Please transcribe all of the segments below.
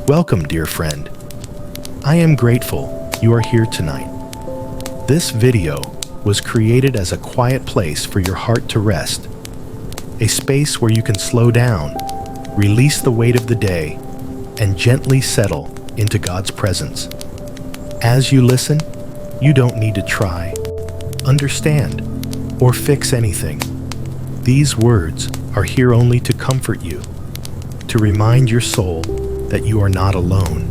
Welcome, dear friend. I am grateful you are here tonight. This video was created as a quiet place for your heart to rest, a space where you can slow down, release the weight of the day, and gently settle into God's presence. As you listen, you don't need to try, understand, or fix anything. These words are here only to comfort you, to remind your soul that you are not alone,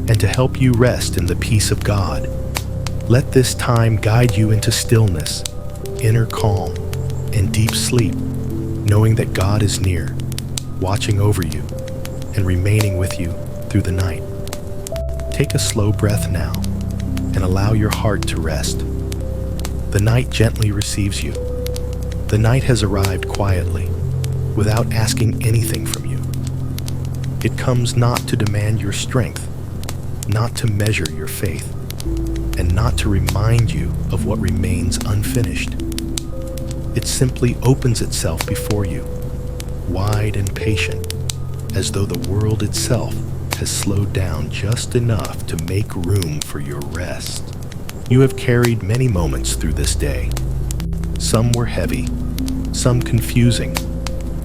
and to help you rest in the peace of God. Let this time guide you into stillness, inner calm, and deep sleep, knowing that God is near, watching over you, and remaining with you through the night. Take a slow breath now, and allow your heart to rest. The night gently receives you. The night has arrived quietly, without asking anything from you. It comes not to demand your strength, not to measure your faith, and not to remind you of what remains unfinished. It simply opens itself before you, wide and patient, as though the world itself has slowed down just enough to make room for your rest. You have carried many moments through this day. Some were heavy, some confusing,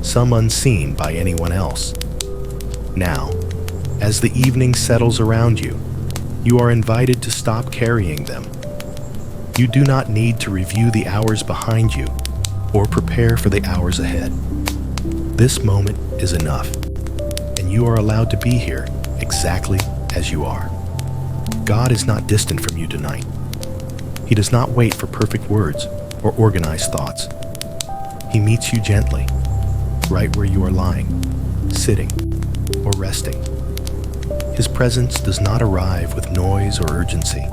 some unseen by anyone else. Now, as the evening settles around you, you are invited to stop carrying them. You do not need to review the hours behind you or prepare for the hours ahead. This moment is enough, and you are allowed to be here exactly as you are. God is not distant from you tonight. He does not wait for perfect words or organized thoughts. He meets you gently, right where you are lying, sitting, or resting. His presence does not arrive with noise or urgency.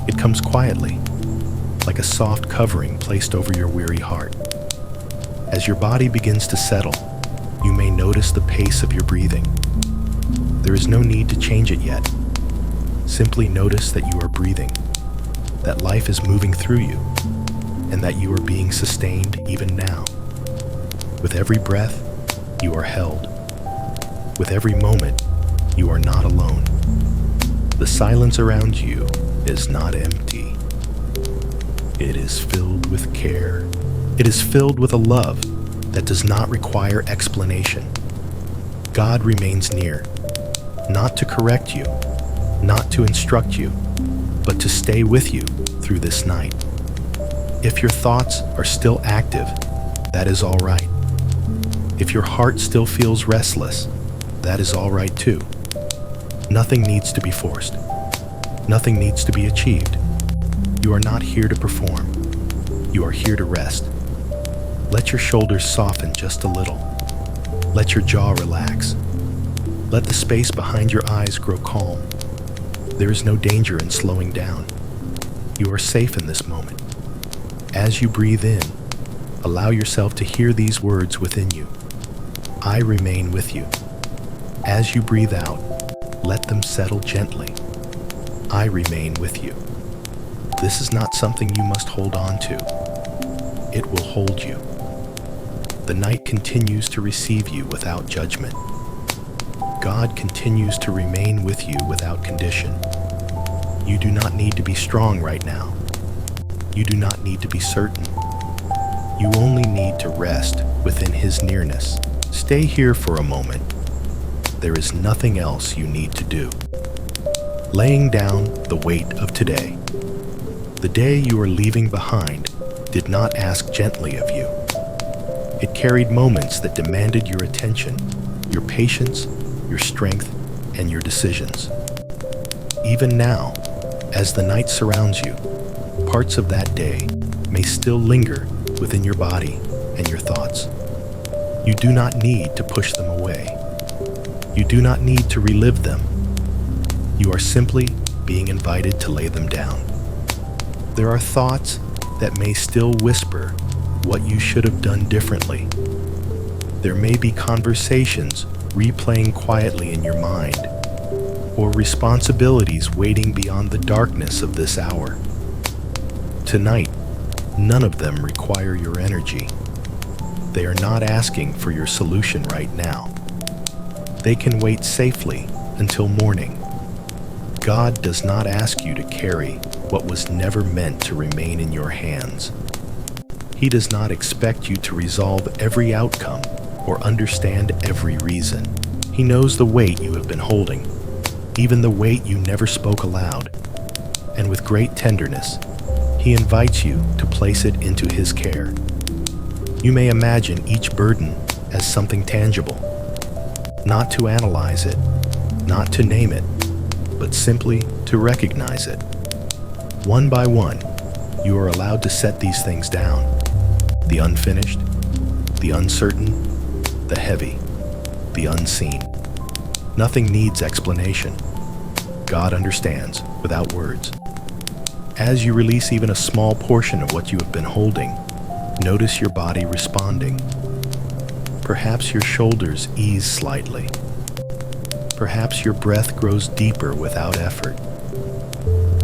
It comes quietly, like a soft covering placed over your weary heart. As your body begins to settle, you may notice the pace of your breathing. There is no need to change it yet. Simply notice that you are breathing, that life is moving through you, and that you are being sustained even now. With every breath, you are held. With every moment, you are not alone. The silence around you is not empty. It is filled with care. It is filled with a love that does not require explanation. God remains near, not to correct you, not to instruct you, but to stay with you through this night. If your thoughts are still active, that is all right. If your heart still feels restless, that is all right too. Nothing needs to be forced. Nothing needs to be achieved. You are not here to perform. You are here to rest. Let your shoulders soften just a little. Let your jaw relax. Let the space behind your eyes grow calm. There is no danger in slowing down. You are safe in this moment. As you breathe in, allow yourself to hear these words within you. I remain with you. As you breathe out, let them settle gently. I remain with you. This is not something you must hold on to. It will hold you. The night continues to receive you without judgment. God continues to remain with you without condition. You do not need to be strong right now. You do not need to be certain. You only need to rest within His nearness. Stay here for a moment. There is nothing else you need to do. Laying down the weight of today. The day you are leaving behind did not ask gently of you. It carried moments that demanded your attention, your patience, your strength, and your decisions. Even now, as the night surrounds you, parts of that day may still linger within your body and your thoughts. You do not need to push them away. You do not need to relive them. You are simply being invited to lay them down. There are thoughts that may still whisper what you should have done differently. There may be conversations replaying quietly in your mind, or responsibilities waiting beyond the darkness of this hour. Tonight, none of them require your energy. They are not asking for your solution right now. They can wait safely until morning. God does not ask you to carry what was never meant to remain in your hands. He does not expect you to resolve every outcome or understand every reason. He knows the weight you have been holding, even the weight you never spoke aloud. And with great tenderness, He invites you to place it into His care. You may imagine each burden as something tangible, not to analyze it, not to name it, but simply to recognize it. One by one, you are allowed to set these things down: the unfinished, the uncertain, the heavy, the unseen. Nothing needs explanation. God understands without words. As you release even a small portion of what you have been holding, notice your body responding. Perhaps your shoulders ease slightly. Perhaps your breath grows deeper without effort.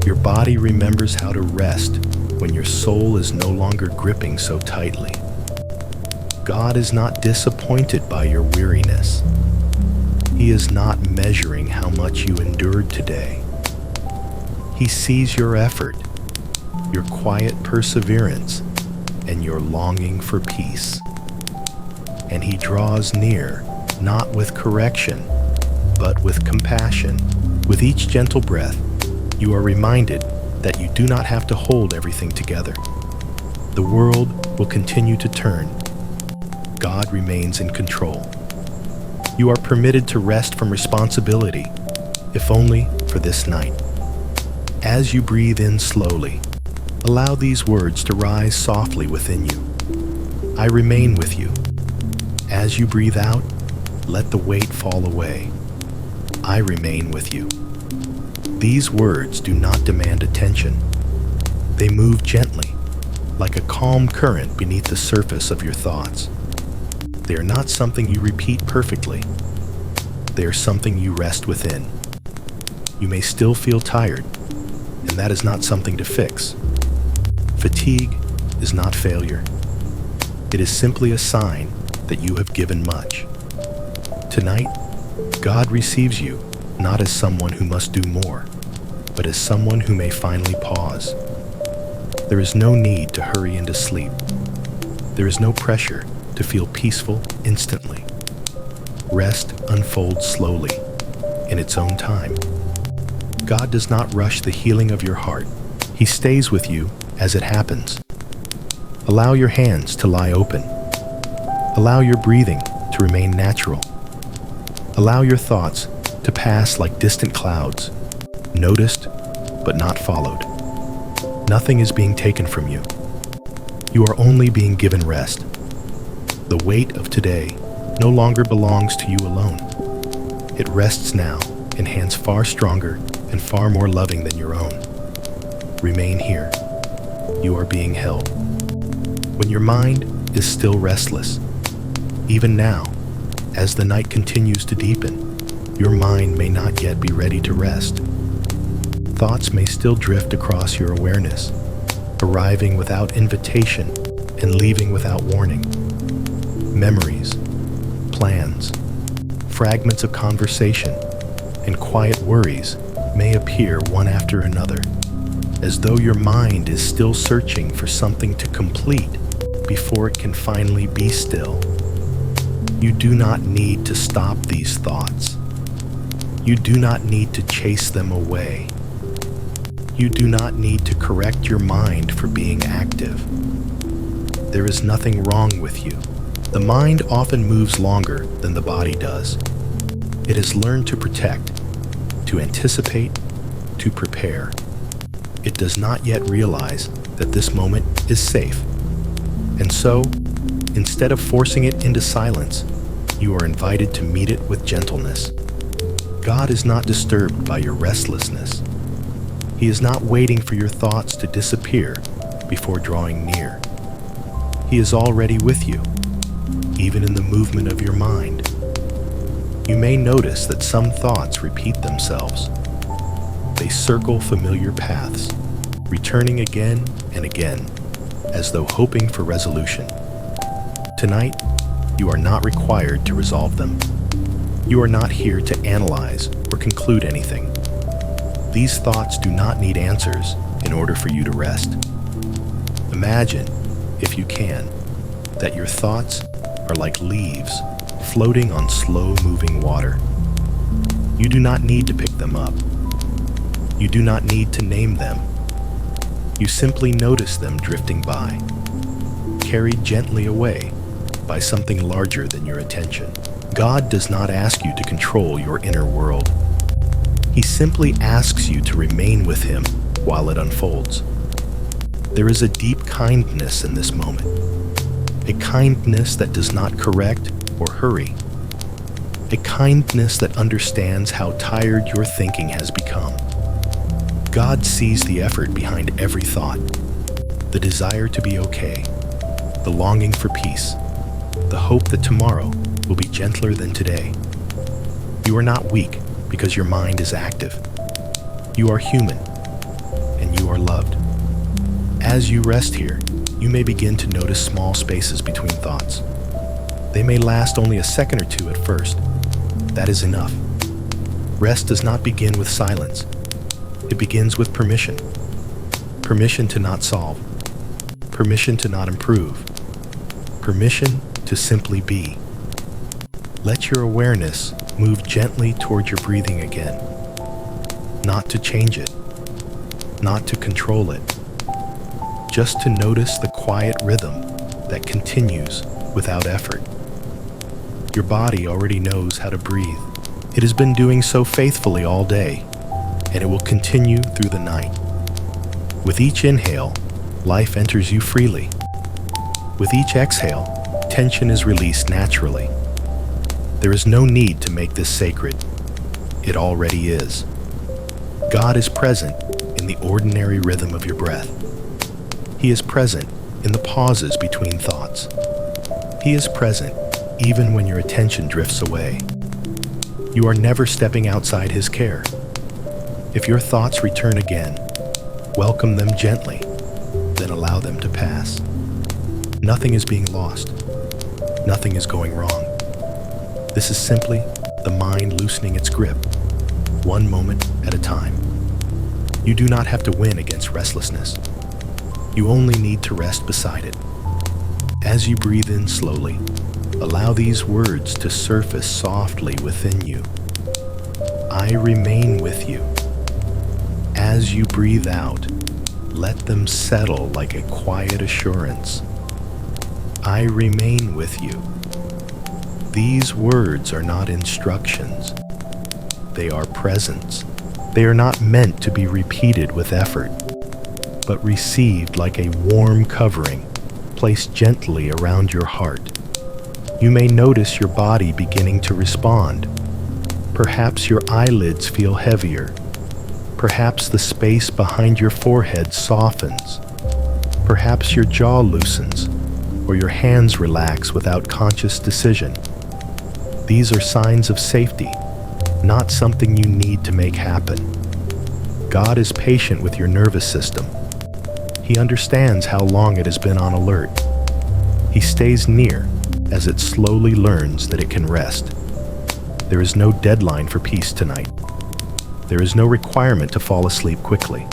Your body remembers how to rest when your soul is no longer gripping so tightly. God is not disappointed by your weariness. He is not measuring how much you endured today. He sees your effort, your quiet perseverance, and your longing for peace. And He draws near, not with correction, but with compassion. With each gentle breath, you are reminded that you do not have to hold everything together. The world will continue to turn. God remains in control. You are permitted to rest from responsibility, if only for this night. As you breathe in slowly, allow these words to rise softly within you. I remain with you. As you breathe out, let the weight fall away. I remain with you. These words do not demand attention. They move gently, like a calm current beneath the surface of your thoughts. They are not something you repeat perfectly. They are something you rest within. You may still feel tired, and that is not something to fix. Fatigue is not failure. It is simply a sign that you have given much. Tonight, God receives you not as someone who must do more, but as someone who may finally pause. There is no need to hurry into sleep. There is no pressure to feel peaceful instantly. Rest unfolds slowly, in its own time. God does not rush the healing of your heart. He stays with you as it happens. Allow your hands to lie open. Allow your breathing to remain natural. Allow your thoughts to pass like distant clouds, noticed but not followed. Nothing is being taken from you. You are only being given rest. The weight of today no longer belongs to you alone. It rests now in hands far stronger and far more loving than your own. Remain here. You are being held. When your mind is still restless, even now, as the night continues to deepen, your mind may not yet be ready to rest. Thoughts may still drift across your awareness, arriving without invitation and leaving without warning. Memories, plans, fragments of conversation, and quiet worries may appear one after another, as though your mind is still searching for something to complete before it can finally be still. You do not need to stop these thoughts. You do not need to chase them away. You do not need to correct your mind for being active. There is nothing wrong with you. The mind often moves longer than the body does. It has learned to protect, to anticipate, to prepare. It does not yet realize that this moment is safe. And so, instead of forcing it into silence, you are invited to meet it with gentleness. God is not disturbed by your restlessness. He is not waiting for your thoughts to disappear before drawing near. He is already with you, even in the movement of your mind. You may notice that some thoughts repeat themselves. They circle familiar paths, returning again and again, as though hoping for resolution. Tonight, you are not required to resolve them. You are not here to analyze or conclude anything. These thoughts do not need answers in order for you to rest. Imagine, if you can, that your thoughts are like leaves floating on slow-moving water. You do not need to pick them up. You do not need to name them. You simply notice them drifting by, carried gently away by something larger than your attention. God does not ask you to control your inner world. He simply asks you to remain with Him while it unfolds. There is a deep kindness in this moment, a kindness that does not correct or hurry, a kindness that understands how tired your thinking has become. God sees the effort behind every thought, the desire to be okay, the longing for peace, the hope that tomorrow will be gentler than today. You are not weak because your mind is active. You are human, and you are loved. As you rest here, you may begin to notice small spaces between thoughts. They may last only a second or two at first. That is enough. Rest does not begin with silence. It begins with permission. Permission to not solve. Permission to not improve. Permission to simply be. Let your awareness move gently toward your breathing again. Not to change it. Not to control it. Just to notice the quiet rhythm that continues without effort. Your body already knows how to breathe. It has been doing so faithfully all day, and it will continue through the night. With each inhale, life enters you freely. With each exhale, tension is released naturally. There is no need to make this sacred. It already is. God is present in the ordinary rhythm of your breath. He is present in the pauses between thoughts. He is present even when your attention drifts away. You are never stepping outside His care. If your thoughts return again, welcome them gently, then allow them to pass. Nothing is being lost. Nothing is going wrong. This is simply the mind loosening its grip, one moment at a time. You do not have to win against restlessness. You only need to rest beside it. As you breathe in slowly, allow these words to surface softly within you. I remain with you. As you breathe out, let them settle like a quiet assurance. I remain with you. These words are not instructions. They are presence. They are not meant to be repeated with effort, but received like a warm covering placed gently around your heart. You may notice your body beginning to respond. Perhaps your eyelids feel heavier. Perhaps the space behind your forehead softens. Perhaps your jaw loosens, or your hands relax without conscious decision. These are signs of safety, not something you need to make happen. God is patient with your nervous system. He understands how long it has been on alert. He stays near as it slowly learns that it can rest. There is no deadline for peace tonight. There is no requirement to fall asleep quickly.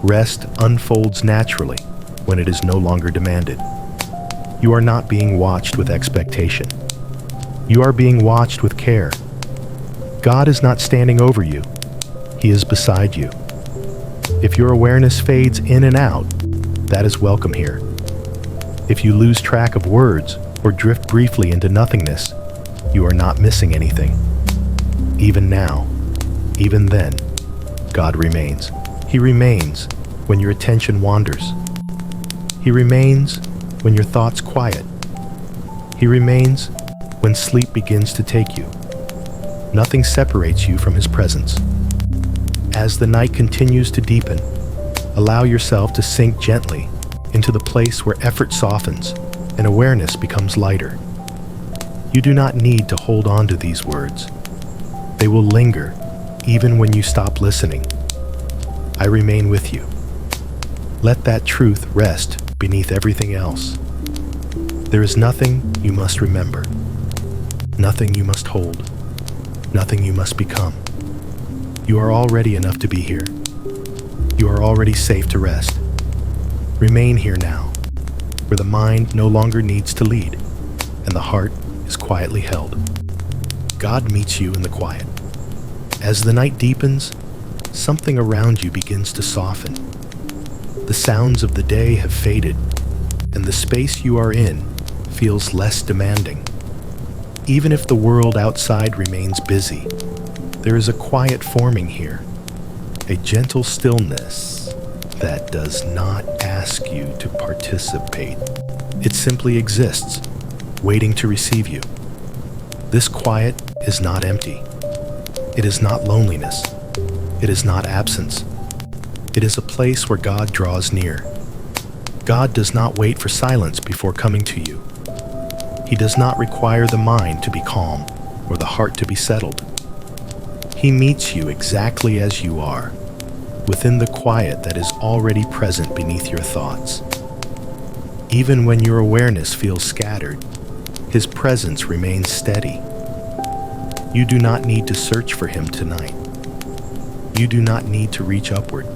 Rest unfolds naturally when it is no longer demanded. You are not being watched with expectation. You are being watched with care. God is not standing over you. He is beside you. If your awareness fades in and out, that is welcome here. If you lose track of words or drift briefly into nothingness, you are not missing anything. Even now, even then, God remains. He remains when your attention wanders. He remains when your thoughts quiet. He remains when sleep begins to take you. Nothing separates you from His presence. As the night continues to deepen, allow yourself to sink gently into the place where effort softens and awareness becomes lighter. You do not need to hold on to these words. They will linger even when you stop listening. I remain with you. Let that truth rest beneath everything else. There is nothing you must remember, nothing you must hold, nothing you must become. You are already enough to be here. You are already safe to rest. Remain here now, where the mind no longer needs to lead, and the heart is quietly held. God meets you in the quiet. As the night deepens, something around you begins to soften. The sounds of the day have faded, and the space you are in feels less demanding. Even if the world outside remains busy, there is a quiet forming here, a gentle stillness that does not ask you to participate. It simply exists, waiting to receive you. This quiet is not empty. It is not loneliness. It is not absence. It is a place where God draws near. God does not wait for silence before coming to you. He does not require the mind to be calm or the heart to be settled. He meets you exactly as you are, within the quiet that is already present beneath your thoughts. Even when your awareness feels scattered, His presence remains steady. You do not need to search for Him tonight. You do not need to reach upward.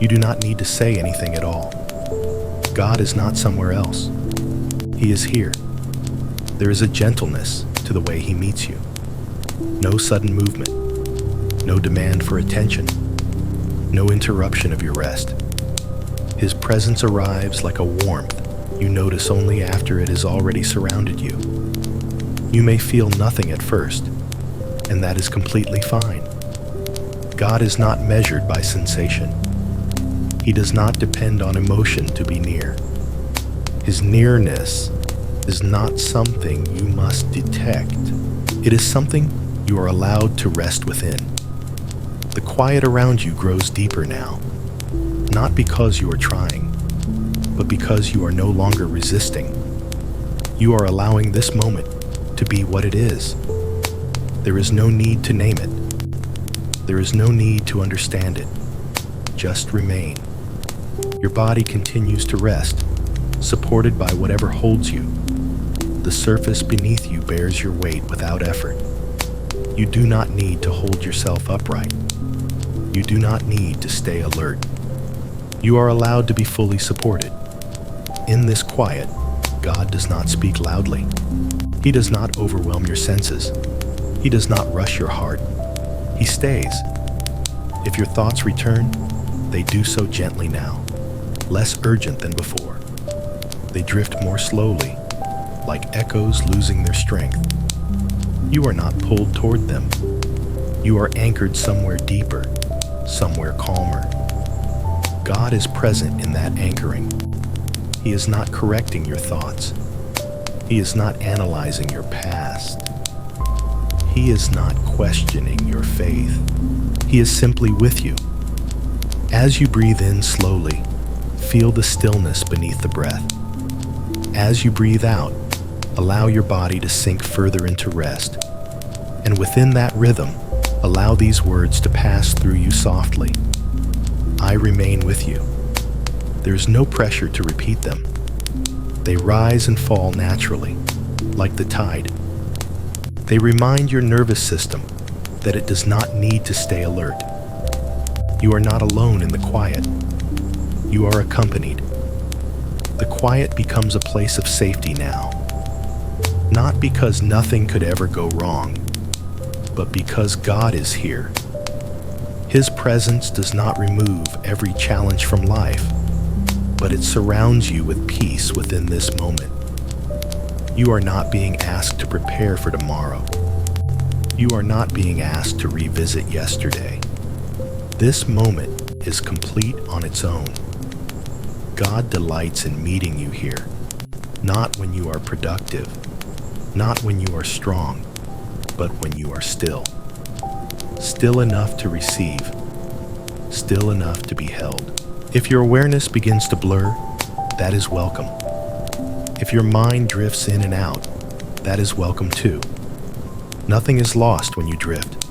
You do not need to say anything at all. God is not somewhere else. He is here. There is a gentleness to the way He meets you. No sudden movement. No demand for attention. No interruption of your rest. His presence arrives like a warmth you notice only after it has already surrounded you. You may feel nothing at first, and that is completely fine. God is not measured by sensation. He does not depend on emotion to be near. His nearness is not something you must detect. It is something you are allowed to rest within. The quiet around you grows deeper now, not because you are trying, but because you are no longer resisting. You are allowing this moment to be what it is. There is no need to name it. There is no need to understand it. Just remain. Your body continues to rest, supported by whatever holds you. The surface beneath you bears your weight without effort. You do not need to hold yourself upright. You do not need to stay alert. You are allowed to be fully supported. In this quiet, God does not speak loudly. He does not overwhelm your senses. He does not rush your heart. He stays. If your thoughts return, they do so gently now, less urgent than before. They drift more slowly, like echoes losing their strength. You are not pulled toward them. You are anchored somewhere deeper, somewhere calmer. God is present in that anchoring. He is not correcting your thoughts. He is not analyzing your past. He is not questioning your faith. He is simply with you. As you breathe in slowly, feel the stillness beneath the breath. As you breathe out, allow your body to sink further into rest. And within that rhythm, allow these words to pass through you softly. I remain with you. There's no pressure to repeat them. They rise and fall naturally, like the tide. They remind your nervous system that it does not need to stay alert. You are not alone in the quiet. You are accompanied. The quiet becomes a place of safety now. Not because nothing could ever go wrong, but because God is here. His presence does not remove every challenge from life, but it surrounds you with peace within this moment. You are not being asked to prepare for tomorrow. You are not being asked to revisit yesterday. This moment is complete on its own. God delights in meeting you here, not when you are productive, not when you are strong, but when you are still. Still enough to receive, still enough to be held. If your awareness begins to blur, that is welcome. If your mind drifts in and out, that is welcome too. Nothing is lost when you drift.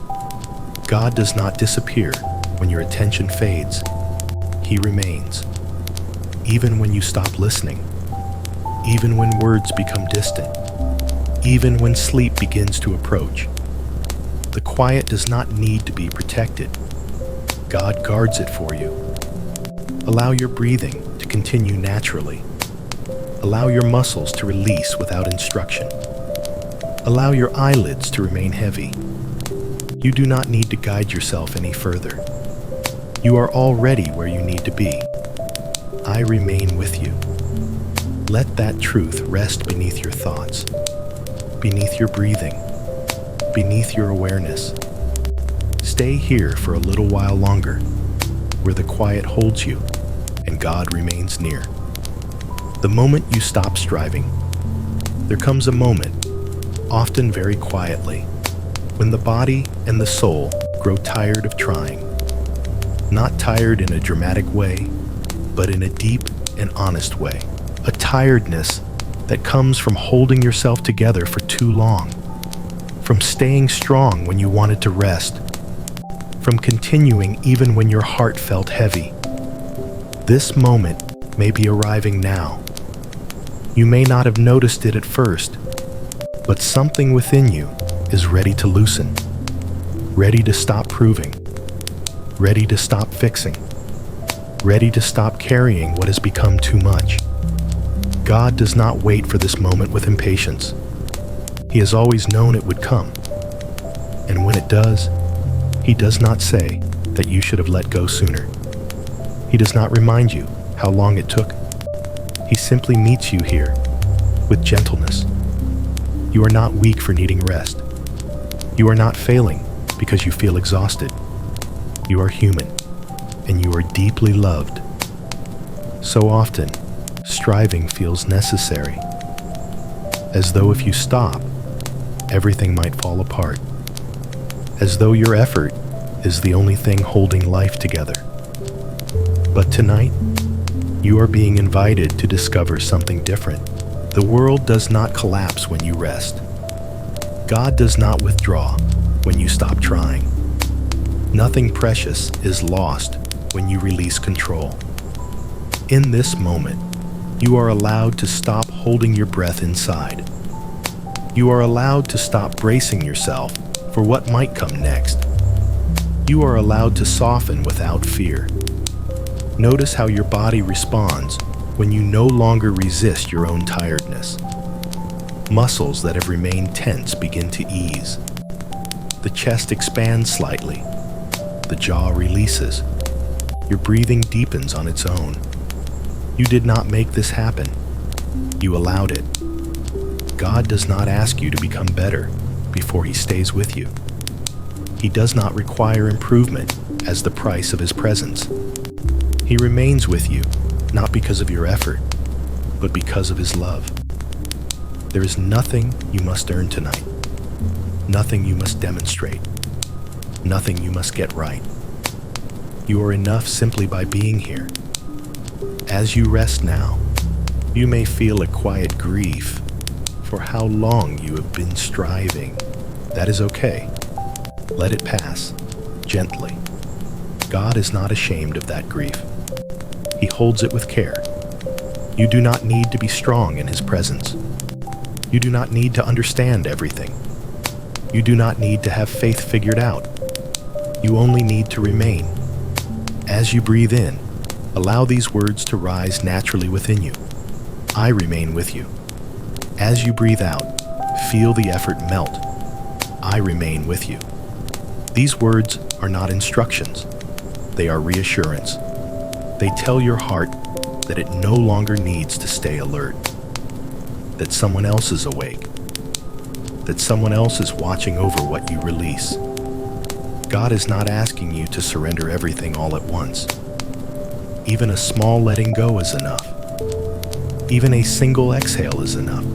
God does not disappear when your attention fades. He remains. Even when you stop listening, even when words become distant, even when sleep begins to approach, The quiet does not need to be protected. God guards it for you. Allow your breathing to continue naturally. Allow your muscles to release without instruction. Allow your eyelids to remain heavy. You do not need to guide yourself any further. You are already where you need to be. I remain with you. Let that truth rest beneath your thoughts, beneath your breathing, beneath your awareness. Stay here for a little while longer, where the quiet holds you and God remains near. The moment you stop striving, there comes a moment, often very quietly, when the body and the soul grow tired of trying. Not tired in a dramatic way, but in a deep and honest way. A tiredness that comes from holding yourself together for too long, from staying strong when you wanted to rest, from continuing even when your heart felt heavy. This moment may be arriving now. You may not have noticed it at first, but something within you is ready to loosen, ready to stop proving, ready to stop fixing, ready to stop carrying what has become too much. God does not wait for this moment with impatience. He has always known it would come. And when it does, He does not say that you should have let go sooner. He does not remind you how long it took. He simply meets you here with gentleness. You are not weak for needing rest. You are not failing because you feel exhausted. You are human, and you are deeply loved. So often, striving feels necessary, as though if you stop, everything might fall apart, as though your effort is the only thing holding life together. But tonight, you are being invited to discover something different. The world does not collapse when you rest. God does not withdraw when you stop trying. Nothing precious is lost when you release control. In this moment, you are allowed to stop holding your breath inside. You are allowed to stop bracing yourself for what might come next. You are allowed to soften without fear. Notice how your body responds when you no longer resist your own tiredness. Muscles that have remained tense begin to ease. The chest expands slightly. The jaw releases. Your breathing deepens on its own. You did not make this happen. You allowed it. God does not ask you to become better before He stays with you. He does not require improvement as the price of His presence. He remains with you, not because of your effort, but because of His love. There is nothing you must earn tonight, nothing you must demonstrate, nothing you must get right. You are enough simply by being here. As you rest now, you may feel a quiet grief for how long you have been striving. That is okay. Let it pass, gently. God is not ashamed of that grief. He holds it with care. You do not need to be strong in His presence. You do not need to understand everything. You do not need to have faith figured out. You only need to remain. As you breathe in, allow these words to rise naturally within you. I remain with you. As you breathe out, feel the effort melt. I remain with you. These words are not instructions. They are reassurance. They tell your heart that it no longer needs to stay alert, that someone else is awake, that someone else is watching over what you release. God is not asking you to surrender everything all at once. Even a small letting go is enough. Even a single exhale is enough.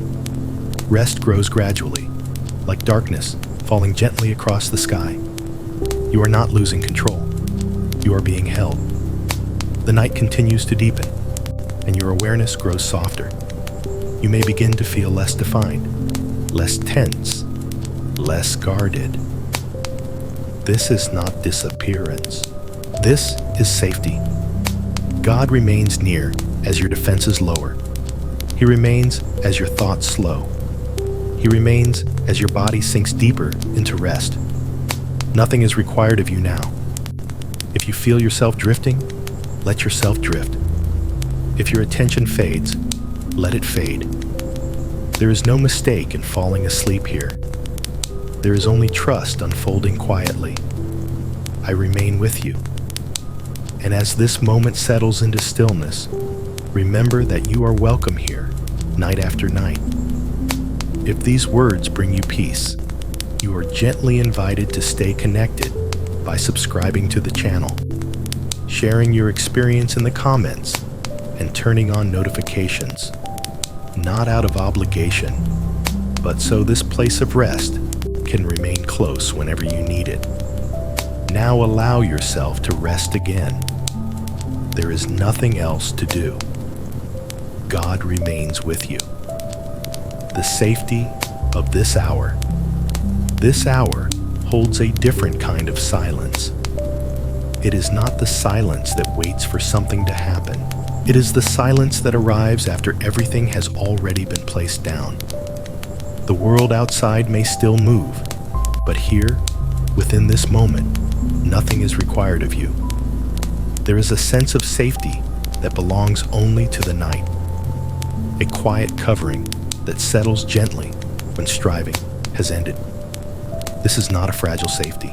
Rest grows gradually, like darkness falling gently across the sky. You are not losing control. You are being held. The night continues to deepen, and your awareness grows softer. You may begin to feel less defined, less tense, less guarded. This is not disappearance. This is safety. God remains near as your defenses lower. He remains as your thoughts slow. He remains as your body sinks deeper into rest. Nothing is required of you now. If you feel yourself drifting, let yourself drift. If your attention fades, let it fade. There is no mistake in falling asleep here. There is only trust unfolding quietly. I remain with you. And as this moment settles into stillness, remember that you are welcome here, night after night. If these words bring you peace, you are gently invited to stay connected by subscribing to the channel, sharing your experience in the comments, and turning on notifications, not out of obligation, but so this place of rest can remain close whenever you need it. Now allow yourself to rest again. There is nothing else to do. God remains with you. The safety of this hour. This hour holds a different kind of silence. It is not the silence that waits for something to happen. It is the silence that arrives after everything has already been placed down. The world outside may still move, but here, within this moment, nothing is required of you. There is a sense of safety that belongs only to the night. A quiet covering that settles gently when striving has ended. This is not a fragile safety.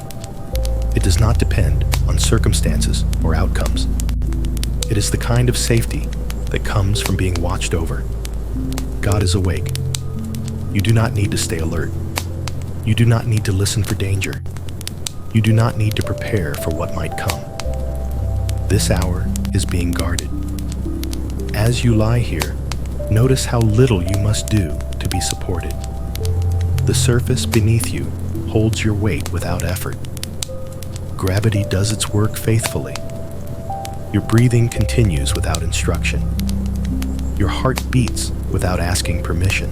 It does not depend on circumstances or outcomes. It is the kind of safety that comes from being watched over. God is awake. You do not need to stay alert. You do not need to listen for danger. You do not need to prepare for what might come. This hour is being guarded. As you lie here, notice how little you must do to be supported. The surface beneath you holds your weight without effort. Gravity does its work faithfully. Your breathing continues without instruction. Your heart beats without asking permission.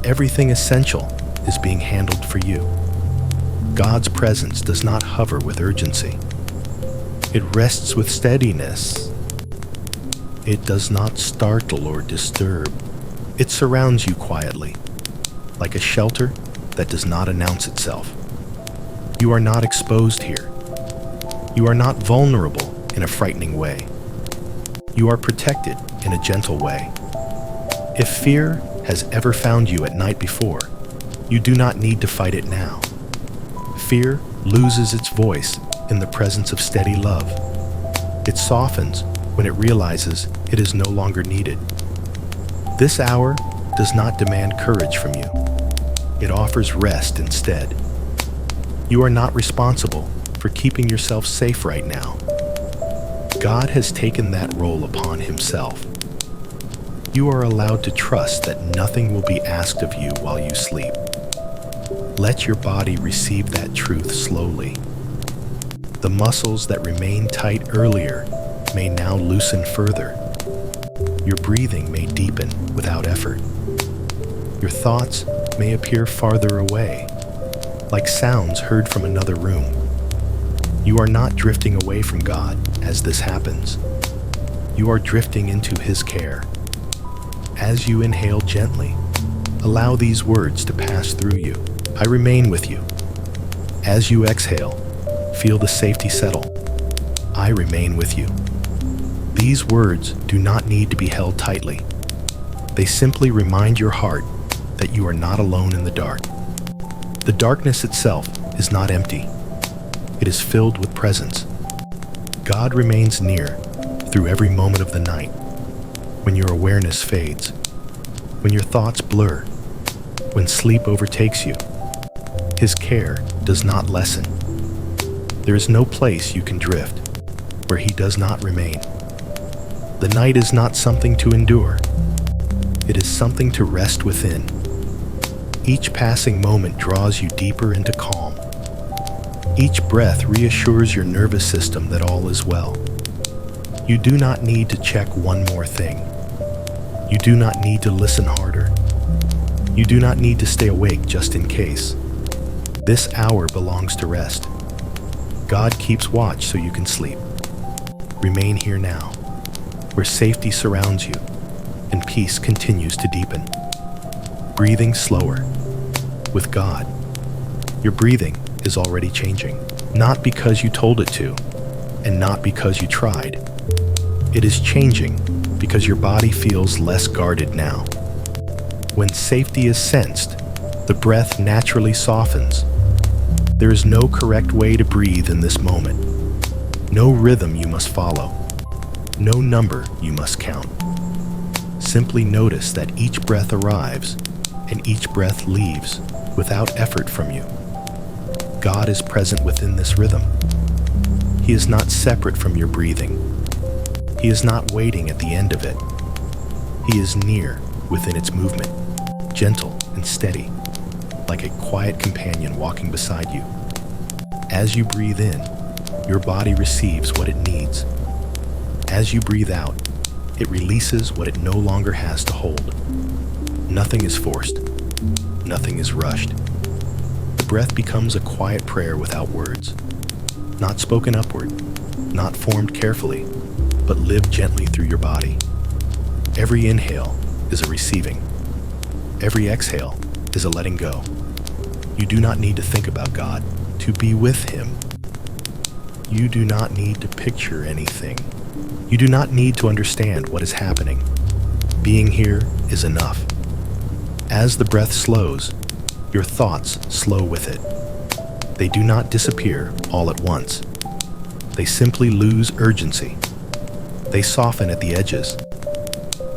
Everything essential is being handled for you. God's presence does not hover with urgency. It rests with steadiness. It does not startle or disturb. It surrounds you quietly, like a shelter that does not announce itself. You are not exposed here. You are not vulnerable in a frightening way. You are protected in a gentle way. If fear has ever found you at night before, you do not need to fight it now. Fear loses its voice in the presence of steady love. It softens when it realizes it is no longer needed. This hour does not demand courage from you. It offers rest instead. You are not responsible for keeping yourself safe right now. God has taken that role upon himself. You are allowed to trust that nothing will be asked of you while you sleep. Let your body receive that truth slowly. The muscles that remained tight earlier may now loosen further. Your breathing may deepen without effort. Your thoughts may appear farther away, like sounds heard from another room. You are not drifting away from God as this happens. You are drifting into his care. As you inhale gently, allow these words to pass through you. I remain with you. As you exhale, feel the safety settle. I remain with you. These words do not need to be held tightly. They simply remind your heart that you are not alone in the dark. The darkness itself is not empty. It is filled with presence. God remains near through every moment of the night. When your awareness fades, when your thoughts blur, when sleep overtakes you, his care does not lessen. There is no place you can drift where he does not remain. The night is not something to endure. It is something to rest within. Each passing moment draws you deeper into calm. Each breath reassures your nervous system that all is well. You do not need to check one more thing. You do not need to listen harder. You do not need to stay awake just in case. This hour belongs to rest. God keeps watch so you can sleep. Remain here now, where safety surrounds you and peace continues to deepen. Breathing slower. With God, your breathing is already changing. Not because you told it to, and not because you tried. It is changing because your body feels less guarded now. When safety is sensed, the breath naturally softens. There is no correct way to breathe in this moment. No rhythm you must follow. No number you must count. Simply notice that each breath arrives and each breath leaves without effort from you. God is present within this rhythm. He is not separate from your breathing. He is not waiting at the end of it. He is near within its movement, gentle and steady, like a quiet companion walking beside you. As you breathe in, your body receives what it needs. As you breathe out, it releases what it no longer has to hold. Nothing is forced. Nothing is rushed. The breath becomes a quiet prayer without words, not spoken upward, not formed carefully, but lived gently through your body. Every inhale is a receiving. Every exhale is a letting go. You do not need to think about God to be with Him. You do not need to picture anything. You do not need to understand what is happening. Being here is enough. As the breath slows, your thoughts slow with it. They do not disappear all at once. They simply lose urgency. They soften at the edges.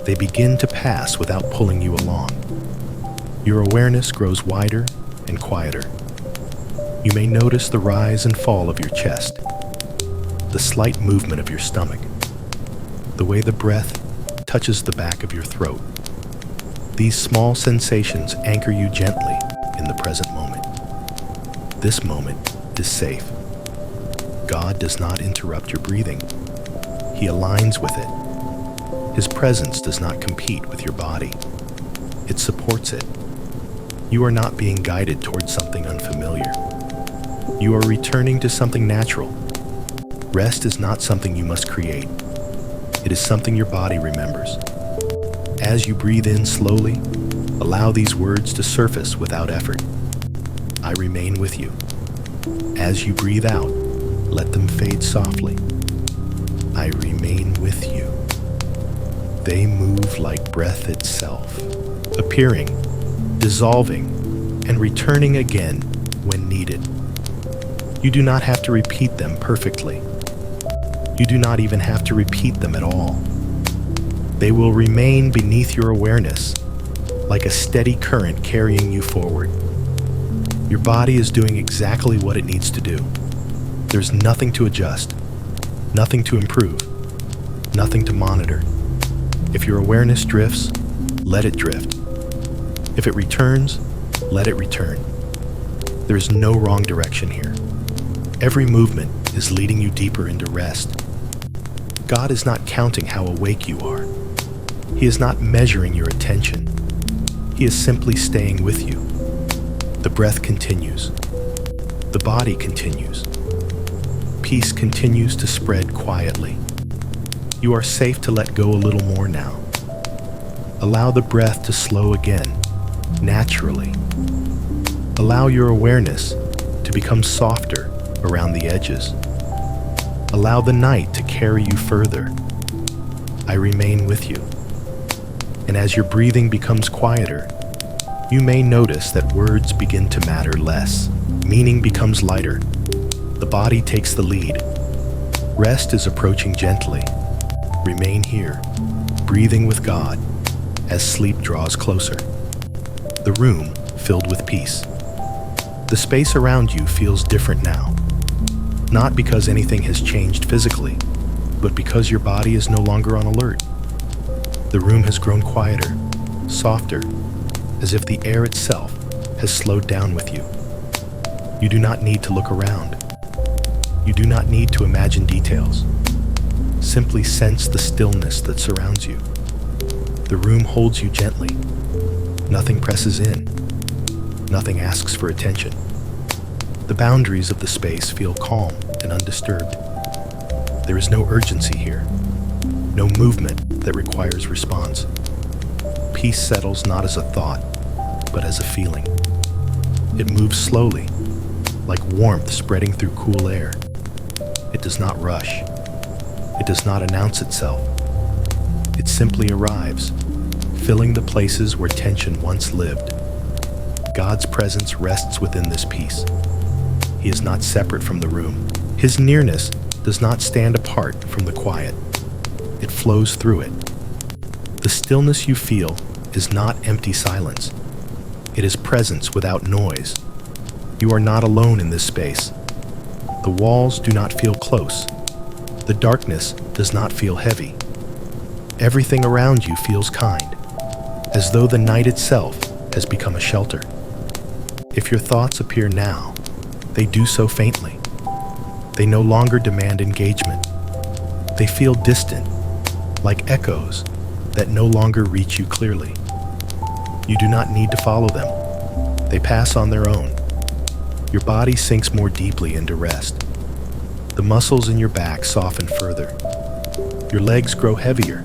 They begin to pass without pulling you along. Your awareness grows wider and quieter. You may notice the rise and fall of your chest, the slight movement of your stomach, the way the breath touches the back of your throat. These small sensations anchor you gently in the present moment. This moment is safe. God does not interrupt your breathing. He aligns with it. His presence does not compete with your body. It supports it. You are not being guided towards something unfamiliar. You are returning to something natural. Rest is not something you must create. It is something your body remembers. As you breathe in slowly, allow these words to surface without effort. I remain with you. As you breathe out, let them fade softly. I remain with you. They move like breath itself, appearing, dissolving, and returning again when needed. You do not have to repeat them perfectly. You do not even have to repeat them at all. They will remain beneath your awareness, like a steady current carrying you forward. Your body is doing exactly what it needs to do. There's nothing to adjust, nothing to improve, nothing to monitor. If your awareness drifts, let it drift. If it returns, let it return. There is no wrong direction here. Every movement is leading you deeper into rest. God is not counting how awake you are. He is not measuring your attention. He is simply staying with you. The breath continues. The body continues. Peace continues to spread quietly. You are safe to let go a little more now. Allow the breath to slow again, naturally. Allow your awareness to become softer around the edges. Allow the night to carry you further. I remain with you. And as your breathing becomes quieter, you may notice that words begin to matter less. Meaning becomes lighter. The body takes the lead. Rest is approaching gently. Remain here, breathing with God, as sleep draws closer. The room filled with peace. The space around you feels different now. Not because anything has changed physically, but because your body is no longer on alert. The room has grown quieter, softer, as if the air itself has slowed down with you. You do not need to look around. You do not need to imagine details. Simply sense the stillness that surrounds you. The room holds you gently. Nothing presses in. Nothing asks for attention. The boundaries of the space feel calm and undisturbed. There is no urgency here. No movement that requires response. Peace settles not as a thought, but as a feeling. It moves slowly, like warmth spreading through cool air. It does not rush. It does not announce itself. It simply arrives, filling the places where tension once lived. God's presence rests within this peace. He is not separate from the room. His nearness does not stand apart from the quiet. It flows through it. The stillness you feel is not empty silence. It is presence without noise. You are not alone in this space. The walls do not feel close. The darkness does not feel heavy. Everything around you feels kind, as though the night itself has become a shelter. If your thoughts appear now, they do so faintly. They no longer demand engagement. They feel distant, like echoes that no longer reach you clearly. You do not need to follow them. They pass on their own. Your body sinks more deeply into rest. The muscles in your back soften further. Your legs grow heavier.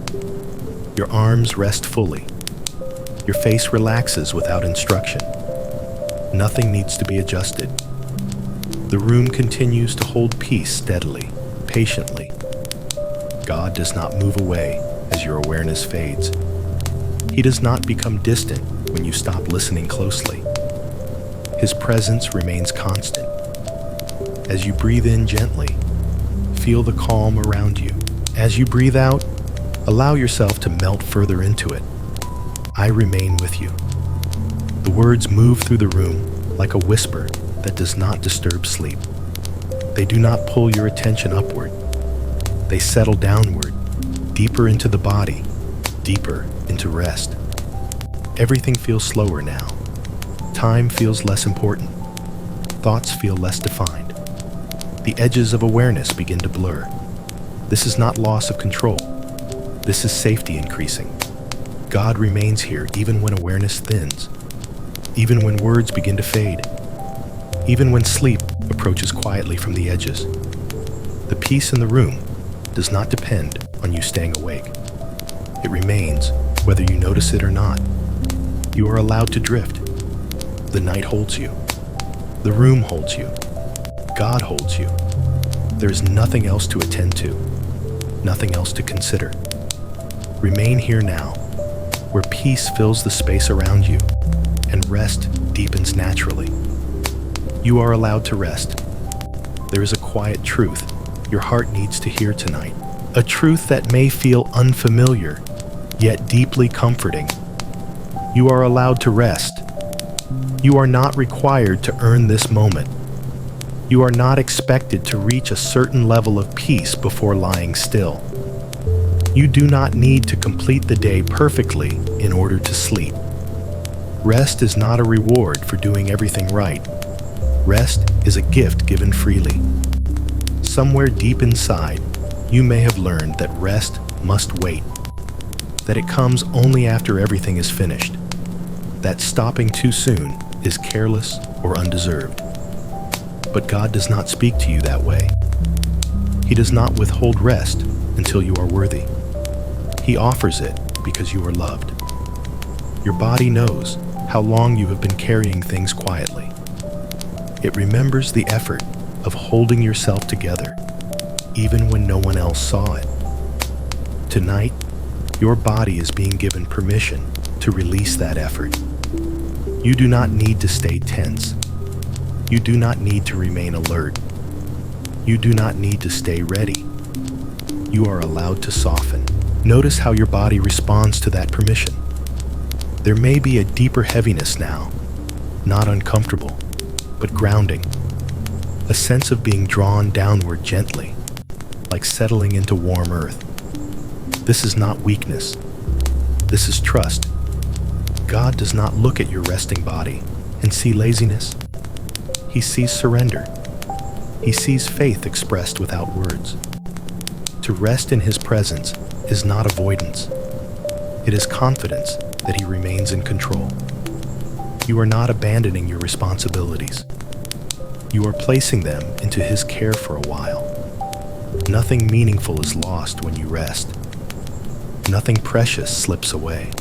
Your arms rest fully. Your face relaxes without instruction. Nothing needs to be adjusted. The room continues to hold peace steadily, patiently. God does not move away as your awareness fades. He does not become distant when you stop listening closely. His presence remains constant. As you breathe in gently, feel the calm around you. As you breathe out, allow yourself to melt further into it. I remain with you. The words move through the room like a whisper that does not disturb sleep. They do not pull your attention upward. They settle downward, deeper into the body, deeper into rest. Everything feels slower now. Time feels less important. Thoughts feel less defined. The edges of awareness begin to blur. This is not loss of control. This is safety increasing. God remains here even when awareness thins, even when words begin to fade, even when sleep approaches quietly from the edges. The peace in the room does not depend on you staying awake. It remains whether you notice it or not. You are allowed to drift. The night holds you. The room holds you. God holds you. There is nothing else to attend to, nothing else to consider. Remain here now, where peace fills the space around you and rest deepens naturally. You are allowed to rest. There is a quiet truth your heart needs to hear tonight, a truth that may feel unfamiliar, yet deeply comforting. You are allowed to rest. You are not required to earn this moment. You are not expected to reach a certain level of peace before lying still. You do not need to complete the day perfectly in order to sleep. Rest is not a reward for doing everything right. Rest is a gift given freely. Somewhere deep inside, you may have learned that rest must wait, that it comes only after everything is finished, that stopping too soon is careless or undeserved. But God does not speak to you that way. He does not withhold rest until you are worthy. He offers it because you are loved. Your body knows how long you have been carrying things quietly. It remembers the effort of holding yourself together, even when no one else saw it. Tonight, your body is being given permission to release that effort. You do not need to stay tense. You do not need to remain alert. You do not need to stay ready. You are allowed to soften. Notice how your body responds to that permission. There may be a deeper heaviness now, not uncomfortable, but grounding. A sense of being drawn downward gently, like settling into warm earth. This is not weakness. This is trust. God does not look at your resting body and see laziness. He sees surrender. He sees faith expressed without words. To rest in His presence is not avoidance. It is confidence that He remains in control. You are not abandoning your responsibilities. You are placing them into His care for a while. Nothing meaningful is lost when you rest. Nothing precious slips away.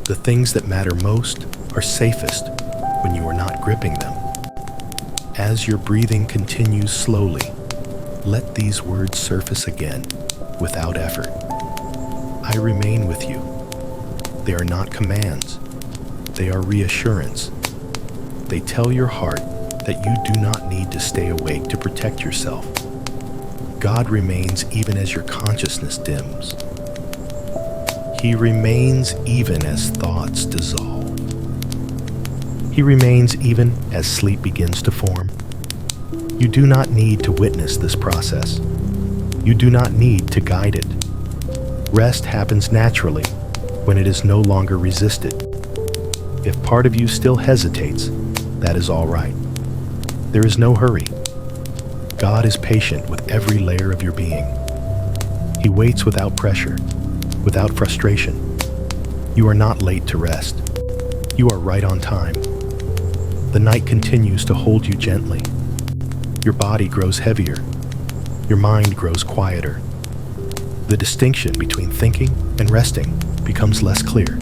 The things that matter most are safest when you are not gripping them. As your breathing continues slowly, let these words surface again without effort. I remain with you. They are not commands. They are reassurance. They tell your heart that you do not need to stay awake to protect yourself. God remains even as your consciousness dims. He remains even as thoughts dissolve. He remains even as sleep begins to form. You do not need to witness this process. You do not need to guide it. Rest happens naturally when it is no longer resisted. If part of you still hesitates, that is all right. There is no hurry. God is patient with every layer of your being. He waits without pressure, without frustration. You are not late to rest. You are right on time. The night continues to hold you gently. Your body grows heavier. Your mind grows quieter. The distinction between thinking and resting becomes less clear.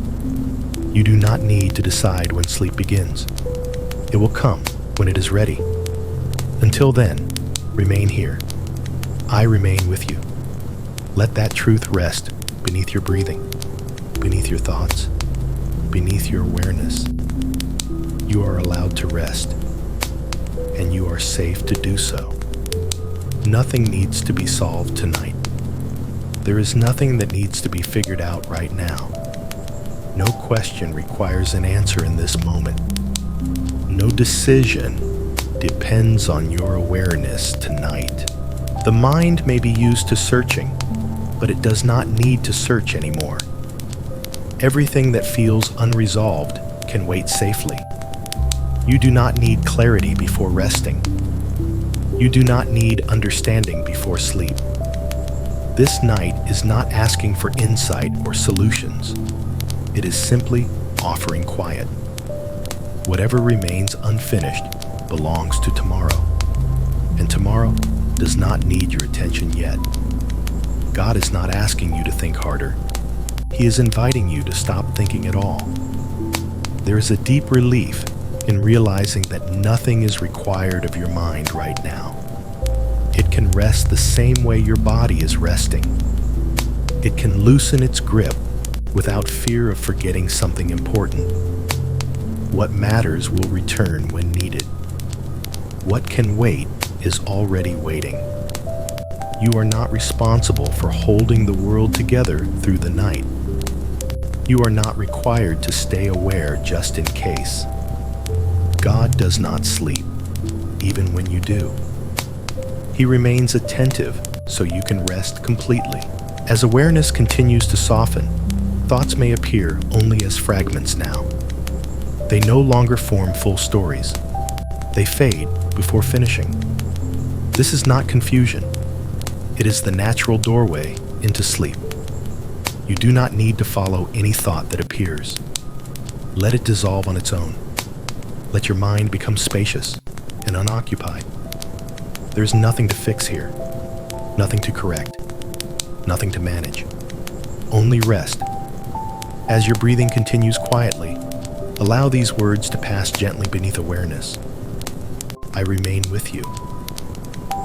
You do not need to decide when sleep begins. It will come when it is ready. Until then, remain here. I remain with you. Let that truth rest beneath your breathing, beneath your thoughts, beneath your awareness. You are allowed to rest, and you are safe to do so. Nothing needs to be solved tonight. There is nothing that needs to be figured out right now. No question requires an answer in this moment. No decision depends on your awareness tonight. The mind may be used to searching, but it does not need to search anymore. Everything that feels unresolved can wait safely. You do not need clarity before resting. You do not need understanding before sleep. This night is not asking for insight or solutions. It is simply offering quiet. Whatever remains unfinished belongs to tomorrow, and tomorrow does not need your attention yet. God is not asking you to think harder. He is inviting you to stop thinking at all. There is a deep relief in realizing that nothing is required of your mind right now. It can rest the same way your body is resting. It can loosen its grip without fear of forgetting something important. What matters will return when needed. What can wait is already waiting. You are not responsible for holding the world together through the night. You are not required to stay aware just in case. God does not sleep, even when you do. He remains attentive so you can rest completely. As awareness continues to soften, thoughts may appear only as fragments now. They no longer form full stories. They fade before finishing. This is not confusion. It is the natural doorway into sleep. You do not need to follow any thought that appears. Let it dissolve on its own. Let your mind become spacious and unoccupied. There's nothing to fix here, nothing to correct, nothing to manage. Only rest. As your breathing continues quietly, allow these words to pass gently beneath awareness. I remain with you.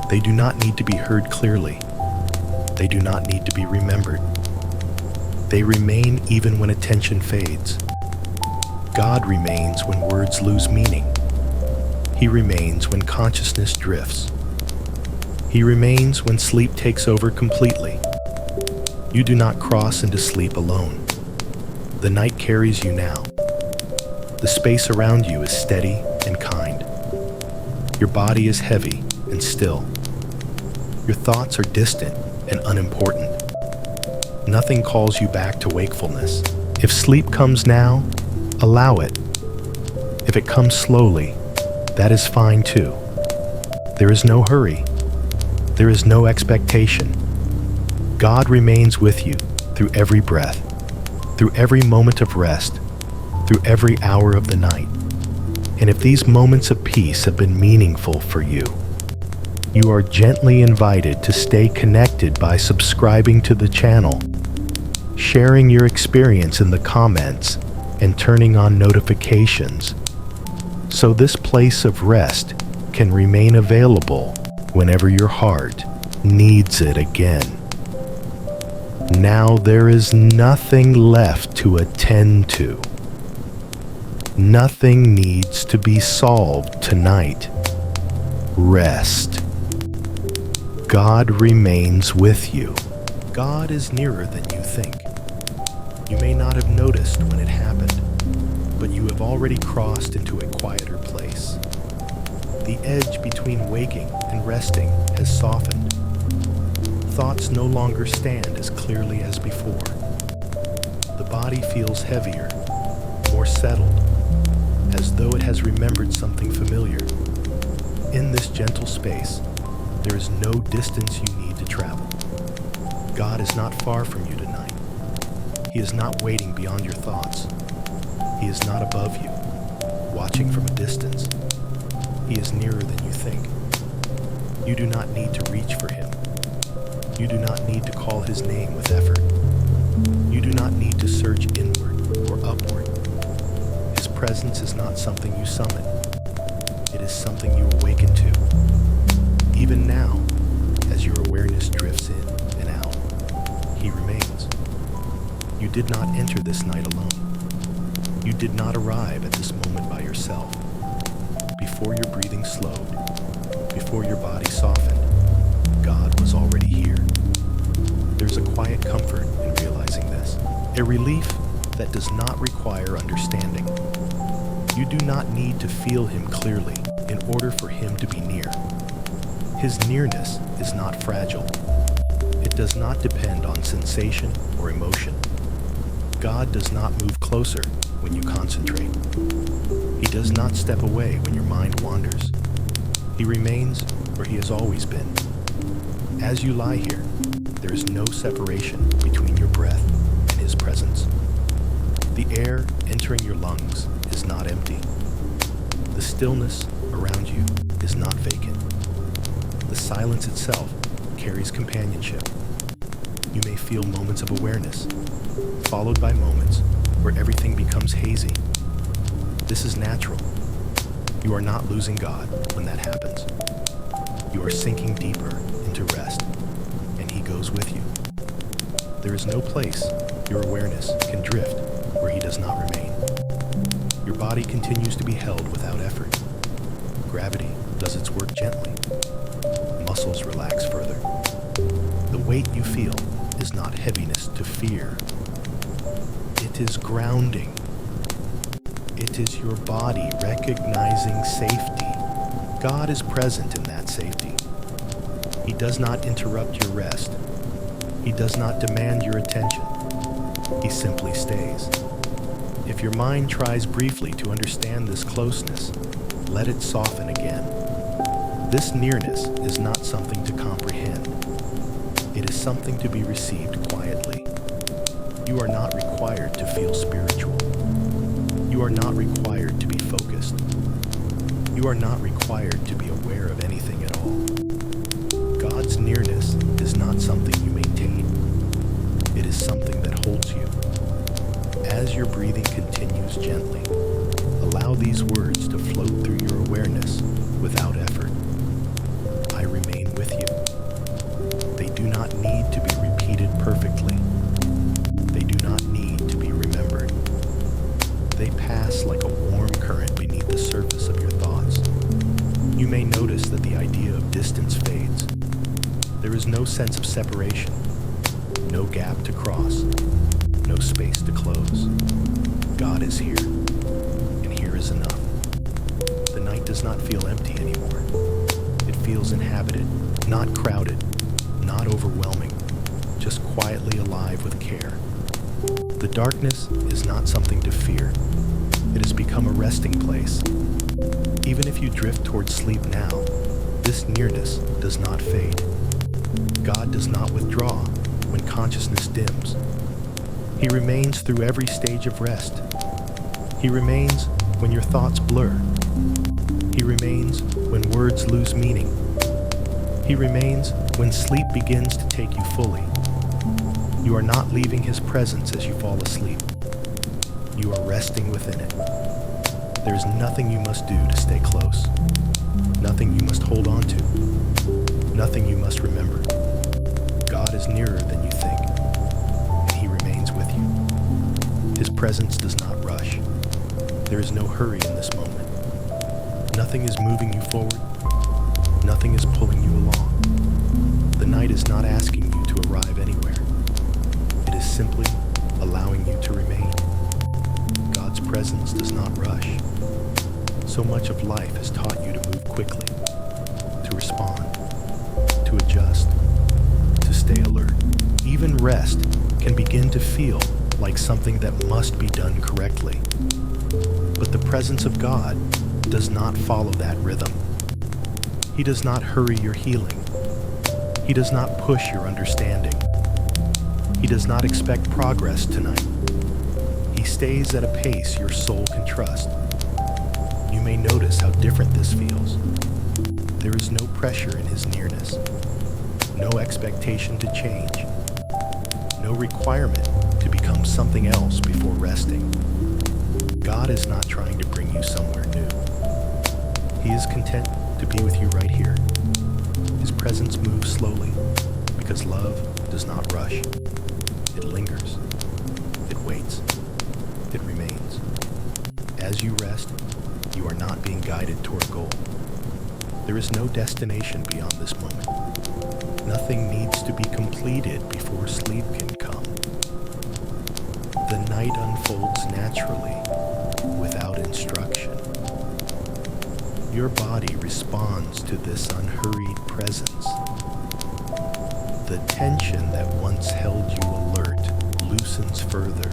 They do not need to be heard clearly. They do not need to be remembered. They remain even when attention fades. God remains when words lose meaning. He remains when consciousness drifts. He remains when sleep takes over completely. You do not cross into sleep alone. The night carries you now. The space around you is steady and kind. Your body is heavy and still. Your thoughts are distant and unimportant. Nothing calls you back to wakefulness. If sleep comes now, allow it. If it comes slowly, that is fine too. There is no hurry. There is no expectation. God remains with you through every breath, through every moment of rest, through every hour of the night. And if these moments of peace have been meaningful for you, you are gently invited to stay connected by subscribing to the channel, sharing your experience in the comments, and turning on notifications, so this place of rest can remain available whenever your heart needs it again. Now there is nothing left to attend to. Nothing needs to be solved tonight. Rest. God remains with you. God is nearer than you think. You may not have noticed when it happened, but you have already crossed into a quieter place. The edge between waking and resting has softened. Thoughts no longer stand as clearly as before. The body feels heavier, more settled, as though it has remembered something familiar. In this gentle space, there is no distance you need to travel. God is not far from you tonight. He is not waiting beyond your thoughts. He is not above you, watching from a distance. He is nearer than you think. You do not need to reach for him. You do not need to call his name with effort. You do not need to search inward or upward. His presence is not something you summon. It is something you awaken to. Even now, as your awareness drifts in and out, he remains. You did not enter this night alone. You did not arrive at this moment by yourself. Before your breathing slowed, before your body softened, God was already here. There's a quiet comfort in realizing this, a relief that does not require understanding. You do not need to feel him clearly in order for him to be near. His nearness is not fragile. It does not depend on sensation or emotion. God does not move closer when you concentrate. He does not step away when your mind wanders. He remains where he has always been. As you lie here, there is no separation between your breath and his presence. The air entering your lungs is not empty. The stillness around you is not vacant. The silence itself carries companionship. You may feel moments of awareness, followed by moments where everything becomes hazy. This is natural. You are not losing God when that happens. You are sinking deeper into rest, and he goes with you. There is no place your awareness can drift where he does not remain. Your body continues to be held without effort. Gravity does its work gently. Muscles relax further. The weight you feel is not heaviness to fear. It is grounding. It is your body recognizing safety. God is present in that safety. He does not interrupt your rest. He does not demand your attention. He simply stays. If your mind tries briefly to understand this closeness, let it soften again. This nearness is not something to comprehend. It is something to be received quietly. You are not required to feel spiritual. You are not required to be focused. You are not required to be aware of anything at all. God's nearness is not something you maintain. It is something that holds you. As your breathing continues gently, allow these words to float through your awareness without effort. I remain with you. They do not need to be repeated perfectly. They do not need to be remembered. They pass like a warm current beneath the surface of your thoughts. You may notice that the idea of distance fades. There is no sense of separation, no gap to cross, no space to close. God is here, and here is enough. The night does not feel empty anymore. It feels inhabited, not crowded, not overwhelming, just quietly alive with care. The darkness is not something to fear. It has become a resting place. Even if you drift towards sleep now, this nearness does not fade. God does not withdraw when consciousness dims. He remains through every stage of rest. He remains when your thoughts blur. He remains when words lose meaning. He remains when sleep begins to take you fully. You are not leaving his presence as you fall asleep. You are resting within it. There is nothing you must do to stay close. nothing you must hold on to, nothing you must remember. God is nearer than you think, and He remains with you. His presence does not rush. There is no hurry in this moment. Nothing is moving you forward. Nothing is pulling you along. The night is not asking you to arrive anywhere. It is simply allowing you to remain. God's presence does not rush. So much of life has taught you to move quickly, to respond, to adjust, to stay alert. Even rest can begin to feel like something that must be done correctly. But the presence of God does not follow that rhythm. He does not hurry your healing. He does not push your understanding. He does not expect progress tonight. He stays at a pace your soul can trust. You may notice how different this feels. There is no pressure in His nearness, no expectation to change, no requirement to become something else before resting. God is not trying to bring you somewhere new. He is content to be with you right here. His presence moves slowly because love does not rush. It lingers. It waits. It remains. As you rest, you are not being guided toward a goal. There is no destination beyond this moment. Nothing needs to be completed before sleep can come. The night unfolds naturally, without instruction. Your body responds to this unhurried presence. The tension that once held you alert loosens further.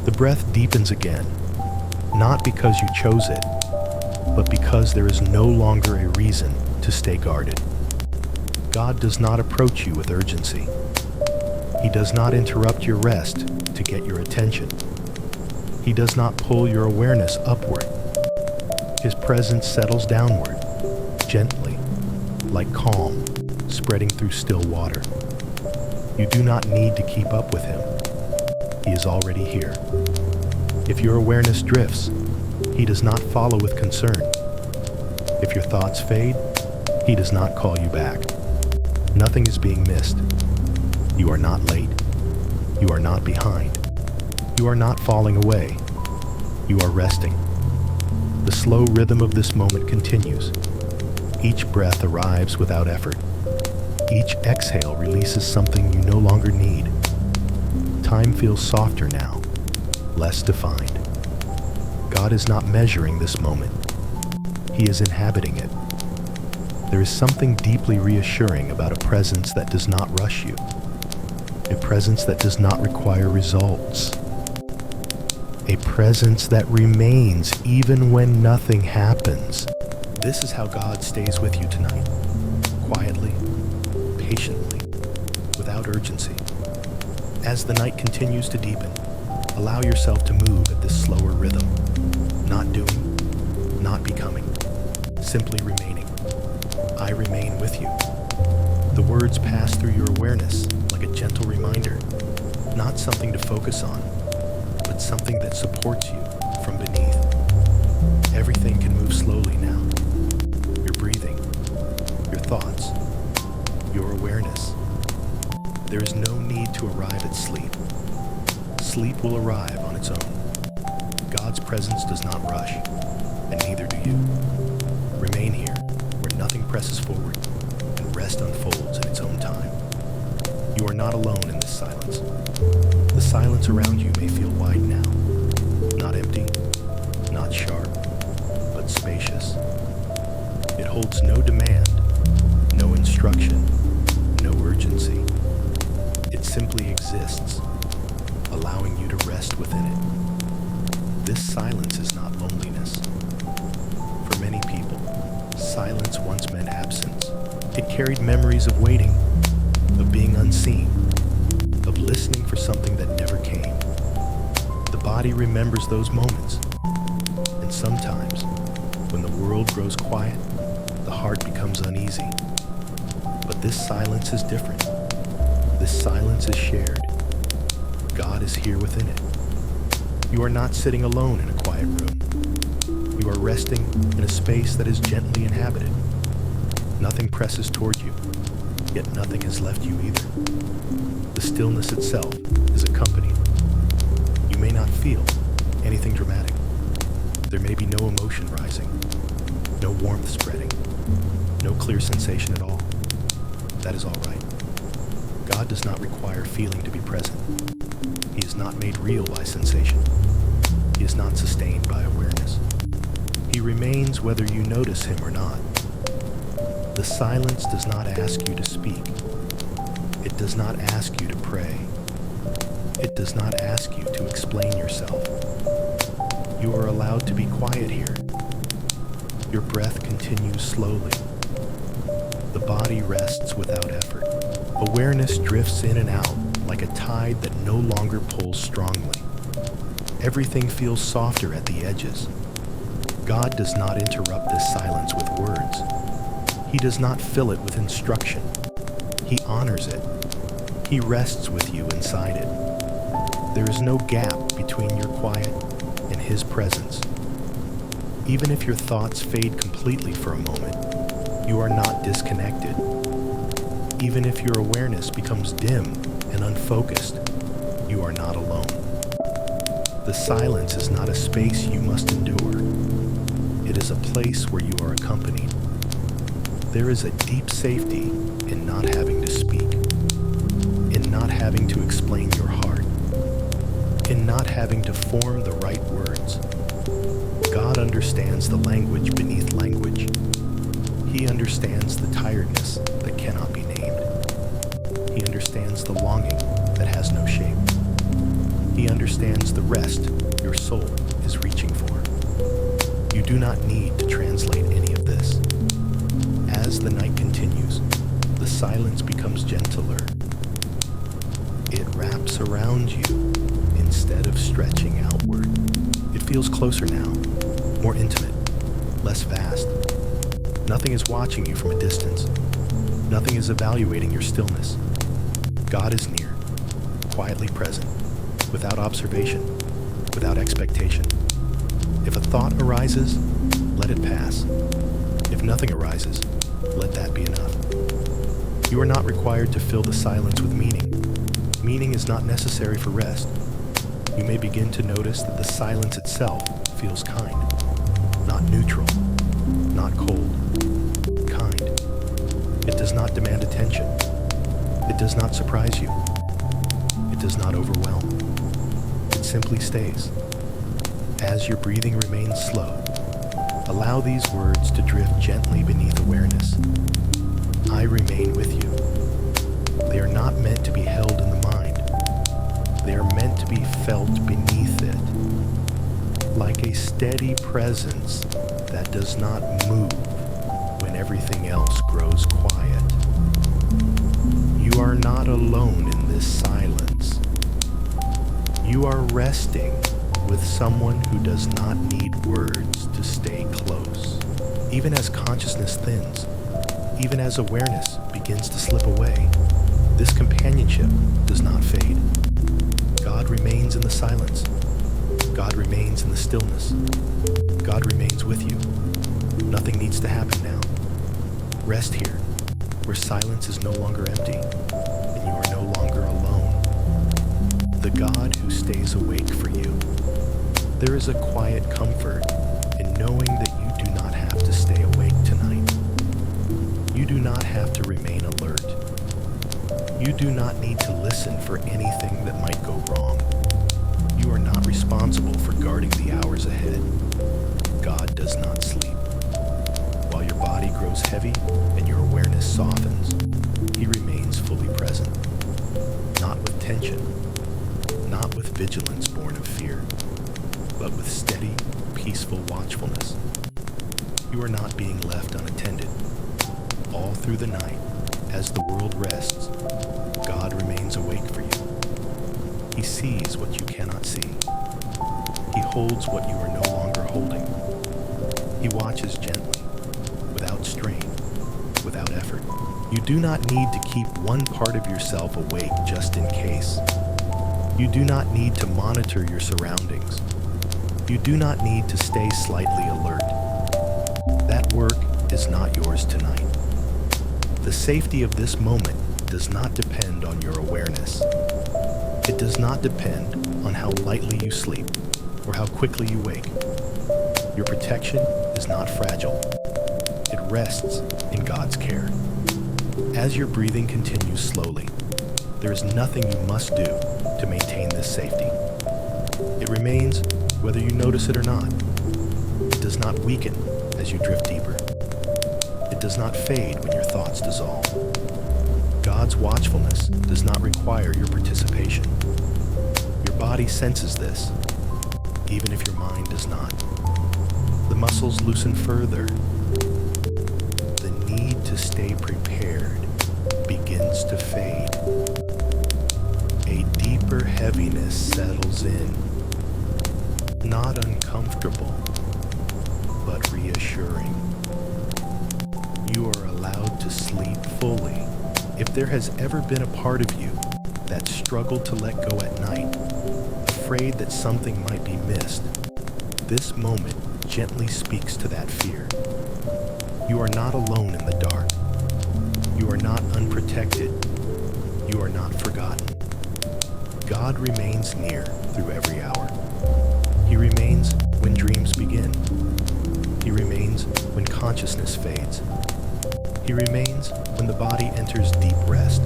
The breath deepens again, not because you chose it, but because there is no longer a reason to stay guarded. God does not approach you with urgency. He does not interrupt your rest to get your attention. He does not pull your awareness upward. His presence settles downward, gently, like calm spreading through still water. You do not need to keep up with Him. He is already here. If your awareness drifts, He does not follow with concern. If your thoughts fade, He does not call you back. Nothing is being missed. You are not late. You are not behind. You are not falling away. You are resting. The slow rhythm of this moment continues. Each breath arrives without effort. Each exhale releases something you no longer need. Time feels softer now, less defined. God is not measuring this moment. He is inhabiting it. There is something deeply reassuring about a presence that does not rush you, a presence that does not require results, a presence that remains even when nothing happens. This is how God stays with you tonight, quietly, patiently, without urgency. As the night continues to deepen, allow yourself to move at this slower rhythm, not doing, not becoming, simply remaining. I remain with you. The words pass through your awareness like a gentle reminder, not something to focus on, but something that supports you from beneath. Everything can move slowly now. Your breathing, your thoughts, your awareness. There is no need to arrive at sleep. Sleep will arrive on its own. God's presence does not rush, and neither do you. Remain here, where nothing presses forward, and rest unfolds in its own time. You are not alone in this silence. The silence around you may feel wide now, not empty, not sharp, but spacious. It holds no demand, no instruction, no urgency. It simply exists, allowing you to rest within it. This silence is not loneliness. For many people, silence once meant absence. It carried memories of waiting, of being unseen, of listening for something that never came. The body remembers those moments, and sometimes, when the world grows quiet, the heart becomes uneasy. But this silence is different. This silence is shared. God is here within it. You are not sitting alone in a quiet room. You are resting in a space that is gently inhabited. Nothing presses toward you, yet nothing has left you either. The stillness itself is accompanied. You may not feel anything dramatic. There may be no emotion rising, no warmth spreading, no clear sensation at all. That is all right. God does not require feeling to be present. He is not made real by sensation. He is not sustained by awareness. He remains whether you notice him or not. The silence does not ask you to speak. It does not ask you to pray. It does not ask you to explain yourself. You are allowed to be quiet here. Your breath continues slowly. The body rests without effort. Awareness drifts in and out like a tide that no longer pulls strongly. Everything feels softer at the edges. God does not interrupt this silence with words. He does not fill it with instruction. He honors it. He rests with you inside it. There is no gap between your quiet and his presence. Even if your thoughts fade completely for a moment, you are not disconnected. Even if your awareness becomes dim and unfocused, you are not alone. The silence is not a space you must endure. It is a place where you are accompanied. There is a deep safety in not having to speak, in not having to explain your heart, in not having to form the right words. God understands the language beneath language. He understands the tiredness that cannot be named. He understands the longing that has no shape. He understands the rest your soul is reaching for. You do not need to translate any of this. As the night continues, the silence becomes gentler. It wraps around you instead of stretching outward. It feels closer now, more intimate, less vast. Nothing is watching you from a distance. Nothing is evaluating your stillness. God is near, quietly present, without observation, without expectation. If a thought arises, let it pass. If nothing arises, let that be enough. You are not required to fill the silence with meaning. Meaning is not necessary for rest. You may begin to notice that the silence itself feels kind, not neutral, not cold, kind. It does not demand attention. It does not surprise you. It does not overwhelm. It simply stays. As your breathing remains slow, allow these words to drift gently beneath awareness. I remain with you. They are not meant to be held in the mind. They are meant to be felt beneath it, like a steady presence that does not move when everything else grows quiet. You are not alone in this silence. You are resting with someone who does not need words to stay close. Even as consciousness thins, even as awareness begins to slip away, this companionship does not fade. God remains in the silence. God remains in the stillness. God remains with you. Nothing needs to happen now. Rest here, where silence is no longer empty, and you are no longer alone. The God who stays awake for you. There is a quiet comfort in knowing that you do not have to stay awake tonight. You do not have to remain alert. You do not need to listen for anything that might go wrong. You are not responsible for guarding the hours ahead. God does not sleep. While your body grows heavy and your awareness softens, he remains fully present. Not with tension, not with vigilance born of fear, but with steady, peaceful watchfulness. You are not being left unattended. All through the night, as the world rests, God remains awake for you. He sees what you cannot see. He holds what you are no longer holding. He watches gently, without strain, without effort. You do not need to keep one part of yourself awake just in case. You do not need to monitor your surroundings. You do not need to stay slightly alert. That work is not yours tonight. The safety of this moment does not depend on your awareness. It does not depend on how lightly you sleep or how quickly you wake. Your protection is not fragile. It rests in God's care. As your breathing continues slowly, there is nothing you must do to maintain this safety. It remains whether you notice it or not. It does not weaken as you drift deeper. It does not fade when your thoughts dissolve. God's watchfulness does not require your participation. Your body senses this, even if your mind does not. The muscles loosen further. The need to stay prepared begins to fade. A deeper heaviness settles in, not uncomfortable, but reassuring. You are allowed to sleep fully. If there has ever been a part of you that struggled to let go at night, afraid that something might be missed, this moment gently speaks to that fear. You are not alone in the dark. You are not unprotected. You are not forgotten. God remains near through every hour. He remains when dreams begin. He remains when consciousness fades. He remains when the body enters deep rest.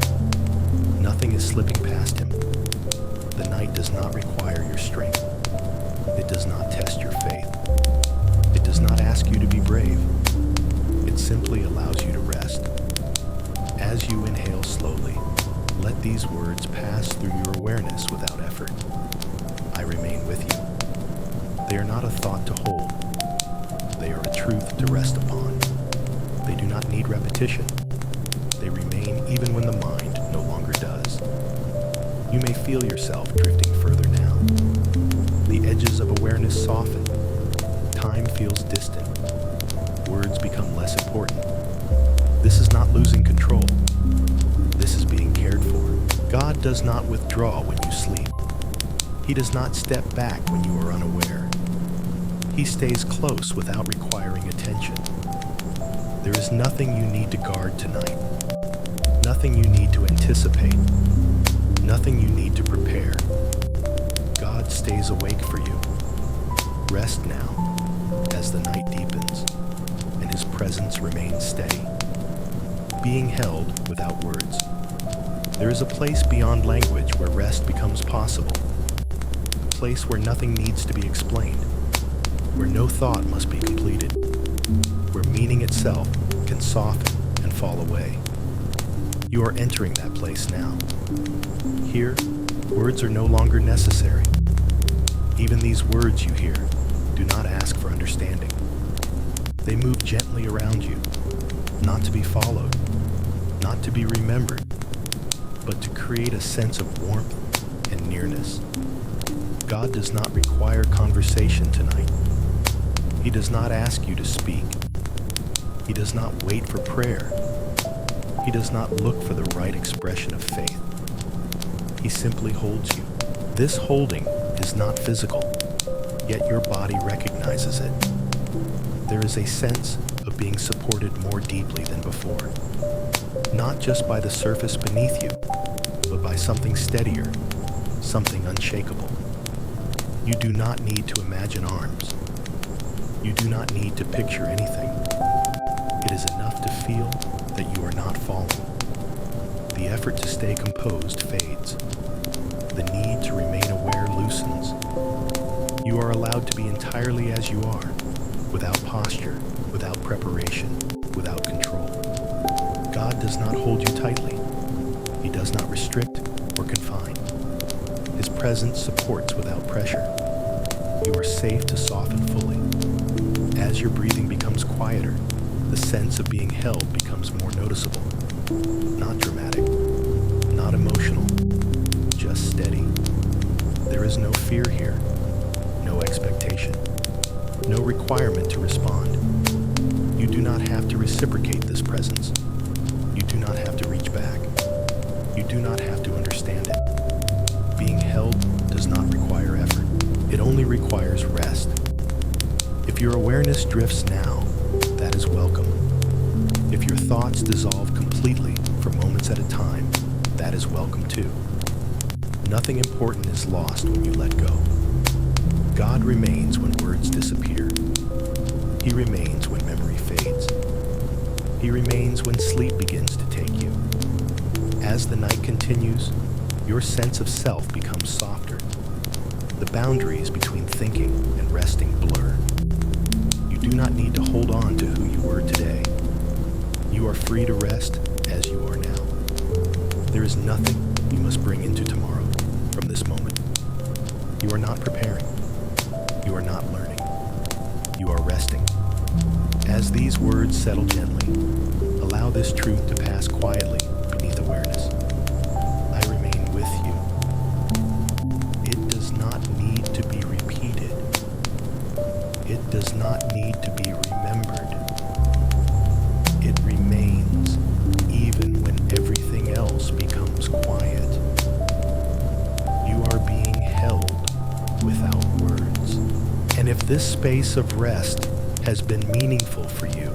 Nothing is slipping past him. The night does not require your strength. It does not test your faith. It does not ask you to be brave. It simply allows you to rest. As you inhale slowly, let these words pass through your awareness without effort. I remain with you. They are not a thought to hold. They are a truth to rest upon. They do not need repetition. They remain even when the mind no longer does. You may feel yourself drifting further now. The edges of awareness soften. Time feels distant. Words become less important. This is not losing control. This is being cared for. God does not withdraw when you sleep. He does not step back when you are unaware. He stays close without requiring attention. There is nothing you need to guard tonight. Nothing you need to anticipate. Nothing you need to prepare. God stays awake for you. Rest now as the night deepens and his presence remains steady, being held without words. There is a place beyond language where rest becomes possible, a place where nothing needs to be explained, where no thought must be completed, where meaning itself can soften and fall away. You are entering that place now. Here, words are no longer necessary. Even these words you hear do not ask for understanding. They move gently around you, not to be followed, not to be remembered, but to create a sense of warmth and nearness. God does not require conversation tonight. He does not ask you to speak. He does not wait for prayer. He does not look for the right expression of faith. He simply holds you. This holding is not physical, yet your body recognizes it. There is a sense of being supported more deeply than before, not just by the surface beneath you, but by something steadier, something unshakable. You do not need to imagine arms. You do not need to picture anything. It is enough to feel that you are not falling. The effort to stay composed fades. The need to remain aware loosens. You are allowed to be entirely as you are, without posture, without preparation, without control. God does not hold you tightly. He does not restrict or confine. His presence supports without pressure. You are safe to soften fully. As your breathing becomes quieter, the sense of being held becomes more noticeable. Not dramatic, not emotional, just steady. There is no fear here, no expectation, no requirement to respond. You do not have to reciprocate this presence. You do not have to reach back. You do not have to understand it. Being held does not require effort. It only requires rest. If your awareness drifts now, that is welcome. If your thoughts dissolve completely for moments at a time, that is welcome too. Nothing important is lost when you let go. God remains when words disappear. He remains when memory fades. He remains when sleep begins to take you. As the night continues, your sense of self becomes softer. The boundaries between thinking and resting blur. You do not need to hold on to who you were today. You are free to rest as you are now. There is nothing you must bring into tomorrow from this moment. You are not preparing. You are not learning. You are resting. As these words settle gently, allow this truth to pass quietly beneath awareness. I remain with you. It does not need to be repeated. It does not need to be remembered. It remains even when everything else becomes quiet. You are being held without words. And if this space of rest has been meaningful for you,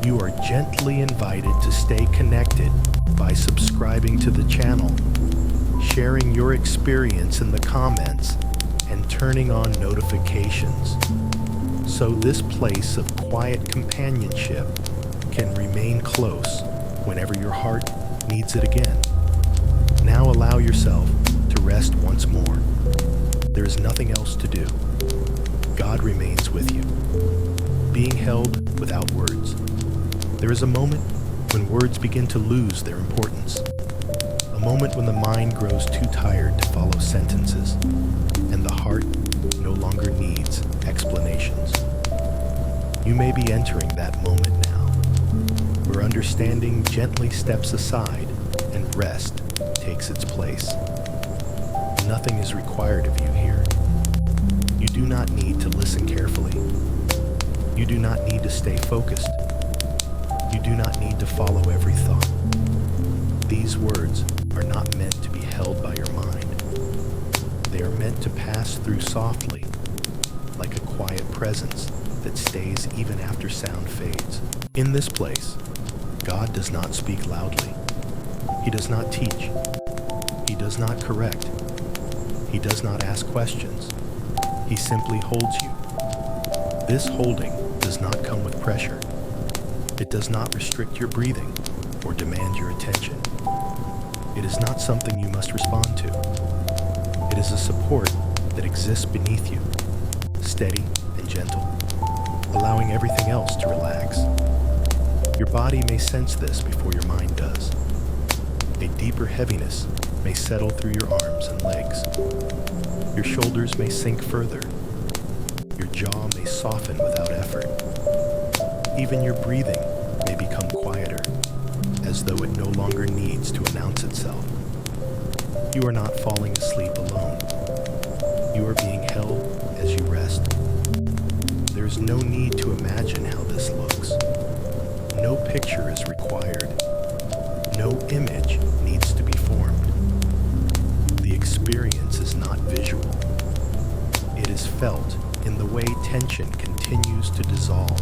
you are gently invited to stay connected by subscribing to the channel, sharing your experience in the comments, and turning on notifications, so this place of quiet companionship can remain close whenever your heart needs it again. Now allow yourself to rest once more. There is nothing else to do. God remains with you, being held without words. There is a moment when words begin to lose their importance, a moment when the mind grows too tired to follow sentences, and the heart no longer needs explanations. You may be entering that moment now, where understanding gently steps aside and rest takes its place. Nothing is required of you here. You do not need to listen carefully. You do not need to stay focused. You do not need to follow every thought. These words are not meant to be held by your mind. They are meant to pass through softly, like a quiet presence that stays even after sound fades. In this place, God does not speak loudly. He does not teach. He does not correct. He does not ask questions. He simply holds you. This holding does not come with pressure. It does not restrict your breathing or demand your attention. It is not something you must respond to. It is a support that exists beneath you, steady and gentle, allowing everything else to relax. Your body may sense this before your mind does. A deeper heaviness may settle through your arms and legs. Your shoulders may sink further. Your jaw may soften without effort. Even your breathing may become quieter, as though it no longer needs to announce itself. You are not falling asleep alone. You are being held as you rest. There is no need to imagine how this looks. No picture is required. No image needs to be formed. The experience is not visual. It is felt in the way tension continues to dissolve,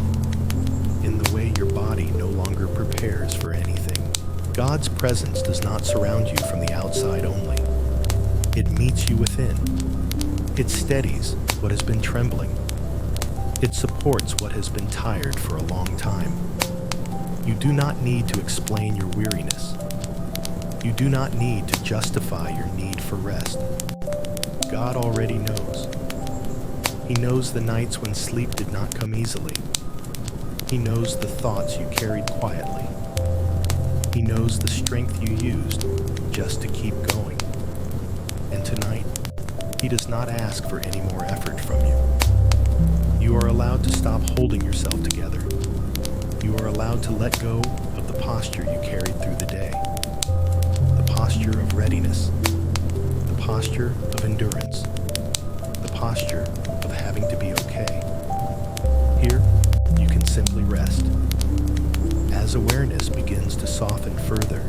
in the way your body no longer prepares for anything. God's presence does not surround you from the outside only. It meets you within. It steadies what has been trembling. It supports what has been tired for a long time. You do not need to explain your weariness. You do not need to justify your need for rest. God already knows. He knows the nights when sleep did not come easily. He knows the thoughts you carried quietly. He knows the strength you used just to keep going. And tonight, He does not ask for any more effort from you. You are allowed to stop holding yourself together. You are allowed to let go of the posture you carried through the day. The posture of readiness. The posture of endurance. The posture of having to be okay. Here, you can simply rest. As awareness begins to soften further,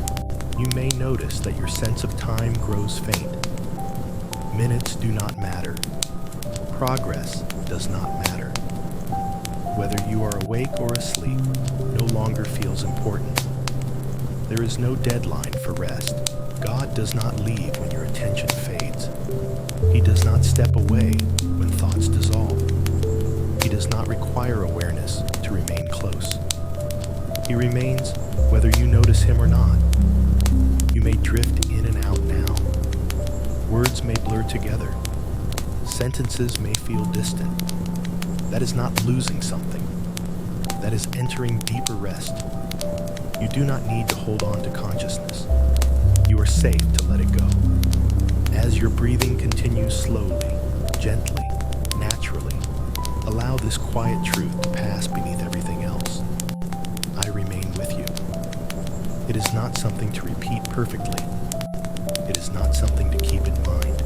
you may notice that your sense of time grows faint. Minutes do not matter. Progress does not matter. Whether you are awake or asleep no longer feels important. There is no deadline for rest. God does not leave when your attention fades. He does not step away when thoughts dissolve. He does not require awareness to remain close. He remains whether you notice him or not. You may drift in and out now. Words may blur together. Sentences may feel distant. That is not losing something. That is entering deeper rest. You do not need to hold on to consciousness. You are safe to let it go. As your breathing continues slowly, gently, naturally, allow this quiet truth to pass beneath everything else. I remain with you. It is not something to repeat perfectly. It is not something to keep in mind.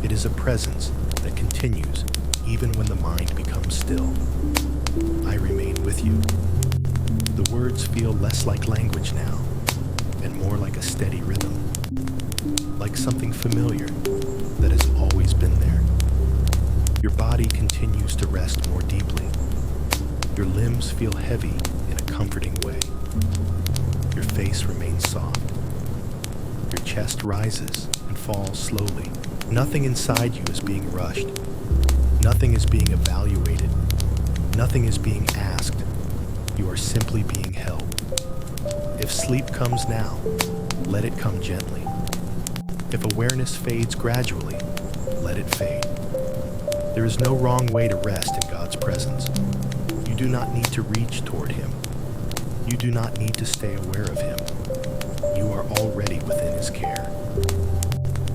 It is a presence that continues even when the mind becomes still. I remain with you. The words feel less like language now, and more like a steady rhythm, like something familiar that has always been there. Your body continues to rest more deeply. Your limbs feel heavy in a comforting way. Your face remains soft. Your chest rises and falls slowly. Nothing inside you is being rushed. Nothing is being evaluated. Nothing is being asked. You are simply being held. If sleep comes now, let it come gently. If awareness fades gradually, let it fade. There is no wrong way to rest in God's presence. You do not need to reach toward him. You do not need to stay aware of him. You are already within his care.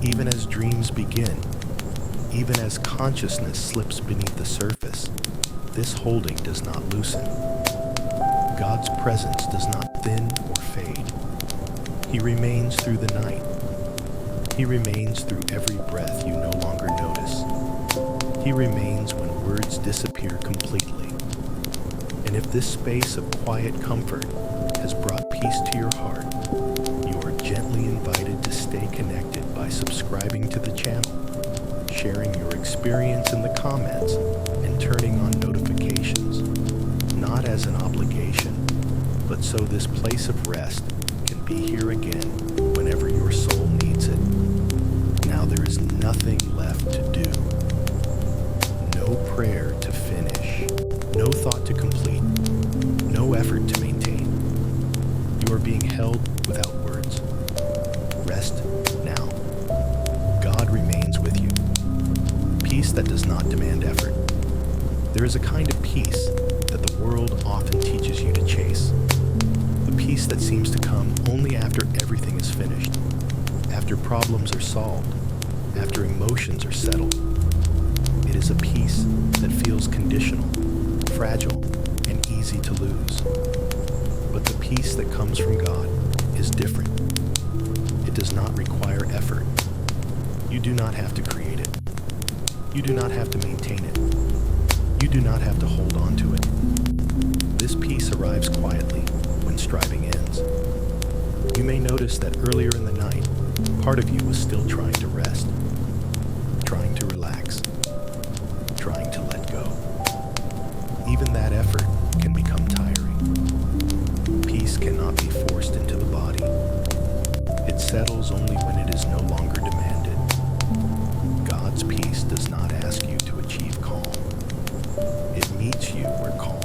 Even as dreams begin, even as consciousness slips beneath the surface, this holding does not loosen. God's presence does not thin or fade. He remains through the night. He remains through every breath you no longer notice. He remains when words disappear completely. And if this space of quiet comfort has brought peace to your heart, you are gently invited to stay connected by subscribing to the channel, sharing your experience in the comments, and turning on notifications, not as an obligation, but so this place of rest can be here again whenever your soul needs it. Now there is nothing left to do. No prayer to finish. No thought to complete. No effort to maintain. You are being held without words. Rest now. God remains with you. Peace that does not demand effort. There is a kind of peace that the world often teaches you to chase. A peace that seems to come only after everything is finished, after problems are solved, after emotions are settled. It is a peace that feels conditional, fragile, and easy to lose. But the peace that comes from God is different. It does not require effort. You do not have to create it. You do not have to maintain it. You do not have to hold on to it. This peace arrives quietly when striving ends. You may notice that earlier in the night, part of you was still trying to rest, trying to relax, trying to let go. Even that effort can become tiring. Peace cannot be forced into the body. It settles only when it is no longer demanded. God's peace does not ask you to achieve calm. It meets you where calm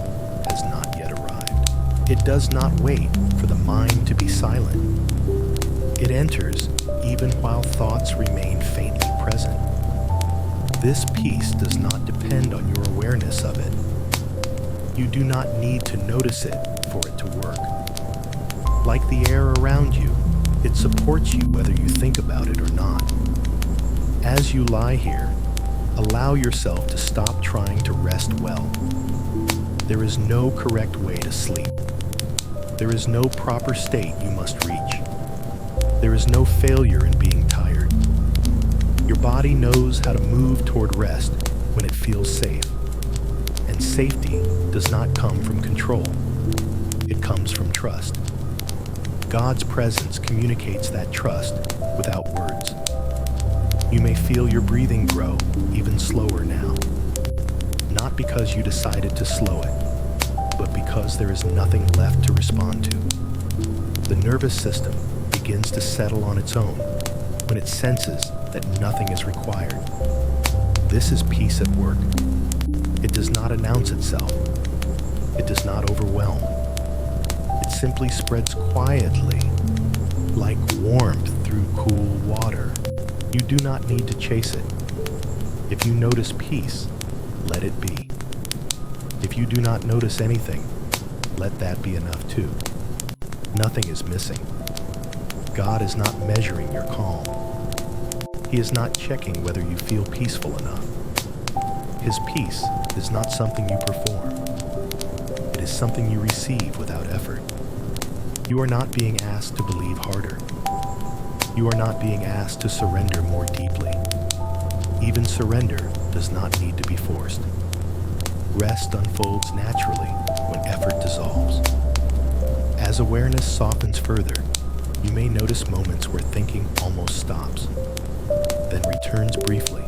has not yet arrived. It does not wait for the mind to be silent. It enters even while thoughts remain faintly present. This peace does not depend on your awareness of it. You do not need to notice it for it to work. Like the air around you, it supports you whether you think about it or not. As you lie here, allow yourself to stop trying to rest well. There is no correct way to sleep. There is no proper state you must reach. There is no failure in being tired. Your body knows how to move toward rest when it feels safe. And safety does not come from control. It comes from trust. God's presence communicates that trust without words. You may feel your breathing grow even slower now. Not because you decided to slow it, but because there is nothing left to respond to. The nervous system begins to settle on its own when it senses that nothing is required. This is peace at work. It does not announce itself. It does not overwhelm. It simply spreads quietly, like warmth through cool water. You do not need to chase it. If you notice peace, let it be. If you do not notice anything, let that be enough too. Nothing is missing. God is not measuring your calm. He is not checking whether you feel peaceful enough. His peace is not something you perform. It is something you receive without effort. You are not being asked to believe harder. You are not being asked to surrender more deeply. Even surrender does not need to be forced. Rest unfolds naturally when effort dissolves. As awareness softens further, you may notice moments where thinking almost stops, then returns briefly,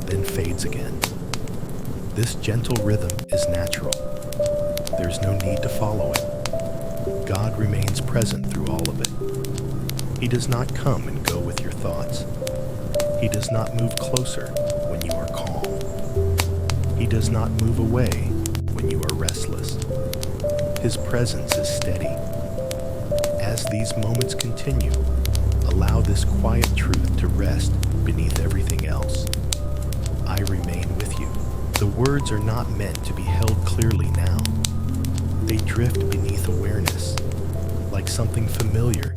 then fades again. This gentle rhythm is natural. There's no need to follow it. God remains present through all of it. He does not come and go with your thoughts. He does not move closer when you are calm. He does not move away when you are restless. His presence is steady. As these moments continue, allow this quiet truth to rest beneath everything else. I remain with you. The words are not meant to be held clearly now. They drift beneath awareness, like something familiar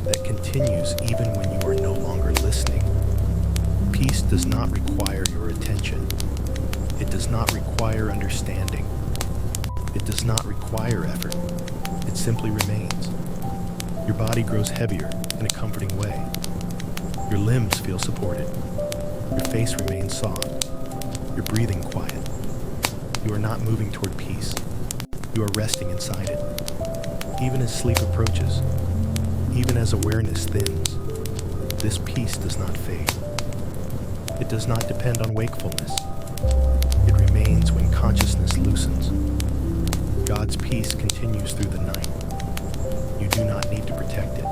that continues even when you are no longer listening. Peace does not require your attention. It does not require understanding. It does not require effort. It simply remains. Your body grows heavier in a comforting way. Your limbs feel supported. Your face remains soft. Your breathing quiet. You are not moving toward peace. You are resting inside it. Even as sleep approaches, even as awareness thins, this peace does not fade. It does not depend on wakefulness. It remains when consciousness loosens. God's peace continues through the night. You do not need to protect it.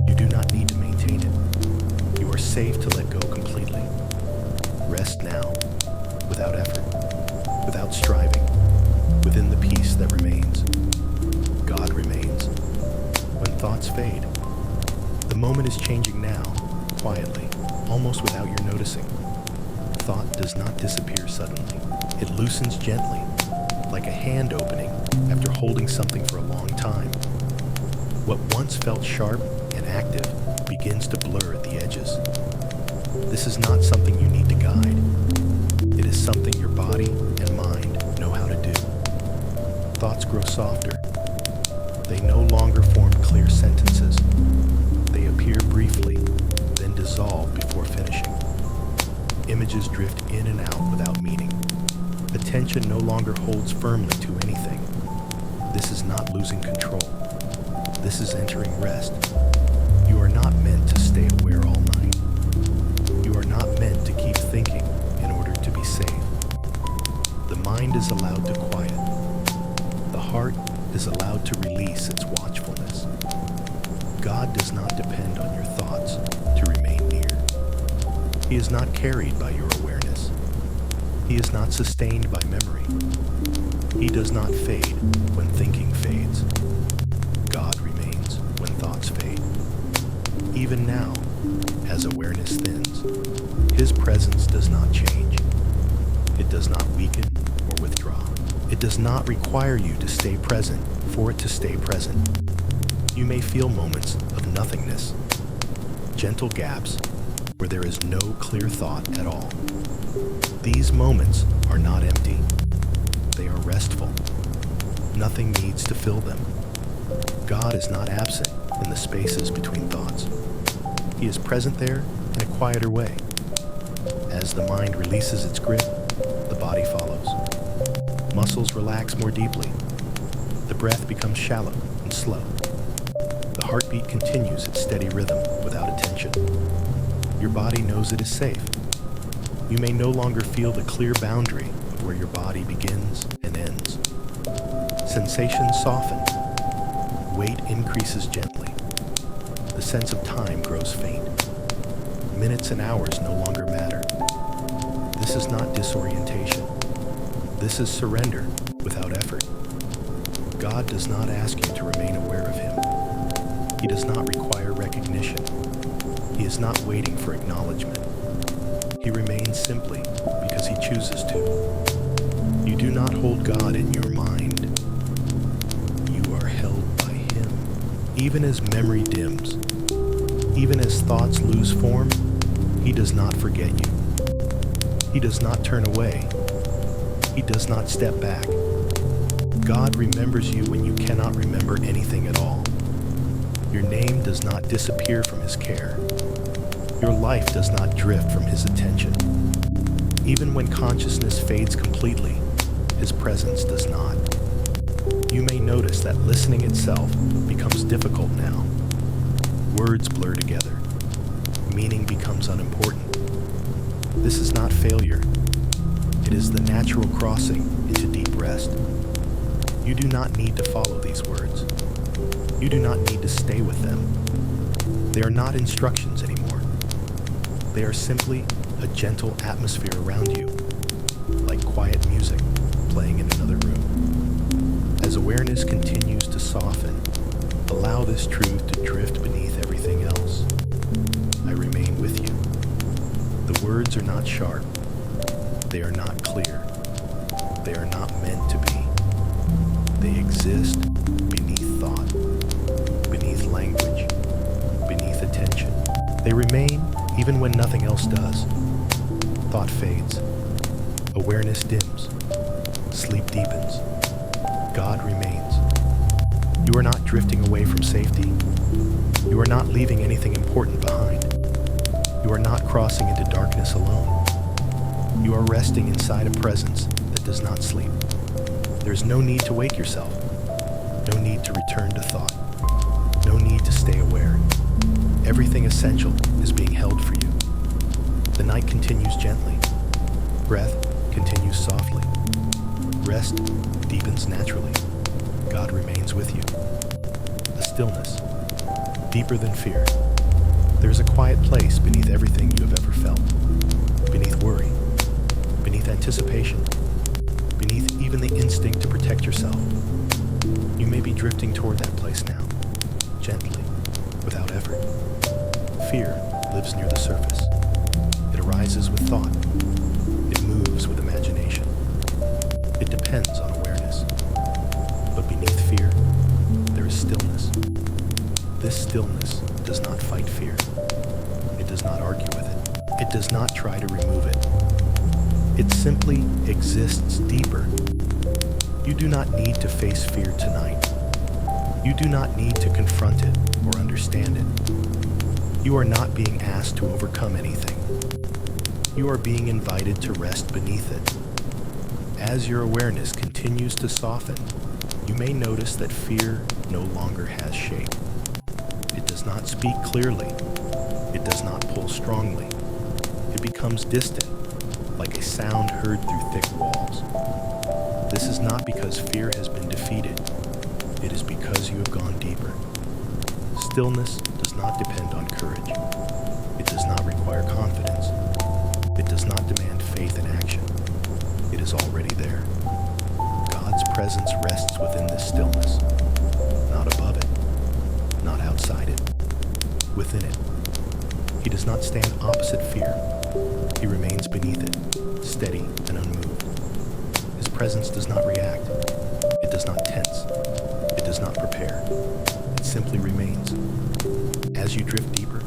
You do not need to maintain it. You are safe to let go completely. Rest now, without effort, without striving, within the peace that remains. God remains. When thoughts fade, the moment is changing now, quietly, almost without your noticing. Thought does not disappear suddenly. It loosens gently, like a hand opening after holding something for a long time. What once felt sharp and active begins to blur at the edges. This is not something you need to guide. It is something your body and mind know how to do. Thoughts grow softer. They no longer form clear sentences. They appear briefly, then dissolve before finishing. Images drift in and out without meaning. Attention no longer holds firmly to anything. This is not losing control. This is entering rest. You are not meant to stay aware all night. You are not meant to keep thinking in order to be safe. The mind is allowed to quiet. The heart is allowed to release its watchfulness. God does not depend on your thoughts to remain near. He is not carried by your awareness. He is not sustained by memory. He does not fade when thinking fades. God remains when thoughts fade. Even now, as awareness thins, His presence does not change. It does not weaken or withdraw. It does not require you to stay present for it to stay present. You may feel moments of nothingness, gentle gaps where there is no clear thought at all. These moments are not empty. They are restful. Nothing needs to fill them. God is not absent in the spaces between thoughts. He is present there in a quieter way. As the mind releases its grip, the body follows. Muscles relax more deeply. The breath becomes shallow and slow. The heartbeat continues its steady rhythm without attention. Your body knows it is safe. You may no longer feel the clear boundary of where your body begins and ends. Sensations soften. Weight increases gently. The sense of time grows faint. Minutes and hours no longer matter. This is not disorientation. This is surrender without effort. God does not ask you to remain aware of Him. He does not require recognition. He is not waiting for acknowledgement. He remains simply because He chooses to. You do not hold God in your mind. You are held by Him. Even as memory dims, even as thoughts lose form, He does not forget you. He does not turn away. He does not step back. God remembers you when you cannot remember anything at all. Your name does not disappear from His care. Your life does not drift from His attention. Even when consciousness fades completely, His presence does not. You may notice that listening itself becomes difficult now. Words blur together. Meaning becomes unimportant. This is not failure. It is the natural crossing into deep rest. You do not need to follow these words. You do not need to stay with them. They are not instructions anymore. They are simply a gentle atmosphere around you, like quiet music playing in another room. As awareness continues to soften, allow this truth to drift beneath everything else. I remain with you. The words are not sharp. They are not clear. They are not meant to be. They exist beneath thought, beneath language, beneath attention. They remain even when nothing else does. Thought fades. Awareness dims. Sleep deepens. God remains. You are not drifting away from safety. You are not leaving anything important behind. You are not crossing into darkness alone. You are resting inside a presence that does not sleep. There is no need to wake yourself. No need to return to thought. No need to stay aware. Everything essential is being held for you. The night continues gently. Breath continues softly. Rest deepens naturally. God remains with you. A stillness, deeper than fear. There is a quiet place beneath everything you have ever felt. Beneath worry. Beneath anticipation. Beneath even the instinct to protect yourself. You may be drifting toward that place now, gently, without effort. Fear lives near the surface. It arises with thought. It moves with imagination. It depends on awareness. But beneath fear, there is stillness. This stillness does not fight fear. It does not argue with it. It does not try to remove it. It simply exists deeper. You do not need to face fear tonight. You do not need to confront it or understand it. You are not being asked to overcome anything. You are being invited to rest beneath it. As your awareness continues to soften, you may notice that fear no longer has shape. It does not speak clearly. It does not pull strongly. It becomes distant, like a sound heard through thick walls. This is not because fear has been defeated. It is because you have gone deeper. Stillness does not depend on courage. It does not require confidence. It does not demand faith in action. It is already there. God's presence rests within this stillness, not above it, not outside it, within it. He does not stand opposite fear. He remains beneath it, steady and unmoved. His presence does not react. It does not tense. It does not prepare. It simply remains. As you drift deeper,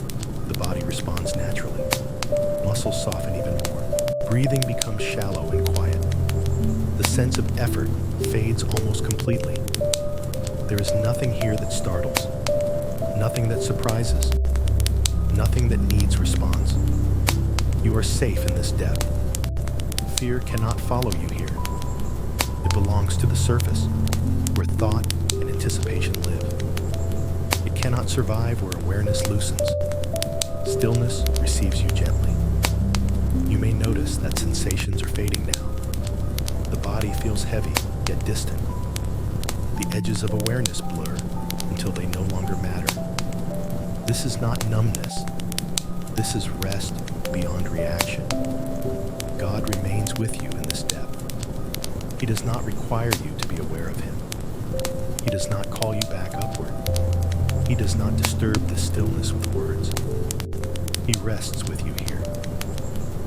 the body responds naturally. Muscles soften even more. Breathing becomes shallow and quiet. The sense of effort fades almost completely. There is nothing here that startles, nothing that surprises, nothing that needs response. You are safe in this depth. Fear cannot follow you here. It belongs to the surface, where thought and anticipation live. It cannot survive where awareness loosens. Stillness receives you gently. You may notice that sensations are fading now. The body feels heavy, yet distant. The edges of awareness blur until they no longer matter. This is not numbness. This is rest beyond reaction. God remains with you in this depth. He does not require you to be aware of Him. He does not call you back upward. He does not disturb the stillness with words. He rests with you here.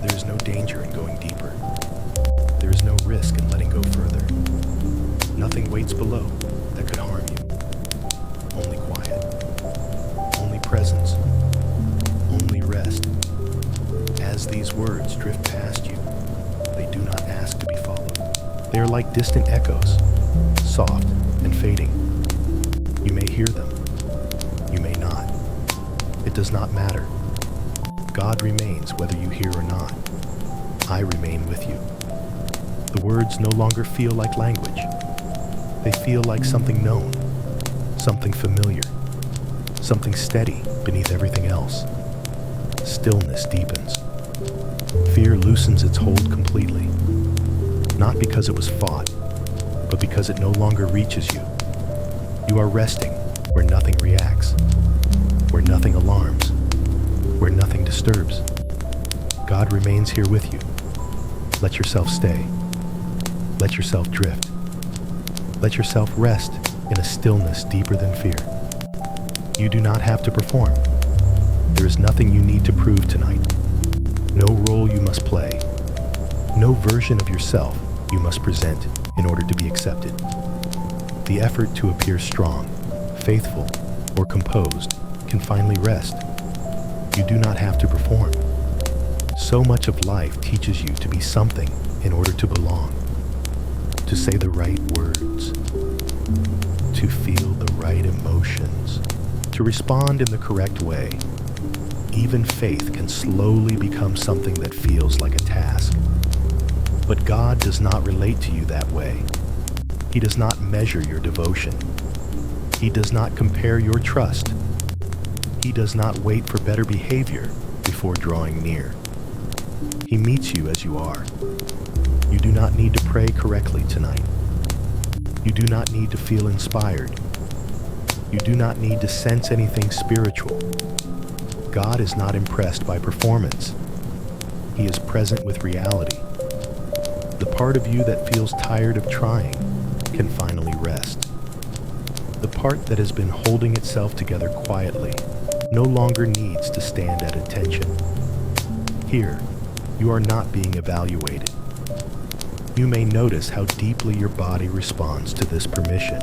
There is no danger in going deeper. There is no risk in letting go further. Nothing waits below that could harm you. Only quiet. Only presence. Only rest. As these words drift past you, they do not ask to be followed. They are like distant echoes, soft and fading. You may hear them. You may not. It does not matter. God remains whether you hear or not. I remain with you. The words no longer feel like language. They feel like something known, something familiar, something steady beneath everything else. Stillness deepens. Fear loosens its hold completely, not because it was fought, but because it no longer reaches you. You are resting where nothing reacts, where nothing alarms, where nothing disturbs. God remains here with you. Let yourself stay. Let yourself drift. Let yourself rest in a stillness deeper than fear. You do not have to perform. There is nothing you need to prove tonight. No role you must play. No version of yourself you must present in order to be accepted. The effort to appear strong, faithful, or composed can finally rest. You do not have to perform. So much of life teaches you to be something in order to belong, to say the right words, to feel the right emotions, to respond in the correct way. Even faith can slowly become something that feels like a task. But God does not relate to you that way. He does not measure your devotion. He does not compare your trust. He does not wait for better behavior before drawing near. He meets you as you are. You do not need to pray correctly tonight. You do not need to feel inspired. You do not need to sense anything spiritual. God is not impressed by performance. He is present with reality. The part of you that feels tired of trying can finally rest. The part that has been holding itself together quietly no longer needs to stand at attention. Here, you are not being evaluated. You may notice how deeply your body responds to this permission.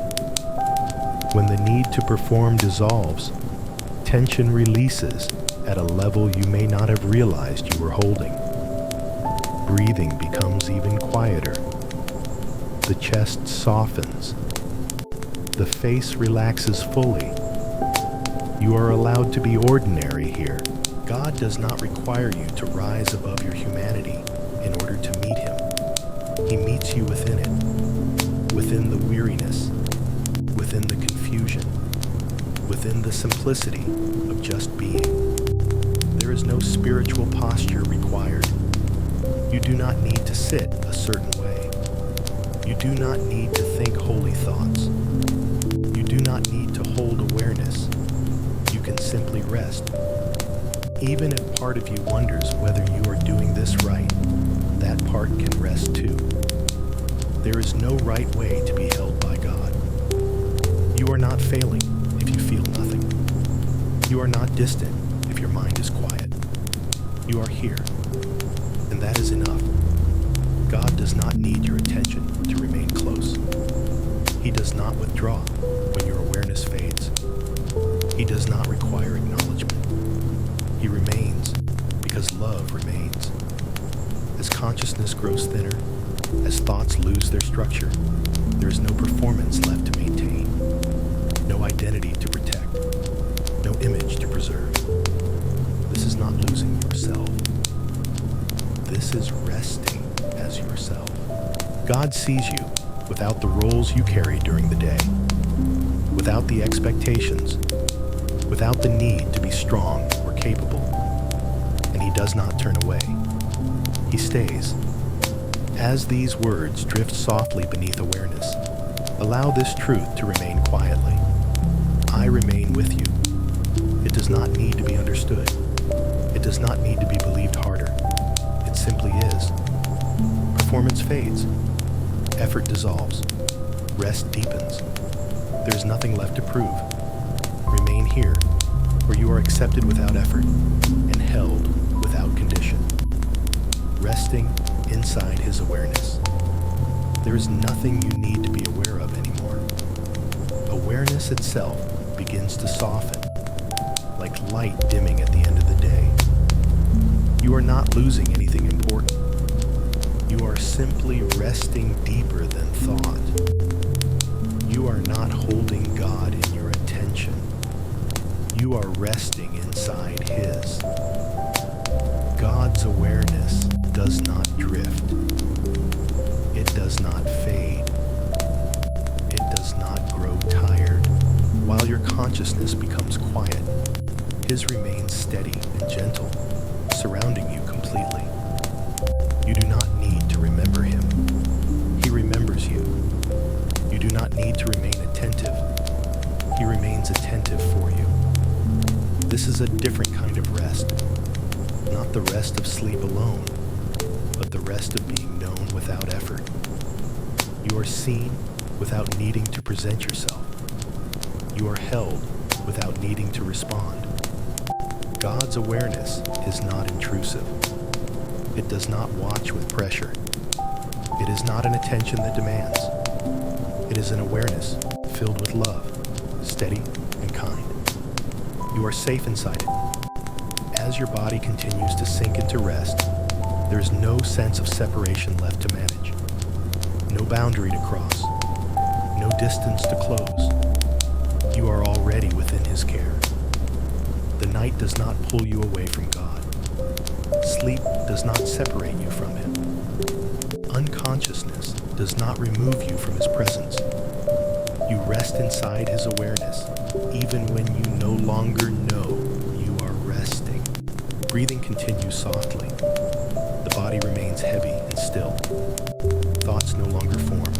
When the need to perform dissolves, tension releases at a level you may not have realized you were holding. Breathing becomes even quieter. The chest softens. The face relaxes fully. You are allowed to be ordinary here. God does not require you to rise above your humanity in order to meet Him. He meets you within it, within the weariness, within the confusion, within the simplicity of just being. There is no spiritual posture required. You do not need to sit a certain way. You do not need to think holy thoughts. You do not need to hold awareness. You can simply rest. Even if part of you wonders whether you are doing this right, that part can rest too. There is no right way to be held by God. You are not failing if you feel nothing. You are not distant if your mind is quiet. You are here, and that is enough. God does not need your attention to remain close. He does not withdraw when your awareness fades. He does not require acknowledgement. He remains because love remains. As consciousness grows thinner, as thoughts lose their structure, there is no performance left to maintain, no identity to protect, no image to preserve. This is not losing yourself. This is resting as yourself. God sees you without the roles you carry during the day, without the expectations, without the need to be strong or capable. And He does not turn away. He stays. As these words drift softly beneath awareness, Allow this truth to remain quietly. I remain with you. It does not need to be understood. It does not need to be believed harder. It simply is. Performance fades. Effort dissolves. Rest deepens. There is nothing left to prove. Remain here, where you are accepted without effort and held without condition. Resting inside his awareness. There is nothing you need to be aware of anymore. Awareness itself begins to soften, like light dimming at the end of the day. You are not losing anything important. You are simply resting deeper than thought. You are not holding God in your attention. You are resting inside his. God's awareness does not drift. It does not fade. It does not grow tired. While your consciousness becomes quiet, his remains steady and gentle, surrounding you completely. You do not need to remember him. He remembers you. You do not need to remain attentive. He remains attentive for you. This is a different kind of rest. Not the rest of sleep alone, but the rest of being known without effort. You are seen without needing to present yourself. You are held without needing to respond. God's awareness is not intrusive. It does not watch with pressure. It is not an attention that demands. It is an awareness filled with love, steady and kind. You are safe inside it. As your body continues to sink into rest, there is no sense of separation left to manage. No boundary to cross. No distance to close. You are already within his care. The night does not pull you away from God. Sleep does not separate you from him. Unconsciousness does not remove you from his presence. You rest inside his awareness, even when you no longer know you are resting. Breathing continues softly. The body remains heavy and still. Thoughts no longer form.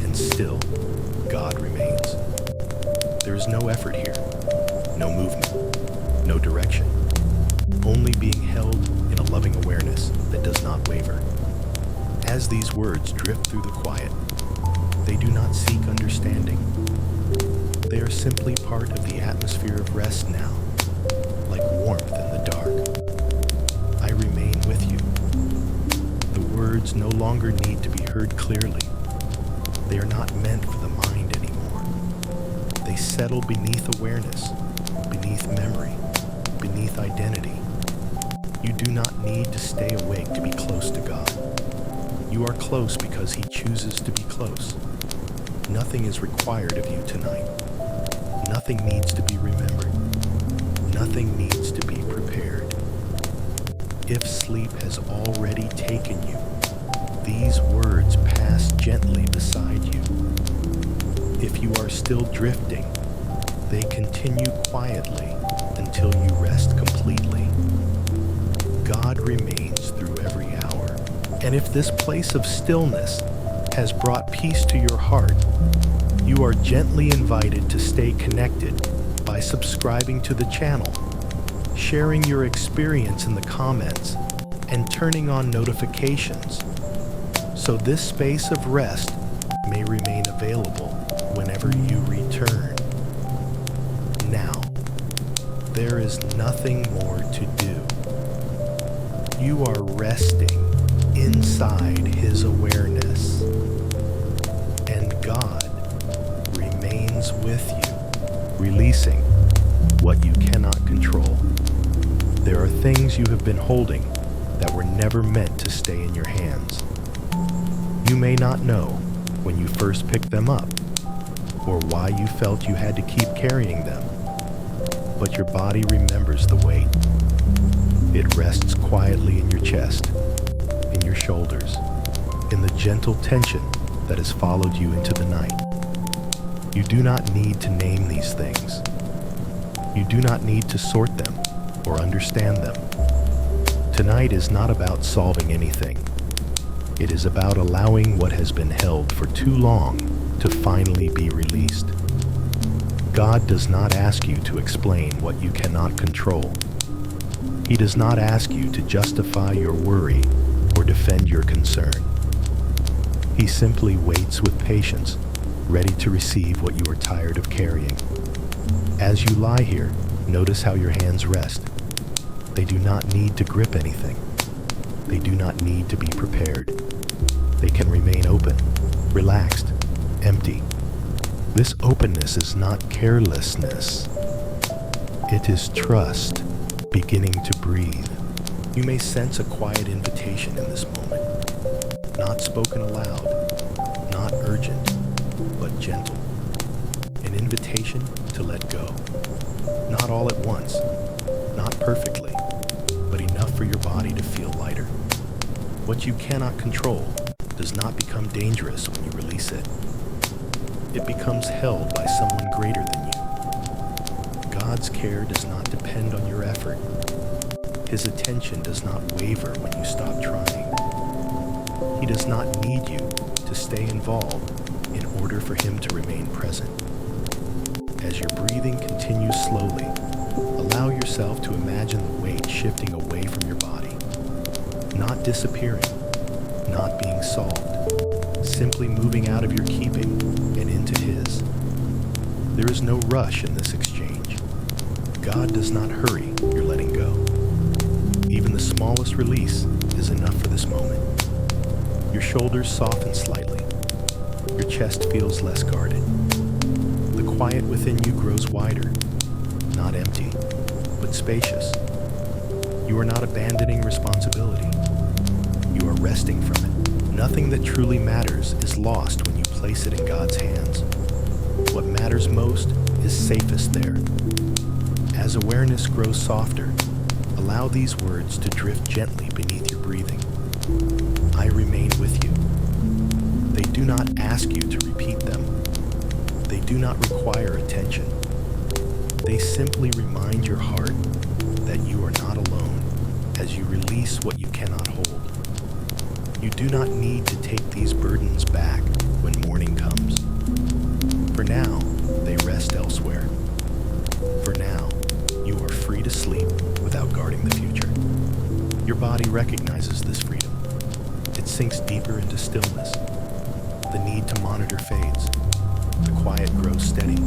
And still, God remains. There is no effort here, no movement, no direction. Only being held in a loving awareness that does not waver. As these words drift through the quiet, they do not seek understanding. They are simply part of the atmosphere of rest now, like warmth in the dark. I remain with you. The words no longer need to be heard clearly. They are not meant for the mind anymore. They settle beneath awareness, beneath memory, beneath identity. You do not need to stay awake to be close to God. You are close because he chooses to be close. Nothing is required of you tonight. Nothing needs to be remembered. Nothing needs to be prepared. If sleep has already taken you, these words pass gently beside you. If you are still drifting, they continue quietly until you rest completely. God remains through every hour. And if this place of stillness has brought peace to your heart, you are gently invited to stay connected by subscribing to the channel, sharing your experience in the comments, and turning on notifications, so this space of rest may remain available whenever you return. Now, there is nothing more to do. You are resting inside his awareness, and God remains with you, releasing what you cannot control. There are things you have been holding that were never meant to stay in your hands. You may not know when you first picked them up, or why you felt you had to keep carrying them, but your body remembers the weight. It rests quietly in your chest, in your shoulders, in the gentle tension that has followed you into the night. You do not need to name these things. You do not need to sort them or understand them. Tonight is not about solving anything. It is about allowing what has been held for too long to finally be released. God does not ask you to explain what you cannot control. He does not ask you to justify your worry or defend your concern. He simply waits with patience, ready to receive what you are tired of carrying. As you lie here, notice how your hands rest. They do not need to grip anything. They do not need to be prepared. They can remain open, relaxed, empty. This openness is not carelessness. It is trust beginning to breathe. You may sense a quiet invitation in this moment, not spoken aloud, not urgent, but gentle. An invitation to let go. Not all at once, not perfectly, but enough for your body to feel lighter. What you cannot control does not become dangerous when you release it. It becomes held by someone greater than you. God's care does not depend on your effort. His attention does not waver when you stop trying. He does not need you to stay involved in order for him to remain present. As your breathing continues slowly, allow yourself to imagine the weight shifting away from your body, not disappearing, not being solved, simply moving out of your keeping and into his. There is no rush in this exchange. God does not hurry your letting go. Even the smallest release is enough for this moment. Your shoulders soften slightly. Your chest feels less guarded. The quiet within you grows wider, not empty, but spacious. You are not abandoning responsibility. You are resting from it. Nothing that truly matters is lost when you place it in God's hands. What matters most is safest there. As awareness grows softer, allow these words to drift gently beneath your breathing. I remain with you. They do not ask you to repeat them. They do not require attention. They simply remind your heart that you are not alone as you release what you cannot hold. You do not need to take these burdens back when morning comes. For now, they rest elsewhere. For now, you are free to sleep without guarding the future. Your body recognizes this freedom. It sinks deeper into stillness. The need to monitor fades. The quiet grows steady.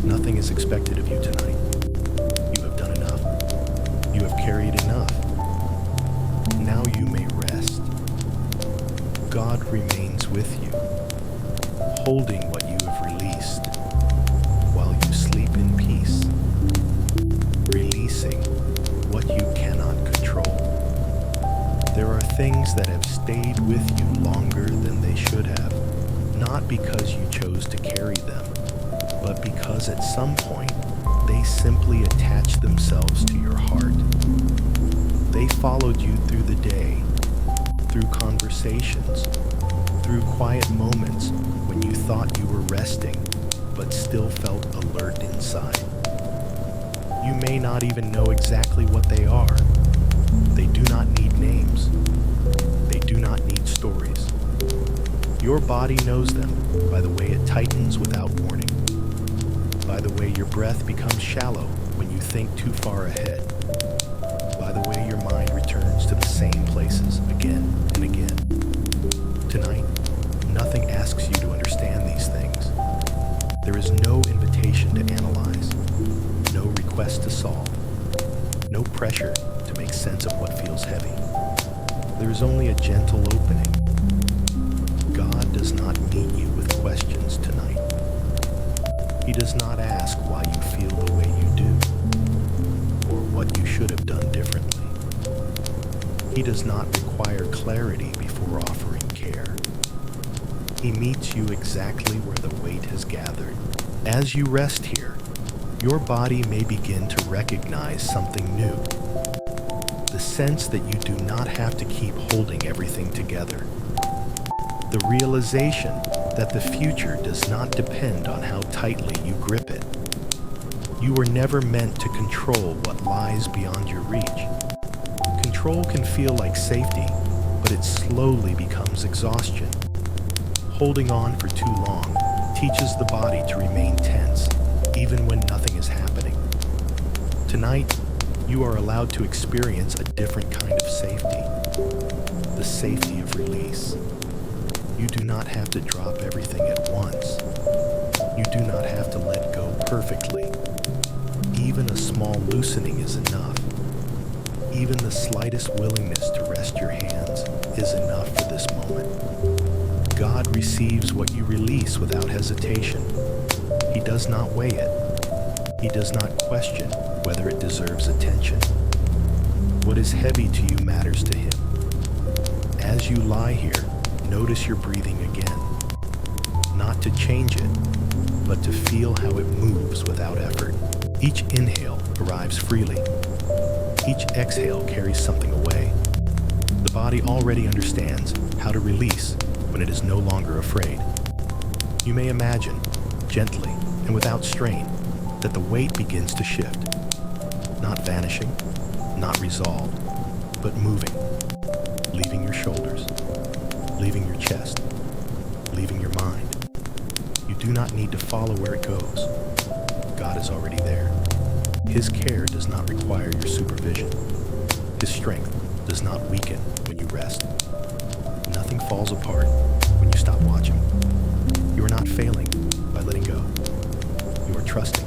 Nothing is expected of you tonight. You have done enough. You have carried enough. Now you may rest. God remains with you, holding what you have released while you sleep in peace, releasing what you cannot control. There are things that have stayed with you longer than they should have, not because you chose to carry them, but because at some point they simply attached themselves to your heart. They followed you through the day, through conversations, through quiet moments when you thought you were resting, but still felt alert inside. You may not even know exactly what they are. They do not need names. They do not need stories. Your body knows them by the way it tightens without warning, by the way your breath becomes shallow when you think too far ahead, by the way your mind returns to the same places again and again. Tonight, nothing asks you to understand these things. There is no invitation to analyze, no request to solve, no pressure to make sense of what feels heavy. There is only a gentle opening. God does not meet you with questions tonight. He does not ask why you feel the way you do, or what you should have done differently. He does not require clarity before offering care. He meets you exactly where the weight has gathered. As you rest here, your body may begin to recognize something new. The sense that you do not have to keep holding everything together. The realization that the future does not depend on how tightly you grip it. You were never meant to control what lies beyond your reach. Control can feel like safety, but it slowly becomes exhaustion. Holding on for too long teaches the body to remain tense, even when nothing is happening. Tonight, you are allowed to experience a different kind of safety, the safety of release. You do not have to drop everything at once. You do not have to let go perfectly. Even a small loosening is enough. Even the slightest willingness to rest your hands is enough for this moment. God receives what you release without hesitation. He does not weigh it. He does not question whether it deserves attention. What is heavy to you matters to Him. As you lie here, notice your breathing again. Not to change it, but to feel how it moves without effort. Each inhale arrives freely. Each exhale carries something away. The body already understands how to release when it is no longer afraid. You may imagine, gently and without strain, that the weight begins to shift. Not vanishing, not resolved, but moving, leaving your shoulders, leaving your chest, leaving your mind. You do not need to follow where it goes. God is already there. His care does not require your supervision. His strength does not weaken when you rest. Nothing falls apart when you stop watching. You are not failing by letting go. You are trusting.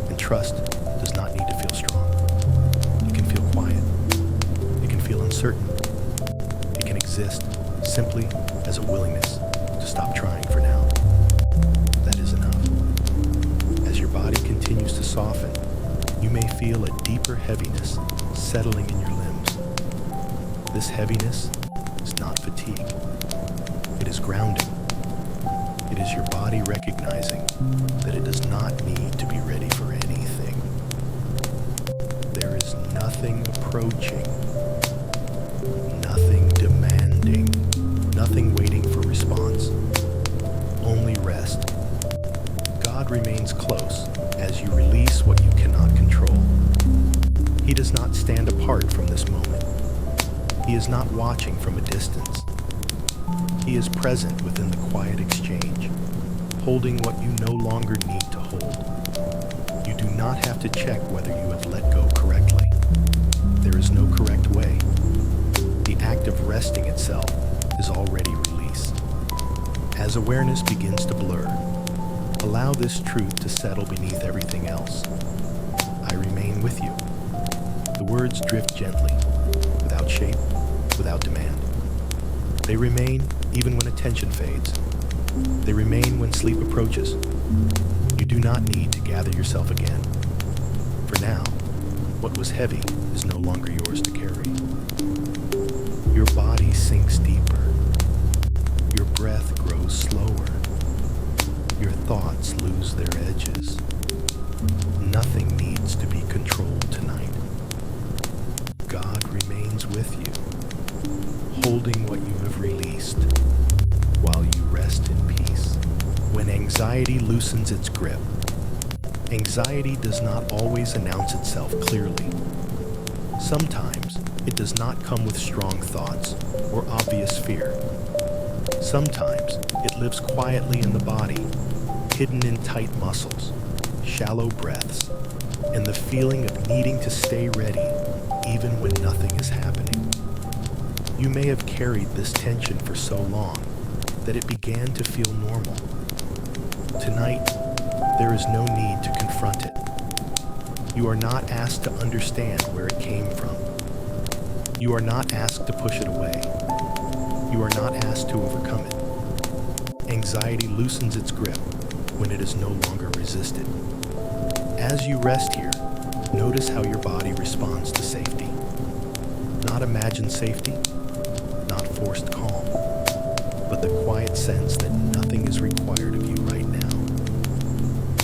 And trust does not need to feel strong. It can feel quiet. It can feel uncertain. It can exist simply as a willingness to stop trying for now. That is enough. As your body continues to soften, you may feel a deeper heaviness settling in your limbs. This heaviness is not fatigue. It is grounding. It is your body recognizing that it does not need to be ready for anything. There is nothing approaching, nothing demanding, nothing waiting for response. Only rest. God remains close as you release what you cannot control. He does not stand apart from this moment. He is not watching from a distance. He is present within the quiet exchange, holding what you no longer need to hold. You do not have to check whether you have let go correctly. There is no correct way. The act of resting itself is already release. As awareness begins to blur, allow this truth to settle beneath everything else. I remain with you. The words drift gently, without shape, without demand. They remain even when attention fades. They remain when sleep approaches. You do not need to gather yourself again. For now, what was heavy is no longer yours to carry. Your body sinks deeper. Your breath grows slower. Your thoughts lose their edges. Nothing needs to be controlled tonight. God remains with you, holding what you have released while you rest in peace. When anxiety loosens its grip, anxiety does not always announce itself clearly. Sometimes it does not come with strong thoughts or obvious fear. Sometimes it lives quietly in the body, hidden in tight muscles, shallow breaths, and the feeling of needing to stay ready even when nothing is happening. You may have carried this tension for so long that it began to feel normal. Tonight, there is no need to confront it. You are not asked to understand where it came from. You are not asked to push it away. You are not asked to overcome it. Anxiety loosens its grip when it is no longer resisted. As you rest here, notice how your body responds to safety. Not imagined safety, not forced calm, but the quiet sense that nothing is required of you right now.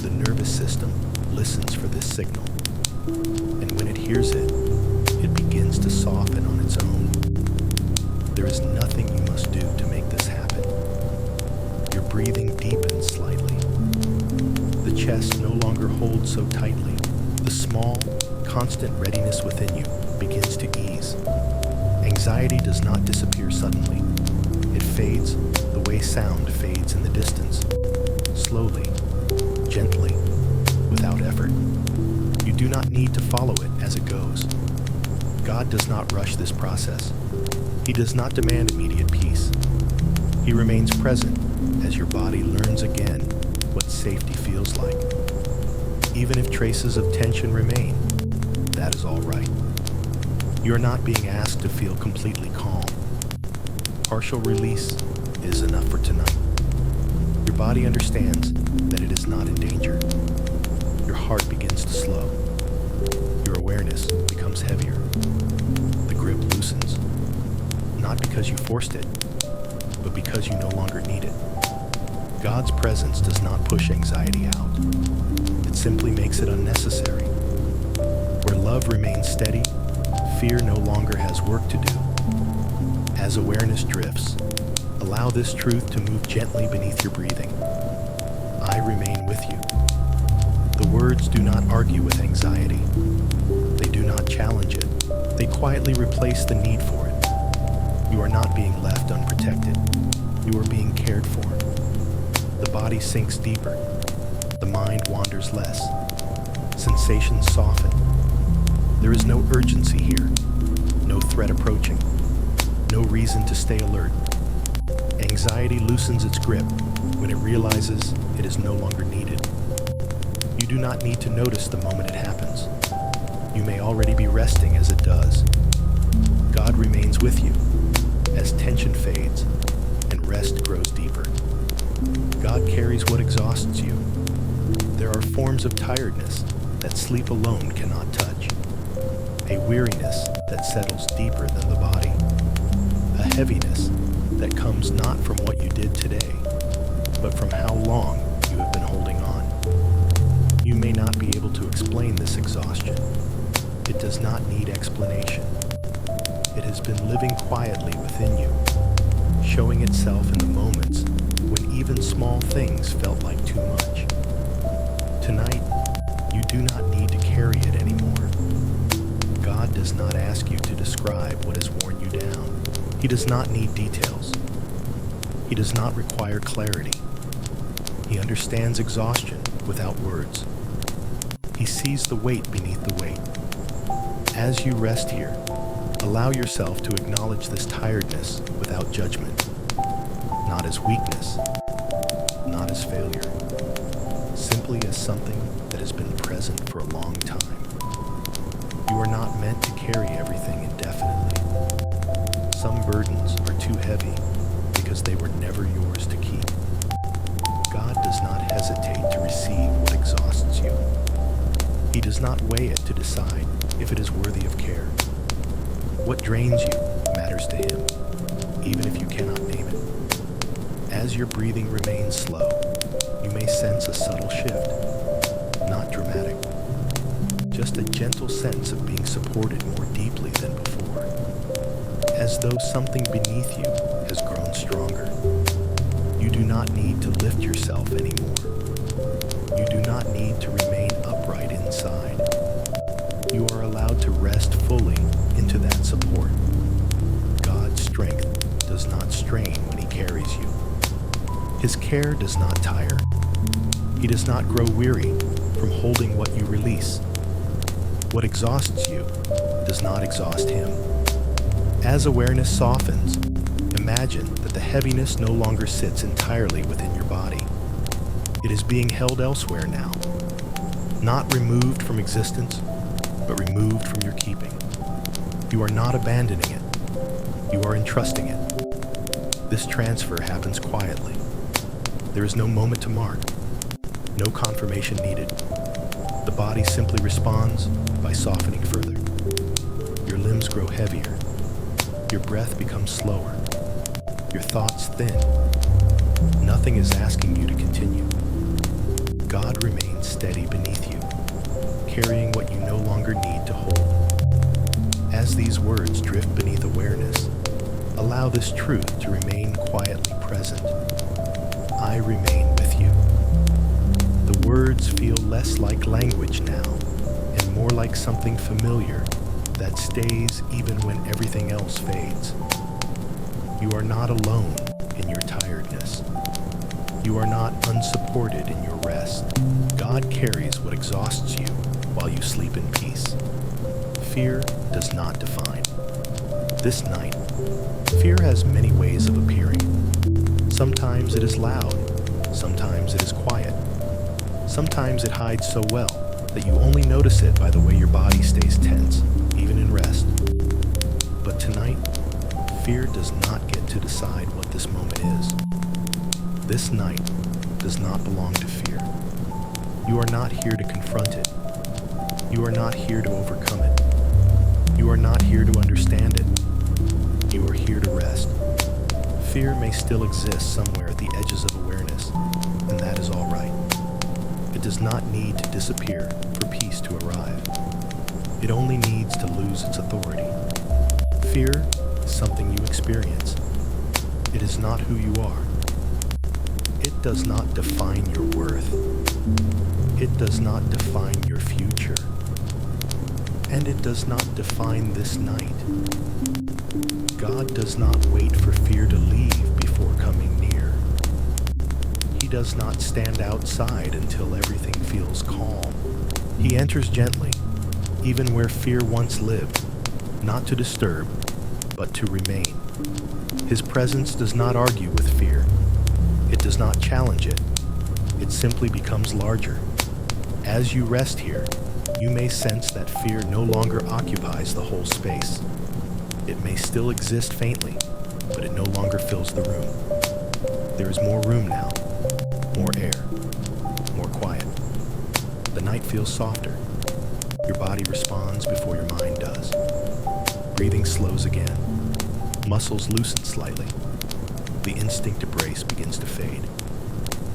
The nervous system listens for this signal, and when it hears it, it begins to soften on its own. There is nothing you must do to make this happen. Your breathing deepens slightly. The chest no longer holds so tightly. The small, constant readiness within you begins to ease. Anxiety does not disappear suddenly. It fades the way sound fades in the distance, slowly, gently, without effort. You do not need to follow it as it goes. God does not rush this process. He does not demand immediate peace. He remains present as your body learns again what safety feels like. Even if traces of tension remain, that is all right. You are not being asked to feel completely calm. Partial release is enough for tonight. Your body understands that it is not in danger. Your heart begins to slow. Your awareness becomes heavier. The grip loosens. Not because you forced it, but because you no longer need it. God's presence does not push anxiety out. It simply makes it unnecessary. Where love remains steady, fear no longer has work to do. As awareness drifts, allow this truth to move gently beneath your breathing. I remain with you. The words do not argue with anxiety. They do not challenge it. They quietly replace the need for it. You are not being left unprotected. You are being cared for. The body sinks deeper. The mind wanders less. Sensations soften. There is no urgency here. No threat approaching. No reason to stay alert. Anxiety loosens its grip when it realizes it is no longer needed. You do not need to notice the moment it happens. You may already be resting as it does. God remains with you as tension fades and rest grows deeper. God carries what exhausts you. There are forms of tiredness that sleep alone cannot touch. A weariness that settles deeper than the body. A heaviness that comes not from what you did today, but from how long you have been holding on. You may not be able to explain this exhaustion. It does not need explanation. It has been living quietly within you, showing itself in the moments when even small things felt like too much. Tonight, you do not need to carry it anymore. God does not ask you to describe what has worn you down. He does not need details. He does not require clarity. He understands exhaustion without words. He sees the weight beneath the weight. As you rest here, allow yourself to acknowledge this tiredness without judgment. Not as weakness, not as failure, simply as something that has been present for a long time. You are not meant to carry everything indefinitely. Some burdens are too heavy because they were never yours to keep. God does not hesitate to receive what exhausts you. He does not weigh it to decide if it is worthy of care. What drains you matters to Him, even if you cannot name it. As your breathing remains slow, you may sense a subtle shift, not dramatic, just a gentle sense of being supported more deeply than before, as though something beneath you has grown stronger. You do not need to lift yourself anymore. You do not need to remain upright inside. You are allowed to rest fully into that support. God's strength does not strain when He carries you. His care does not tire. He does not grow weary from holding what you release. What exhausts you does not exhaust Him. As awareness softens, imagine that the heaviness no longer sits entirely within your body. It is being held elsewhere now, not removed from existence, but removed from your keeping. You are not abandoning it. You are entrusting it. This transfer happens quietly. There is no moment to mark, no confirmation needed. The body simply responds by softening further. Your limbs grow heavier. Your breath becomes slower. Your thoughts thin. Nothing is asking you to continue. God remains steady beneath you, carrying what you no longer need to hold. As these words drift beneath awareness, allow this truth to remain quietly present. I remain with you. The words feel less like language now, and more like something familiar that stays even when everything else fades. You are not alone in your tiredness. You are not unsupported in your rest. God carries what exhausts you while you sleep in peace. Fear does not define. This night, fear has many ways of appearing. Sometimes it is loud, sometimes it is quiet. Sometimes it hides so well that you only notice it by the way your body stays tense, even in rest. But tonight, fear does not get to decide what this moment is. This night does not belong to fear. You are not here to confront it. You are not here to overcome it. You are not here to understand it. You are here to rest. Fear may still exist somewhere at the edges of awareness, and that is all right. It does not need to disappear for peace to arrive. It only needs to lose its authority. Fear is something you experience. It is not who you are. It does not define your worth. It does not define your future. And it does not define this night. God does not wait for fear to leave before coming near. He does not stand outside until everything feels calm. He enters gently, even where fear once lived, not to disturb, but to remain. His presence does not argue with fear. It does not challenge it. It simply becomes larger. As you rest here, you may sense that fear no longer occupies the whole space. It may still exist faintly, but it no longer fills the room. There is more room now, more air, more quiet. The night feels softer. Your body responds before your mind does. Breathing slows again. Muscles loosen slightly. The instinct to brace begins to fade.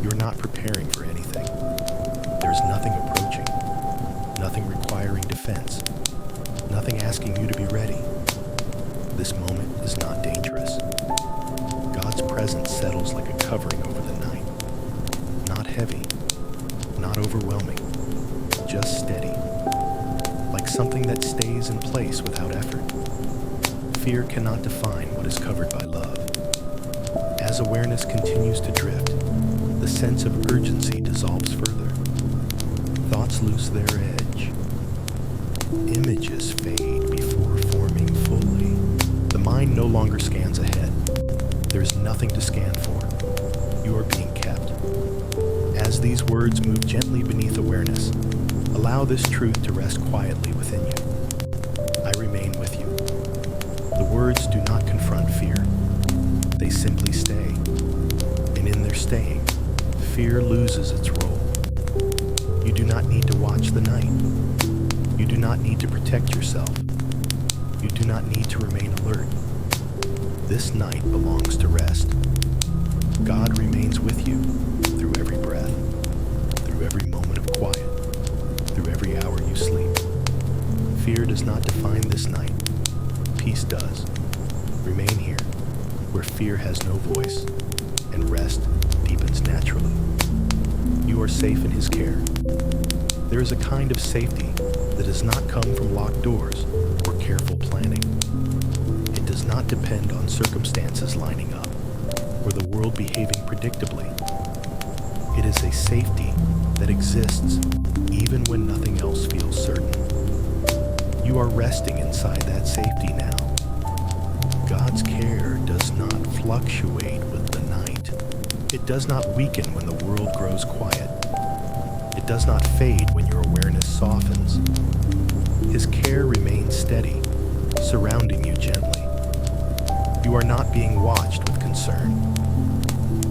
You're not preparing for anything. There's nothing approaching, nothing requiring defense, nothing asking you to be ready. This moment is not dangerous. God's presence settles like a covering over the night. Not heavy, not overwhelming, just steady. Like something that stays in place without effort. Fear cannot define what is covered by love. As awareness continues to drift, the sense of urgency dissolves further. Thoughts lose their edge. Images fade before forming fully. The mind no longer scans ahead. There is nothing to scan for. You are being kept. As these words move gently beneath awareness, allow this truth to rest quietly within you. I remain with you. The words do not confront fear. They simply stay. And in their staying, fear loses its role. You do not need to watch the night. You do not need to protect yourself. You do not need to remain alert. This night belongs to rest. God remains with you through every breath, through every moment of quiet, through every hour you sleep. Fear does not define this night. Peace does. Remain here, where fear has no voice, and rest deepens naturally. You are safe in His care. There is a kind of safety that does not come from locked doors or careful planning. It does not depend on circumstances lining up or the world behaving predictably. It is a safety that exists even when nothing else feels certain. You are resting inside that safety now. God's care does not fluctuate with the night. It does not weaken when the world grows quiet. It does not fade when your awareness softens. His care remains steady, surrounding you gently. You are not being watched with concern.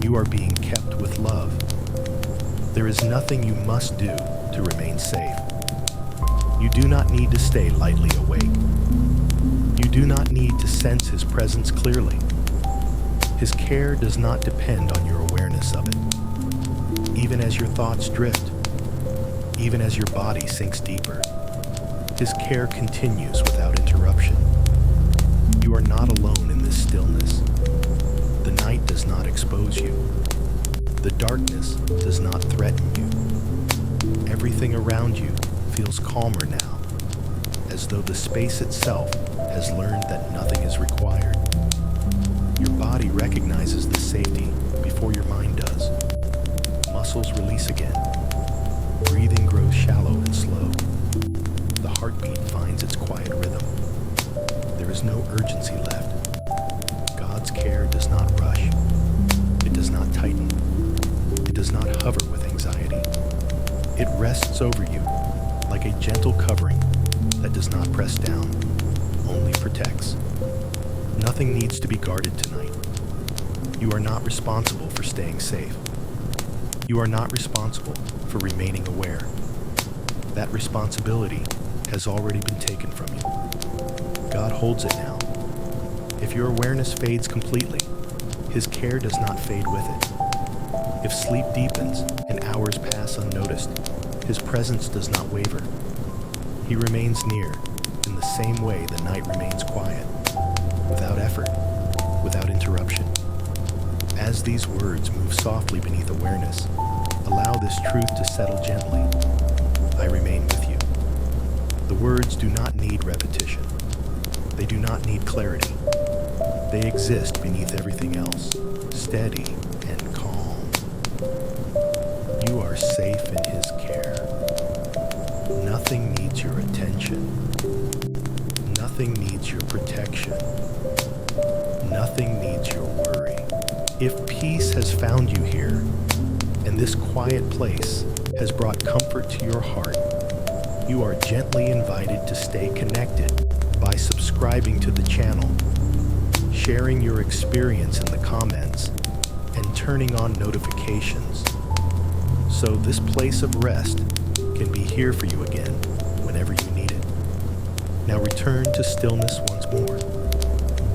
You are being kept with love. There is nothing you must do to remain safe. You do not need to stay lightly awake. You do not need to sense His presence clearly. His care does not depend on your awareness of it. Even as your thoughts drift, even as your body sinks deeper, His care continues without interruption. You are not alone in this stillness. The night does not expose you. The darkness does not threaten you. Everything around you feels calmer now, as though the space itself has learned that nothing is required. Your body recognizes this safety before your mind does. muscles release again. Breathing grows shallow and slow. The heartbeat finds its quiet rhythm. There is no urgency left. God's care does not rush. It does not tighten. It does not hover with anxiety. It rests over you like a gentle covering that does not press down, only protects. Nothing needs to be guarded tonight. You are not responsible for staying safe. You are not responsible for remaining aware. That responsibility has already been taken from you. God holds it now. If your awareness fades completely, His care does not fade with it. If sleep deepens and hours pass unnoticed, His presence does not waver. He remains near in the same way the night remains quiet, without effort, without interruption. As these words move softly beneath awareness, allow this truth to settle gently. I remain with you. The words do not need repetition. They do not need clarity. They exist beneath everything else, steady and calm. You are safe in His care. Nothing needs your attention. Nothing needs your protection. Nothing needs your worry. If peace has found you here, and this quiet place has brought comfort to your heart, you are gently invited to stay connected by subscribing to the channel, sharing your experience in the comments, and turning on notifications, so this place of rest can be here for you again whenever you need it. Now return to stillness once more.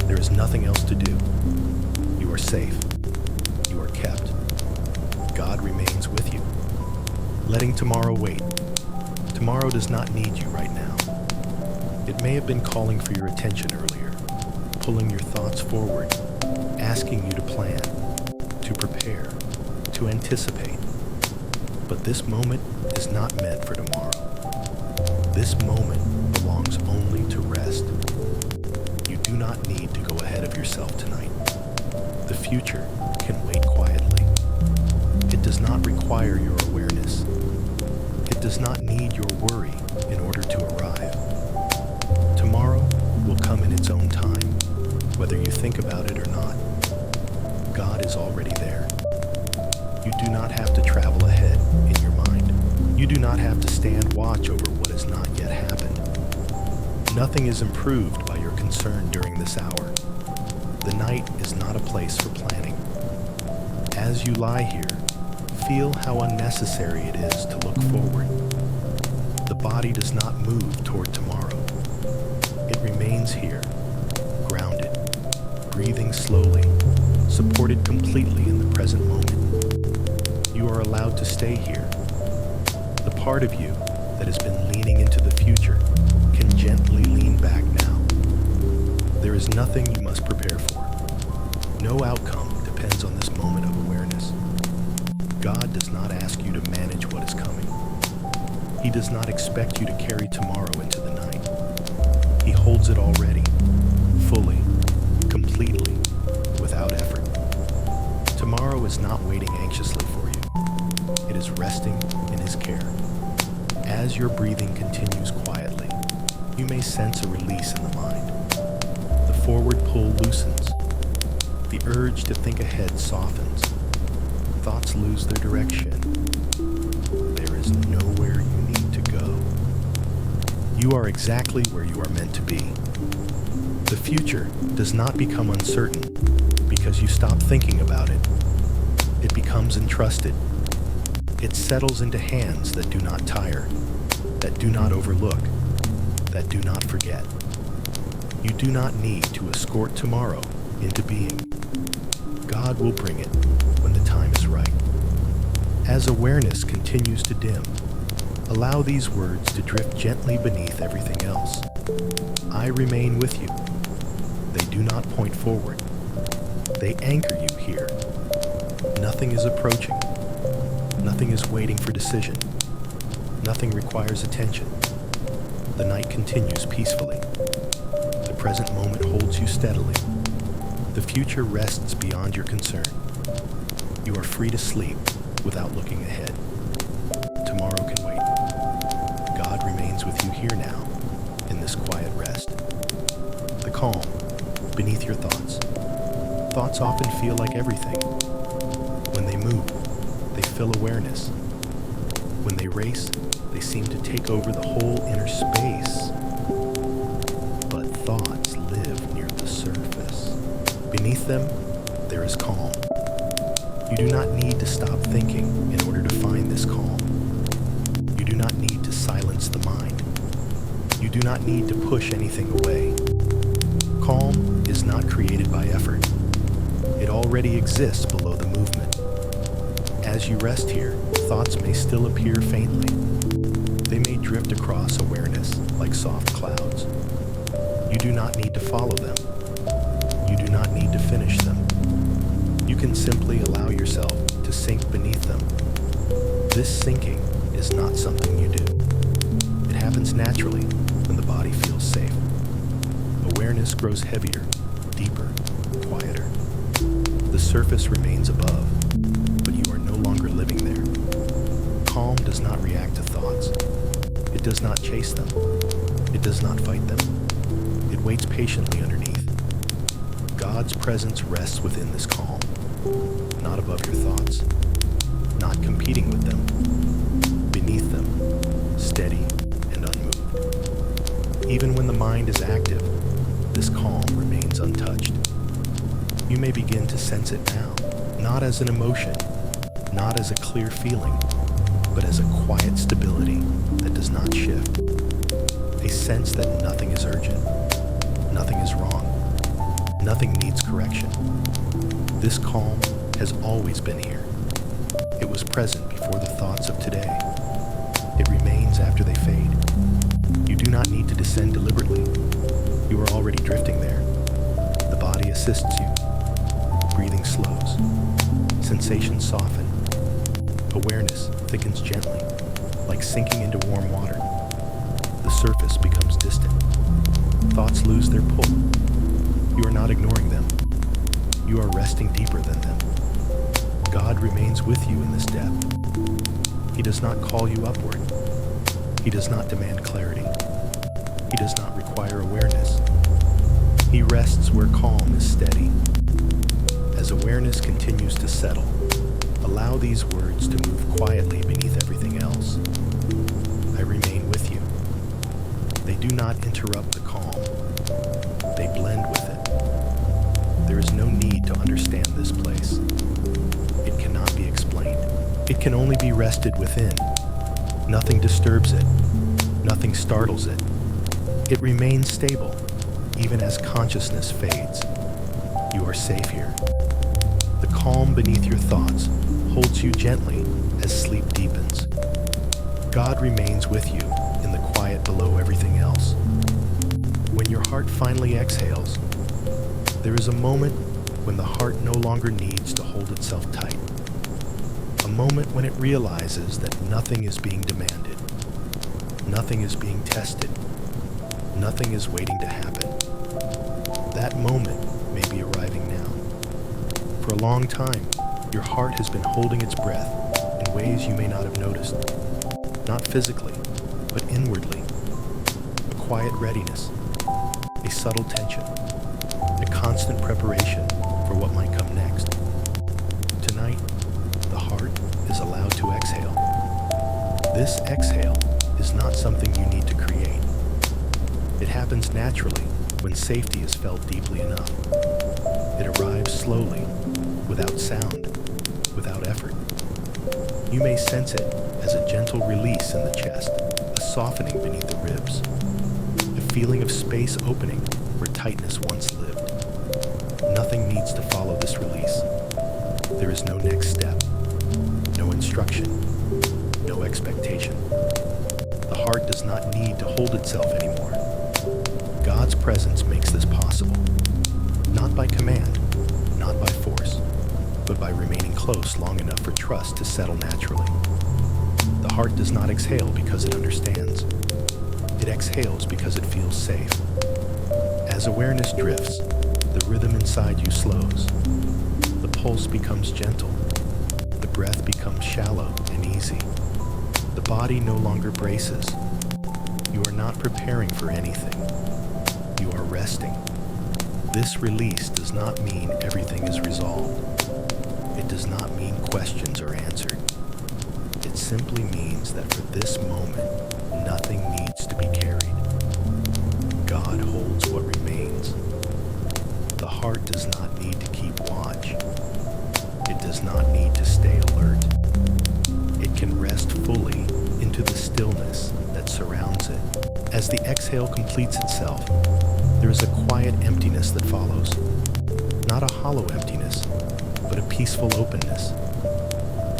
There is nothing else to do. You are safe. You are kept. God remains with you. Letting tomorrow wait. Tomorrow does not need you right now. It may have been calling for your attention earlier, pulling your thoughts forward, asking you to plan, to prepare, to anticipate. But this moment is not meant for tomorrow. This moment belongs only to rest. You do not need to go ahead of yourself tonight. The future can wait quietly. It does not require your awareness. It does not need your worry in order to arrive. Tomorrow will come in its own time, whether you think about it or not. God is already there. You do not have to travel ahead in your mind. You do not have to stand watch over what has not yet happened. Nothing is improved by your concern during this hour. The night is not a place for planning. As you lie here, feel how unnecessary it is to look forward. The body does not move toward tomorrow. It remains here, grounded, breathing slowly, supported completely in the present moment. You are allowed to stay here. The part of you that has been leaning into the future can gently lean back now. There is nothing you must prepare for. No outcome depends on this moment of awareness. God does not ask you to manage what is coming. He does not expect you to carry tomorrow into the night. He holds it already, fully, completely, without effort. Tomorrow is not waiting anxiously for you. It is resting in His care. As your breathing continues quietly, you may sense a release in the mind. The forward pull loosens. The urge to think ahead softens. Thoughts lose their direction. There is nowhere you need to go. You are exactly where you are meant to be. The future does not become uncertain because you stop thinking about it. It becomes entrusted. It settles into hands that do not tire, that do not overlook, that do not forget. You do not need to escort tomorrow into being. God will bring it when the time is right. As awareness continues to dim, allow these words to drift gently beneath everything else. I remain with you. They do not point forward. They anchor you here. Nothing is approaching. Nothing is waiting for decision. Nothing requires attention. The night continues peacefully. The present moment holds you steadily. The future rests beyond your concern. You are free to sleep, without looking ahead. Tomorrow can wait. God remains with you here now, in this quiet rest. The calm, beneath your thoughts. Thoughts often feel like everything. When they move, they fill awareness. When they race, they seem to take over the whole inner space. But thoughts live near the surface. Beneath them, there is calm. You do not need to stop thinking in order to find this calm. You do not need to silence the mind. You do not need to push anything away. Calm is not created by effort. It already exists below the movement. As you rest here, thoughts may still appear faintly. They may drift across awareness like soft clouds. You do not need to follow them. You do not need to finish them. You can simply allow yourself to sink beneath them. This sinking is not something you do. It happens naturally when the body feels safe. Awareness grows heavier, deeper, quieter. The surface remains above, but you are no longer living there. Calm does not react to thoughts. It does not chase them. It does not fight them. It waits patiently underneath. God's presence rests within this calm, not above your thoughts, not competing with them, beneath them, steady and unmoved. Even when the mind is active, this calm remains untouched. You may begin to sense it now, not as an emotion, not as a clear feeling, but as a quiet stability that does not shift. A sense that nothing is urgent, nothing is wrong, nothing needs correction. This calm has always been here. It was present before the thoughts of today. It remains after they fade. You do not need to descend deliberately. You are already drifting there. The body assists you. Breathing slows. Sensations soften. Awareness thickens gently, like sinking into warm water. The surface becomes distant. Thoughts lose their pull. You are not ignoring them. You are resting deeper than them. God remains with you in this depth. He does not call you upward. He does not demand clarity. He does not require awareness. He rests where calm is steady. As awareness continues to settle, allow these words to move quietly beneath everything else. I remain with you. They do not interrupt the calm. They blend with it. There is no need to understand this place. It cannot be explained. It can only be rested within. Nothing disturbs it. Nothing startles it. It remains stable, even as consciousness fades. You are safe here. The calm beneath your thoughts holds you gently as sleep deepens. God remains with you in the quiet below everything else. When your heart finally exhales, there is a moment when the heart no longer needs to hold itself tight. A moment when it realizes that nothing is being demanded. Nothing is being tested. Nothing is waiting to happen. That moment may be arriving now. For a long time, your heart has been holding its breath in ways you may not have noticed. Not physically, but inwardly. A quiet readiness, a subtle tension, a constant preparation for what might come next. Tonight, the heart is allowed to exhale. This exhale is not something you need to create. It happens naturally when safety is felt deeply enough. It arrives slowly, without sound, without effort. You may sense it as a gentle release in the chest, a softening beneath the ribs, a feeling of space opening where tightness once lived. Nothing needs to follow this release. There is no next step, no instruction, no expectation. The heart does not need to hold itself anymore. God's presence makes this possible, not by command, not by force, but by remaining close long enough for trust to settle naturally. The heart does not exhale because it understands. It exhales because it feels safe. As awareness drifts, the rhythm inside you slows. The pulse becomes gentle. The breath becomes shallow and easy. The body no longer braces. You are not preparing for anything. You are resting. This release does not mean everything is resolved. It does not mean questions are answered. It simply means that for this moment, nothing needs to be carried. God holds what remains. The heart does not need to keep watch. It does not need to stay alert. It can rest fully into the stillness that surrounds it. As the exhale completes itself, there is a quiet emptiness that follows. Not a hollow emptiness, but a peaceful openness.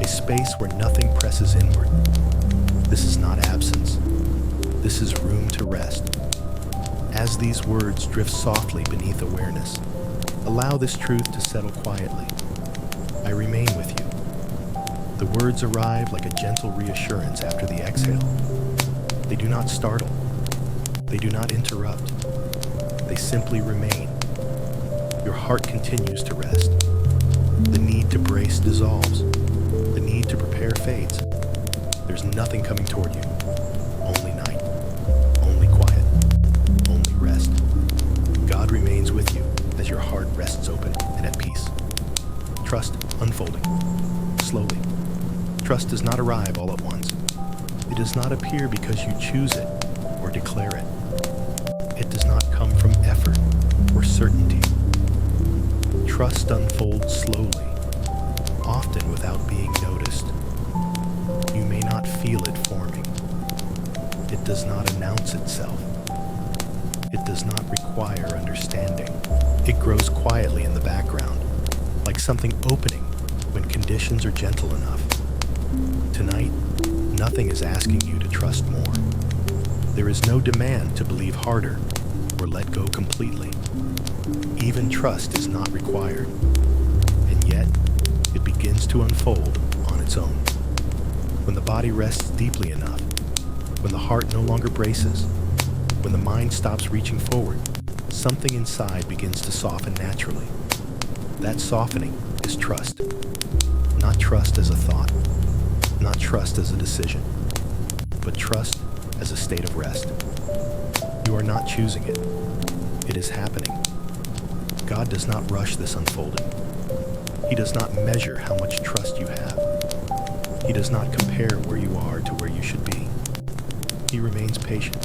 A space where nothing presses inward. This is not absence. This is room to rest. As these words drift softly beneath awareness, allow this truth to settle quietly. I remain with you. The words arrive like a gentle reassurance after the exhale. They do not startle. They do not interrupt. They simply remain. Your heart continues to rest. The need to brace dissolves. The need to prepare fades. There's nothing coming toward you. Only night. Only quiet. Only rest. God remains with you as your heart rests open and at peace. Trust unfolding. Slowly. Trust does not arrive all at once. It does not appear because you choose it or declare it. It does not come from effort or certainty. Trust unfolds slowly, often without being noticed. You may not feel it forming. It does not announce itself. It does not require understanding. It grows quietly in the background, like something opening when conditions are gentle enough. Tonight, nothing is asking you to trust more. There is no demand to believe harder or let go completely. Even trust is not required, and yet it begins to unfold on its own. When the body rests deeply enough, when the heart no longer braces, when the mind stops reaching forward, something inside begins to soften naturally. That softening is trust. Not trust as a thought, not trust as a decision, but trust as a state of rest. You are not choosing it. It is happening. God does not rush this unfolding. He does not measure how much trust you have. He does not compare where you are to where you should be. He remains patient.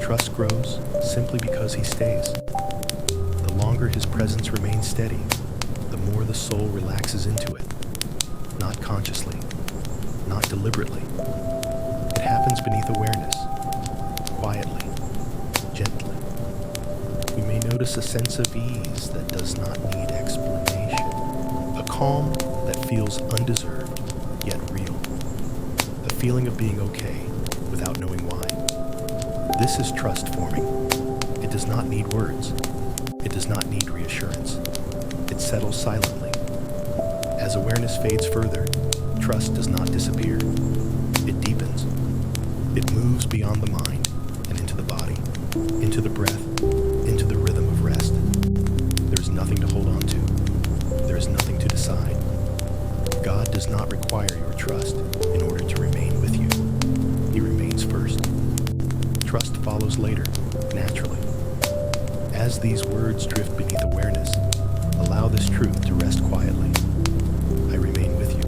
Trust grows simply because he stays. The longer his presence remains steady, the more the soul relaxes into it. Not consciously, not deliberately. It happens beneath awareness, quietly, gently. You may notice a sense of ease that does not need explanation. A calm that feels undeserved, yet real. A feeling of being okay without knowing why. This is trust forming. It does not need words. It does not need reassurance. It settles silently. As awareness fades further, trust does not disappear. It deepens. It moves beyond the mind and into the body, into the breath, into the rhythm of rest. There is nothing to hold on to. There is nothing to decide. God does not require your trust in order to remain with you. He remains first. Trust follows later, naturally. As these words drift beneath awareness, allow this truth to rest quietly. I remain with you.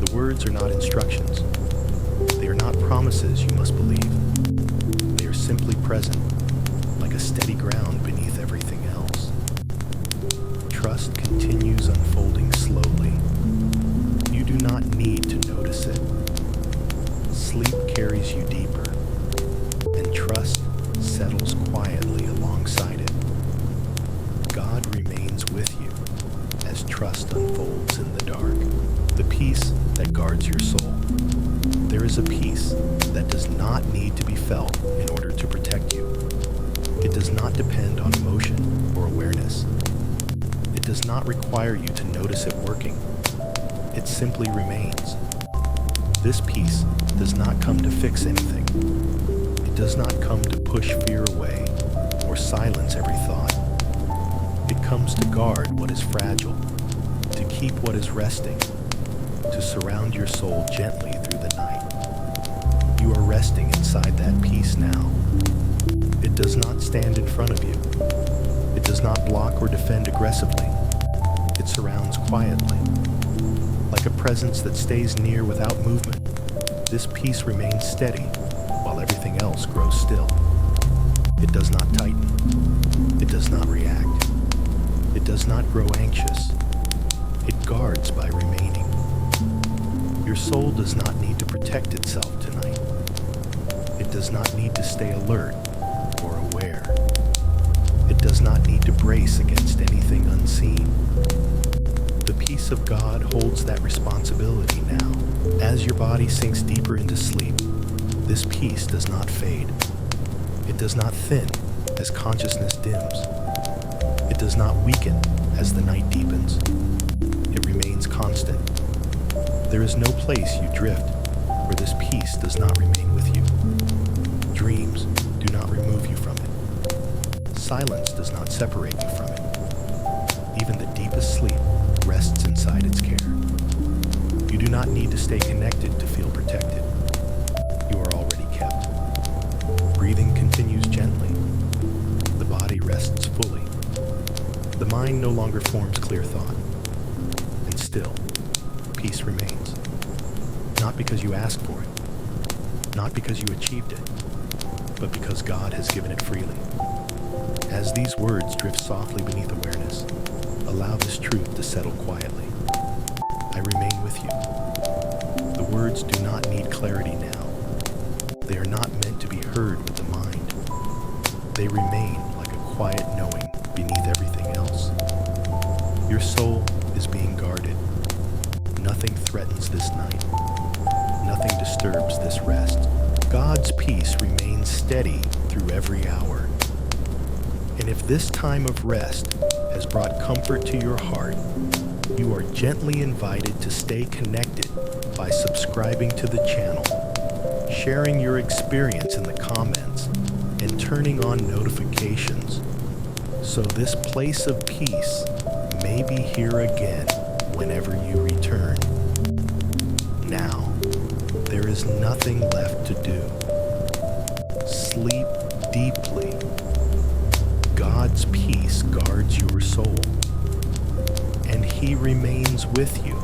The words are not instructions. They are not promises you must believe. They are simply present, like a steady ground beneath everything else. Trust continues unfolding slowly. You do not need to notice it. Sleep carries you deeper, and trust settles quietly alongside it. God remains with you as trust unfolds in the dark, the peace that guards your soul. There is a peace that does not need to be felt in order to protect you. It does not depend on emotion or awareness. It does not require you to notice it working. It simply remains. This peace does not come to fix anything. It does not come to push fear away or silence every thought. It comes to guard what is fragile, to keep what is resting, to surround your soul gently through the night. You are resting inside that peace now. It does not stand in front of you. It does not block or defend aggressively. It surrounds quietly. Like a presence that stays near without movement, this peace remains steady while everything else grows still. It does not tighten. It does not react. It does not grow anxious. It guards by remaining. Your soul does not need to protect itself tonight. It does not need to stay alert or aware. It does not need to brace against anything unseen. The peace of God holds that responsibility now. As your body sinks deeper into sleep, this peace does not fade. It does not thin as consciousness dims. It does not weaken as the night deepens. It remains constant. There is no place you drift where this peace does not remain with you. Dreams do not remove you from it. Silence does not separate you from it. Even the deepest sleep rests inside its care. You do not need to stay connected to feel protected. You are already kept. Breathing continues gently. The body rests fully. The mind no longer forms clear thought. And still, peace remains. Not because you asked for it, not because you achieved it, but because God has given it freely. As these words drift softly beneath awareness, allow this truth to settle quietly. I remain with you. The words do not need clarity now. They are not meant to be heard with the mind. They remain like a quiet knowing beneath everything else. Your soul is being guarded. Nothing threatens this night. Nothing disturbs this rest. God's peace remains steady through every hour. And if this time of rest has brought comfort to your heart, you are gently invited to stay connected by subscribing to the channel, sharing your experience in the comments, and turning on notifications, so this place of peace may be here again whenever you return. Now, there is nothing left to do. Sleep deeply. God's peace guards your soul, and He remains with you,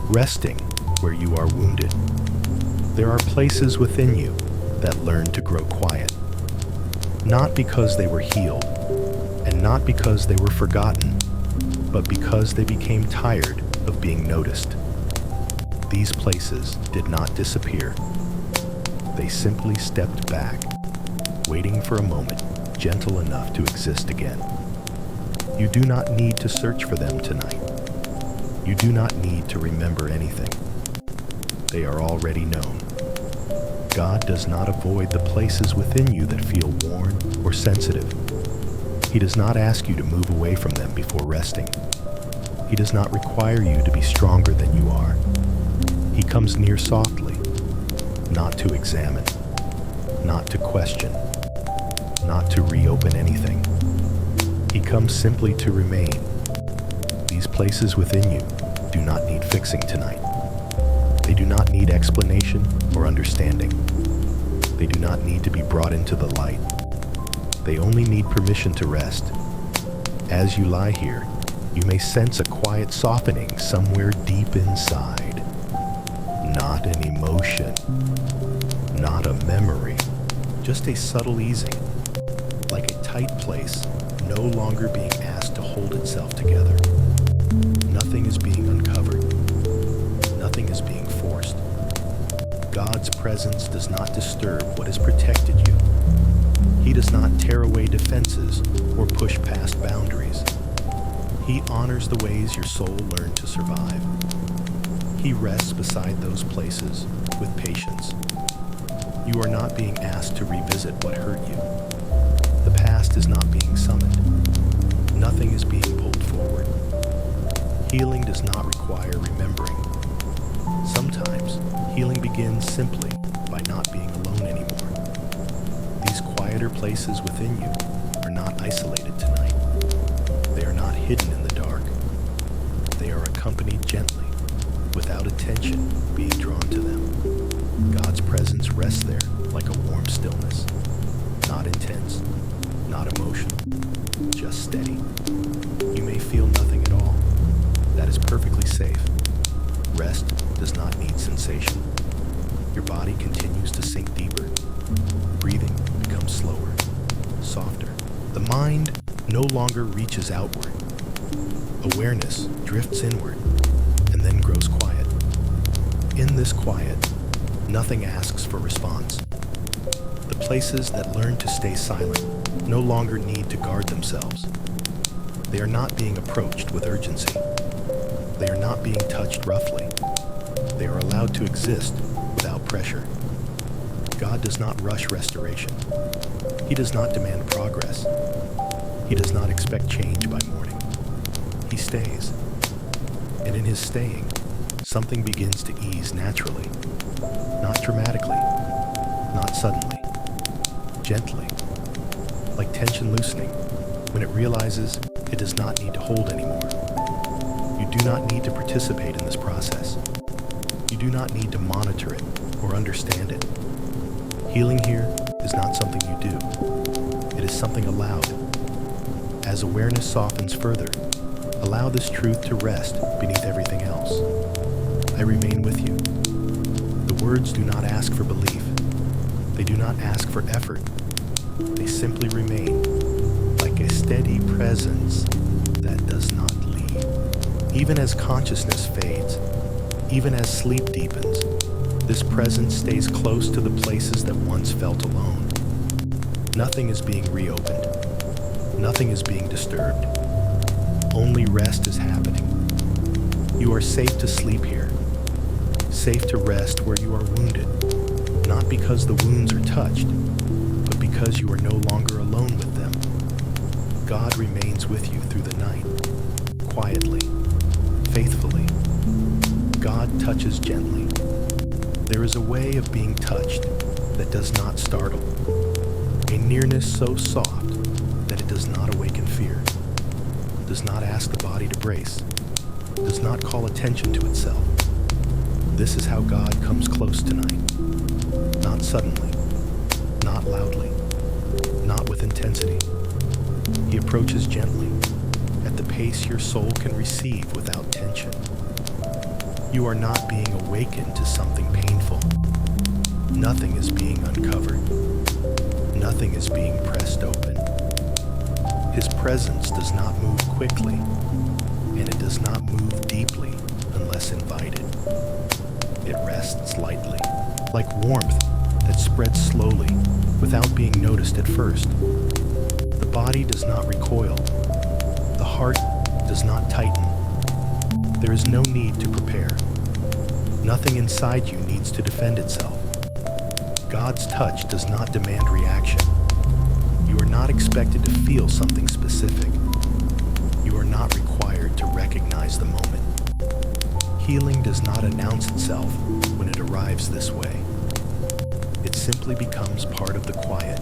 resting where you are wounded. There are places within you that learn to grow quiet, not because they were healed, and not because they were forgotten, but because they became tired of being noticed. These places did not disappear. They simply stepped back, waiting for a moment gentle enough to exist again. You do not need to search for them tonight. You do not need to remember anything. They are already known. God does not avoid the places within you that feel worn or sensitive. He does not ask you to move away from them before resting. He does not require you to be stronger than you are. He comes near softly, not to examine, not to question, not to reopen anything. He comes simply to remain. These places within you do not need fixing tonight. They do not need explanation or understanding. They do not need to be brought into the light. They only need permission to rest. As you lie here, you may sense a quiet softening somewhere deep inside. Not an emotion, not a memory, just a subtle easing, like a tight place no longer being asked to hold itself together. Nothing is being uncovered. Nothing is being forced. God's presence does not disturb what has protected you. He does not tear away defenses or push past boundaries. He honors the ways your soul learned to survive. He rests beside those places with patience. You are not being asked to revisit what hurt you. The past is not being summoned. Nothing is being pulled forward. Healing does not require remembering. Sometimes, healing begins simply by not being alone anymore. These quieter places within you are not isolated tonight. They are not hidden in the dark. They are accompanied gently, without attention being drawn to them. God's presence rests there like a warm stillness, not intense, not emotional, just steady. You may feel nothing at all. That is perfectly safe. Rest does not need sensation. Your body continues to sink deeper. Breathing becomes slower, softer. The mind no longer reaches outward. Awareness drifts inward and then grows quiet. In this quiet, nothing asks for response. The places that learn to stay silent no longer need to guard themselves. They are not being approached with urgency. They are not being touched roughly. They are allowed to exist without pressure. God does not rush restoration. He does not demand progress. He does not expect change by morning. He stays. And in his staying, something begins to ease naturally. Not dramatically, not suddenly, gently, like tension loosening when it realizes it does not need to hold anymore. You do not need to participate in this process. You do not need to monitor it or understand it. Healing here is not something you do. It is something allowed. As awareness softens further, allow this truth to rest beneath everything else. I remain with you. The words do not ask for belief. They do not ask for effort. They simply remain like a steady presence that does not leave. Even as consciousness fades, even as sleep deepens, this presence stays close to the places that once felt alone. Nothing is being reopened. Nothing is being disturbed. Only rest is happening. You are safe to sleep here. Safe to rest where you are wounded. Not because the wounds are touched, but because you are no longer alone with them. God remains with you through the night, quietly, faithfully. God touches gently. There is a way of being touched that does not startle, a nearness so soft that it does not awaken fear, does not ask the body to brace, does not call attention to itself. This is how God comes close tonight. Not suddenly, not loudly, not with intensity. He approaches gently, at the pace your soul can receive without tension. You are not being awakened to something painful. Nothing is being uncovered. Nothing is being pressed open. His presence does not move quickly, and it does not move deeply unless invited. It rests lightly, like warmth that spreads slowly without being noticed at first. The body does not recoil. The heart does not tighten. There is no need to prepare. Nothing inside you needs to defend itself. God's touch does not demand reaction. You are not expected to feel something specific. You are not required to recognize the moment. Healing does not announce itself when it arrives this way. It simply becomes part of the quiet.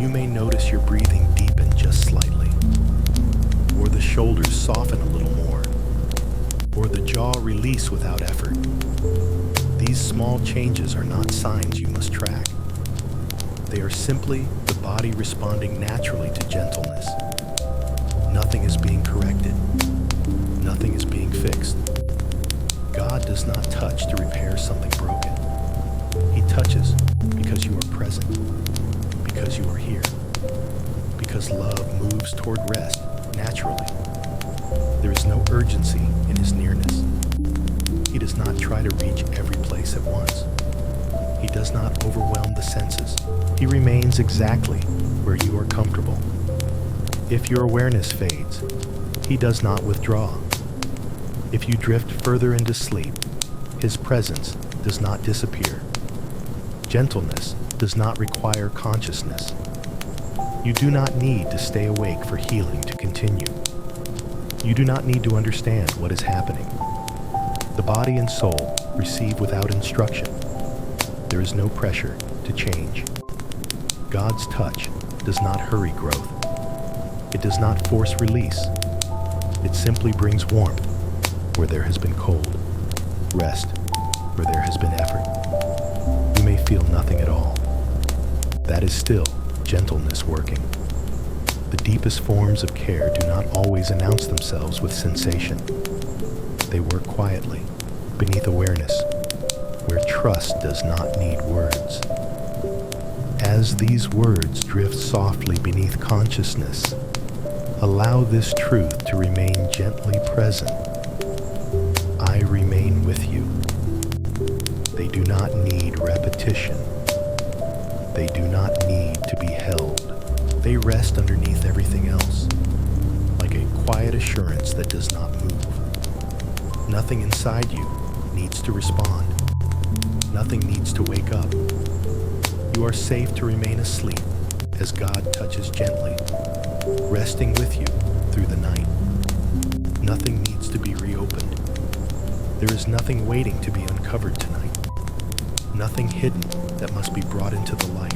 You may notice your breathing deepen just slightly, or the shoulders soften a little more, or the jaw release without effort. These small changes are not signs you must track. They are simply the body responding naturally to gentleness. Nothing is being corrected. Nothing is being fixed. God does not touch to repair something broken. He touches because you are present, because you are here, because love moves toward rest naturally. There is no urgency in his nearness. He does not try to reach every place at once. He does not overwhelm the senses. He remains exactly where you are comfortable. If your awareness fades, he does not withdraw. If you drift further into sleep, his presence does not disappear. Gentleness does not require consciousness. You do not need to stay awake for healing to continue. You do not need to understand what is happening. The body and soul receive without instruction. There is no pressure to change. God's touch does not hurry growth. It does not force release. It simply brings warmth where there has been cold. Rest where there has been effort. You may feel nothing at all. That is still gentleness working. The deepest forms of care do not always announce themselves with sensation. They work quietly, beneath awareness, where trust does not need words. As these words drift softly beneath consciousness, allow this truth to remain gently present. I remain with you. They do not need repetition. They do not need to be held. They rest underneath everything else, like a quiet assurance that does not move. Nothing inside you needs to respond. Nothing needs to wake up. You are safe to remain asleep as God touches gently, resting with you through the night. Nothing needs to be reopened. There is nothing waiting to be uncovered tonight. Nothing hidden that must be brought into the light.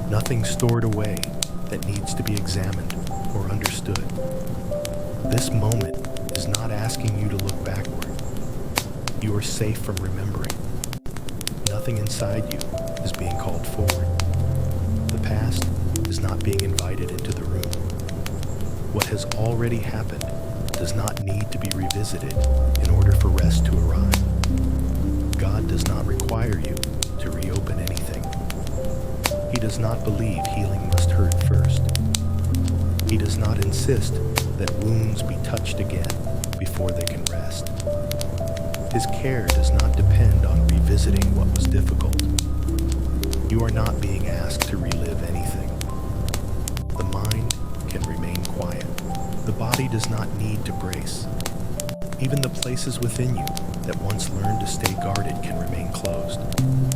Nothing stored away that needs to be examined or understood. This moment is not asking you to look backward. You are safe from remembering. Nothing inside you is being called forward. The past is not being invited into the room. What has already happened does not need to be revisited in order for rest to arrive. God does not require you to reopen anything. He does not believe healing must hurt first. He does not insist that wounds be touched again before they can rest. His care does not depend on revisiting what was difficult. You are not being asked to relive anything. The mind can remain quiet. The body does not need to brace. Even the places within you that once learned to stay guarded can remain closed,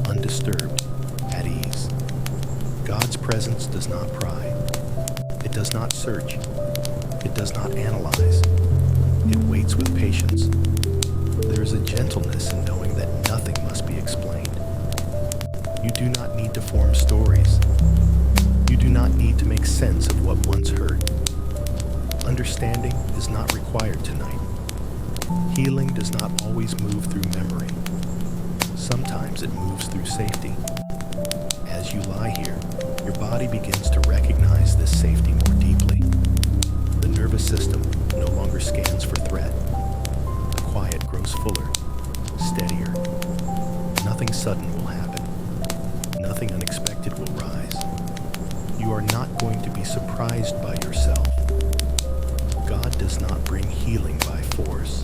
undisturbed, at ease. God's presence does not pry. It does not search. It does not analyze. It waits with patience. There is a gentleness in knowing that nothing must be explained. You do not need to form stories. You do not need to make sense of what once hurt. Understanding is not required tonight. Healing does not always move through memory. Sometimes it moves through safety. As you lie here, your body begins to recognize this safety more deeply. The nervous system no longer scans for threat. The quiet grows fuller, steadier. Nothing sudden will happen. Nothing unexpected will rise. You are not going to be surprised by yourself. God does not bring healing by force.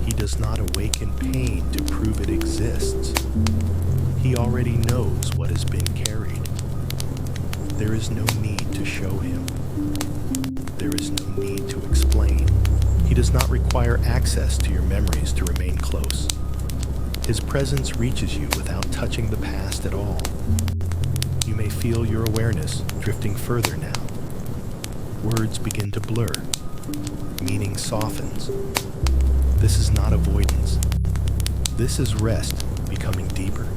He does not awaken pain to prove it exists. He already knows what has been carried. There is no need to show him. There is no need to explain. He does not require access to your memories to remain close. His presence reaches you without touching the past at all. You may feel your awareness drifting further now. Words begin to blur. Meaning softens. This is not avoidance. This is rest becoming deeper.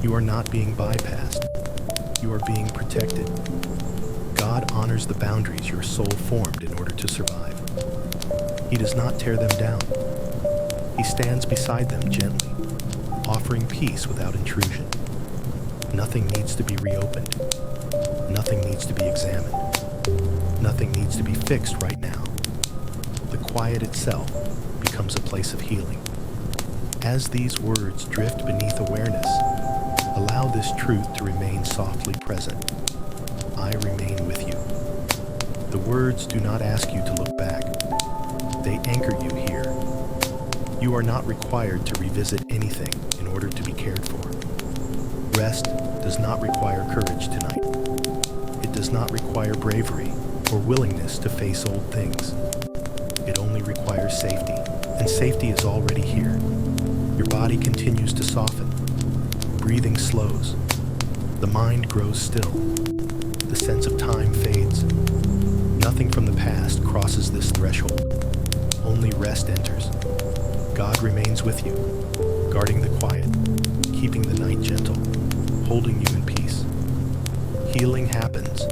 You are not being bypassed. You are being protected. God honors the boundaries your soul formed in order to survive. He does not tear them down. He stands beside them gently, offering peace without intrusion. Nothing needs to be reopened. Nothing needs to be examined. Nothing needs to be fixed right now. The quiet itself becomes a place of healing. As these words drift beneath awareness, allow this truth to remain softly present. I remain with you. The words do not ask you to look back. They anchor you here. You are not required to revisit anything in order to be cared for. Rest does not require courage tonight. It does not require bravery or willingness to face old things. It only requires safety, and safety is already here. Your body continues to soften. Breathing slows. The mind grows still. The sense of time fades. Nothing from the past crosses this threshold. Only rest enters. God remains with you, guarding the quiet, keeping the night gentle, holding you in peace. Healing happens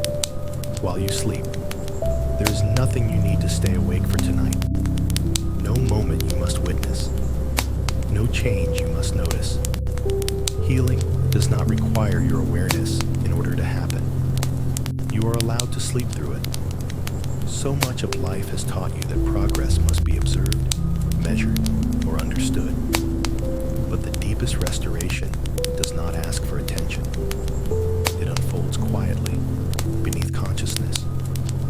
while you sleep. There is nothing you need to stay awake for tonight. No moment you must witness. change you must notice. Healing does not require your awareness in order to happen. You are allowed to sleep through it. So much of life has taught you that progress must be observed, measured, or understood. But the deepest restoration does not ask for attention. It unfolds quietly, beneath consciousness,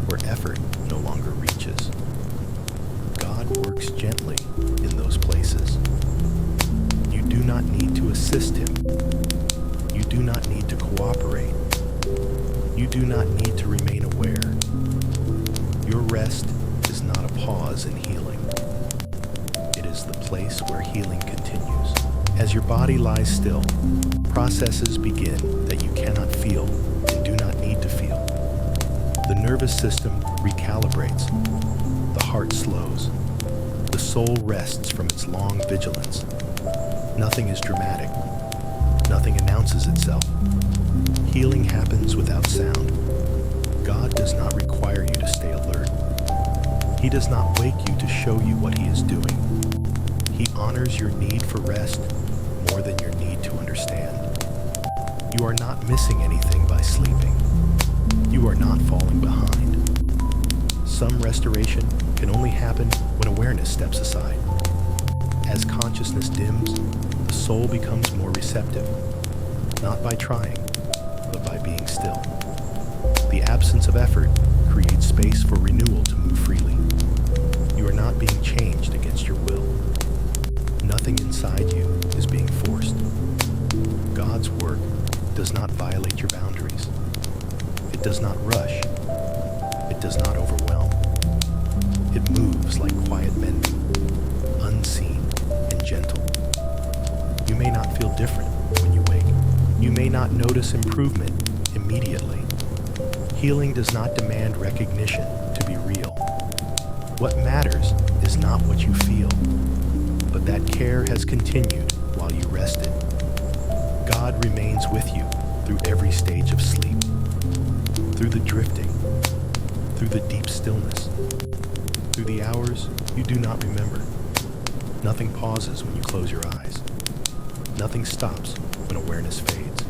where effort no longer reaches. God works gently in those places. You do not need to assist Him. You do not need to cooperate. You do not need to remain aware. Your rest is not a pause in healing. It is the place where healing continues. As your body lies still, processes begin that you cannot feel and do not need to feel. The nervous system recalibrates. The heart slows. The soul rests from its long vigilance. Nothing is dramatic. Nothing announces itself. Healing happens without sound. God does not require you to stay alert. He does not wake you to show you what He is doing. He honors your need for rest more than your need to understand. You are not missing anything by sleeping. You are not falling behind. Some restoration can only happen when awareness steps aside. As consciousness dims, the soul becomes more receptive, not by trying, but by being still. The absence of effort creates space for renewal to move freely. You are not being changed against your will. Nothing inside you is being forced. God's work does not violate your boundaries. It does not rush. It does not overwhelm. It moves like quiet mending, unseen and gentle. You may not feel different when you wake. You may not notice improvement immediately. Healing does not demand recognition to be real. What matters is not what you feel, but that care has continued while you rested. God remains with you through every stage of sleep, through the drifting, through the deep stillness, through the hours you do not remember. Nothing pauses when you close your eyes. Nothing stops when awareness fades.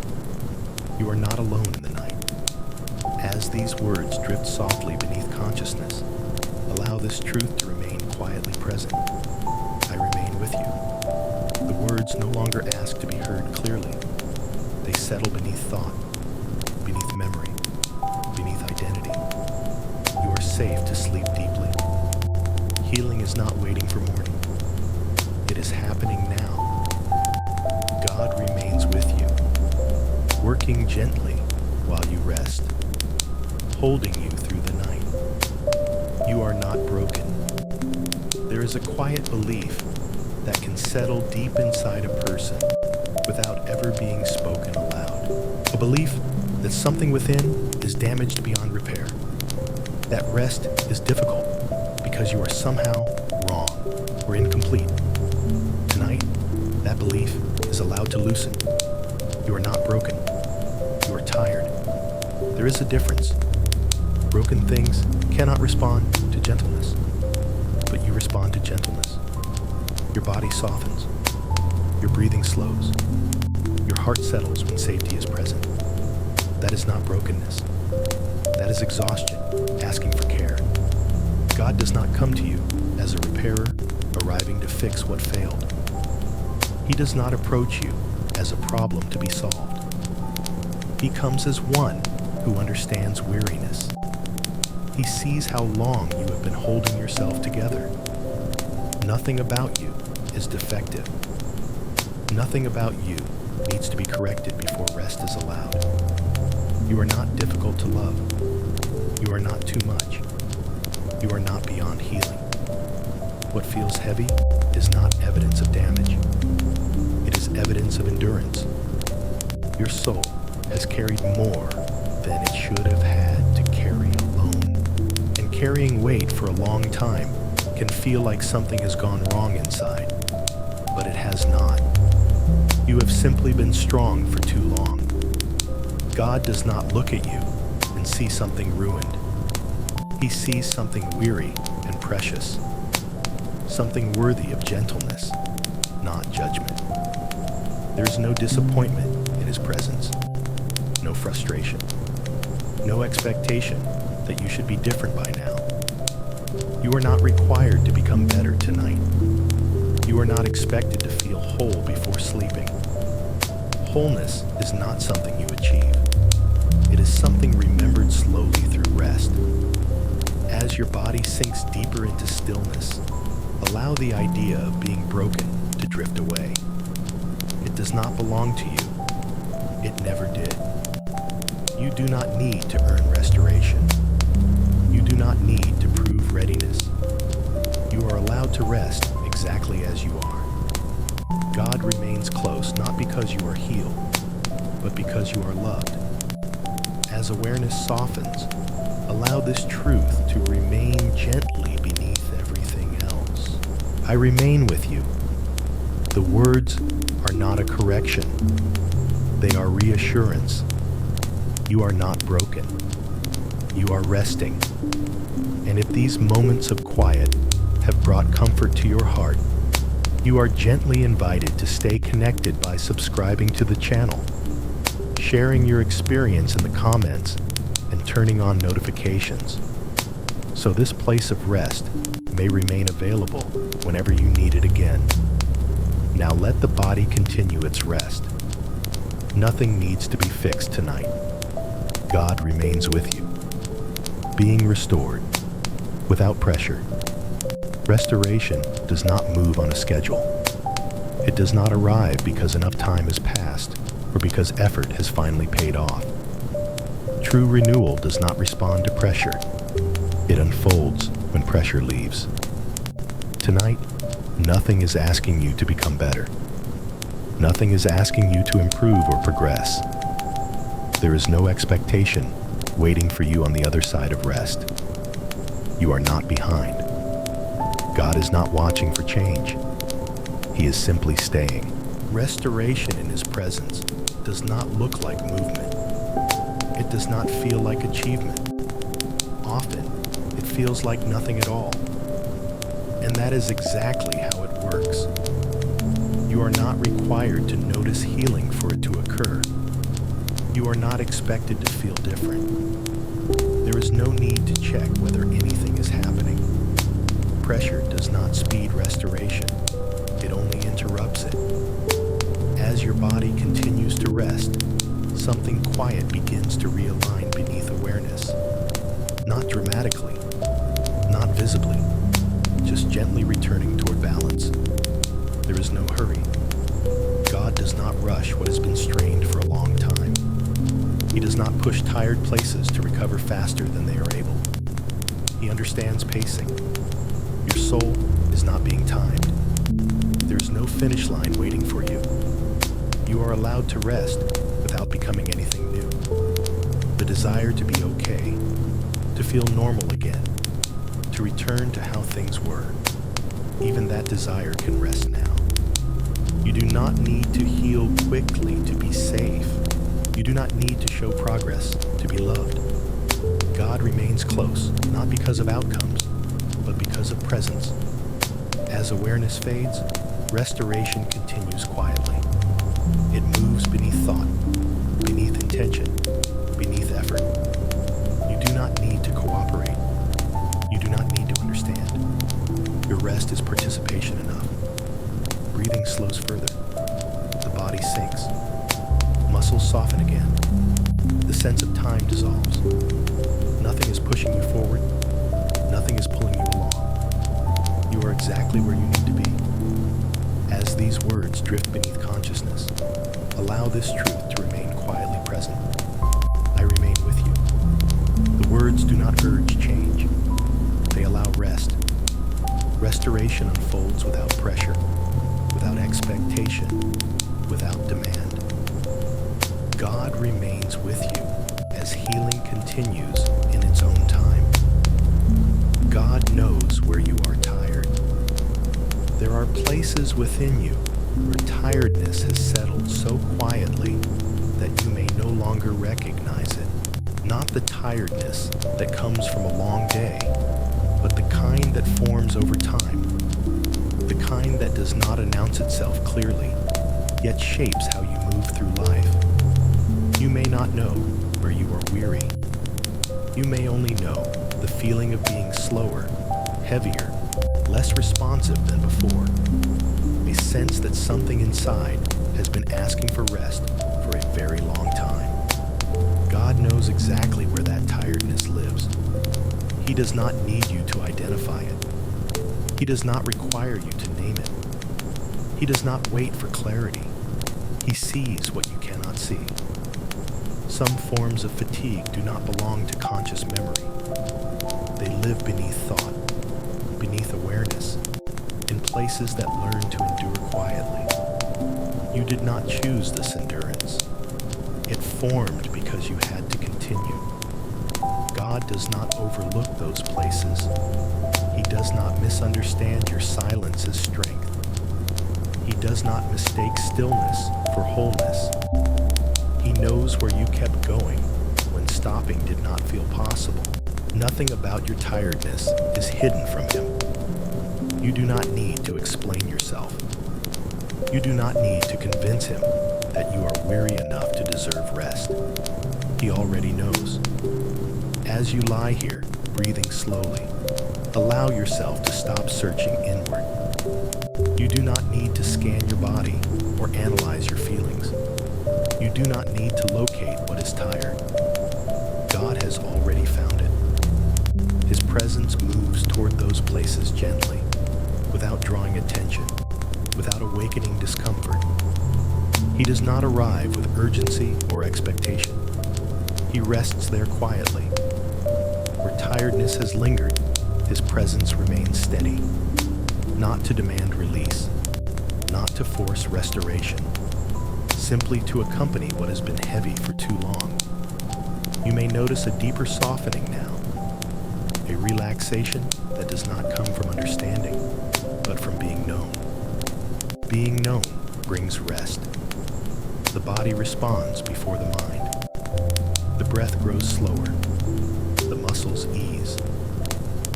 You are not alone in the night. As these words drift softly beneath consciousness, allow this truth to remain quietly present. I remain with you. The words no longer ask to be heard clearly. They settle beneath thought, beneath memory, beneath identity. You are safe to sleep deeply. Healing is not waiting for morning. It is happening now. God remains with you, working gently while you rest, holding you through the night. You are not broken. There is a quiet belief that can settle deep inside a person without ever being spoken aloud. A belief that something within is damaged beyond repair. That rest is difficult because you are somehow wrong or incomplete. Tonight, that belief is allowed to loosen. You are not broken. You are tired. There is a difference. Broken things cannot respond to gentleness, but you respond to gentleness. Your body softens. Your breathing slows. Your heart settles when safety is present. That is not brokenness. That is exhaustion, asking for care. God does not come to you as a repairer arriving to fix what failed. He does not approach you as a problem to be solved. He comes as one who understands weariness. He sees how long you have been holding yourself together. Nothing about you is defective. Nothing about you needs to be corrected before rest is allowed. You are not difficult to love. You are not too much. You are not beyond healing. What feels heavy is not evidence of damage. It is evidence of endurance. Your soul has carried more than it should have had to carry alone. And carrying weight for a long time can feel like something has gone wrong inside, but it has not. You have simply been strong for too long. God does not look at you and see something ruined. He sees something weary and precious, something worthy of gentleness, not judgment. There is no disappointment in his presence, no frustration, no expectation that you should be different by now. You are not required to become better tonight. You are not expected to feel whole before sleeping. Wholeness is not something you achieve. It is something remembered slowly through rest. As your body sinks deeper into stillness, allow the idea of being broken to drift away. It does not belong to you. It never did. You do not need to earn restoration. You do not need to prove readiness. You are allowed to rest exactly as you are. God remains close not because you are healed, but because you are loved. As awareness softens, allow this truth to remain gently beneath everything else. I remain with you. The words are not a correction. They are reassurance. You are not broken. You are resting. And if these moments of quiet have brought comfort to your heart, you are gently invited to stay connected by subscribing to the channel, sharing your experience in the comments, and turning on notifications, so this place of rest may remain available whenever you need it again. Now let the body continue its rest. Nothing needs to be fixed tonight. God remains with you, being restored without pressure. Restoration does not move on a schedule. It does not arrive because enough time has passed or because effort has finally paid off. True renewal does not respond to pressure. It unfolds when pressure leaves. Tonight, nothing is asking you to become better. Nothing is asking you to improve or progress. There is no expectation waiting for you on the other side of rest. You are not behind. God is not watching for change. He is simply staying. Restoration in His presence does not look like movement. It does not feel like achievement. Often, it feels like nothing at all. And that is exactly how it works. You are not required to notice healing for it to occur. You are not expected to feel different. There is no need to check whether anything is happening. Pressure does not speed restoration. It only interrupts it. As your body continues to rest, something quiet begins to realign beneath awareness. Not dramatically, not visibly, just gently returning toward balance. There is no hurry. God does not rush what has been strained for a long time. He does not push tired places to recover faster than they are able. He understands pacing. Your soul is not being timed. There is no finish line waiting for you. You are allowed to rest without becoming anything new. The desire to be okay, to feel normal again, to return to how things were, even that desire can rest now. You do not need to heal quickly to be safe. You do not need to show progress to be loved. God remains close, not because of outcomes, but because of presence. As awareness fades, restoration continues quietly. It moves beneath thought, beneath intention, beneath effort. You do not need to cooperate. You do not need to understand. Your rest is participation enough. Breathing slows further. The body sinks. Muscles soften again. The sense of time dissolves. Nothing is pushing you forward. Nothing is pulling you along. You are exactly where you need to be. As these words drift beneath consciousness, allow this truth to remain quietly present. I remain with you. The words do not urge change. They allow rest. Restoration unfolds without pressure, without expectation, without demand. God remains with you as healing continues in its own time. God knows where you are tired. There are places within you where tiredness has settled so quietly that you may no longer recognize it. Not the tiredness that comes from a long day, but the kind that forms over time. The kind that does not announce itself clearly, yet shapes how you move through life. You may not know where you are weary. You may only know the feeling of being slower, heavier, less responsive than before. A sense that something inside has been asking for rest for a very long time. God knows exactly where that tiredness lives. He does not need you to identify it. He does not require you to name it. He does not wait for clarity. He sees what you cannot see. Some forms of fatigue do not belong to conscious memory. They live beneath thought, beneath awareness, in places that learn to endure quietly. You did not choose this endurance. It formed because you had to continue. God does not overlook those places. He does not misunderstand your silence as strength. He does not mistake stillness for wholeness. He knows where you kept going when stopping did not feel possible. Nothing about your tiredness is hidden from him. You do not need to explain yourself. You do not need to convince him that you are weary enough to deserve rest. He already knows. As you lie here, breathing slowly, allow yourself to stop searching inward. You do not need to scan your body or analyze your feelings. You do not need to locate what is tired. God has already found it. His presence moves toward those places gently, without drawing attention, without awakening discomfort. He does not arrive with urgency or expectation. He rests there quietly. Where tiredness has lingered, his presence remains steady, not to demand release, not to force restoration, simply to accompany what has been heavy for too long. You may notice a deeper softening now, a relaxation that does not come from understanding, but from being known. Being known brings rest. The body responds before the mind. The breath grows slower. The muscles ease.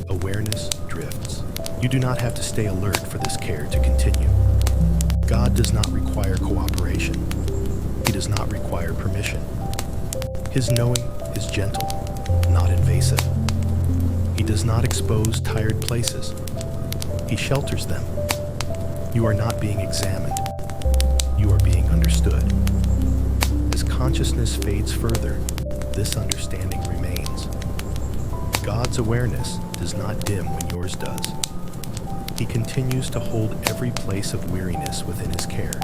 Awareness drifts. You do not have to stay alert for this care to continue. God does not require cooperation. He does not require permission. His knowing is gentle, not invasive. He does not expose tired places. He shelters them. You are not being examined. You are being understood. As consciousness fades further, this understanding remains. God's awareness does not dim when yours does. He continues to hold every place of weariness within his care.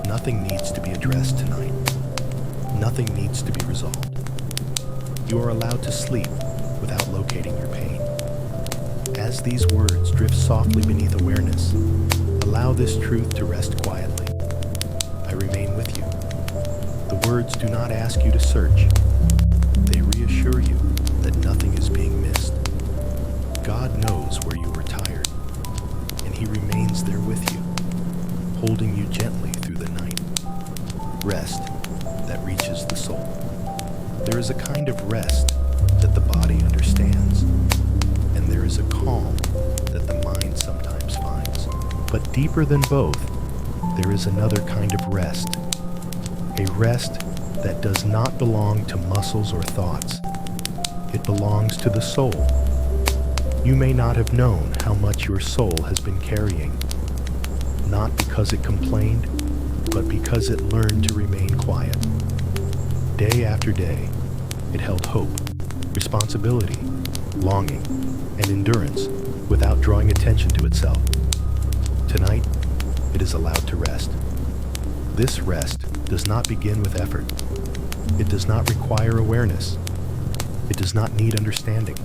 Nothing needs to be addressed tonight. Nothing needs to be resolved. You are allowed to sleep without locating your pain. As these words drift softly beneath awareness, allow this truth to rest quietly. I remain with you. The words do not ask you to search. They reassure you that nothing is being missed. God knows where you were tired, and he remains there with you, holding you gently through the night. Rest that reaches the soul. There is a kind of rest that the body understands, and there is a calm that the mind sometimes finds. But deeper than both, there is another kind of rest, a rest that does not belong to muscles or thoughts. It belongs to the soul. You may not have known how much your soul has been carrying, not because it complained, but because it learned to remain quiet. Day after day, it held hope, responsibility, longing, and endurance without drawing attention to itself. Tonight, it is allowed to rest. This rest does not begin with effort. It does not require awareness. It does not need understanding.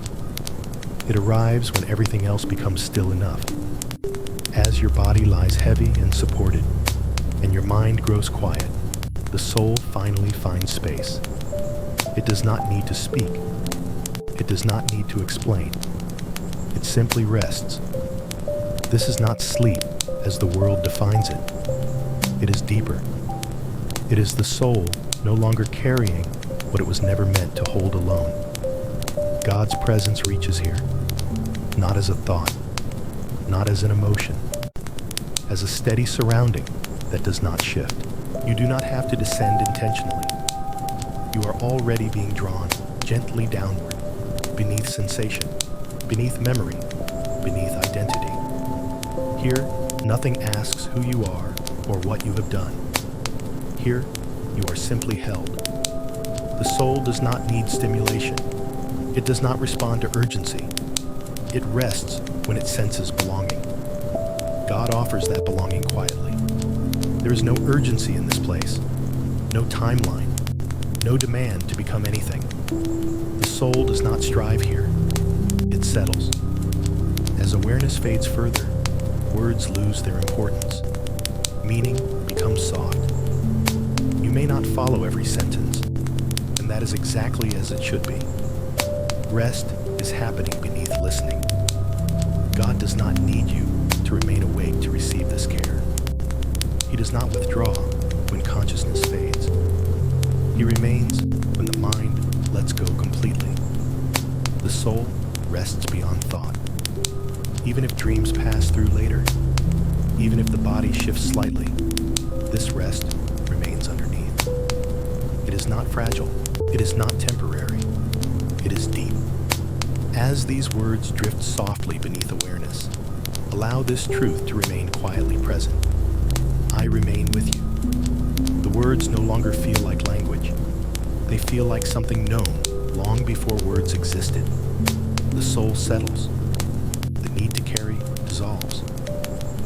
It arrives when everything else becomes still enough. As your body lies heavy and supported, and your mind grows quiet, the soul finally finds space. It does not need to speak. It does not need to explain. It simply rests. This is not sleep as the world defines it. It is deeper. It is the soul no longer carrying what it was never meant to hold alone. God's presence reaches here, not as a thought, not as an emotion, as a steady surrounding that does not shift. You do not have to descend intentionally. You are already being drawn gently downward, beneath sensation, beneath memory, beneath identity. Here, nothing asks who you are or what you have done. Here, you are simply held. The soul does not need stimulation. It does not respond to urgency. It rests when it senses belonging. God offers that belonging quietly. There is no urgency in this place, no timeline, no demand to become anything. The soul does not strive here. It settles. As awareness fades further, words lose their importance. Meaning becomes soft. You may not follow every sentence, and that is exactly as it should be. Rest is happening beneath listening. God does not need you to remain awake to receive this care. He does not withdraw when consciousness fades. He remains when the mind lets go completely. The soul rests beyond thought. Even if dreams pass through later, even if the body shifts slightly, this rest remains underneath. It is not fragile. It is not temporary. It is deep. As these words drift softly beneath awareness, allow this truth to remain quietly present. I remain with you. The words no longer feel like language. They feel like something known long before words existed. The soul settles. The need to carry dissolves.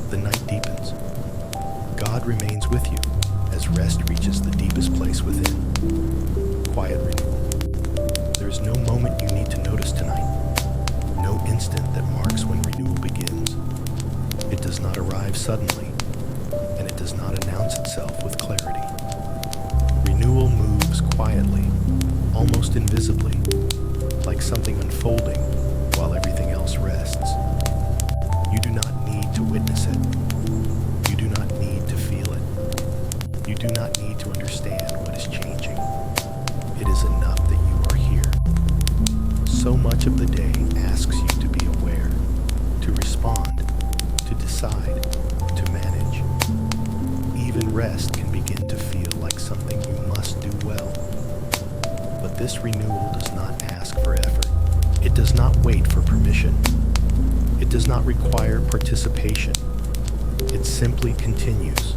The night deepens. God remains with you as rest reaches the deepest place within. Quiet renewal. There is no moment you need to notice tonight. No instant that marks when renewal begins. It does not arrive suddenly, and it does not announce itself with clarity. Renewal moves quietly, almost invisibly, like something unfolding while everything else rests. You do not need to witness it. You do not need to feel it. You do not need to understand what is changing. It is enough that you are here. So much of the day asks you to be aware, to respond, to decide, to manage. Even rest can begin to feel like something you must do well. But this renewal does not ask for effort. It does not wait for permission. It does not require participation. It simply continues.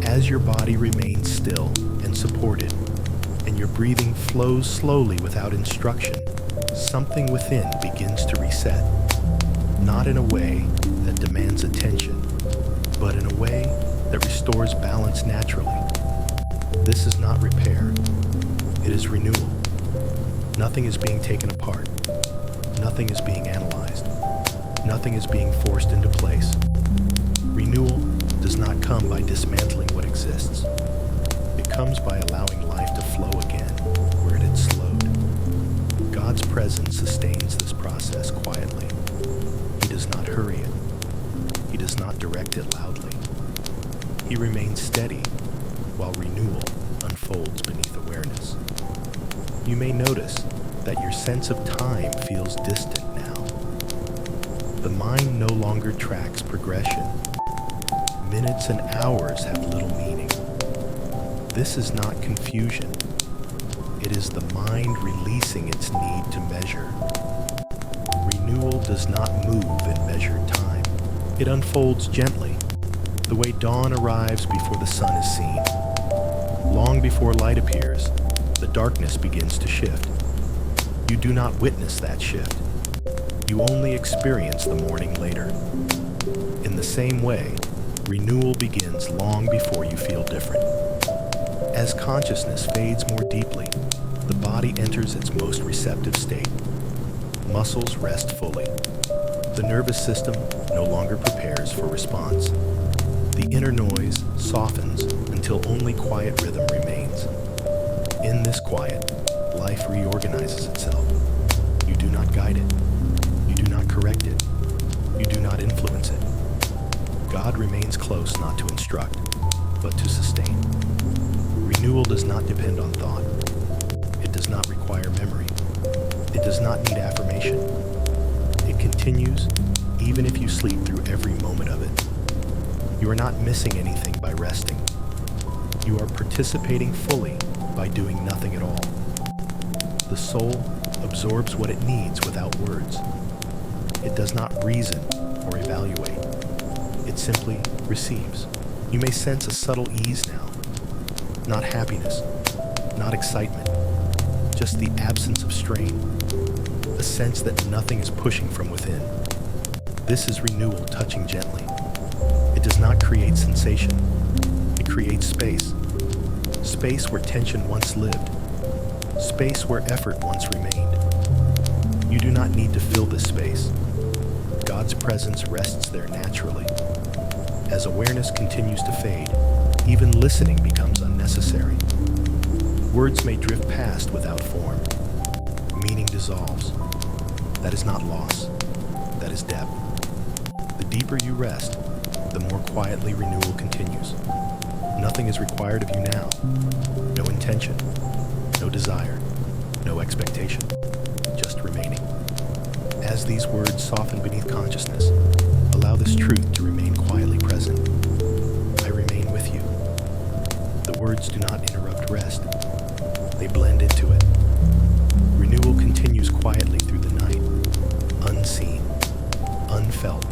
As your body remains still and supported, and your breathing flows slowly without instruction, something within begins to reset. Not in a way that demands attention, but in a way that restores balance naturally. This is not repair. It is renewal. Nothing is being taken apart. Nothing is being analyzed. Nothing is being forced into place. Renewal does not come by dismantling what exists. It comes by allowing life to flow again where it had slowed. God's presence sustains this process quietly. He does not hurry it. He does not direct it loudly. He remains steady while renewal unfolds beneath awareness. You may notice that your sense of time feels distant now. The mind no longer tracks progression. Minutes and hours have little meaning. This is not confusion. It is the mind releasing its need to measure. Renewal does not move in measured time. It unfolds gently, the way dawn arrives before the sun is seen. Long before light appears, the darkness begins to shift. You do not witness that shift. You only experience the morning later. In the same way, renewal begins long before you feel different. As consciousness fades more deeply, the body enters its most receptive state. Muscles rest fully. The nervous system no longer prepares for response. The inner noise softens until only quiet rhythm remains. In this quiet, life reorganizes itself. You do not guide it. You do not correct it. You do not influence it. God remains close not to instruct, but to sustain. Renewal does not depend on thought. It does not require memory. It does not need affirmation. It continues even if you sleep through every moment of it. You are not missing anything by resting. You are participating fully by doing nothing at all. The soul absorbs what it needs without words. It does not reason or evaluate. It simply receives. You may sense a subtle ease now. Not happiness, not excitement, just the absence of strain. A sense that nothing is pushing from within. This is renewal touching gently. It does not create sensation. It creates space. Space where tension once lived. Space where effort once remained. You do not need to fill this space. God's presence rests there naturally. As awareness continues to fade, even listening becomes unnecessary. Words may drift past without form. Meaning dissolves. That is not loss. That is depth. The deeper you rest, the more quietly renewal continues. Nothing is required of you now. No intention, no desire, no expectation, just remaining. As these words soften beneath consciousness, allow this truth to remain quietly present. I remain with you. The words do not interrupt rest. They blend into it. Renewal continues quietly through the night, unseen, unfelt,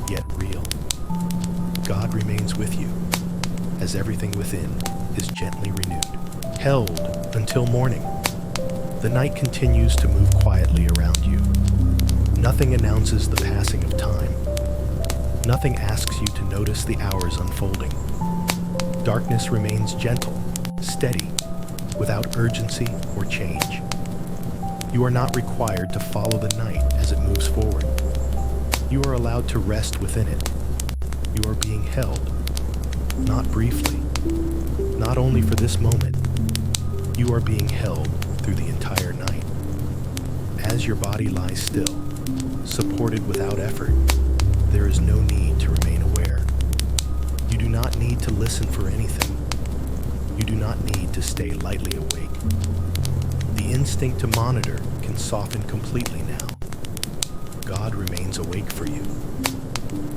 yet real. God remains with you, as everything within is gently renewed, held until morning. The night continues to move quietly around you. Nothing announces the passing of time. Nothing asks you to notice the hours unfolding. Darkness remains gentle, steady, without urgency or change. You are not required to follow the night as it moves forward. You are allowed to rest within it. You are being held, not briefly, not only for this moment. You are being held through the entire night. As your body lies still, supported without effort, there is no need to remain aware. You do not need to listen for anything. You do not need to stay lightly awake. The instinct to monitor can soften completely now. God remains awake for you.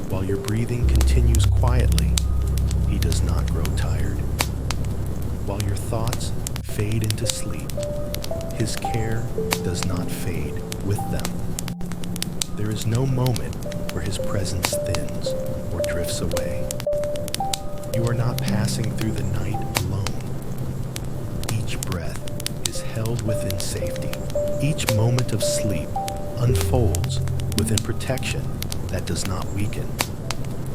While your breathing continues quietly, He does not grow tired. While your thoughts fade into sleep, His care does not fade with them. There is no moment where His presence thins or drifts away. You are not passing through the night alone. Each breath is held within safety. Each moment of sleep unfolds within protection that does not weaken.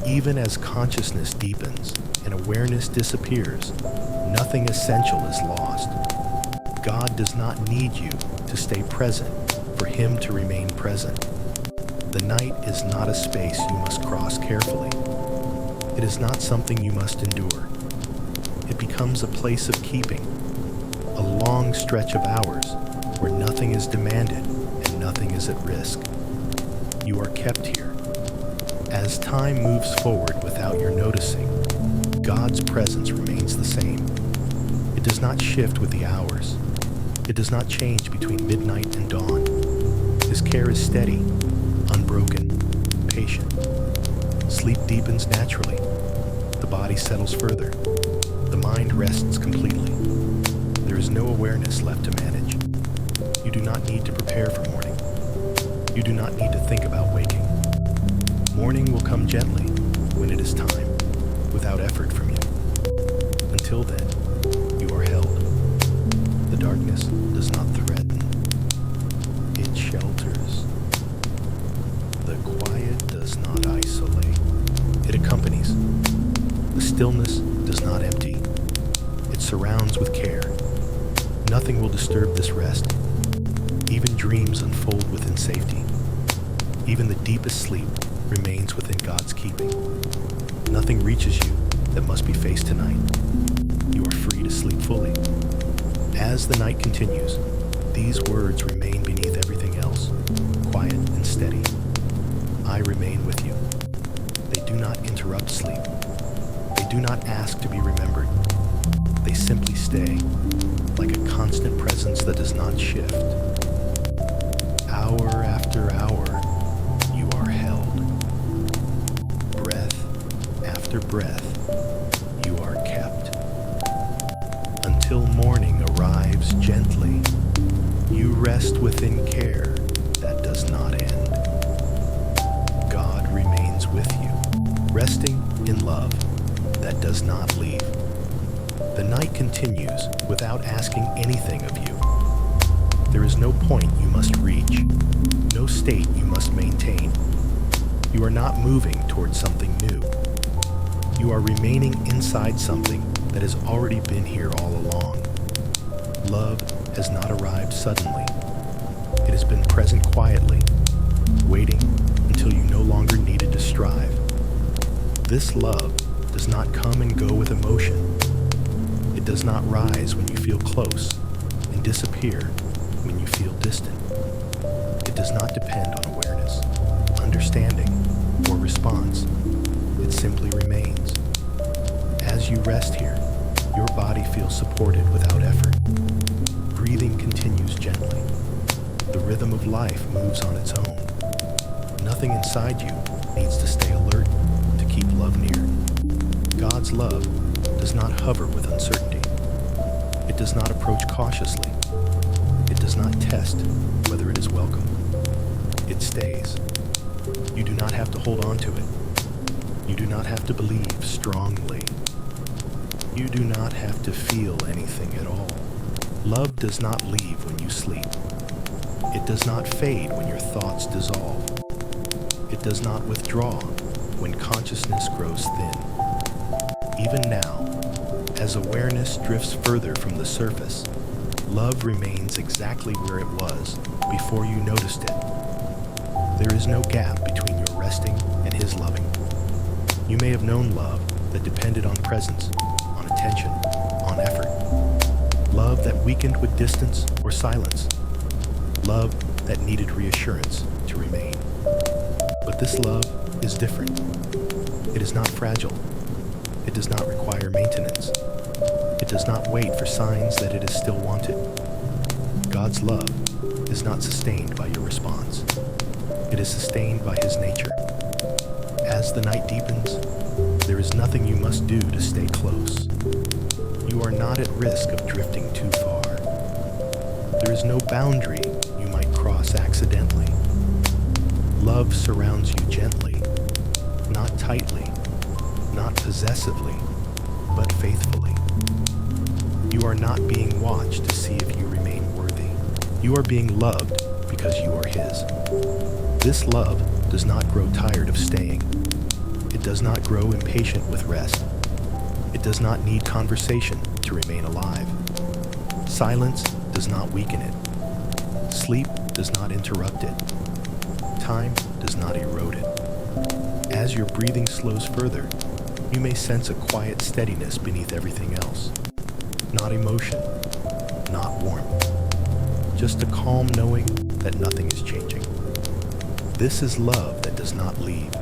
Even as consciousness deepens and awareness disappears, nothing essential is lost. God does not need you to stay present for Him to remain present. The night is not a space you must cross carefully. It is not something you must endure. It becomes a place of keeping, a long stretch of hours where nothing is demanded and nothing is at risk. You are kept here. As time moves forward without your noticing, God's presence remains the same. It does not shift with the hours. It does not change between midnight and dawn. His care is steady, unbroken, patient. Sleep deepens naturally. The body settles further. The mind rests completely. There is no awareness left to manage. You do not need to prepare for morning. You do not need to think about waking. Morning will come gently when it is time, without effort from you. Until then, you are held. The darkness does not threaten. It shelters. The quiet does not isolate. It accompanies. The stillness does not empty. It surrounds with care. Nothing will disturb this rest. Even dreams unfold within safety. Even the deepest sleep remains within God's keeping. Nothing reaches you that must be faced tonight. You are free to sleep fully. As the night continues, these words remain beneath everything else, quiet and steady. I remain with you. They do not interrupt sleep. They do not ask to be remembered. They simply stay, like a constant presence that does not shift. Hour after hour, you are held. Breath after after breath, you are kept. Until morning arrives gently, you rest within care that does not end. God remains with you, resting in love that does not leave. The night continues without asking anything of you. There is no point you must reach, no state you must maintain. You are not moving towards something new. You are remaining inside something that has already been here all along. Love has not arrived suddenly. It has been present quietly, waiting until you no longer needed to strive. This love does not come and go with emotion. It does not rise when you feel close and disappear when you feel distant. It does not depend on awareness, understanding, or response. It simply remains. As you rest here, your body feels supported without effort. Breathing continues gently. The rhythm of life moves on its own. Nothing inside you needs to stay alert to keep love near. God's love does not hover with uncertainty. It does not approach cautiously. It does not test whether it is welcome. It stays. You do not have to hold on to it. You do not have to believe strongly. You do not have to feel anything at all. Love does not leave when you sleep. It does not fade when your thoughts dissolve. It does not withdraw when consciousness grows thin. Even now, as awareness drifts further from the surface, love remains exactly where it was before you noticed it. There is no gap between your resting and his loving. You may have known love that depended on presence, on attention, on effort. Love that weakened with distance or silence. Love that needed reassurance to remain. But this love is different. It is not fragile. It does not require maintenance. It does not wait for signs that it is still wanted. God's love is not sustained by your response. It is sustained by his nature. As the night deepens, there is nothing you must do to stay close. You are not at risk of drifting too far. There is no boundary you might cross accidentally. Love surrounds you gently, not tightly, not possessively, but faithfully. You are not being watched to see if you remain worthy. You are being loved because you are his. This love does not grow tired of staying. It does not grow impatient with rest. It does not need conversation to remain alive. Silence does not weaken it. Sleep does not interrupt it. Time does not erode it. As your breathing slows further, you may sense a quiet steadiness beneath everything else. Not emotion, not warmth, just a calm knowing that nothing is changing. This is love that does not leave.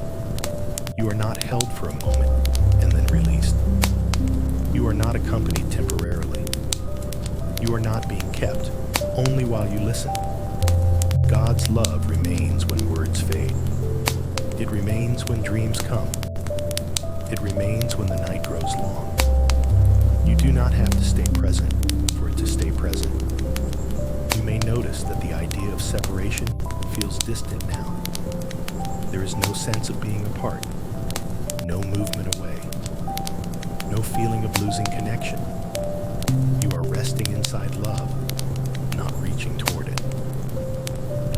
You are not held for a moment and then released. You are not accompanied temporarily. You are not being kept only while you listen. God's love remains when words fade. It remains when dreams come. It remains when the night grows long. You do not have to stay present for it to stay present. You may notice that the idea of separation feels distant now. There is no sense of being apart, no movement away, no feeling of losing connection. You are resting inside love, not reaching toward it.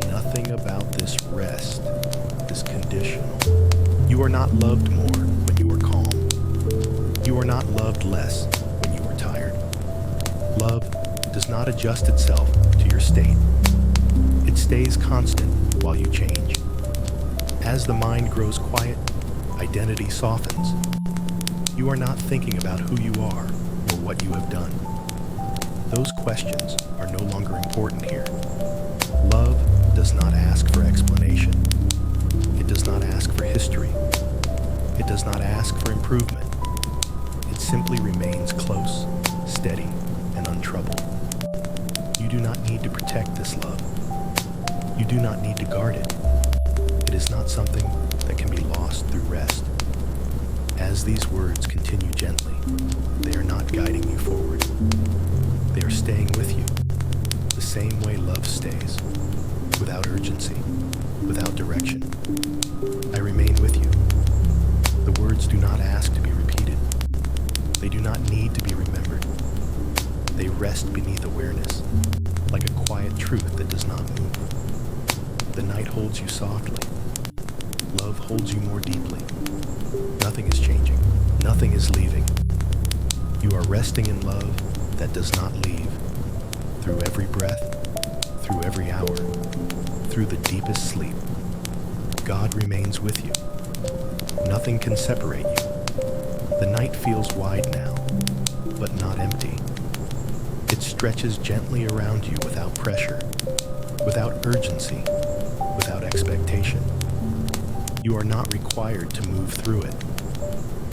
Nothing about this rest is conditional. You are not loved more when you are calm. You are not loved less when you are tired. Love does not adjust itself to your state. It stays constant while you change. As the mind grows quiet, identity softens. You are not thinking about who you are or what you have done. Those questions are no longer important here. Love does not ask for explanation. It does not ask for history. It does not ask for improvement. It simply remains close, steady, and untroubled. You do not need to protect this love. You do not need to guard it. It is not something that can be lost through rest. As As these words continue gently, they are not guiding you forward. They are staying with you, the same way love stays, without urgency, without direction. I remain with you. The words do not ask to be repeated. They do not need to be remembered. They rest beneath awareness, like a quiet truth that does not move. The night holds you softly. Love holds you more deeply. Nothing is changing. Nothing is leaving. You are resting in love that does not leave. Through every breath, through every hour, through the deepest sleep, God remains with you. Nothing can separate you. The night feels wide now, but not empty. It stretches gently around you without pressure, without urgency, without expectation. You are not required to move through it.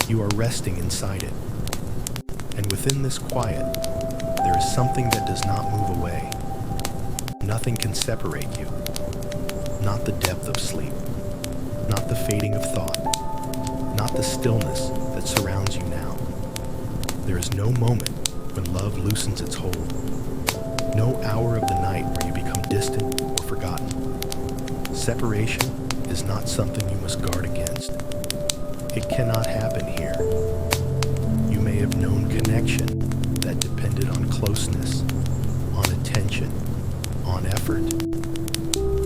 You are resting inside it. And within this quiet, there is something that does not move away. Nothing can separate you. Not the depth of sleep, not the fading of thought, not the stillness that surrounds you now. There is no moment when love loosens its hold. No hour of the night where you become distant or forgotten. Separation is not something you must guard against. It cannot happen here. You may have known connection that depended on closeness, on attention, on effort.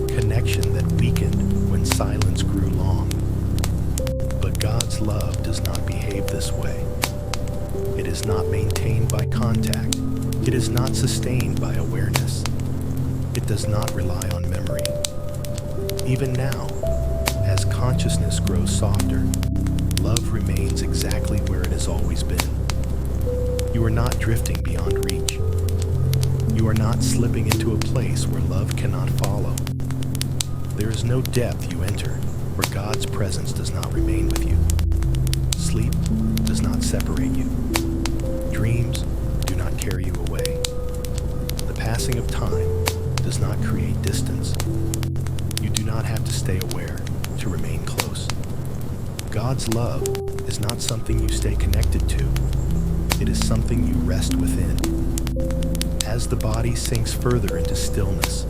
Connection that weakened when silence grew long. But God's love does not behave this way. It is not maintained by contact. It is not sustained by awareness. It does not rely on memory. Even now, as consciousness grows softer, love remains exactly where it has always been. You are not drifting beyond reach. You are not slipping into a place where love cannot follow. There is no depth you enter where God's presence does not remain with you. Sleep does not separate you. Dreams do not carry you away. The passing of time does not create distance. You do not have to stay aware to remain close. God's love is not something you stay connected to. It is something you rest within. As the body sinks further into stillness,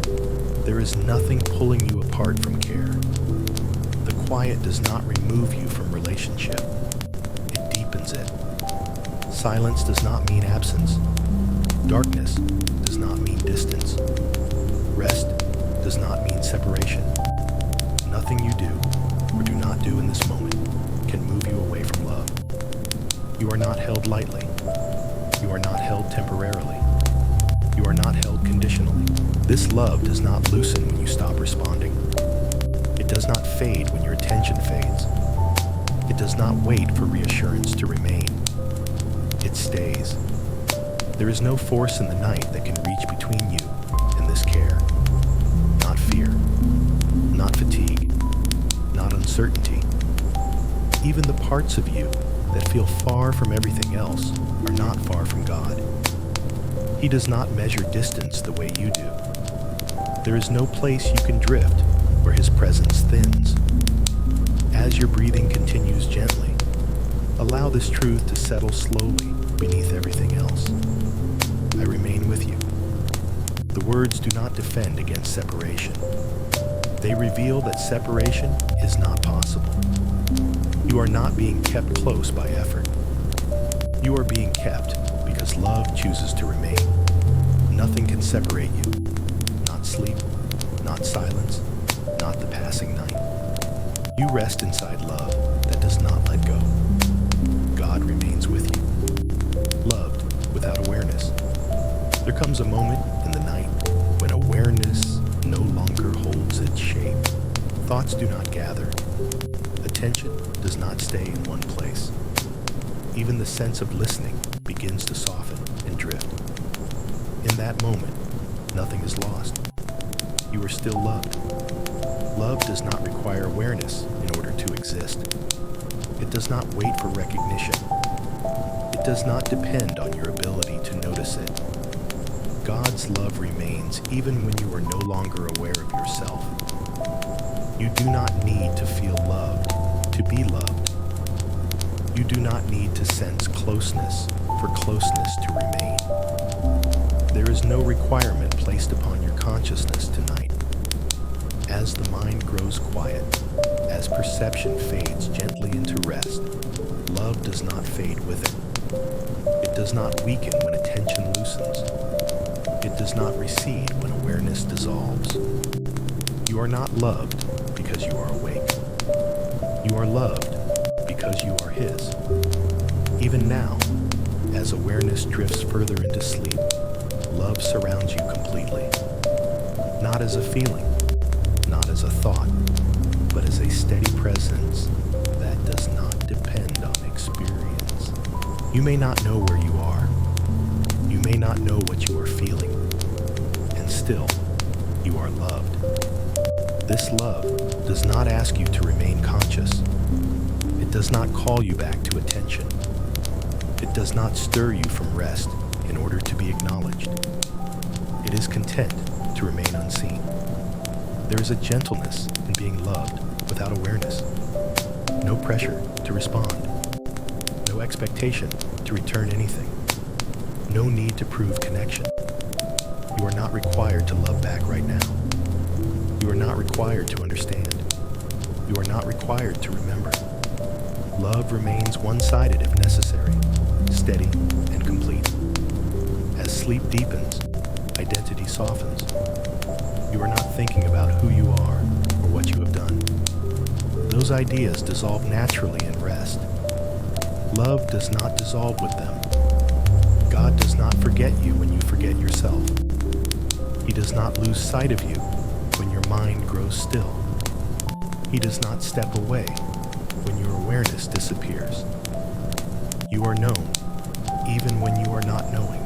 there is nothing pulling you apart from care. The quiet does not remove you from relationship. It deepens it. Silence does not mean absence. Darkness does not mean distance. Rest does not mean separation. Nothing you do or do not do in this moment can move you away from love. You are not held lightly. You are not held temporarily. You are not held conditionally. This love does not loosen when you stop responding. It does not fade when your attention fades. It does not wait for reassurance to remain. It stays. There is no force in the night that can reach between you and this care. Not fear, not fatigue, not uncertainty. Even the parts of you that feel far from everything else are not far from God. He does not measure distance the way you do. There is no place you can drift where His presence thins. As your breathing continues gently, allow this truth to settle slowly beneath everything else. I remain with you. The words do not defend against separation. They reveal that separation is not possible. You are not being kept close by effort. You are being kept because love chooses to remain. Nothing can separate you. Not sleep, not silence, not the passing night. You rest inside love that does not let go. God remains with you. Loved without awareness. There comes a moment in the night when awareness no longer holds its shape. Thoughts do not gather. Attention does not stay in one place. Even the sense of listening begins to soften and drift. In that moment, nothing is lost. You are still loved. Love does not require awareness in order to exist. It does not wait for recognition. It does not depend on your ability to notice it. God's love remains even when you are no longer aware of yourself. You do not need to feel loved to be loved. You do not need to sense closeness for closeness to remain. There is no requirement placed upon your consciousness tonight. As the mind grows quiet, as perception fades gently into rest, love does not fade with it. It does not weaken when attention loosens. It does not recede when awareness dissolves. You are not loved because you are awake. You are loved because you are His. Even now, as awareness drifts further into sleep, love surrounds you completely. Not as a feeling, not as a thought, but as a steady presence that does not depend on experience. You may not know where you are. You may not know what you are feeling. And still, you are loved. This love does not ask you to remain conscious. It does not call you back to attention. It does not stir you from rest in order to be acknowledged. It is content to remain unseen. There is a gentleness in being loved without awareness. No pressure to respond. No expectation to return anything. No need to prove connection. You are not required to love back right now. You are not required to understand. You are not required to remember. Love remains one-sided if necessary, steady and complete. As sleep deepens, identity softens. You are not thinking about who you are or what you have done. Those ideas dissolve naturally in rest. Love does not dissolve with them. God does not forget you when you forget yourself. He does not lose sight of you when your mind grows still. He does not step away when your awareness disappears. You are known even when you are not knowing,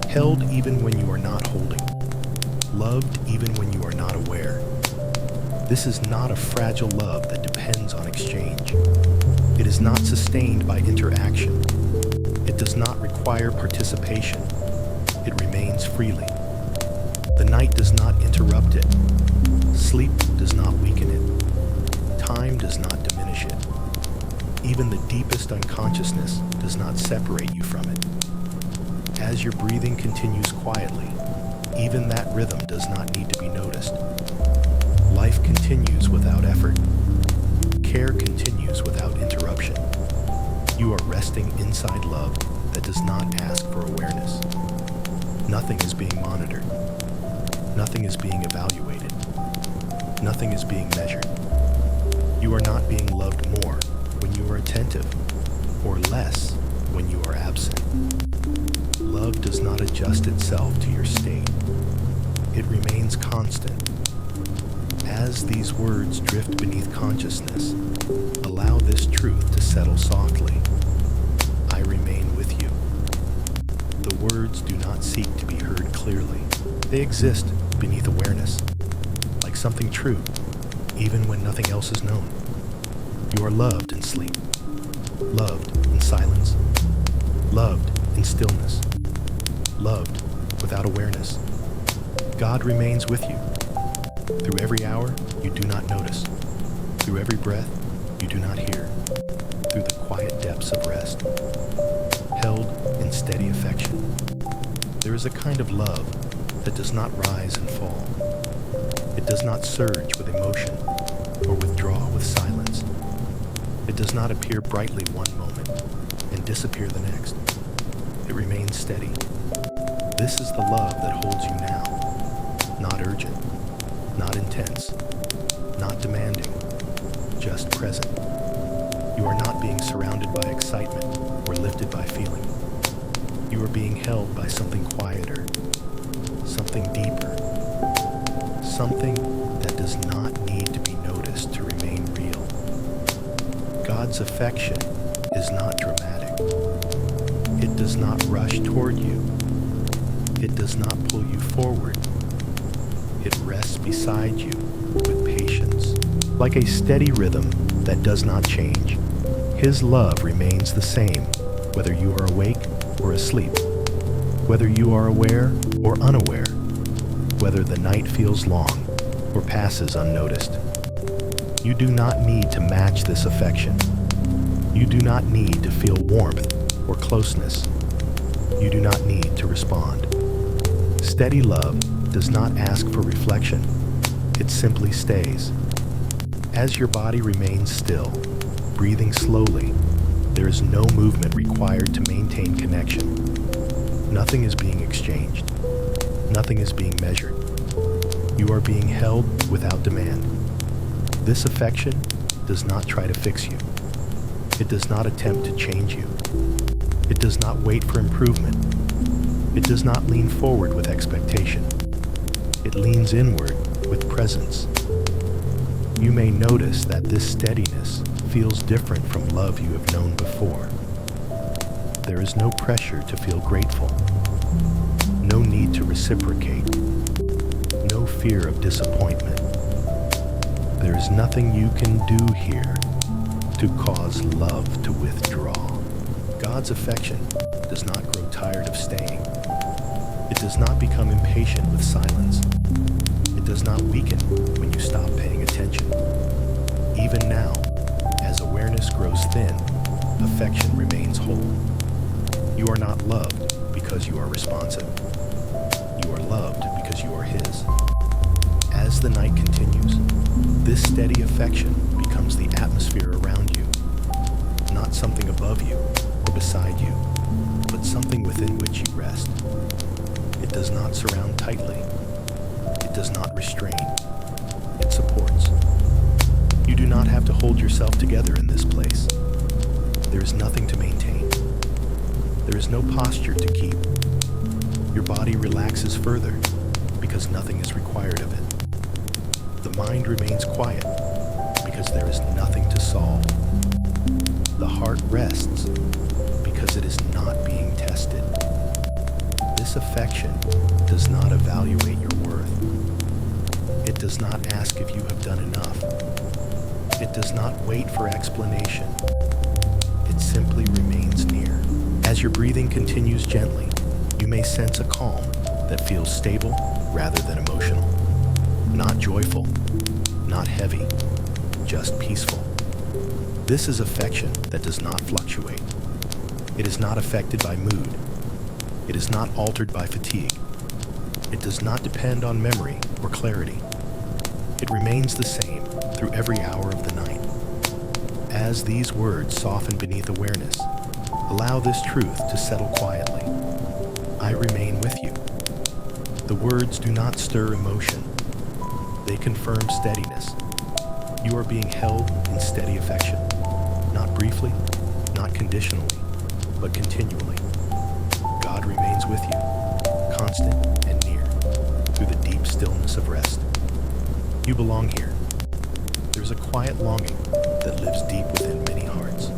held even when you are not holding, loved even when you are not aware. This is not a fragile love that depends on exchange. It is not sustained by interaction. It does not require participation. It remains freely. The night does not interrupt it. Sleep does not weaken it. Time does not diminish it. Even the deepest unconsciousness does not separate you from it. As your breathing continues quietly, even that rhythm does not need to be noticed. Life continues without effort. Care continues without interruption. You are resting inside love that does not ask for awareness. Nothing is being monitored. Nothing is being evaluated. Nothing is being measured. You are not being loved more when you are attentive, or less when you are absent. Love does not adjust itself to your state. It remains constant. As these words drift beneath consciousness, allow this truth to settle softly. I remain with you. The words do not seek to be heard clearly. They exist beneath awareness, like something true, even when nothing else is known. You are loved in sleep, loved in silence, loved in stillness, loved without awareness. God remains with you. Through every hour, you do not notice. Through every breath, you do not hear. Through the quiet depths of rest, held in steady affection. There is a kind of love that does not rise and fall. It does not surge with emotion or withdraw with silence. It does not appear brightly one moment and disappear the next. It remains steady. This is the love that holds you now. Not urgent, not intense, not demanding, just present. You are not being surrounded by excitement or lifted by feeling. You are being held by something quieter, something deeper, something that does not need to be noticed to remain real. God's affection is not dramatic. It does not rush toward you. It does not pull you forward. It rests beside you with patience, like a steady rhythm that does not change. His love remains the same, whether you are awake or asleep, whether you are aware or unaware, whether the night feels long or passes unnoticed. You do not need to match this affection. You do not need to feel warmth or closeness. You do not need to respond. Steady love does not ask for reflection. It simply stays. As your body remains still, breathing slowly, there is no movement required to maintain connection. Nothing is being exchanged. Nothing is being measured. You are being held without demand. This affection does not try to fix you. It does not attempt to change you. It does not wait for improvement. It does not lean forward with expectation. It leans inward with presence. You may notice that this steadiness feels different from love you have known before. There is no pressure to feel grateful, no need to reciprocate, no fear of disappointment. There is nothing you can do here to cause love to withdraw. God's affection does not grow tired of staying. It does not become impatient with silence. It does not weaken when you stop paying attention. Even now, as awareness grows thin, affection remains whole. You are not loved because you are responsive. You are loved because you are His. As the night continues, this steady affection becomes the atmosphere around you, not something above you or beside you, but something within which you rest. It does not surround tightly. It does not restrain. It supports. You do not have to hold yourself together in this place. There is nothing to maintain. There is no posture to keep. Your body relaxes further because nothing is required of it. The mind remains quiet because there is nothing to solve. The heart rests because it is not being tested. This affection does not evaluate your worth. It does not ask if you have done enough. It does not wait for explanation. It simply remains near. As your breathing continues gently, you may sense a calm that feels stable rather than emotional. Not joyful, not heavy, just peaceful. This is affection that does not fluctuate. It is not affected by mood. It is not altered by fatigue. It does not depend on memory or clarity. It remains the same through every hour of the night. As these words soften beneath awareness, allow this truth to settle quietly. I remain with you. The words do not stir emotion. They confirm steadiness. You are being held in steady affection, not briefly, not conditionally, but continually. God remains with you, constant and near, through the deep stillness of rest. You belong here. There's a quiet longing that lives deep within many hearts.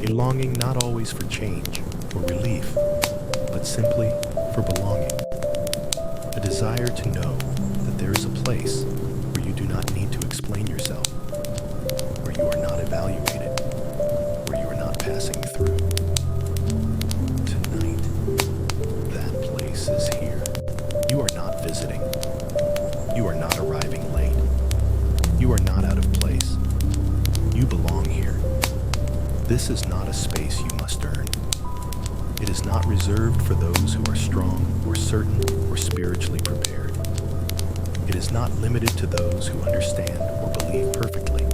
A longing not always for change or relief, but simply for belonging. A desire to know that there is a place where you do not need to explain yourself, where you are not evaluated, where you are not passing through. Tonight, that place is here. You are not visiting. You are not arriving late. You are not out of place. You belong here. This is not a space you must earn. It is not reserved for those who are strong or certain or spiritually prepared. It is not limited to those who understand or believe perfectly.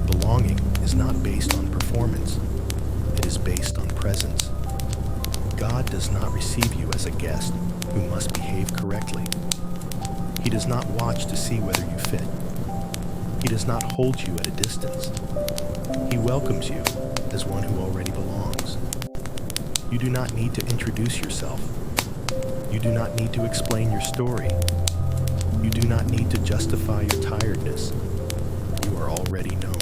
Belonging is not based on performance. It is based on presence. God does not receive you as a guest who must behave correctly. He does not watch to see whether you fit. He does not hold you at a distance. He welcomes you as one who already belongs. You do not need to introduce yourself. You do not need to explain your story. You do not need to justify your tiredness. You are already known.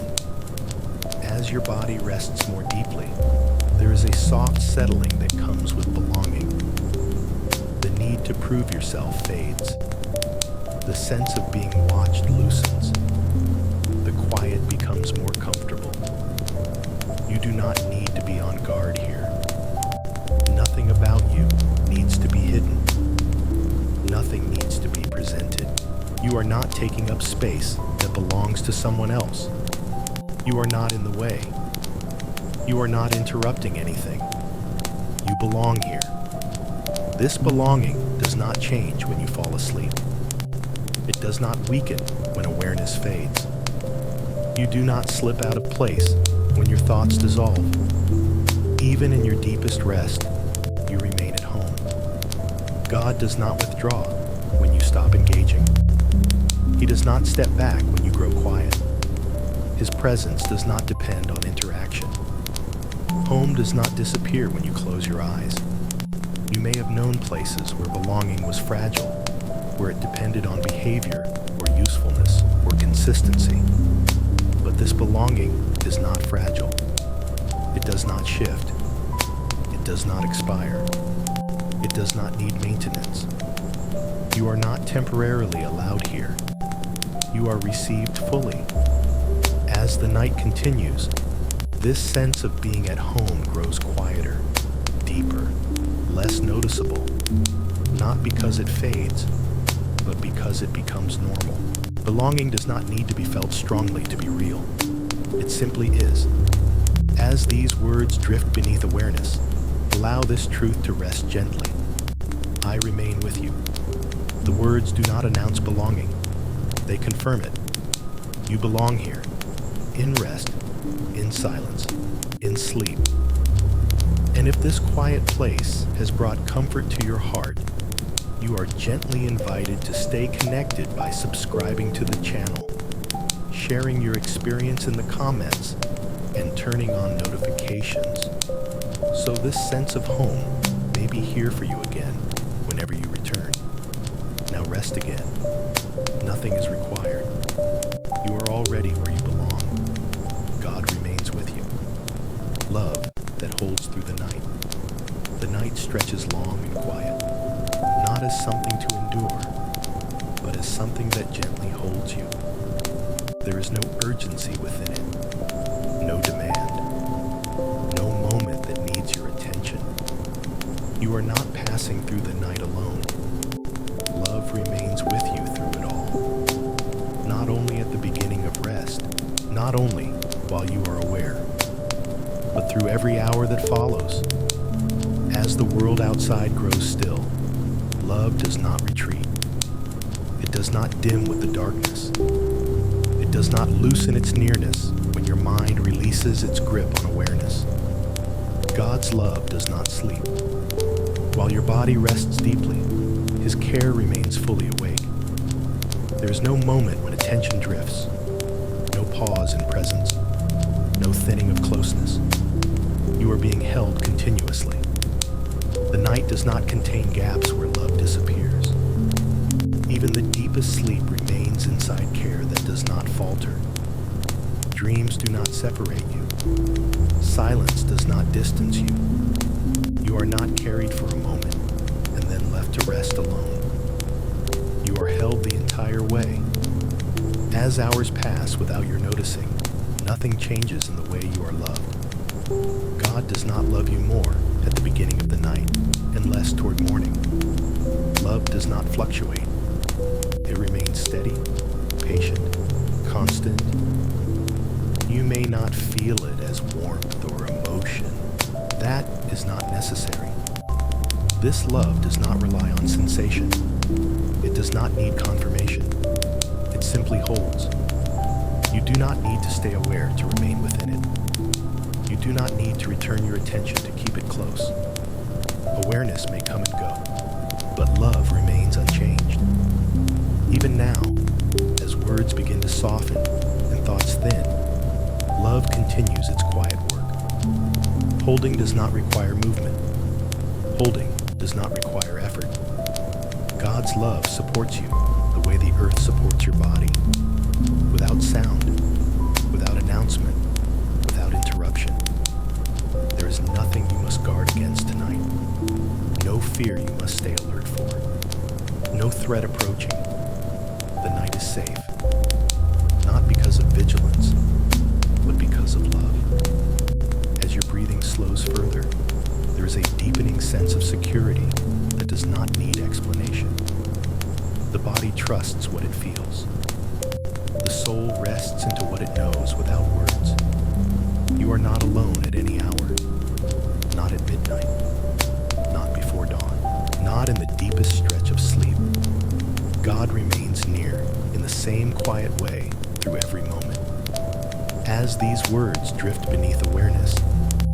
As your body rests more deeply, there is a soft settling that comes with belonging. The need to prove yourself fades. The sense of being watched loosens. The quiet becomes more comfortable. You do not need to be on guard here. Nothing about you needs to be hidden. Nothing needs to be presented. You are not taking up space that belongs to someone else. You are not in the way. You are not interrupting anything. You belong here. This belonging does not change when you fall asleep. It does not weaken when awareness fades. You do not slip out of place when your thoughts dissolve. Even in your deepest rest, you remain at home. God does not withdraw when you stop engaging. He does not step back when you grow quiet. His presence does not depend on interaction. Home does not disappear when you close your eyes. You may have known places where belonging was fragile, where it depended on behavior or usefulness or consistency. But this belonging is not fragile. It does not shift. It does not expire. It does not need maintenance. You are not temporarily allowed here. You are received fully. As the night continues, this sense of being at home grows quieter, deeper, less noticeable, not because it fades, but because it becomes normal. Belonging does not need to be felt strongly to be real. It simply is. As these words drift beneath awareness, allow this truth to rest gently. I remain with you. The words do not announce belonging. They confirm it. You belong here, in rest, in silence, in sleep. And if this quiet place has brought comfort to your heart, you are gently invited to stay connected by subscribing to the channel, sharing your experience in the comments, and turning on notifications, so this sense of home may be here for you again whenever you return. Now rest again. Nothing is required. You are already where you belong. God remains with you. Love that holds through the night. The night stretches long and quiet, not as something to endure, but as something that gently holds you. There is no urgency within it, no demand, no moment that needs your attention. You are not passing through the night alone. Love remains with you through it all, not only at the beginning of rest, not only while you are aware, but through every hour that follows. As the world outside grows still, love does not retreat. It does not dim with the darkness. It does not loosen its nearness when your mind releases its grip on awareness. God's love does not sleep. While your body rests deeply, His care remains fully awake. There is no moment when attention drifts, no pause in presence, no thinning of closeness. You are being held continuously. The night does not contain gaps where love disappears. Even the deepest sleep remains inside care that does not falter. Dreams do not separate you. Silence does not distance you. You are not carried for a moment and then left to rest alone. You are held the entire way. As hours pass without your noticing, nothing changes in the way you are loved. God does not love you more at the beginning of the night and less toward morning. Love does not fluctuate. It remains steady, patient, constant. You may not feel it as warmth or emotion. That is not necessary. This love does not rely on sensation. It does not need confirmation. It simply holds. You do not need to stay aware to remain within it. You do not need to return your attention to keep it close. Awareness may come and go, but love remains unchanged. Even now, as words begin to soften and thoughts thin, love continues its quiet work. Holding does not require movement. Holding does not require effort. God's love supports you the way the earth supports your body, without sound, without announcement, without interruption. There is nothing you must guard against tonight. No fear you must stay alert for. No threat approaching. The night is safe, not because of vigilance, but because of love. As your breathing slows further, there is a deepening sense of security that does not need explanation. The body trusts what it feels. The soul rests into what it knows without words. You You are not alone at any hour, not at midnight, not before dawn, not in the deepest stretch of sleep. God remains near in the same quiet way through every moment. As these words drift beneath awareness,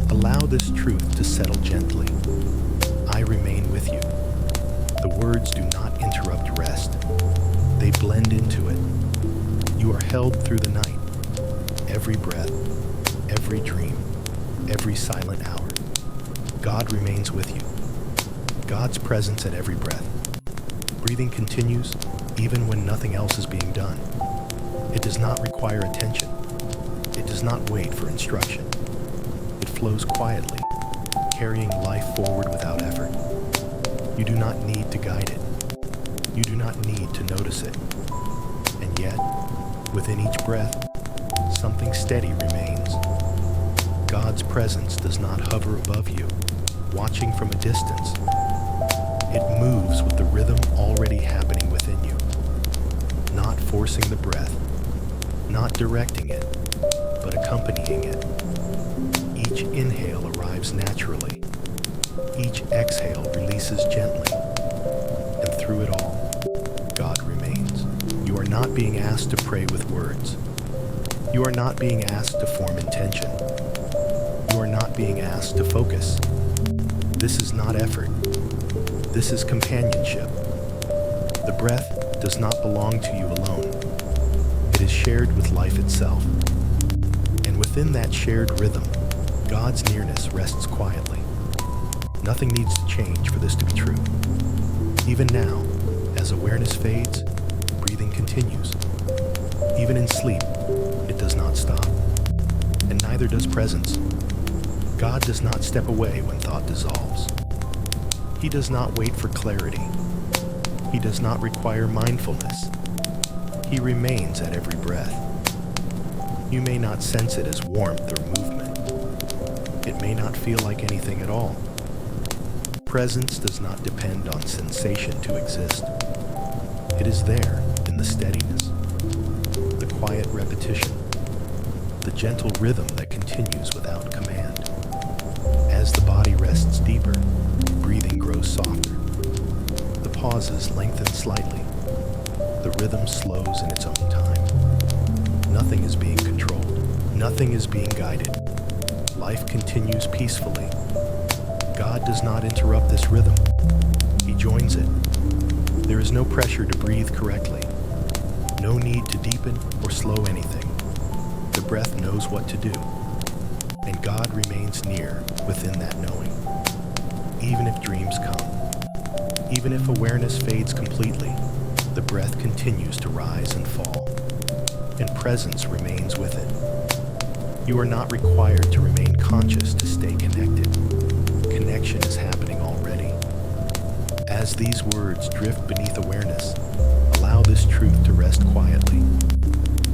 allow this truth to settle gently. I remain with you. The words do not interrupt rest. They blend into it. You are held through the night, every breath, every dream, every silent hour. God remains with you. God's presence at every breath. Breathing continues even when nothing else is being done. It does not require attention. It does not wait for instruction. It flows quietly, carrying life forward without effort. You do not need to guide it. You do not need to notice it. And yet, within each breath, something steady remains. God's presence does not hover above you, watching from a distance. It moves with the rhythm already happening within you, not forcing the breath, not directing it, but accompanying it. Each inhale arrives naturally. Each exhale releases gently. And through it all, God remains. You are not being asked to pray with words. You are not being asked to form intention. You are not being asked to focus. This is not effort. This is companionship. The breath does not belong to you alone. It is shared with life itself. And within that shared rhythm, God's nearness rests quietly. Nothing needs to change for this to be true. Even now, as awareness fades, breathing continues. Even in sleep, it does not stop. And neither does presence. God does not step away when thought dissolves. He does not wait for clarity. He does not require mindfulness. He remains at every breath. You may not sense it as warmth or movement. It may not feel like anything at all. Presence does not depend on sensation to exist. It is there in the steadiness, the quiet repetition, the gentle rhythm that continues without command. As the body rests deeper, breathing grows softer. The pauses lengthen slightly. The rhythm slows in its own time. Nothing is being controlled. Nothing is being guided. Life continues peacefully. God does not interrupt this rhythm. He joins it. There is no pressure to breathe correctly. No need to deepen or slow anything. The breath knows what to do. And God remains near within that knowing. Even if dreams come, even if awareness fades completely, the breath continues to rise and fall, and presence remains with it. You are not required to remain conscious to stay connected. Connection is happening already. As these words drift beneath awareness, allow this truth to rest quietly.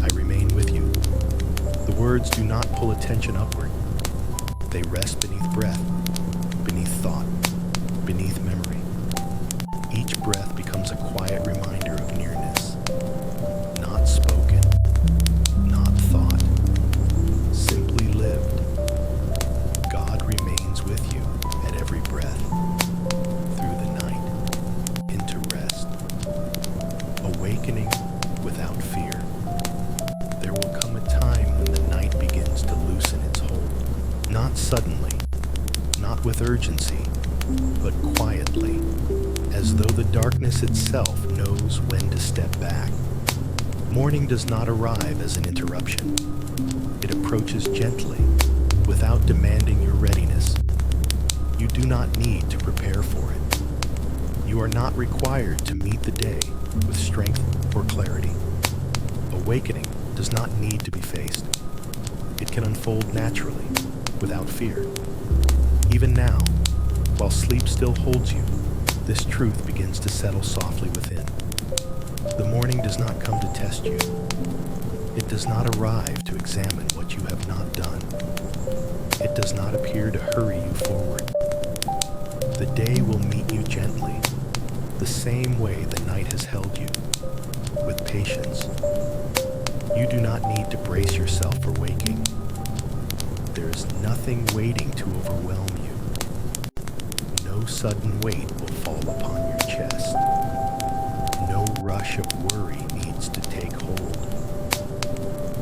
I remain with you. The words do not pull attention upward. They rest beneath breath, beneath thought, beneath memory. Each breath becomes a quiet reminder of nearness. Not spoken, not thought, simply lived. God remains with you at every breath, through the night, into rest. Awakening without fear. There will come a time when the night begins to loosen its hold. Not suddenly, not with urgency, but quietly, as though the darkness itself knows when to step back. Morning does not arrive as an interruption. It approaches gently, without demanding your readiness. You do not need to prepare for it. You are not required to meet the day with strength or clarity. Awakening does not need to be faced. It can unfold naturally, without fear. Even now, while sleep still holds you, this truth begins to settle softly within. The morning does not come to test you. It does not arrive to examine what you have not done. It does not appear to hurry you forward. The day will meet you gently, the same way the night has held you, with patience. You do not need to brace yourself for waking. There there's nothing waiting to overwhelm you. No sudden weight will fall upon your chest. No rush of worry needs to take hold.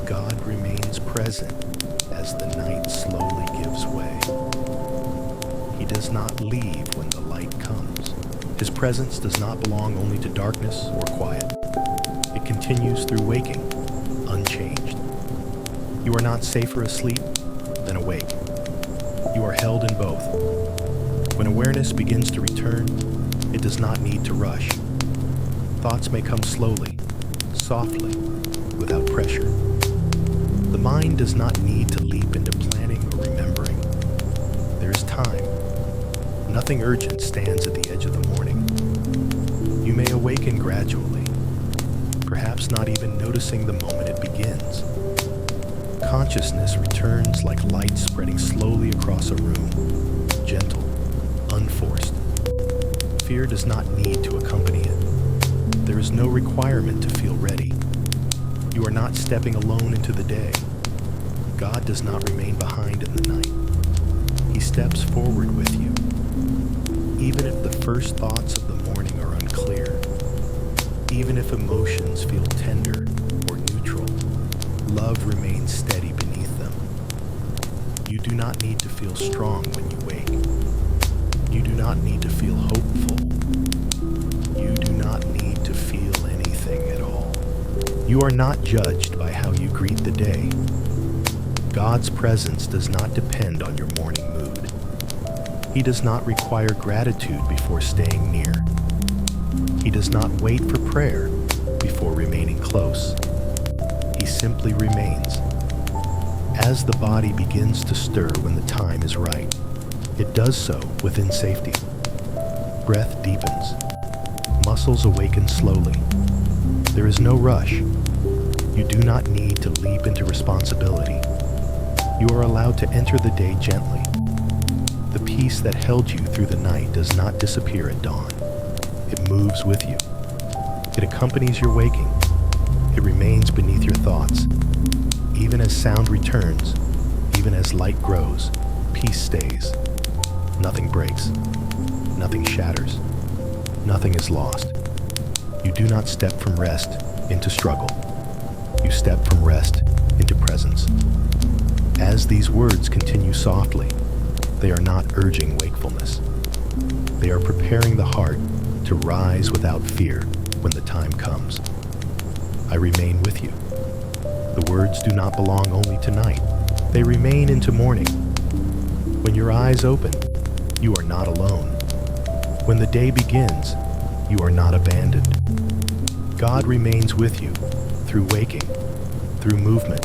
God remains present as the night slowly gives way. He does not leave when the light comes. His presence does not belong only to darkness or quiet. It continues through waking, unchanged. You are not safer asleep than awake. You are held in both. When awareness begins to return, it does not need to rush. Thoughts may come slowly, softly, without pressure. The mind does not need to leap into planning or remembering. There is time. Nothing urgent stands at the edge of the morning. You may awaken gradually, perhaps not even noticing the moment it begins. Consciousness returns like light spreading slowly across a room, gentle, unforced. Fear does not need to accompany it. There is no requirement to feel ready. You are not stepping alone into the day. God does not remain behind in the night. He steps forward with you. Even if the first thoughts of the morning are unclear, even if emotions feel tender or neutral, love remains steady beneath them. You do not need to feel strong when you wake. You do not need to feel hopeful. You do not need to feel anything at all. You are not judged by how you greet the day. God's presence does not depend on your morning mood. He does not require gratitude before staying near. He does not wait for prayer before remaining close. He simply remains. As the body begins to stir when the time is right, it does so within safety. Breath deepens. Muscles awaken slowly. There is no rush. You do not need to leap into responsibility. You are allowed to enter the day gently. The peace that held you through the night does not disappear at dawn. It moves with you. It accompanies your waking. It remains beneath your thoughts. Even as sound returns, even as light grows, peace stays. Nothing breaks. Nothing shatters. Nothing is lost. You do not step from rest into struggle. You step from rest into presence. As these words continue softly, they are not urging wakefulness. They are preparing the heart to rise without fear when the time comes. I remain with you. The words do not belong only to night. They remain into morning. When your eyes open, you are not alone. When the day begins, you are not abandoned. God remains with you through waking, through movement,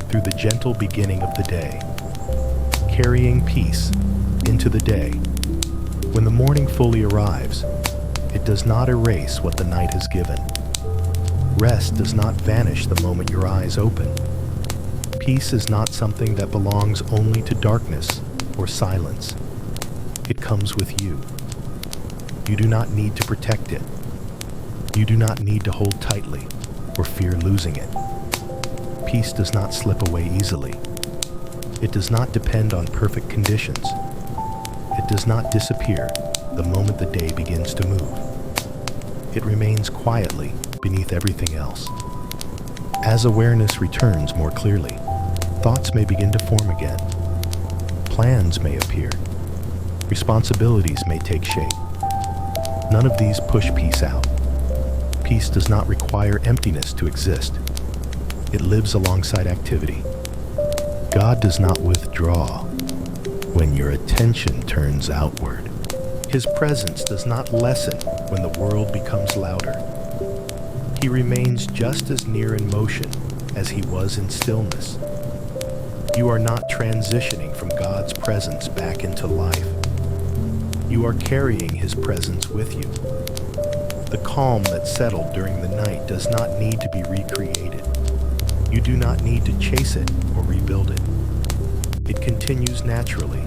through the gentle beginning of the day, carrying peace into the day. When the morning fully arrives, it does not erase what the night has given. Rest does not vanish the moment your eyes open. Peace is not something that belongs only to darkness or silence. It comes with you. You do not need to protect it. You do not need to hold tightly or fear losing it. Peace does not slip away easily. It does not depend on perfect conditions. It does not disappear the moment the day begins to move. It remains quietly beneath everything else. As awareness returns more clearly, thoughts may begin to form again. Plans may appear. Responsibilities may take shape. None of these push peace out. Peace does not require emptiness to exist. It lives alongside activity. God does not withdraw when your attention turns outward. His presence does not lessen when the world becomes louder. He remains just as near in motion as he was in stillness. You are not transitioning from God's presence back into life. You are carrying his presence with you. The calm that settled during the night does not need to be recreated. You do not need to chase it or rebuild it. It continues naturally,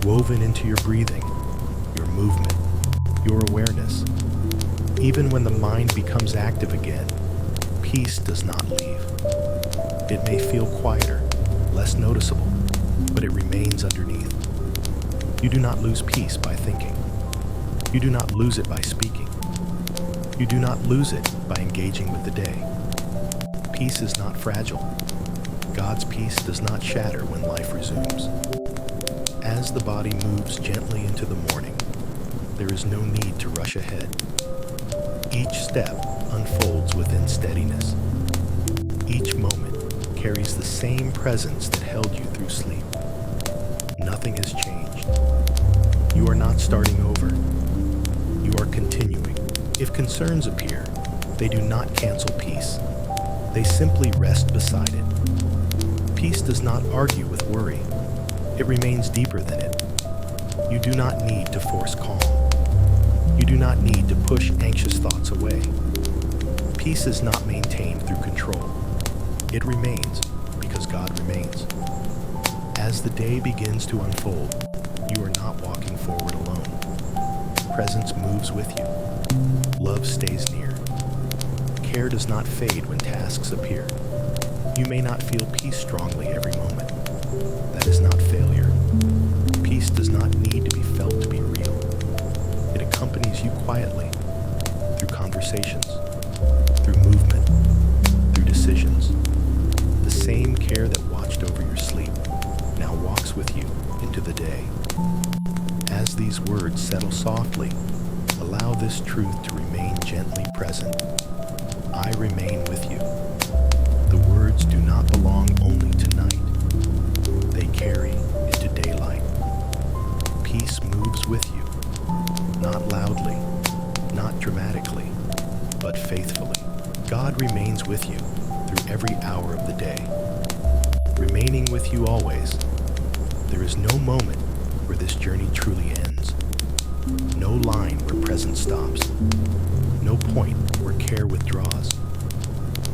woven into your breathing, your movement, your awareness. Even when the mind becomes active again, peace does not leave. It may feel quieter, less noticeable, but it remains underneath. You do not lose peace by thinking. You do not lose it by speaking. You do not lose it by engaging with the day. Peace is not fragile. God's peace does not shatter when life resumes. As the body moves gently into the morning, there is no need to rush ahead. Each step unfolds within steadiness. Each moment carries the same presence that held you through sleep. Nothing has changed. You are not starting over. You are continuing. If concerns appear, they do not cancel peace. They simply rest beside it. Peace does not argue with worry. It remains deeper than it. You do not need to force calm. You do not need to push anxious thoughts away. Peace is not maintained through control. It remains because God remains. As the day begins to unfold, you are not walking forward alone. Presence moves with you. Love stays near. Care does not fade when tasks appear. You may not feel peace strongly every moment. That is not failure. Peace does not need to be felt to be real. It accompanies you quietly, through conversations, through movement, through decisions. The same care that watched over your sleep now walks with you into the day. As these words settle softly, allow this truth to remain gently present. I remain with you. The words do not belong only to night. They carry into daylight. Peace moves with you, not loudly, not dramatically, but faithfully. God remains with you through every hour of the day, remaining with you always. There is no moment where this journey truly ends. No line where presence stops. No point where care withdraws.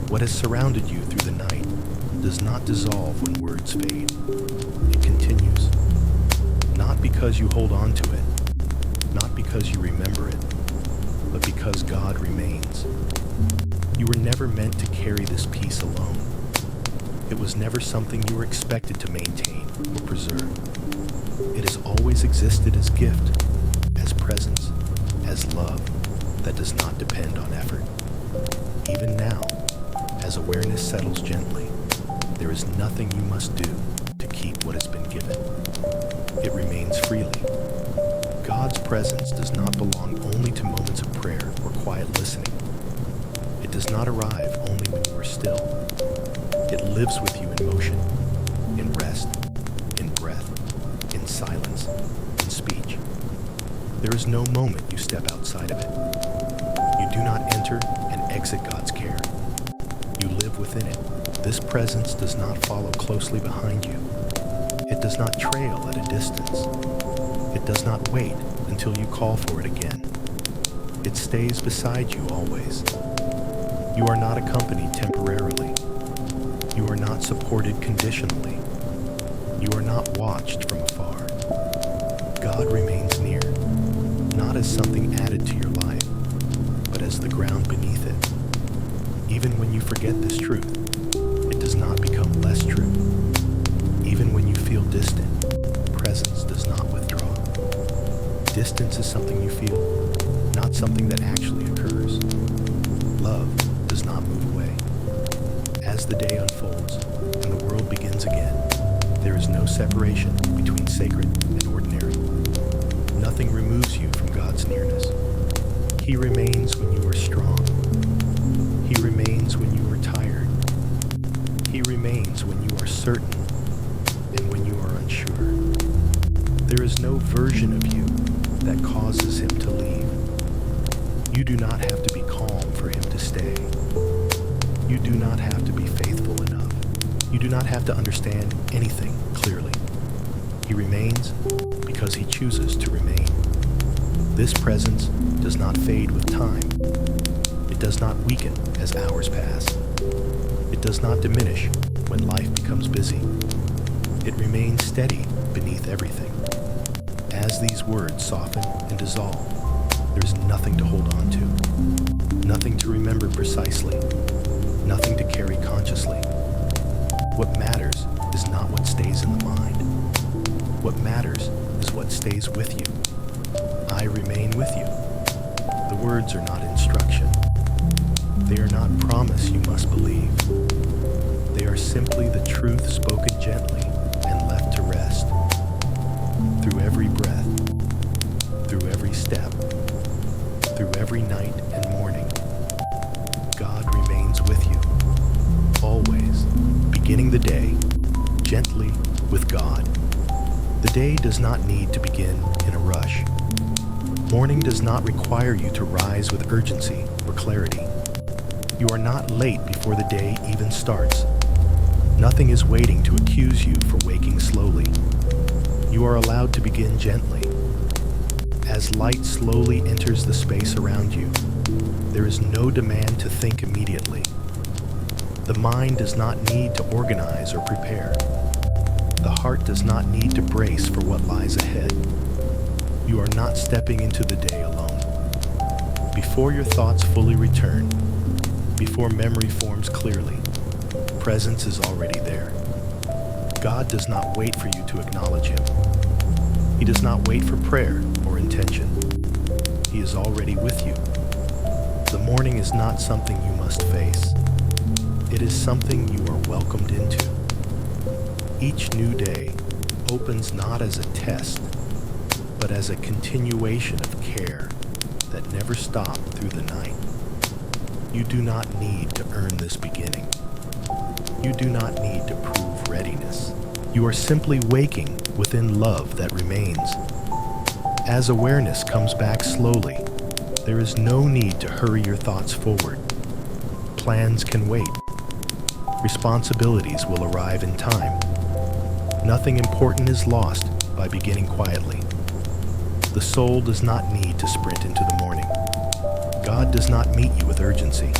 What has surrounded you through the night does not dissolve when words fade. It continues. Not because you hold on to it, not because you remember it, but because God remains. You were never meant to carry this peace alone. It was never something you were expected to maintain or preserve. It has always existed as gift, as presence, as love that does not depend on effort. Even now, as awareness settles gently, there is nothing you must do to keep what has been given. It remains freely. God's presence does not belong only to moments of prayer or quiet listening. It does not arrive only when you are still. It lives with you in motion, in rest, in breath, in silence, in speech. There is no moment you step outside of it. You do not enter and exit God's care. You live within it. This presence does not follow closely behind you. It does not trail at a distance. It does not wait until you call for it again. It stays beside you always. You are not accompanied temporarily. You are not supported conditionally. You are not watched from afar. God remains near, not as something added to your life, but as the ground beneath it. Even when you forget this truth, it does not become less true. Even when you feel distant, presence does not withdraw. Distance is something you feel, not something that actually occurs. Love does not move away. As the day unfolds and the world begins again, there is no separation between sacred and ordinary. Nothing removes you from God's nearness. He remains when you are strong. He remains when you are tired. He remains when you are certain and when you are unsure. There is no version of you that causes him to leave. You do not have to be calm for him to stay. You do not have to be faithful enough. You do not have to understand anything clearly. He remains because he chooses to remain. This presence does not fade with time. It does not weaken as hours pass. It does not diminish when life becomes busy. It remains steady beneath everything. As these words soften and dissolve, there is nothing to hold on to, nothing to remember precisely, nothing to carry consciously. What matters is not what stays in the mind. What matters is what stays with you. I remain with you. The words are not instruction. They are not promise you must believe. They are simply the truth spoken gently and left to rest. Through every breath, through every step, through every night and morning, God remains with you, always, beginning the day gently with God. The day does not need to begin in a rush. Morning does not require you to rise with urgency or clarity. You are not late before the day even starts. Nothing is waiting to accuse you for waking slowly. You are allowed to begin gently. As light slowly enters the space around you, there is no demand to think immediately. The mind does not need to organize or prepare. The heart does not need to brace for what lies ahead. You are not stepping into the day alone. Before your thoughts fully return, before memory forms clearly, presence is already there. God does not wait for you to acknowledge Him. He does not wait for prayer or intention. He is already with you. The morning is not something you must face. It is something you are welcomed into. Each new day opens not as a test, but as a continuation of care that never stopped through the night. You do not need to earn this beginning. You do not need to prove readiness. You are simply waking within love that remains. As awareness comes back slowly, there is no need to hurry your thoughts forward. Plans can wait. Responsibilities will arrive in time. Nothing important is lost by beginning quietly. The soul does not need to sprint into the morning. God does not meet you with urgency.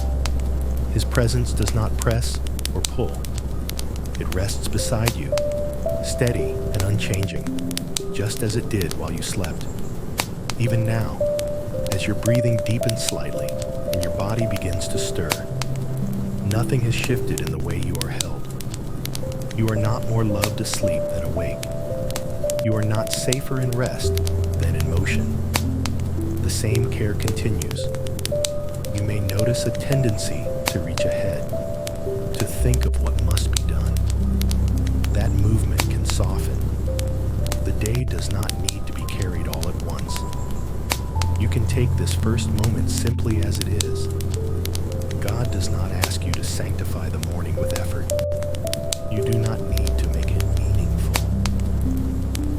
His presence does not press or pull. It rests beside you, steady and unchanging, just as it did while you slept. Even now, as your breathing deepens slightly and your body begins to stir, nothing has shifted in the way you are held. You are not more loved asleep than awake. You are not safer in rest than in motion. The same care continues. You may notice a tendency to reach ahead, to think of what must be done. That movement can soften. The day does not need to be carried all at once. You can take this first moment simply as it is. God does not ask you to sanctify the morning with effort. You do not need to make it meaningful.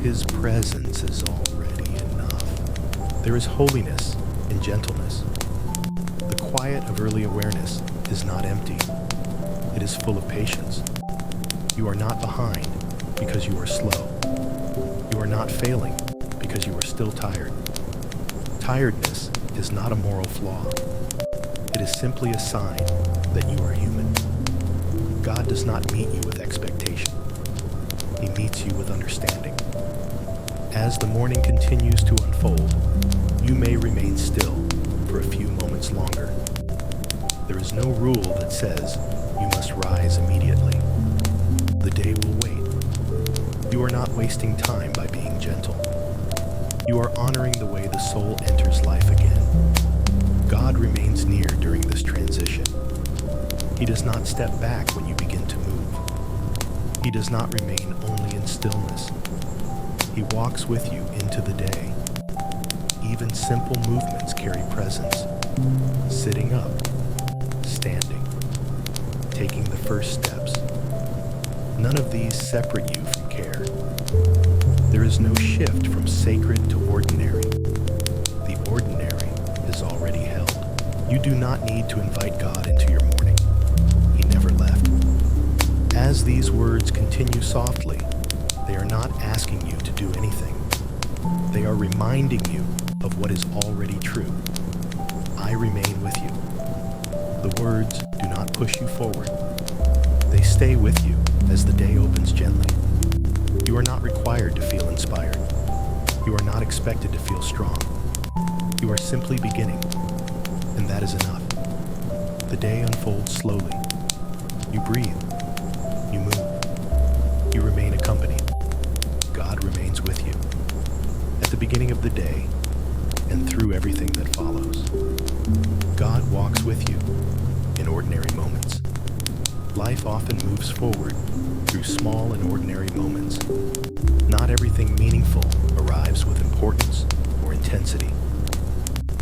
His presence is already enough. There is holiness in gentleness. The quiet of early awareness is not empty. It is full of patience. You are not behind because you are slow. You are not failing because you are still tired. Tiredness is not a moral flaw. It is simply a sign that you are human. God does not meet you with expectation. He meets you with understanding. As the morning continues to unfold, you may remain still for a few moments longer. There is no rule that says you must rise immediately. The day will wait. You are not wasting time by being gentle. You are honoring the way the soul enters life again. God remains near during this transition. He does not step back when you begin to move. He does not remain only in stillness. He walks with you into the day. Even simple movements carry presence. Sitting up, standing, taking the first steps. None of these separate you from care. There is no shift from sacred to ordinary. The ordinary is already held. You do not need to invite God into your morning. He never left. As these words continue softly, they are not asking you to do anything. They are reminding you of what is already true. I remain with you. The words do not push you forward. They stay with you as the day opens gently. You are not required to feel inspired. You are not expected to feel strong. You are simply beginning, and that is enough. The day unfolds slowly. You breathe. You move. beginning of the day and through everything that follows. God walks with you in ordinary moments. Life often moves forward through small and ordinary moments. Not everything meaningful arrives with importance or intensity.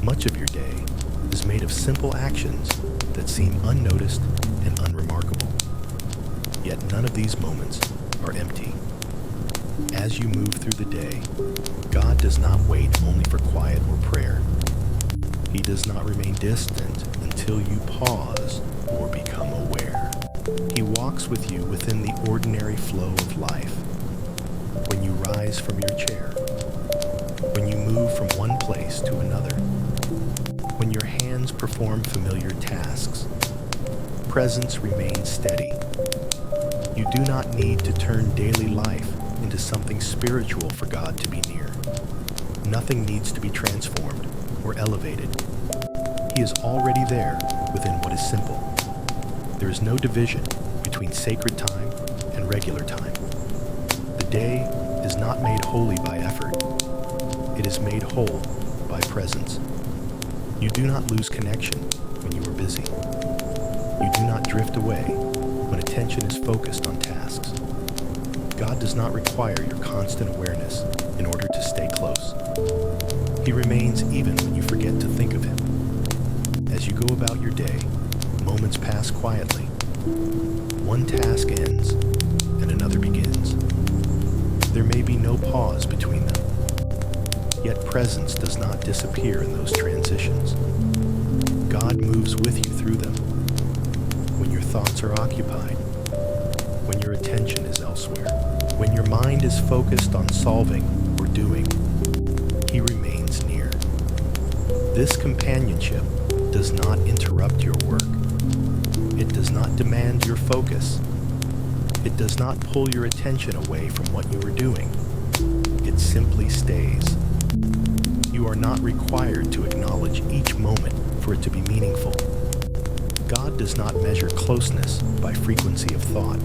Much of your day is made of simple actions that seem unnoticed and unremarkable. Yet none of these moments are empty. As you move through the day, God does not wait only for quiet or prayer. He does not remain distant until you pause or become aware. He walks with you within the ordinary flow of life. When you rise from your chair, when you move from one place to another, when your hands perform familiar tasks, presence remains steady. You do not need to turn daily life into something spiritual for God to be near. Nothing needs to be transformed or elevated. He is already there within what is simple. There is no division between sacred time and regular time. The day is not made holy by effort. It is made whole by presence. You do not lose connection when you are busy. You do not drift away when attention is focused on tasks. God does not require your constant awareness in order to stay close. He remains even when you forget to think of Him. As you go about your day, moments pass quietly. One task ends and another begins. There may be no pause between them. Yet presence does not disappear in those transitions. God moves with you through them. When your thoughts are occupied, when your attention is elsewhere, when your mind is focused on solving or doing, He remains near. This companionship does not interrupt your work. It does not demand your focus. It does not pull your attention away from what you are doing. It simply stays. You are not required to acknowledge each moment for it to be meaningful. God does not measure closeness by frequency of thought.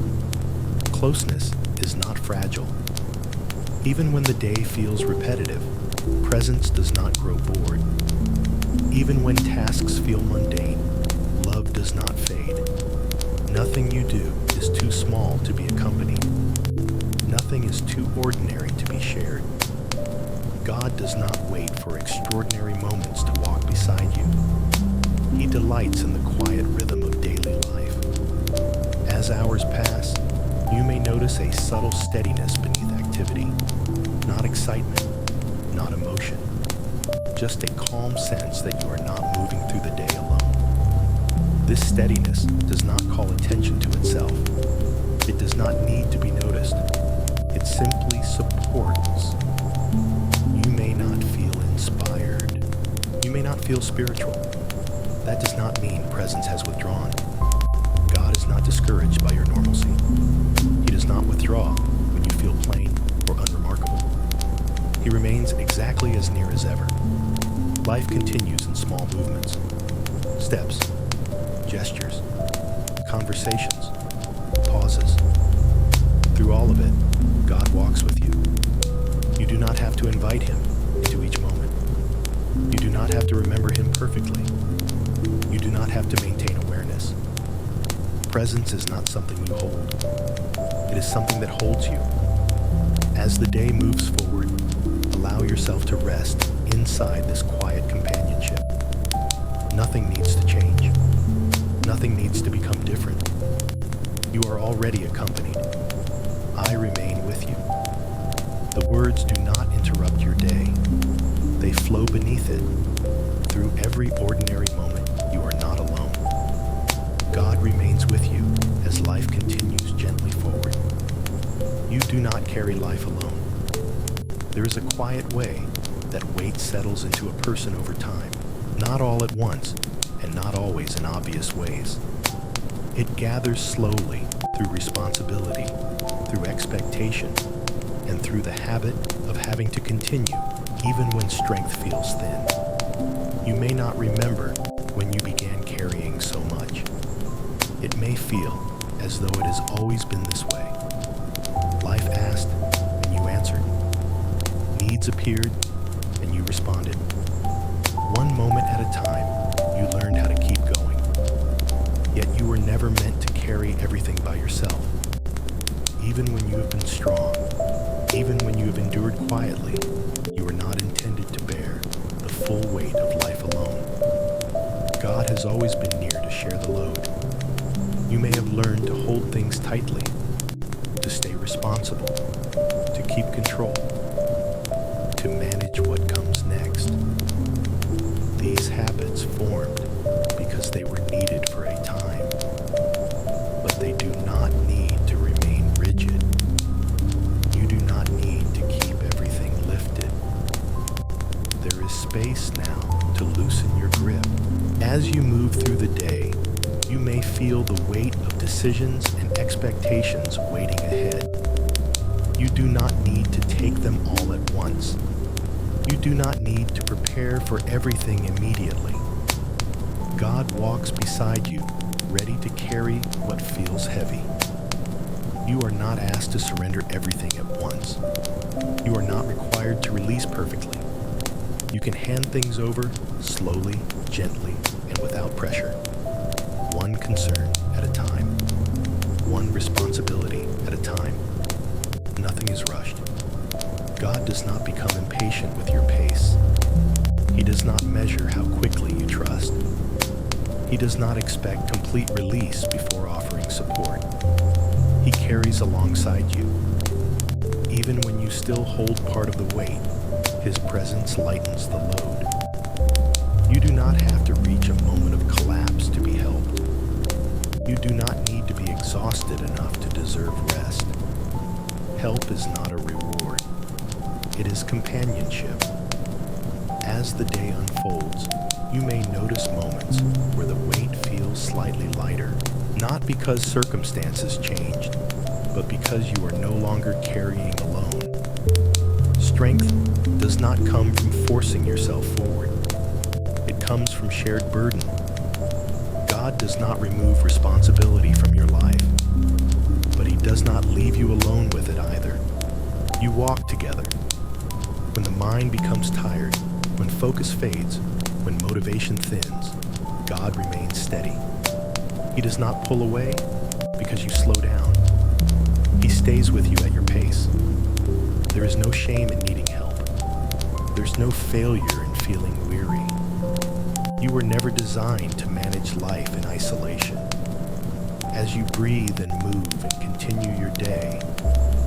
Closeness is not fragile. Even when the day feels repetitive, presence does not grow bored. Even when tasks feel mundane, love does not fade. Nothing you do is too small to be accompanied. Nothing is too ordinary to be shared. God does not wait for extraordinary moments to walk beside you. He delights in the quiet rhythm of daily life. As hours pass, you may notice a subtle steadiness beneath activity. Not excitement, not emotion, just a calm sense that you are not moving through the day alone. This steadiness does not call attention to itself. It does not need to be noticed. It simply supports. You may not feel inspired. You may not feel spiritual. That does not mean presence has withdrawn. God is not discouraged by your normalcy. He does not withdraw when you feel plain or unremarkable. He remains exactly as near as ever. Life continues in small movements, steps, gestures, conversations, pauses. Through all of it, God walks with you. You do not have to invite Him into each moment. You do not have to remember Him perfectly. You do not have to maintain awareness. Presence is not something you hold. It is something that holds you. As the day moves forward, allow yourself to rest inside this quiet companionship. Nothing needs to change. Nothing needs to become different. You are already accompanied. I remain with you. The words do not interrupt your day. They flow beneath it. Through every ordinary moment, you are not alone. God remains with you as life continues gently forward. You do not carry life alone. There is a quiet way that weight settles into a person over time, not all at once, and not always in obvious ways. It gathers slowly through responsibility, through expectation, and through the habit of having to continue even when strength feels thin. You may not remember when you began carrying so much. It may feel as though it has always been this way. Life asked, and you answered. Needs appeared, responded. One moment at a time, you learned how to keep going. Yet you were never meant to carry everything by yourself. Even when you have been strong, even when you have endured quietly, you are not intended to bear the full weight of life alone. God has always been near to share the load. You may have learned to hold things tightly, to stay responsible, to keep control, to manage what comes next. These habits formed because they were needed for a time, but they do not need to remain rigid. You do not need to keep everything lifted. There is space now to loosen your grip. As you move through the day, you may feel the weight of decisions and expectations waiting ahead. You do not need to take them all at once. You do not need to prepare for everything immediately. God walks beside you, ready to carry what feels heavy. You are not asked to surrender everything at once. You are not required to release perfectly. You can hand things over slowly, gently, and without pressure. One concern at a time. One responsibility at a time. Nothing is rushed. God does not become impatient with your pace. He does not measure how quickly you trust. He does not expect complete release before offering support. He carries alongside you. Even when you still hold part of the weight, His presence lightens the load. You do not have to reach a moment of collapse to be helped. You do not need to be exhausted enough to deserve rest. Help is not a reward. It is companionship. As the day unfolds, you may notice moments where the weight feels slightly lighter, not because circumstances changed, but because you are no longer carrying alone. Strength does not come from forcing yourself forward. It comes from shared burden. God does not remove responsibility from your life, but He does not leave you alone with it either. You walk together. When the mind becomes tired, when focus fades, when motivation thins, God remains steady. He does not pull away because you slow down. He stays with you at your pace. There is no shame in needing help. There's no failure in feeling weary. You were never designed to manage life in isolation. As you breathe and move and continue your day,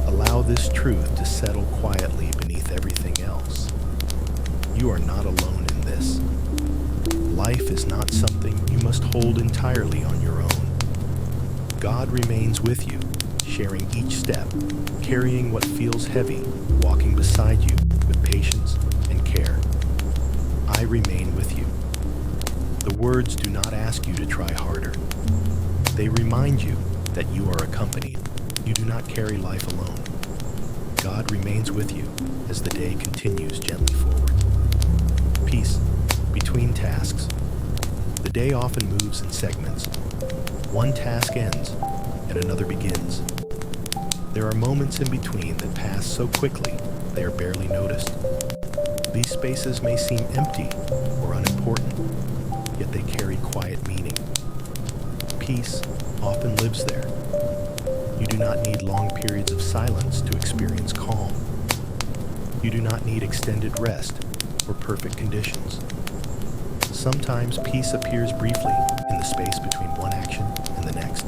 allow this truth to settle quietly beneath everything else. You are not alone in this. Life is not something you must hold entirely on your own. God remains with you, sharing each step, carrying what feels heavy, walking beside you with patience and care. I remain with you. The words do not ask you to try harder. They remind you that you are accompanied. You do not carry life alone. God remains with you as the day continues gently forward. Peace between tasks. The day often moves in segments. One task ends and another begins. There are moments in between that pass so quickly they are barely noticed. These spaces may seem empty or unimportant, yet they carry quiet meaning. Peace often lives there. You do not need long periods of silence to experience calm. You do not need extended rest or perfect conditions. Sometimes peace appears briefly in the space between one action and the next.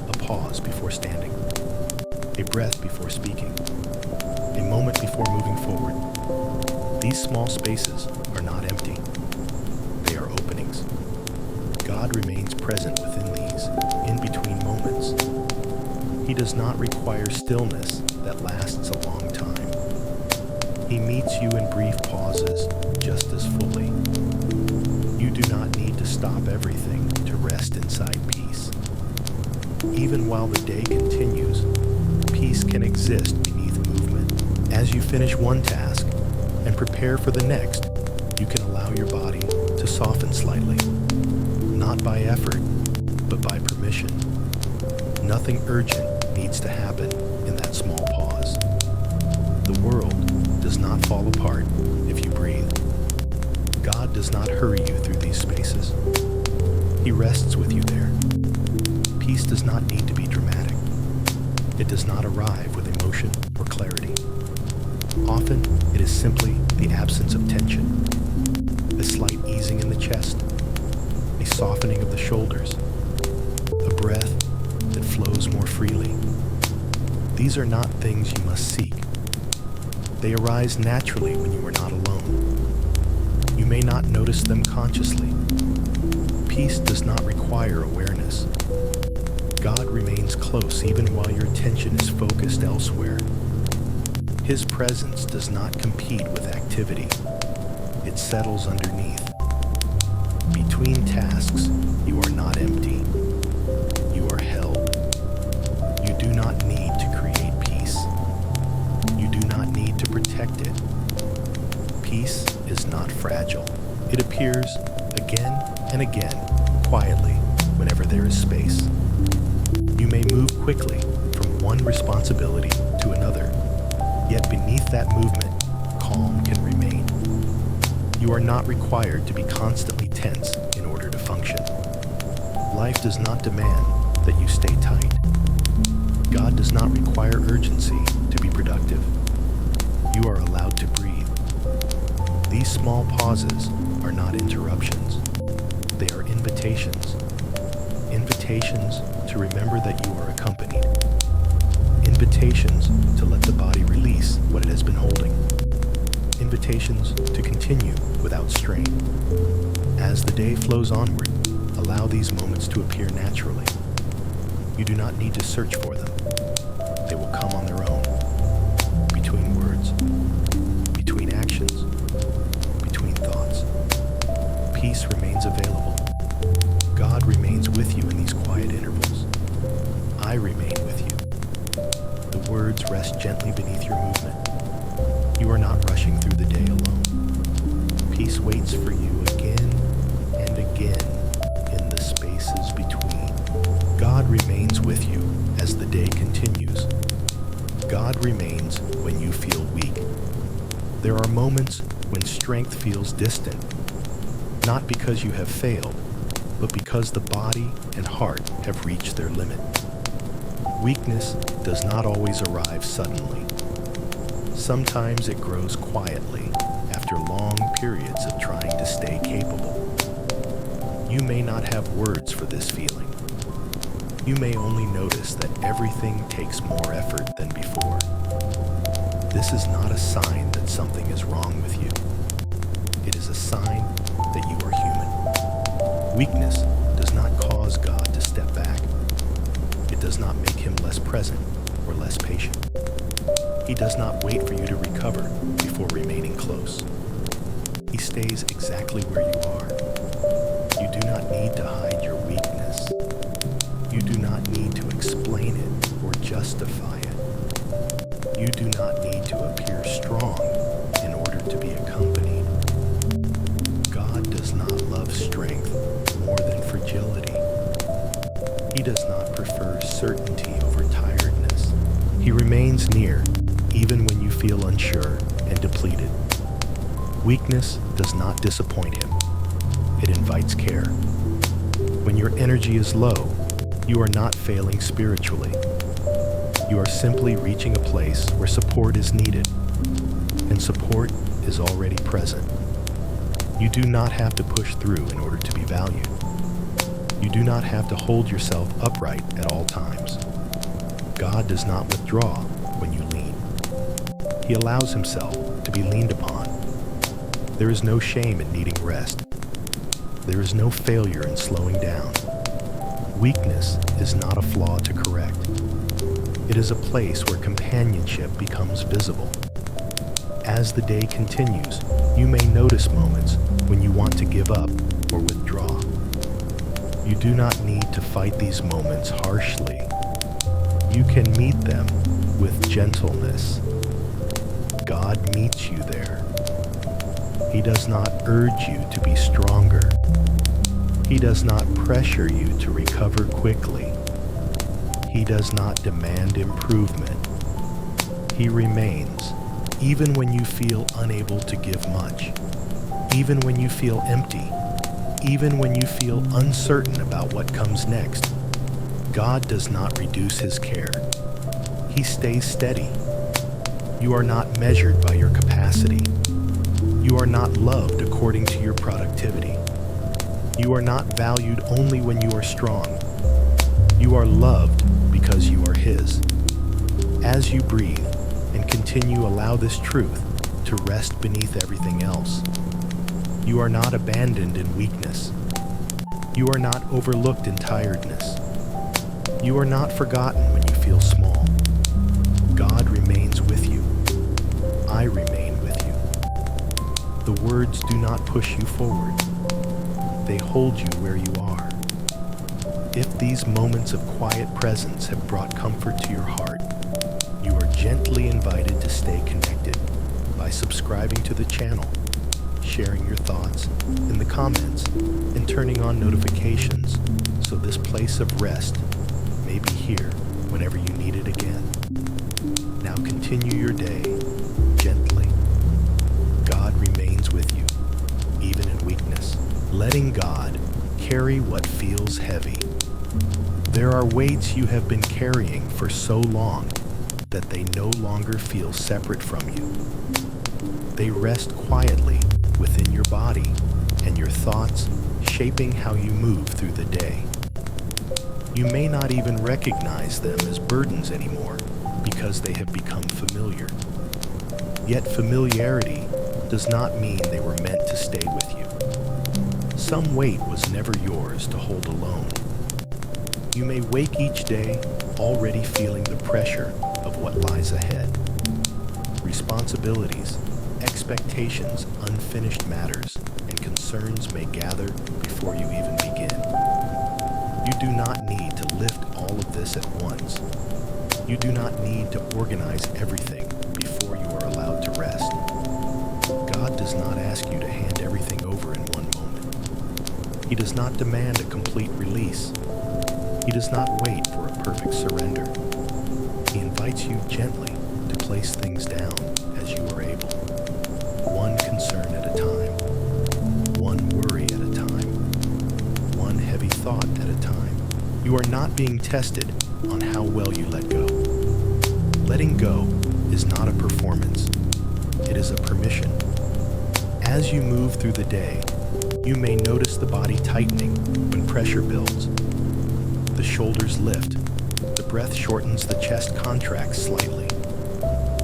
A pause before standing. A breath before speaking. A moment before moving forward. These small spaces are not empty. They are openings. God remains present within these in-between moments. He does not require stillness that lasts a long time. He meets you in brief pauses just as fully. You do not need to stop everything to rest inside peace. Even while the day continues, peace can exist beneath movement. As you finish one task and prepare for the next, you can allow your body to soften slightly. Not by effort, but by permission. Nothing urgent needs to happen in that small pause. The world does not fall apart if you breathe. does not hurry you through these spaces. He rests with you there. Peace does not need to be dramatic. It does not arrive with emotion or clarity. Often, it is simply the absence of tension, a slight easing in the chest, a softening of the shoulders, a breath that flows more freely. These are not things you must seek. They arise naturally when you are not alone. You may not notice them consciously. Peace does not require awareness. God remains close even while your attention is focused elsewhere. His presence does not compete with activity. It settles underneath. Between tasks, you are not empty. You are held. You do not need to create peace. You do not need to protect it. Peace is not fragile. It appears again and again, quietly, whenever there is space. You may move quickly from one responsibility to another, yet beneath that movement, calm can remain. You are not required to be constantly tense in order to function. Life does not demand that you stay tight. God does not require urgency to be productive. You are allowed to breathe. These small pauses are not interruptions. They are invitations. Invitations to remember that you are accompanied. Invitations to let the body release what it has been holding. Invitations to continue without strain. As the day flows onward, allow these moments to appear naturally. You do not need to search for them. They will come on their own. Between words, between actions, between thoughts. Peace remains available. God remains with you in these quiet intervals. I remain with you. The words rest gently beneath your movement. You are not rushing through the day alone. Peace waits for you again and again in the spaces between. God remains with you as the day continues. God remains when you feel weak. There are moments when strength feels distant, not because you have failed, but because the body and heart have reached their limit. Weakness does not always arrive suddenly. Sometimes it grows quietly after long periods of trying to stay capable. You may not have words for this feeling. You may only notice that everything takes more effort than before. This is not a sign that something is wrong with you. It is a sign that you are human. Weakness does not cause God to step back. It does not make him less present or less patient. He does not wait for you to recover before remaining close. He stays exactly where you are. You do not need to hide your weakness. You do not need to explain it or justify it. You do not need to appear strong in order to be accompanied. God does not love strength more than fragility. He does not prefer certainty over tiredness. He remains near even when you feel unsure and depleted. Weakness does not disappoint him. It invites care. When your energy is low, you are not failing spiritually. You are simply reaching a place where support is needed, and support is already present. You do not have to push through in order to be valued. You do not have to hold yourself upright at all times. God does not withdraw when you lean. He allows himself to be leaned upon. There is no shame in needing rest. There is no failure in slowing down. Weakness is not a flaw to correct. It is a place where companionship becomes visible. As the day continues, you may notice moments when you want to give up or withdraw. You do not need to fight these moments harshly. You can meet them with gentleness. God meets you there. He does not urge you to be stronger. He does not pressure you to recover quickly. He does not demand improvement. He remains, even when you feel unable to give much. Even when you feel empty, even when you feel uncertain about what comes next, God does not reduce his care. He stays steady. You are not measured by your capacity. You are not loved according to your productivity. You are not valued only when you are strong. You are loved because you are his. As you breathe and continue, allow this truth to rest beneath everything else. You are not abandoned in weakness. You are not overlooked in tiredness. You are not forgotten when you feel small. God remains with you. I remain with you. The words do not push you forward. They hold you where you are. If these moments of quiet presence have brought comfort to your heart, you are gently invited to stay connected by subscribing to the channel, sharing your thoughts in the comments, and turning on notifications so this place of rest may be here whenever you need it again. Now continue your day gently. God remains with you, even in weakness, letting God carry what feels heavy. There are weights you have been carrying for so long that they no longer feel separate from you. They rest quietly within your body and your thoughts, shaping how you move through the day. You may not even recognize them as burdens anymore because they have become familiar. Yet familiarity does not mean they were meant to stay with you. Some weight was never yours to hold alone. You may wake each day already feeling the pressure of what lies ahead. Responsibilities, expectations, unfinished matters, and concerns may gather before you even begin. You do not need to lift all of this at once. You do not need to organize everything before you are allowed to rest. God does not ask you to hand everything over in one moment. He does not demand a complete release. He does not wait for a perfect surrender. He invites you gently to place things down as you are able. One concern at a time. One worry at a time. One heavy thought at a time. You are not being tested on how well you let go. Letting go is not a performance. It is a permission. As you move through the day, you may notice the body tightening when pressure builds. The shoulders lift. The breath shortens, the chest contracts slightly.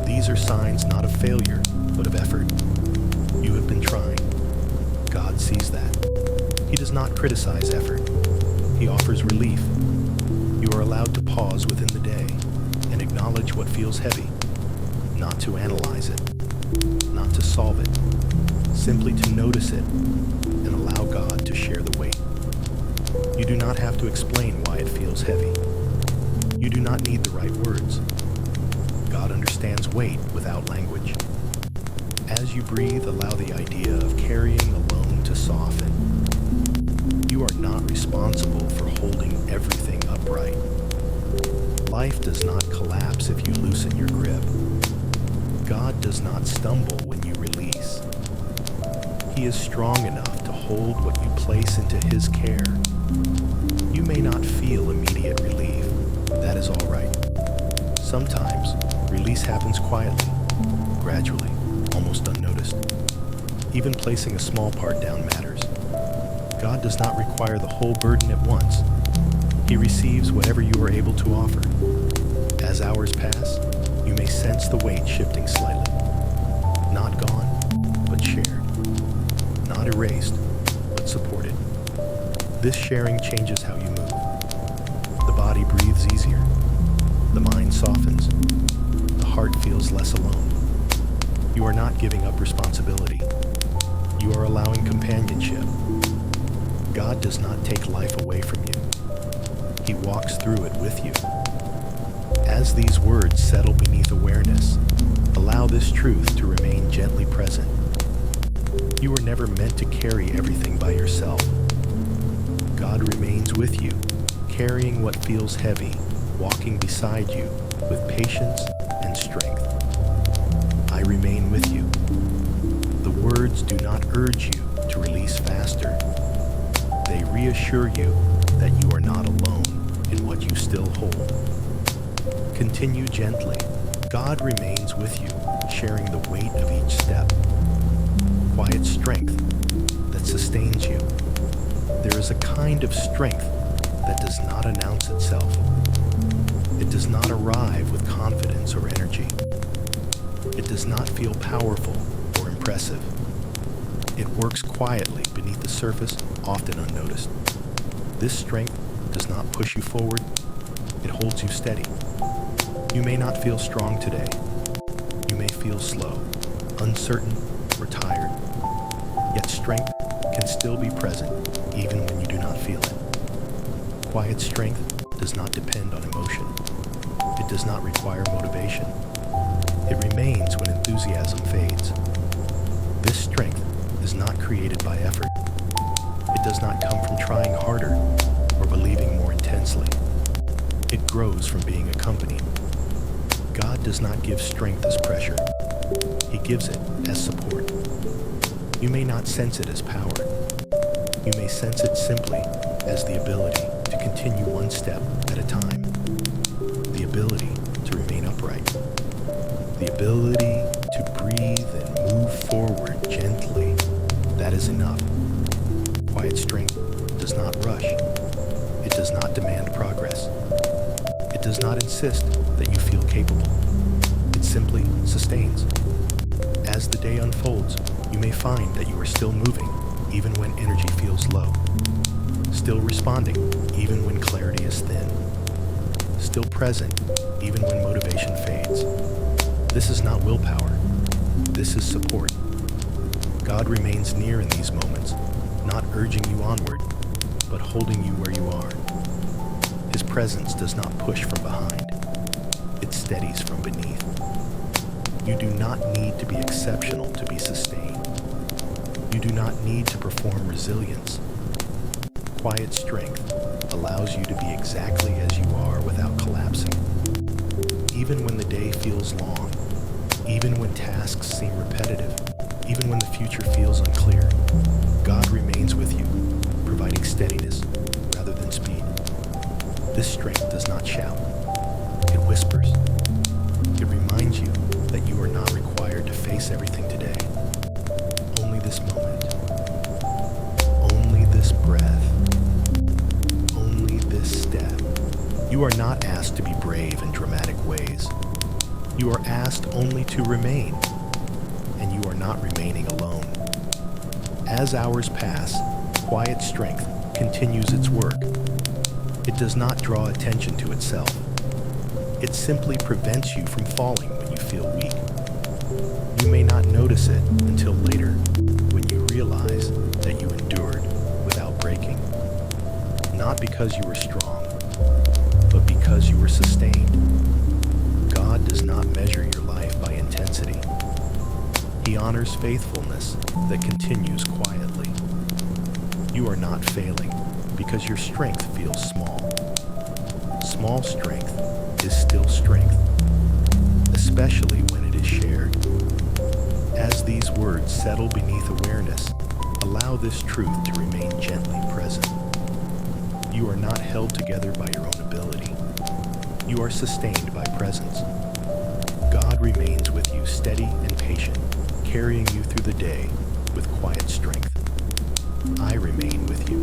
These are signs not of failure, but of effort. You have been trying. God sees that. He does not criticize effort. He offers relief. You are allowed to pause within the day and acknowledge what feels heavy, not to analyze it, not to solve it, simply to notice it and allow God to share the weight. You do not have to explain why it feels heavy. You do not need the right words. God understands weight without language. As you breathe, allow the idea of carrying alone to soften. You are not responsible for holding everything upright. Life does not collapse if you loosen your grip. God does not stumble when you release. He is strong enough to hold what you place into his care. You may not feel immediate relief. That is all right. Sometimes, release happens quietly, gradually, almost unnoticed. Even placing a small part down matters. God does not require the whole burden at once. He receives whatever you are able to offer. As hours pass, you may sense the weight shifting slightly. Not gone, but shared. Not erased, but supported. This sharing changes how you move. The body breathes easier. The mind softens. The heart feels less alone. You are not giving up responsibility. You are allowing companionship. God does not take life away from you. He walks through it with you. As these words settle beneath awareness, allow this truth to remain gently present. You were never meant to carry everything by yourself. God remains with you, carrying what feels heavy, walking beside you with patience and strength. I remain with you. The words do not urge you, release faster. They reassure you that you are not alone in what you still hold. Continue gently. God remains with you, sharing the weight of each step. Quiet strength that sustains you. There is a kind of strength that does not announce itself. It does not arrive with confidence or energy. It does not feel powerful or impressive. It works quietly beneath the surface, often unnoticed. This strength does not push you forward. It holds you steady. You may not feel strong today. You may feel slow, uncertain, or tired. Yet strength can still be present even when you do not feel it. Quiet strength does not depend on emotion. It does not require motivation. It remains when enthusiasm fades. This strength is not created by effort. It does not come from trying harder or believing more intensely. It grows from being accompanied. God does not give strength as pressure. He gives it as support. You may not sense it as power. You may sense it simply as the ability to continue one step at a time. The ability to remain upright. The ability to breathe and move forward gently. That is enough. Quiet strength does not rush. It does not demand progress. It does not insist that you feel capable. It simply sustains. As the day unfolds, you may find that you are still moving, even when energy feels low. Still responding, even when clarity is thin. Still present, even when motivation fades. This is not willpower. This is support. God remains near in these moments, not urging you onward, but holding you where you are. His presence does not push from behind. It steadies from beneath. You do not need to be exceptional to be sustained. You do not need to perform resilience. Quiet strength allows you to be exactly as you are without collapsing. Even when the day feels long, even when tasks seem repetitive, even when the future feels unclear, God remains with you, providing steadiness rather than speed. This strength does not shout. It whispers. It reminds you that you are not required to face everything today. Only this moment. Only this breath. Only this step. You are not asked to be brave in dramatic ways. You are asked only to remain, and you are not remaining alone. As hours pass, quiet strength continues its work. It does not draw attention to itself. It simply prevents you from falling when you feel weak. You may not notice it until later, when you realize that you endured without breaking. Not because you were strong, but because you were sustained. God does not measure your life by intensity. He honors faithfulness that continues quietly. You are not failing because your strength feels small. Small strength is still strength, especially when it is shared. As these words settle beneath awareness, allow this truth to remain gently present. You are not held together by your own ability. You are sustained by presence. God remains with you steady and patient, carrying you through the day with quiet strength. I remain with you.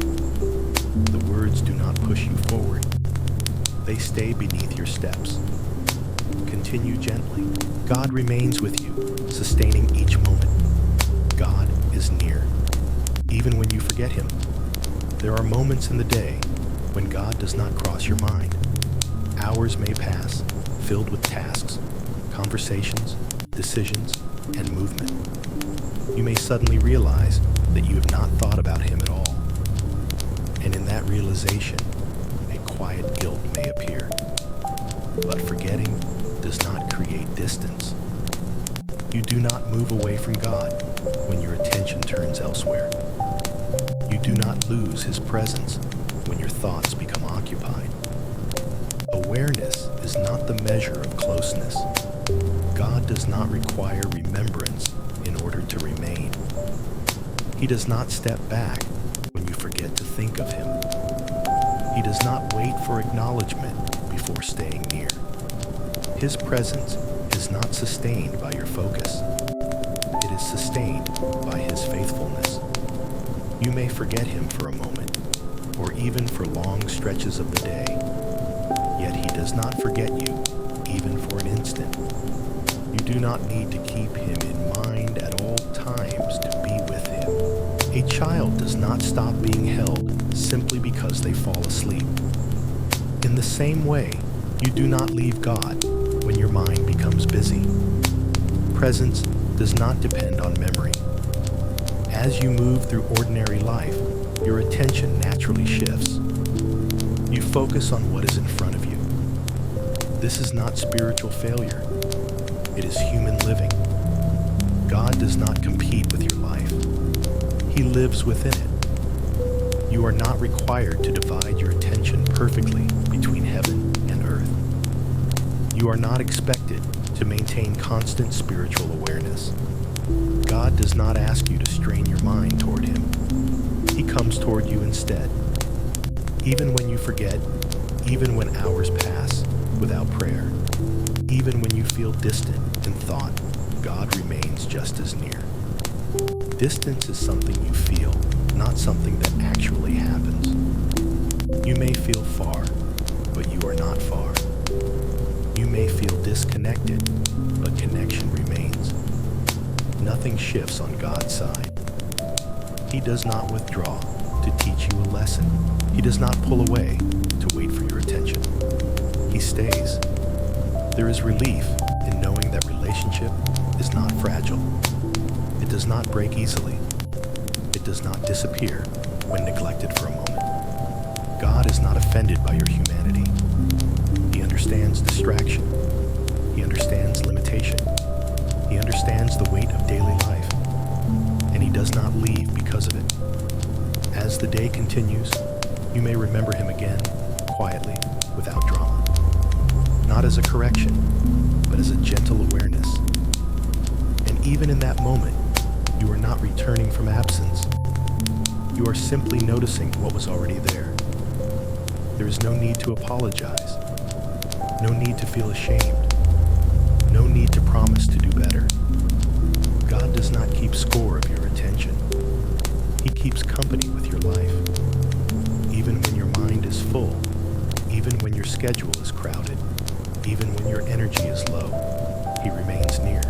The words do not push you forward. They stay beneath your steps. Continue gently. God remains with you, sustaining each moment. God is near, even when you forget Him. There are moments in the day when God does not cross your mind. Hours may pass, filled with tasks, conversations, decisions, and movement. You may suddenly realize that you have not thought about Him at all. And in that realization, a quiet guilt may appear. But forgetting does not create distance. You do not move away from God when your attention turns elsewhere. You do not lose His presence when your thoughts become occupied. Awareness is not the measure of closeness. God does not require remembrance in order to remain. He does not step back when you forget to think of him. He does not wait for acknowledgement before staying near. His presence is not sustained by your focus. It is sustained by his faithfulness. You may forget him for a moment, or even for long stretches of the day, yet he does not forget you, even for an instant. You do not need to keep him in mind at all times to be with him. A child does not stop being held simply because they fall asleep. In the same way, you do not leave God when your mind becomes busy. Presence does not depend on memory. As you move through ordinary life, your attention naturally shifts. You focus on what is in front of you. This is not spiritual failure. It is human living. God does not compete with your life. He lives within it. You are not required to divide your attention perfectly between heaven and earth. You are not expected to maintain constant spiritual awareness. God does not ask you to strain your mind toward him. He comes toward you instead. Even when you forget, even when hours pass without prayer, even when you feel distant in thought, God remains just as near. Distance is something you feel, not something that actually happens. You may feel far, but you are not far. You may feel disconnected, but connection remains. Nothing shifts on God's side. He does not withdraw to teach you a lesson. He does not pull away to wait for your attention. He stays. There is relief in knowing that relationship is not fragile. It does not break easily. It does not disappear when neglected for a moment. God is not offended by your humanity. He understands distraction. He understands limitation. He understands the weight of daily life. And he does not leave because of it. As the day continues, you may remember him again, quietly, without drama. Not as a correction, but as a gentle awareness. And even in that moment, you are not returning from absence. You are simply noticing what was already there. There is no need to apologize. No need to feel ashamed. No need to promise to do better. God does not keep score of your attention. He keeps company with your life. Even when your mind is full, even when your schedule is crowded, even when your energy is low, he remains near.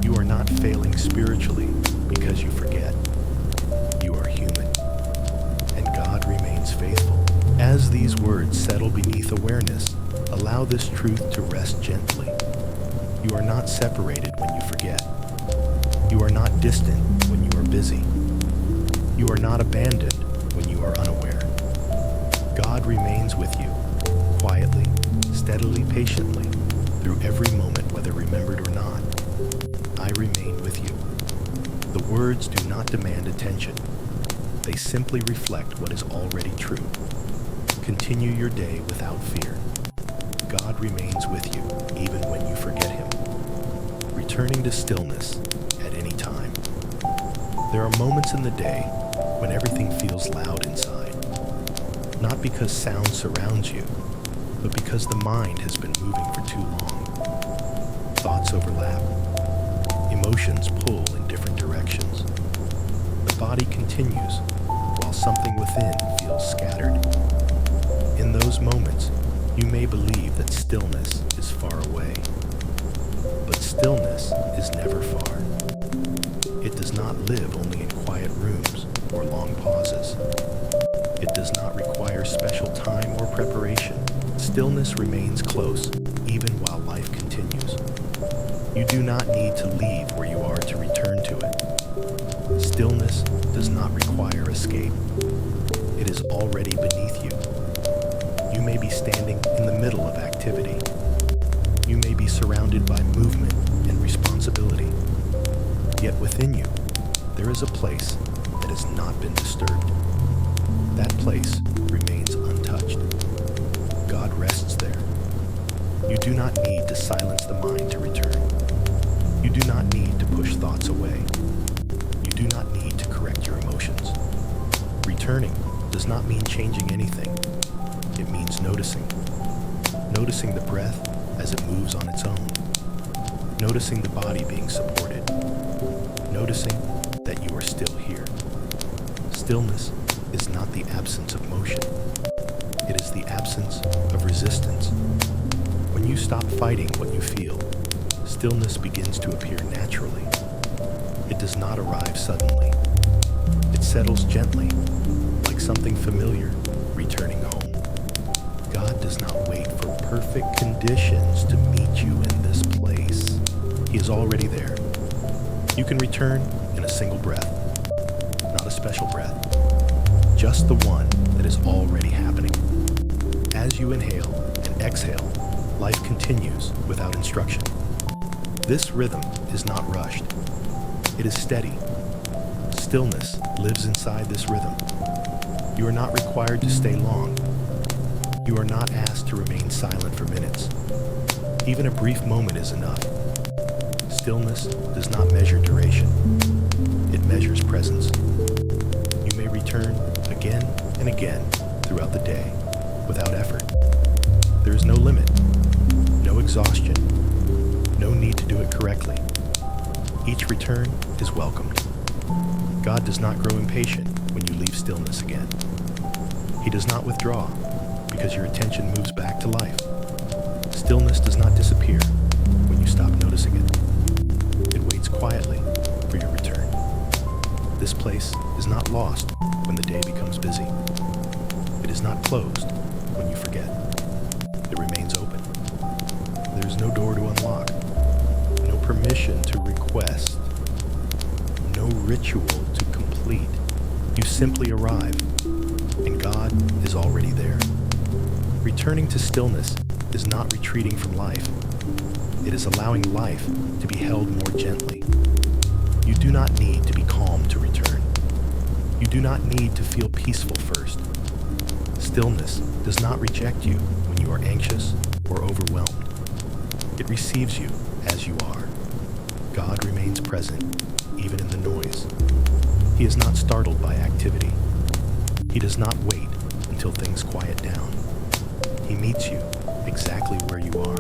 You are not failing spiritually because you forget. You are human. And God remains faithful. As these words settle beneath awareness, allow this truth to rest gently. You are not separated when you forget. You are not distant when you are busy. You are not abandoned when you are unaware. God remains with you, quietly, steadily, patiently, through every moment, whether remembered or not. I remain with you. The words do not demand attention. They simply reflect what is already true. Continue your day without fear. God remains with you, even when you forget him. Returning to stillness at any time. There are moments in the day when everything feels loud inside. Not because sound surrounds you, but because the mind has been moving for too long. Thoughts overlap. Emotions pull in different directions. The body continues, while something within feels scattered. In those moments, you may believe that stillness is far away. But stillness is never far. It does not live only in quiet rooms or long pauses. It does not require special time or preparation. Stillness remains close, even while life continues. You do not need to leave where you are to return to it. Stillness does not require escape. It is already beneath you. You may be standing in the middle of activity. You may be surrounded by movement and responsibility. Yet within you, there is a place that has not been disturbed. That place remains untouched. God rests there. You do not need to silence the mind to return. You do not need to push thoughts away. You do not need to Returning does not mean changing anything. It means noticing. Noticing the breath as it moves on its own. Noticing the body being supported. Noticing that you are still here. Stillness is not the absence of motion. It is the absence of resistance. When you stop fighting what you feel, stillness begins to appear naturally. It does not arrive suddenly. It settles gently, like something familiar returning home. God does not wait for perfect conditions to meet you in this place. He is already there. You can return in a single breath, not a special breath, just the one that is already happening. As you inhale and exhale, life continues without instruction. This rhythm is not rushed. It is steady. Stillness lives inside this rhythm. You are not required to stay long. You are not asked to remain silent for minutes. Even a brief moment is enough. Stillness does not measure duration. It measures presence. You may return again and again throughout the day without effort. There is no limit, no exhaustion, no need to do it correctly. Each return is welcomed. God does not grow impatient when you leave stillness again. He does not withdraw because your attention moves back to life. Stillness does not disappear when you stop noticing it. It waits quietly for your return. This place is not lost when the day becomes busy. It is not closed when you forget. It remains open. There is no door to unlock, no permission to request, no ritual to complete. You simply arrive, and God is already there. Returning to stillness is not retreating from life. It is allowing life to be held more gently. You do not need to be calm to return. You do not need to feel peaceful first. Stillness does not reject you when you are anxious or overwhelmed. It receives you as you are. God remains present, even in the noise. He is not startled by activity. He does not wait until things quiet down. He meets you exactly where you are.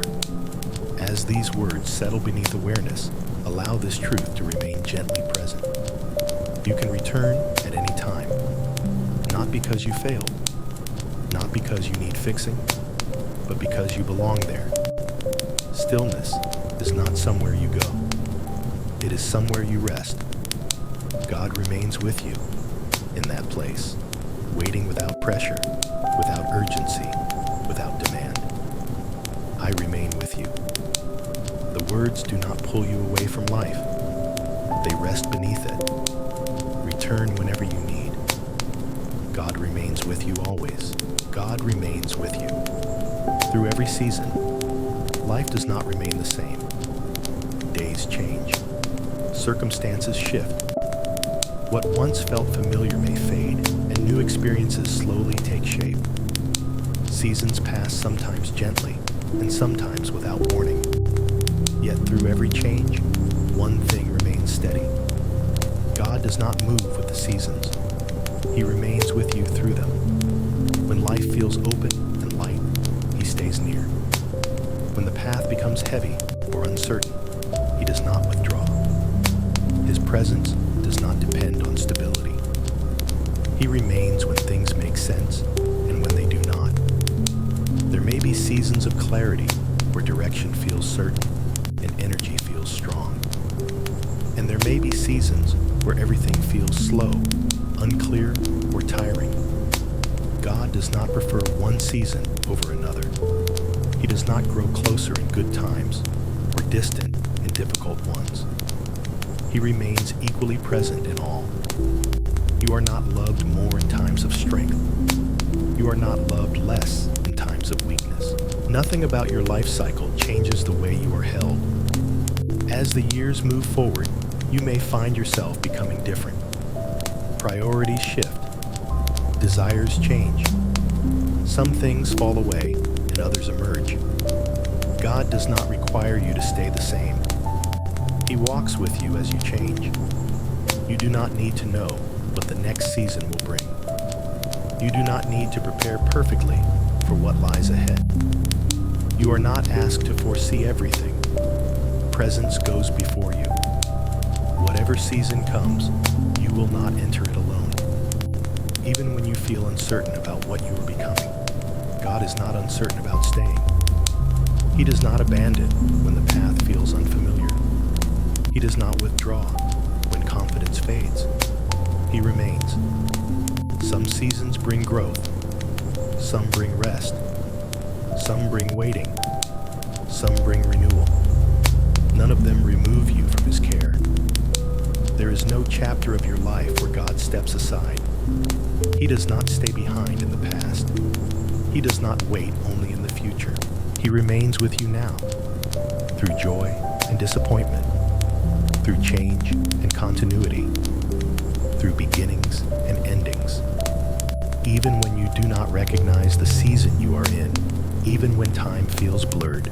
As these words settle beneath awareness, allow this truth to remain gently present. You can return at any time, not because you failed, not because you need fixing, but because you belong there. Stillness is not somewhere you go. It is somewhere you rest. God remains with you in that place, waiting without pressure, without urgency, without demand. I remain with you. The words do not pull you away from life. They rest beneath it. Return whenever you need. God remains with you always. God remains with you. Through every season, life does not remain the same. Days change. Circumstances shift. What once felt familiar may fade, and new experiences slowly take shape. Seasons pass sometimes gently, and sometimes without warning. Yet through every change, one thing remains steady. God does not move with the seasons. He remains with you through them. When life feels open and light, He stays near. When the path becomes heavy or uncertain, He does not withdraw. His presence does not depend on stability. He remains when things make sense and when they do not. There may be seasons of clarity where direction feels certain and energy feels strong. And there may be seasons where everything feels slow, unclear, or tiring. God does not prefer one season over another. He does not grow closer in good times or distant in difficult ones. He remains equally present in all. You are not loved more in times of strength. You are not loved less in times of weakness. Nothing about your life cycle changes the way you are held. As the years move forward, you may find yourself becoming different. Priorities shift. Desires change. Some things fall away and others emerge. God does not require you to stay the same. He walks with you as you change. You do not need to know what the next season will bring. You do not need to prepare perfectly for what lies ahead. You are not asked to foresee everything. Presence goes before you. Whatever season comes, you will not enter it alone. Even when you feel uncertain about what you are becoming, God is not uncertain about staying. He does not abandon when the path feels unfamiliar. He does not withdraw when confidence fades. He remains. Some seasons bring growth. Some bring rest. Some bring waiting. Some bring renewal. None of them remove you from His care. There is no chapter of your life where God steps aside. He does not stay behind in the past. He does not wait only in the future. He remains with you now, through joy and disappointment, through change and continuity, through beginnings and endings. Even when you do not recognize the season you are in, even when time feels blurred,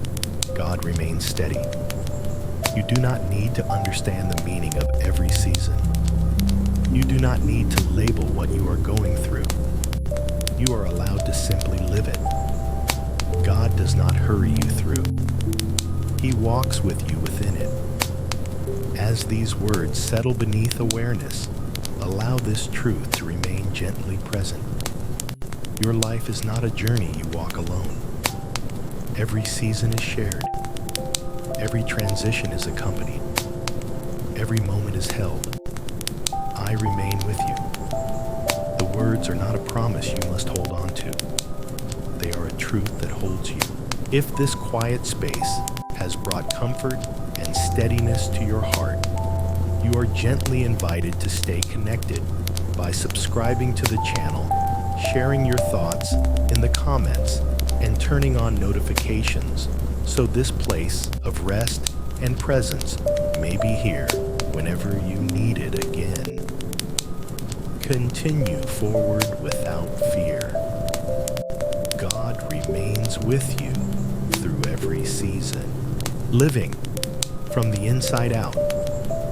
God remains steady. You do not need to understand the meaning of every season. You do not need to label what you are going through. You are allowed to simply live it. God does not hurry you through. He walks with you within it. As these words settle beneath awareness, allow this truth to remain gently present. Your life is not a journey you walk alone. Every season is shared. Every transition is accompanied. Every moment is held. I remain with you. The words are not a promise you must hold on to. They are a truth that holds you. If this quiet space has brought comfort and steadiness to your heart, you are gently invited to stay connected by subscribing to the channel, sharing your thoughts in the comments, and turning on notifications so this place of rest and presence may be here whenever you need it again. Continue forward without fear. God remains with you through every season. Living from the inside out,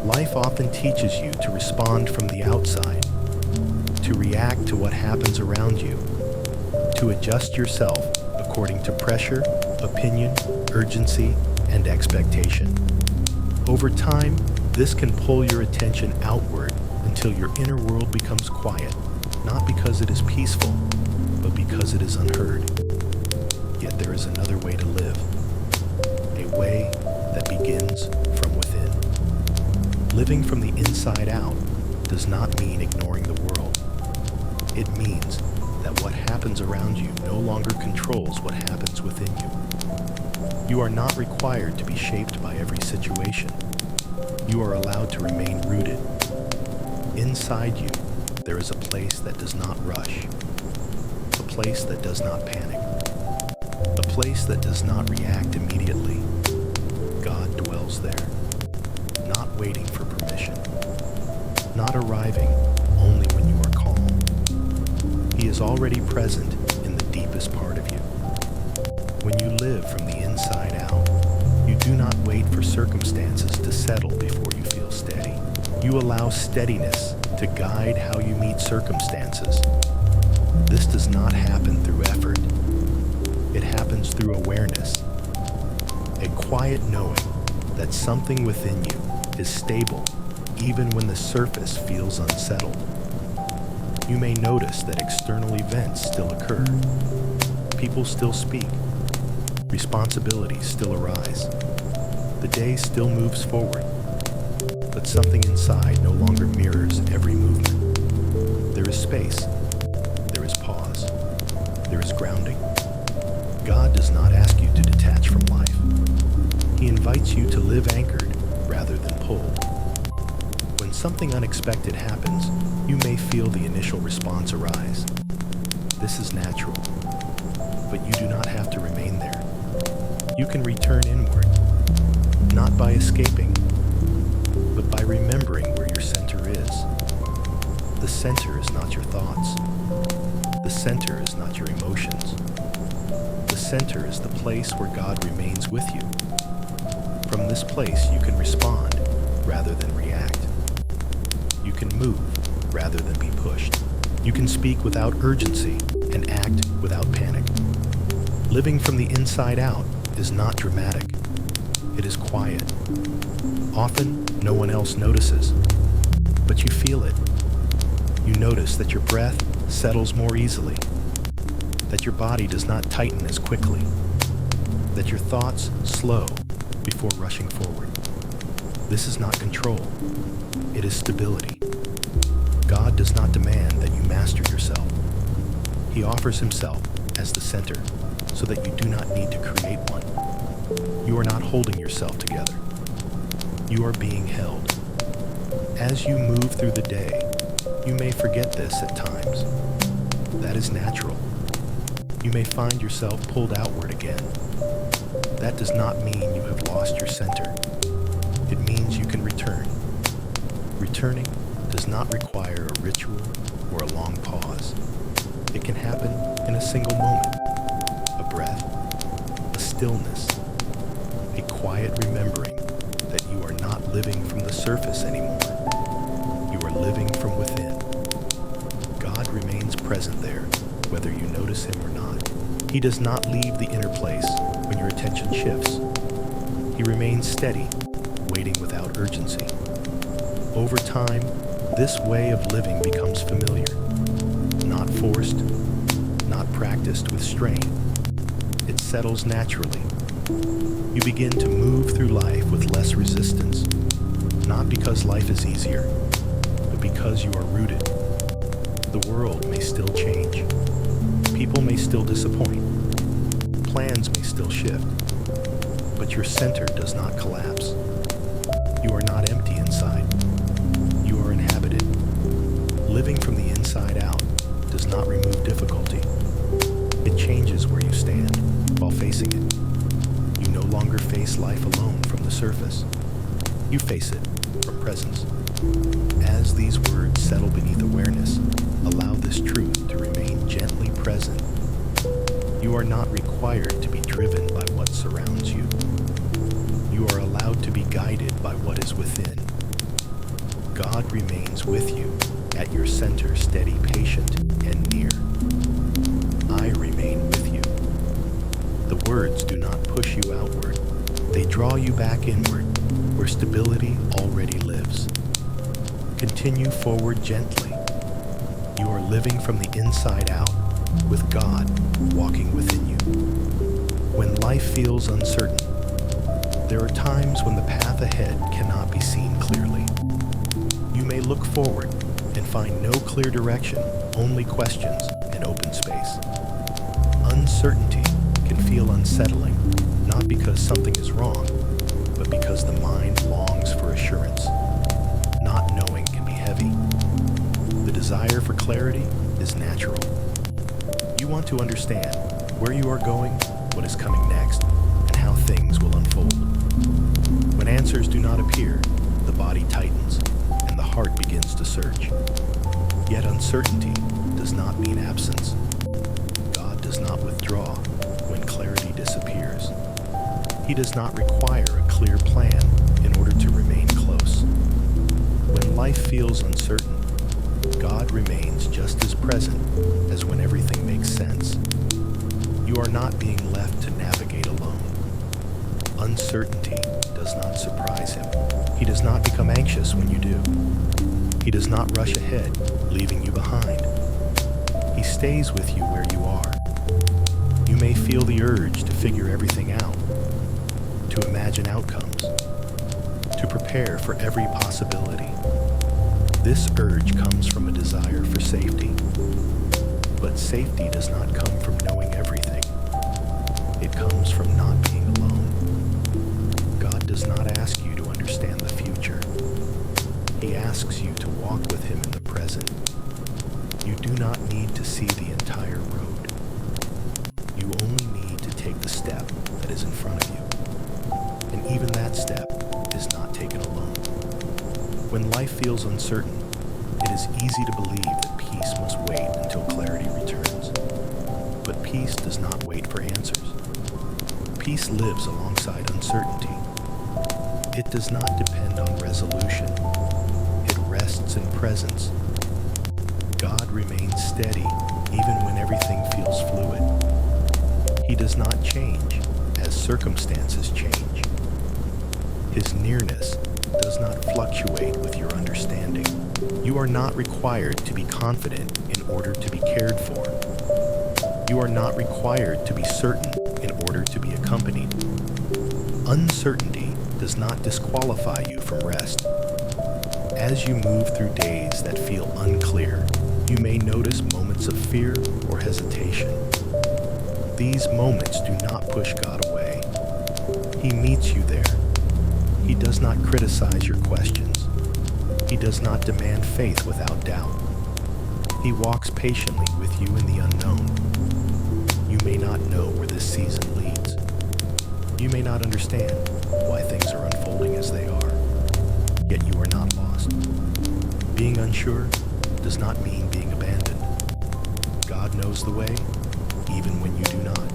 life often teaches you to respond from the outside, to react to what happens around you, to adjust yourself according to pressure, opinion, urgency, and expectation. Over time, this can pull your attention outward until your inner world becomes quiet, not because it is peaceful, but because it is unheard. Yet there is another way to live, a way that begins from within. Living from the inside out does not mean ignoring the world. It means that what happens around you no longer controls what happens within you. You are not required to be shaped by every situation. You are allowed to remain rooted. Inside you, there is a place that does not rush, a place that does not panic, a place that does not react immediately. God dwells there, not waiting for permission, not arriving only when you are calm. He is already present in the deepest part of you. When you live from the inside out, you do not wait for circumstances to settle before you feel steady. You allow steadiness to guide how you meet circumstances. This does not happen through effort. It happens through awareness, a quiet knowing that something within you is stable even when the surface feels unsettled. You may notice that external events still occur. People still speak. Responsibilities still arise. The day still moves forward, but something inside no longer mirrors every movement. There is space. There is pause. There is grounding. God does not ask you to detach from life. He invites you to live anchored rather than pulled. When something unexpected happens, you may feel the initial response arise. This is natural, but you do not have to remain there. You can return inward, not by escaping, but by remembering where your center is. The center is not your thoughts. The center is not your emotions. The center is the place where God remains with you. From this place, you can respond rather than react. You can move rather than be pushed. You can speak without urgency and act without panic. Living from the inside out is not dramatic. It is quiet. Often, no one else notices, but you feel it. You notice that your breath settles more easily, that your body does not tighten as quickly, that your thoughts slow before rushing forward. This is not control. It is stability. God does not demand that you master yourself. He offers himself as the center so that you do not need to create one. You are not holding yourself together. You are being held. As you move through the day, you may forget this at times. That is natural. You may find yourself pulled outward again. That does not mean you have lost your center. It means you can return. Returning does not require a ritual or a long pause. It can happen in a single moment, a breath, a stillness, a quiet remembering that you are not living from the surface anymore. You are living from within. God remains present there, whether you notice him or not. He does not leave the inner place when your attention shifts. He remains steady, waiting without urgency. Over time, this way of living becomes familiar, not forced, not practiced with strain. It settles naturally. You begin to move through life with less resistance, not because life is easier, but because you are rooted. The world may still change. People may still disappoint. Plans may still shift. But your center does not collapse. You are not empty inside. You are inhabited. Living from the inside out does not remove difficulty. It changes where you stand while facing it. You no longer face life alone from the surface. You face it from presence. As these words settle beneath awareness, allow this truth to remain gently present. You are not required to be driven by what surrounds you. You are allowed to be guided by what is within. God remains with you at your center, steady, patient, and near. I remain with you. The words do not push you outward. They draw you back inward, where stability already lives. Continue forward gently. You are living from the inside out, with God walking within you. When life feels uncertain, there are times when the path ahead cannot be seen clearly. You may look forward and find no clear direction, only questions and open space. Uncertainty can feel unsettling, not because something is wrong, but because the mind longs for assurance. Not knowing can be heavy. The desire for clarity is natural. You want to understand where you are going, what is coming next, and how things will unfold. When answers do not appear, the body tightens and the heart begins to search. Yet uncertainty does not mean absence. God does not withdraw when clarity disappears. He does not require a clear plan in order to remain close. When life feels uncertain, God remains just as present as when everything makes sense. You are not being left to navigate alone. Uncertainty does not surprise him. He does not become anxious when you do. He does not rush ahead, leaving you behind. He stays with you where you are. You may feel the urge to figure everything out, to imagine outcomes, to prepare for every possibility. This urge comes from a desire for safety. But safety does not come from knowing everything. It comes from not being alone. God does not ask you to understand the future. He asks you to walk with him in the present. You do not need to see the entire road. You only need to take the step that is in front of you. And even that step is not taken alone. When life feels uncertain, it is easy to believe that peace must wait until clarity returns. But peace does not wait for answers. Peace lives alongside uncertainty. It does not depend on resolution. It rests in presence. God remains steady even when everything feels fluid. He does not change as circumstances change. His nearness does not fluctuate with your understanding. You are not required to be confident in order to be cared for. You are not required to be certain in order to be accompanied. Uncertainty does not disqualify you from rest. As you move through days that feel unclear, you may notice moments of fear or hesitation. These moments do not push God away. He meets you there. He does not criticize your questions. He does not demand faith without doubt. He walks patiently with you in the unknown. You may not know where this season leads. You may not understand why things are unfolding as they are, yet you are not lost. Being unsure does not mean being abandoned. God knows the way, even when you do not.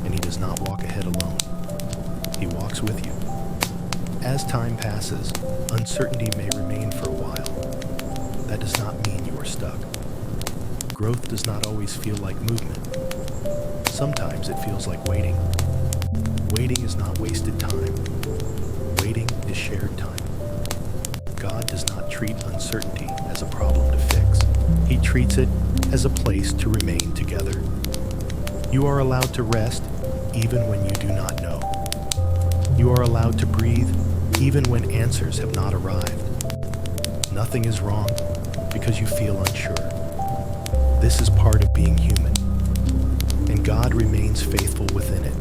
And He does not walk ahead alone. He walks with you. As time passes, uncertainty may remain for a while. That does not mean you are stuck. Growth does not always feel like movement. Sometimes it feels like waiting. Waiting is not wasted time. Waiting is shared time. God does not treat uncertainty as a problem to fix. He treats it as a place to remain together. You are allowed to rest even when you do not know. You are allowed to breathe even when answers have not arrived. Nothing is wrong because you feel unsure. This is part of being human, and God remains faithful within it.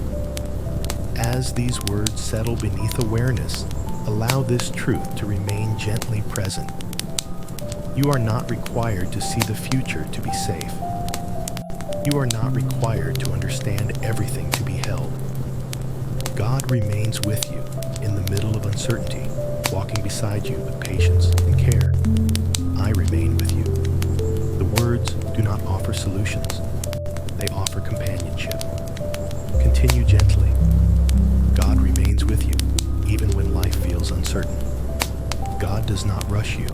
As these words settle beneath awareness, allow this truth to remain gently present. You are not required to see the future to be safe. You are not required to understand everything to be held. God remains with you in the middle of uncertainty, walking beside you with patience and care. I remain with you. The words do not offer solutions. They offer companionship. Continue gently. God remains with you, even when life feels uncertain. God does not rush you.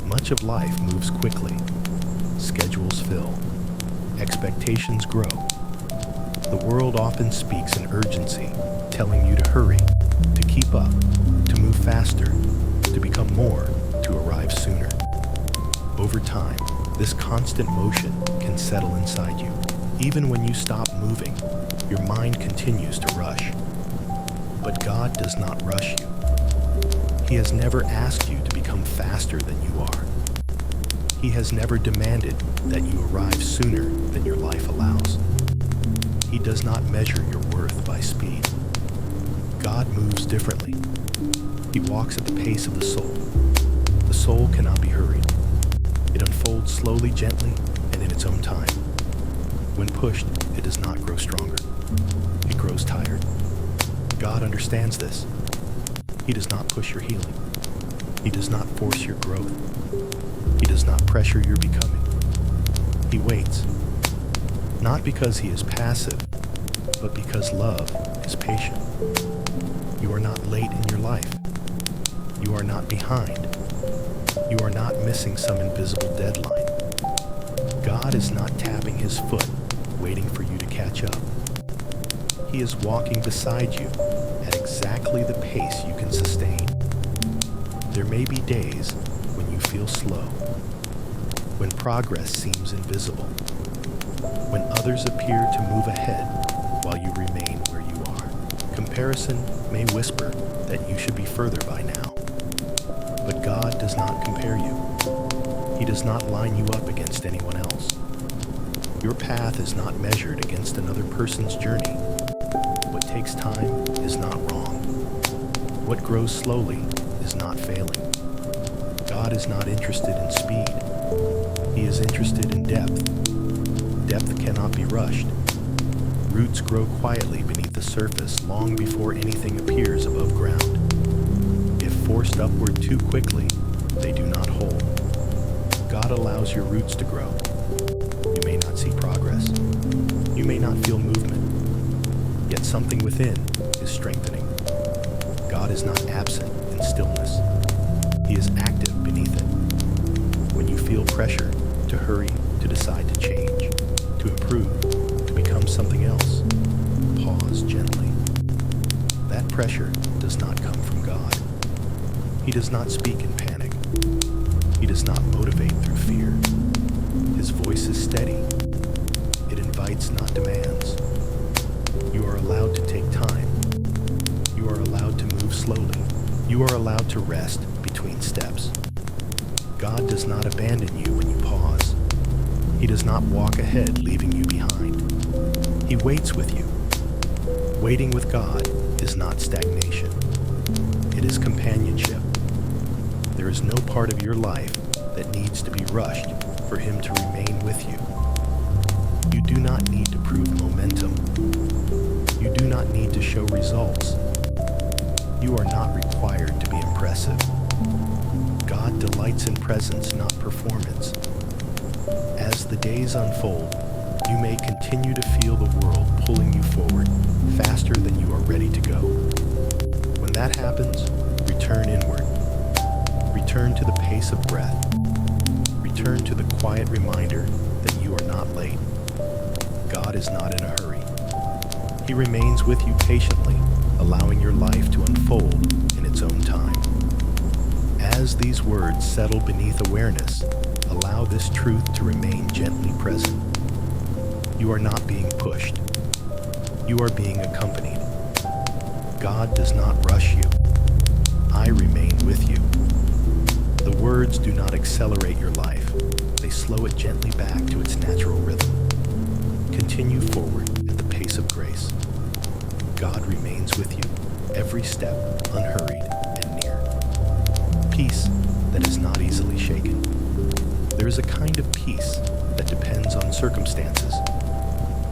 Much of life moves quickly. Schedules fill. Expectations grow. The world often speaks in urgency, telling you to hurry, to keep up, to move faster, to become more, to arrive sooner. Over time, this constant motion can settle inside you. Even when you stop moving, your mind continues to rush. But God does not rush you. He has never asked you to become faster than you are. He has never demanded that you arrive sooner than your life allows. He does not measure your worth by speed. God moves differently. He walks at the pace of the soul. The soul cannot be hurried. It unfolds slowly, gently, and in its own time. When pushed, it does not grow stronger. It grows tired. God understands this. He does not push your healing. He does not force your growth. He does not pressure your becoming. He waits. Not because He is passive, but because love is patient. You are not late in your life. You are not behind. You are not missing some invisible deadline. God is not tapping His foot, waiting for you to catch up. He is walking beside you at exactly the pace you can sustain. There may be days when you feel slow, when progress seems invisible, when others appear to move ahead while you remain where you are. Comparison may whisper that you should be further by now. But God does not compare you. He does not line you up against anyone else. Your path is not measured against another person's journey. What takes time is not wrong. What grows slowly is not failing. God is not interested in speed. He is interested in depth. Depth cannot be rushed. Roots grow quietly beneath the surface long before anything appears above ground. If forced upward too quickly, they do not hold. God allows your roots to grow. You may not see progress. You may not feel movement. Yet something within is strengthening. God is not absent in stillness. He is active beneath it. When you you feel pressure to hurry, to decide to change, to improve, to become something else, pause gently. That pressure does not come from God. He does not speak in panic. He does not motivate through fear. His voice is steady. It invites, not demands. You are allowed to take time. You are allowed to move slowly. You are allowed to rest between steps. God does not abandon you when you pause. He does not walk ahead, leaving you behind. He waits with you. Waiting with God is not stagnation. It is companionship. There is no part of your life that needs to be rushed for Him to remain with you. You do not need to prove momentum. You do not need to show results. You are not required to be impressive. God delights in presence, not performance. As the days unfold, you may continue to feel the world pulling you forward faster than you are ready to go. When that happens, return inward. Return to the pace of breath. Return to the quiet reminder that you are not late. God is not in a hurry. He remains with you patiently, allowing your life to unfold in its own time. As these words settle beneath awareness, allow this truth to remain gently present. You are not being pushed. You are being accompanied. God does not rush you. I remain with you. The words do not accelerate your life. They slow it gently back to its natural rhythm. Continue forward at the pace of grace. God remains with you, every step unhurried and near. Peace that is not easily shaken. There is a kind of peace that depends on circumstances.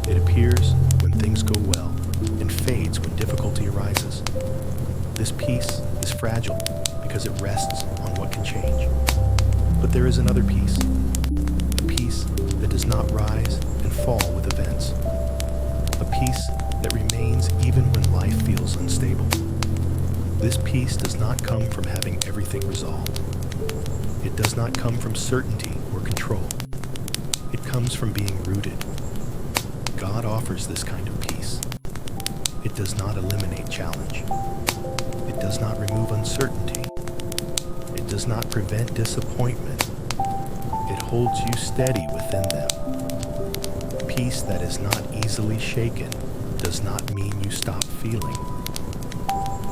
It appears when things go well and fades when difficulty arises. This peace is fragile because it rests on what can change. But there is another peace, a peace that does not rise and fall with events, a peace that remains even when life feels unstable. This peace does not come from having everything resolved. It does not come from certainty or control. It comes from being rooted. God offers this kind of peace. It does not eliminate challenge. It does not remove uncertainty. It does not prevent disappointment. It holds you steady within them. Peace that is not easily shaken does not mean you stop feeling.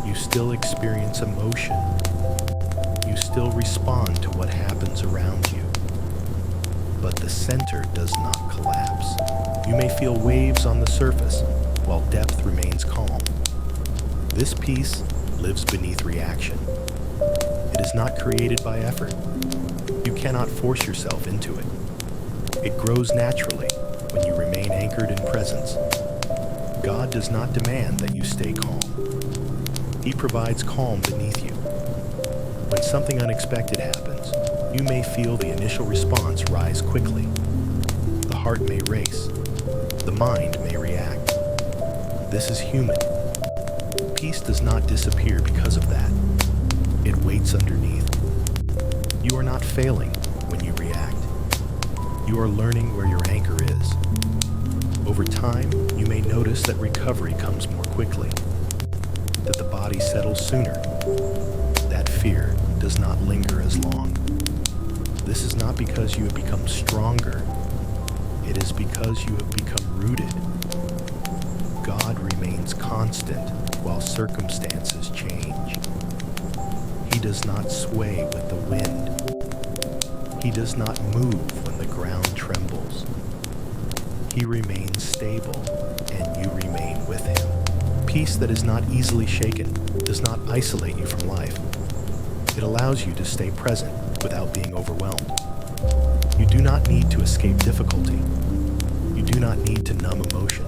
You still experience emotion. You still respond to what happens around you. But the center does not collapse. You may feel waves on the surface, while depth remains calm. This peace lives beneath reaction. It is not created by effort. You cannot force yourself into it. It grows naturally when you remain anchored in presence. God does not demand that you stay calm. He provides calm beneath you. When something unexpected happens, you may feel the initial response rise quickly. The heart may race. The mind may react. This is human. Peace does not disappear because of that. It waits underneath. You are not failing when you react. You are learning where your anchor is. Over time, you may notice that recovery comes more quickly, that the body settles sooner, that fear does not linger as long. This is not because you have become stronger. It is because you have become rooted. God remains constant while circumstances change. He does not sway with the wind. He does not move when the ground trembles. He remains stable, and you remain with him. Peace that is not easily shaken does not isolate you from life. It allows you to stay present without being overwhelmed. You do not need to escape difficulty. You do not need to numb emotion.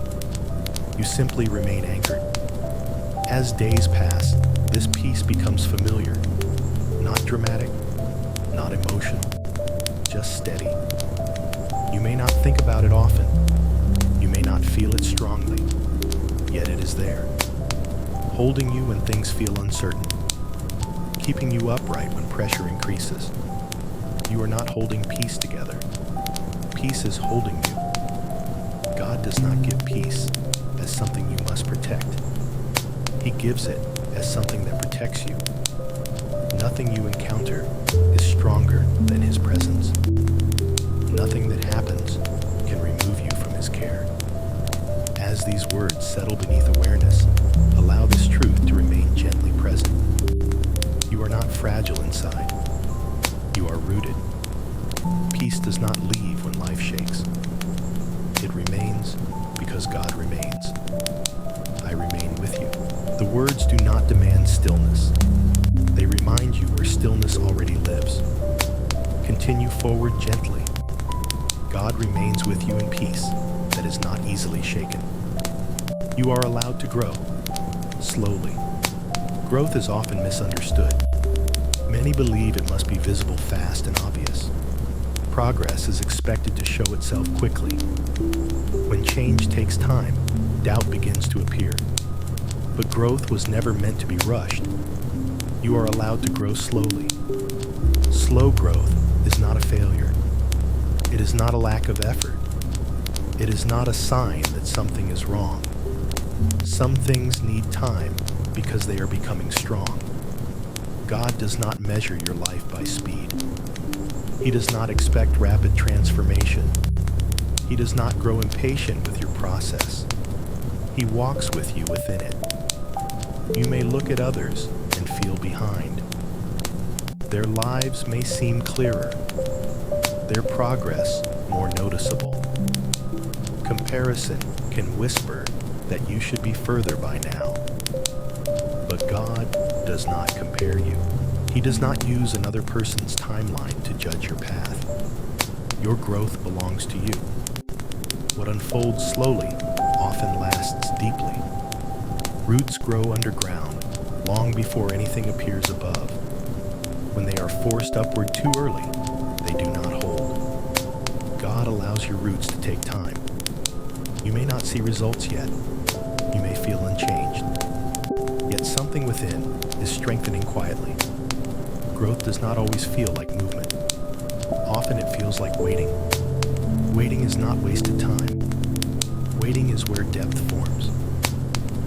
You simply remain anchored. As days pass, this peace becomes familiar. Not dramatic, not emotional, just steady. You may not think about it often. You may not feel it strongly, yet it is there, holding you when things feel uncertain, keeping you upright when pressure increases. You are not holding peace together. Peace is holding you. God does not give peace as something you must protect. He gives it as something that protects you. Nothing you encounter is stronger than His presence. Nothing that happens can remove you from His care. As these words settle beneath awareness, allow this truth to remain gently present. You are not fragile inside. You are rooted. Peace does not leave when life shakes. It remains because God remains. I remain with you. The words do not demand stillness. They remind you where stillness already lives. Continue forward gently. God remains with you in peace that is not easily shaken. You are allowed to grow, slowly. Growth is often misunderstood. Many believe it must be visible fast and obvious. Progress is expected to show itself quickly. When change takes time, doubt begins to appear. But growth was never meant to be rushed. You are allowed to grow slowly. Slow growth is not a failure. It is not a lack of effort. It is not a sign that something is wrong. Some things need time because they are becoming strong. God does not measure your life by speed. He does not expect rapid transformation. He does not grow impatient with your process. He walks with you within it. You may look at others and feel behind. Their lives may seem clearer, their progress more noticeable. Comparison can whisper that you should be further by now. But God does not compare you. He does not use another person's timeline to judge your path. Your growth belongs to you. What unfolds slowly often lasts deeply. Roots grow underground long before anything appears above. When they are forced upward too early, they do not hold. God allows your roots to take time. You may not see results yet. You may feel unchanged. Yet something within is strengthening quietly. Growth does not always feel like movement. Often it feels like waiting. Waiting is not wasted time. Waiting is where depth forms.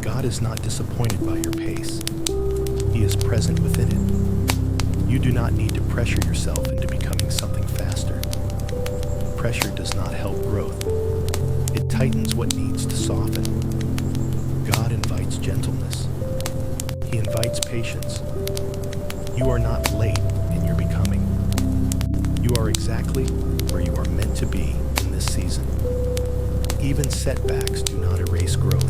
God is not disappointed by your pace. He is present within it. You do not need to pressure yourself into becoming something faster. Pressure does not help growth. It tightens what needs to soften. God invites gentleness. He invites patience. You are not late in your becoming. You are exactly where you are meant to be in this season. Even setbacks do not erase growth.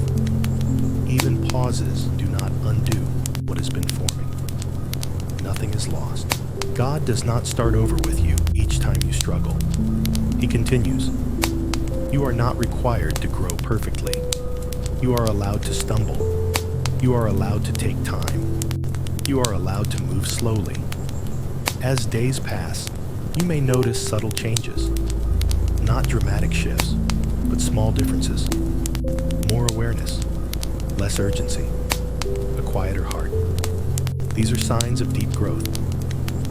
Even pauses do not undo what has been forming. Nothing is lost. God does not start over with you each time you struggle. He continues. You are not required to grow perfectly. You are allowed to stumble. You are allowed to take time. You are allowed to move slowly. As days pass, you may notice subtle changes. Not dramatic shifts, but small differences. More awareness, less urgency, a quieter heart. These are signs of deep growth,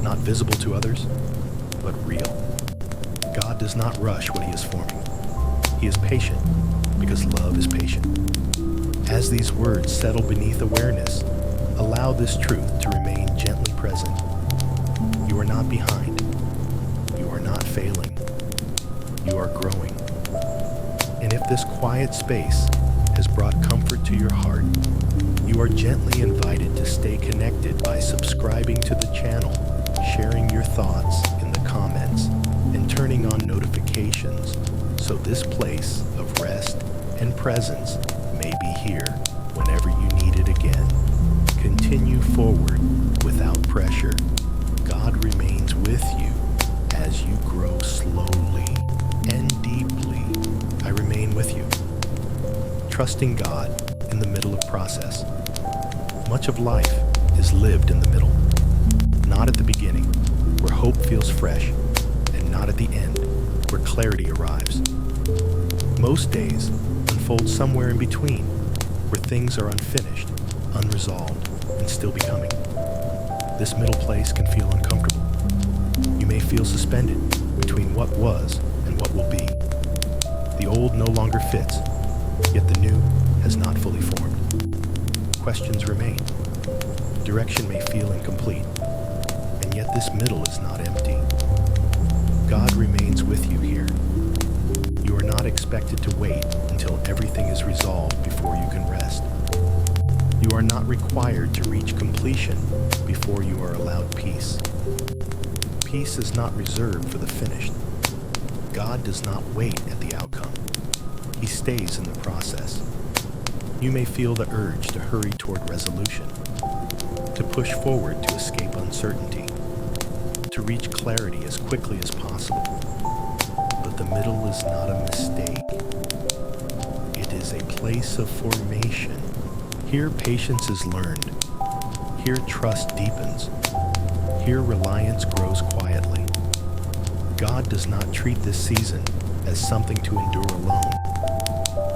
not visible to others, but real. God does not rush what He is forming. He is patient because love is patient. As these words settle beneath awareness, allow this truth to remain gently present. You are not behind. You are not failing. You are growing. And if this quiet space has brought comfort to your heart, you are gently invited to stay connected by subscribing to the channel, sharing your thoughts in the comments, and turning on notifications so this place of rest and presence may be here whenever you need it again. Continue forward without pressure. God remains with you as you grow slowly and deeply. I remain with you, trusting God in the middle of process. Much of life is lived in the middle, not at the beginning, where hope feels fresh, and not at the end, where clarity arrives. Most days unfold somewhere in between, where things are unfinished, unresolved, and still becoming. This middle place can feel uncomfortable. You may may feel suspended between what was and what will be. The old no longer fits, yet the new has not fully formed. Questions remain. Direction may feel incomplete, and yet this middle is not empty. God remains with you here. You are not expected to wait until everything is resolved before you can rest. You are not required to reach completion before you are allowed peace. Peace is not reserved for the finished. God does not wait at the outcome. He stays in the process. You may feel the urge to hurry toward resolution, to push forward to escape uncertainty, to reach clarity as quickly as possible. But the middle is not a mistake. It is a place of formation. Here patience is learned. Here trust deepens. Here reliance grows quietly. God does not treat this season as something to endure alone.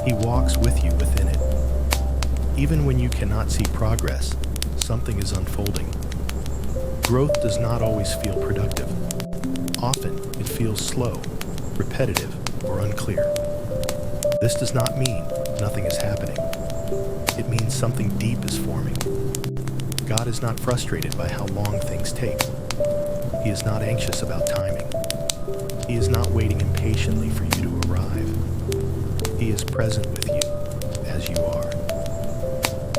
He walks with you within it. Even when you cannot see progress, something is unfolding. Growth does not always feel productive. Often, it feels slow, repetitive, or unclear. This does not mean nothing is happening. It means something deep is forming. God is not frustrated by how long things take. He is not anxious about timing. He is not waiting impatiently for you to arrive. He is present with you as you are.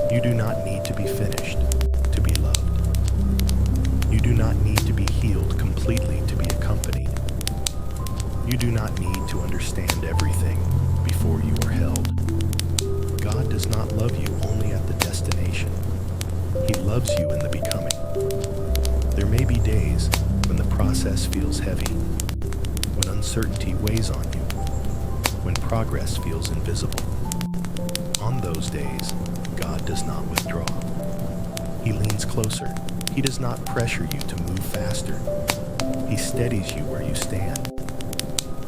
You do not need to be finished to be loved. You do not need to be healed completely to be accompanied. You do not need to understand everything before you are held. God does not love you only at the destination. He loves you in the becoming. There may be days when the process feels heavy, when uncertainty weighs on you, when progress feels invisible. On those days, God does not withdraw. He leans closer. He does not pressure you to move faster. He steadies you where you stand.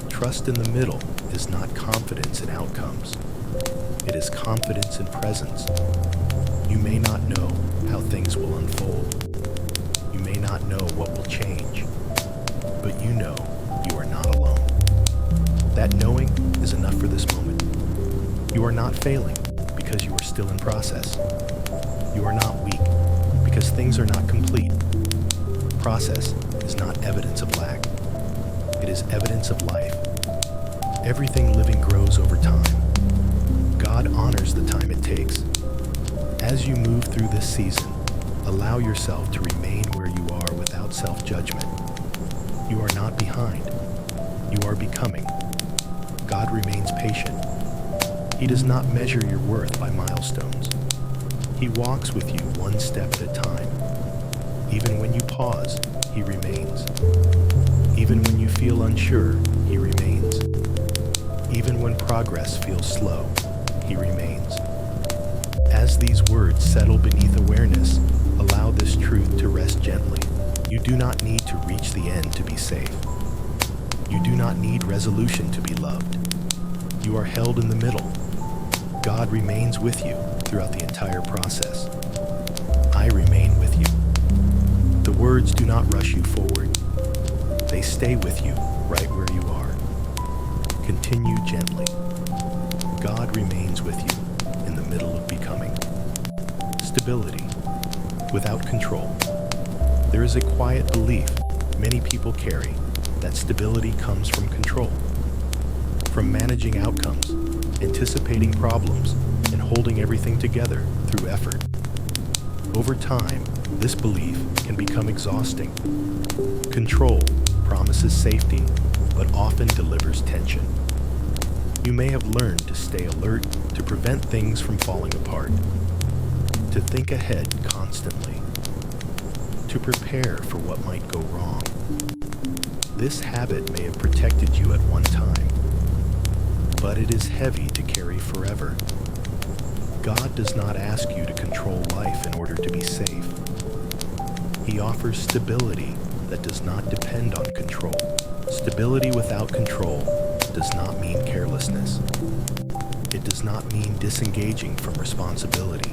Trust in the middle is not confidence in outcomes. It is confidence in presence. You may not know how things will unfold. You may not know what will change, but you know you are not alone. That knowing is enough for this moment. You are not failing because you are still in process. You are not weak because things are not complete. Process is not evidence of lack. It is evidence of life. Everything living grows over time. God honors the time it takes. As you move through this season, allow yourself to remain where you are without self-judgment. You are not behind. You are becoming. God remains patient. He does not measure your worth by milestones. He walks with you one step at a time. Even when you pause, He remains. Even when you feel unsure, He remains. Even when progress feels slow, He remains. As these words settle beneath awareness, allow this truth to rest gently. You do not need to reach the end to be safe. You do not need resolution to be loved. You are held in the middle. God remains with you throughout the entire process. I remain with you. The words do not rush you forward. They stay with you right where you are. Continue gently. God remains with you in the middle of becoming. Stability without control. There is a quiet belief many people carry that stability comes from control, from managing outcomes, anticipating problems, and holding everything together through effort. Over time, this belief can become exhausting. Control promises safety, but often delivers tension. You may have learned to stay alert to prevent things from falling apart, to think ahead constantly, to prepare for what might go wrong. This habit may have protected you at one time, but it is heavy to carry forever. God does not ask you to control life in order to be safe. He offers stability that does not depend on control. Stability without control does not mean carelessness. It does not mean disengaging from responsibility.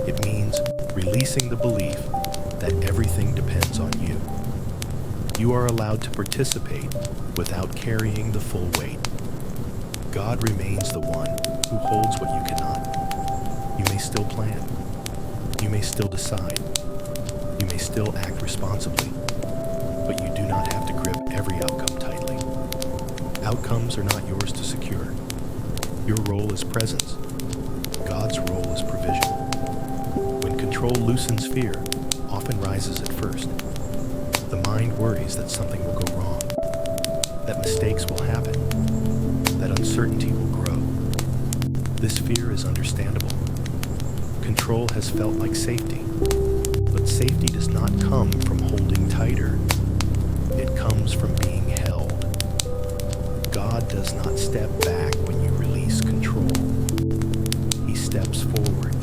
It means releasing the belief that everything depends on you. You are allowed to participate without carrying the full weight. God remains the one who holds what you cannot. You may still plan. You may still decide. You may still act responsibly, but you do not have to grip every outcome tightly. Outcomes are not yours to secure. Your role is presence. God's role is provision. When control loosens, fear often rises at first. The mind worries that something will go wrong, that mistakes will happen, that uncertainty will grow. This fear is understandable. Control has felt like safety, but safety does not come from holding tighter. It comes from being held. God does not step back when you release control. He steps forward.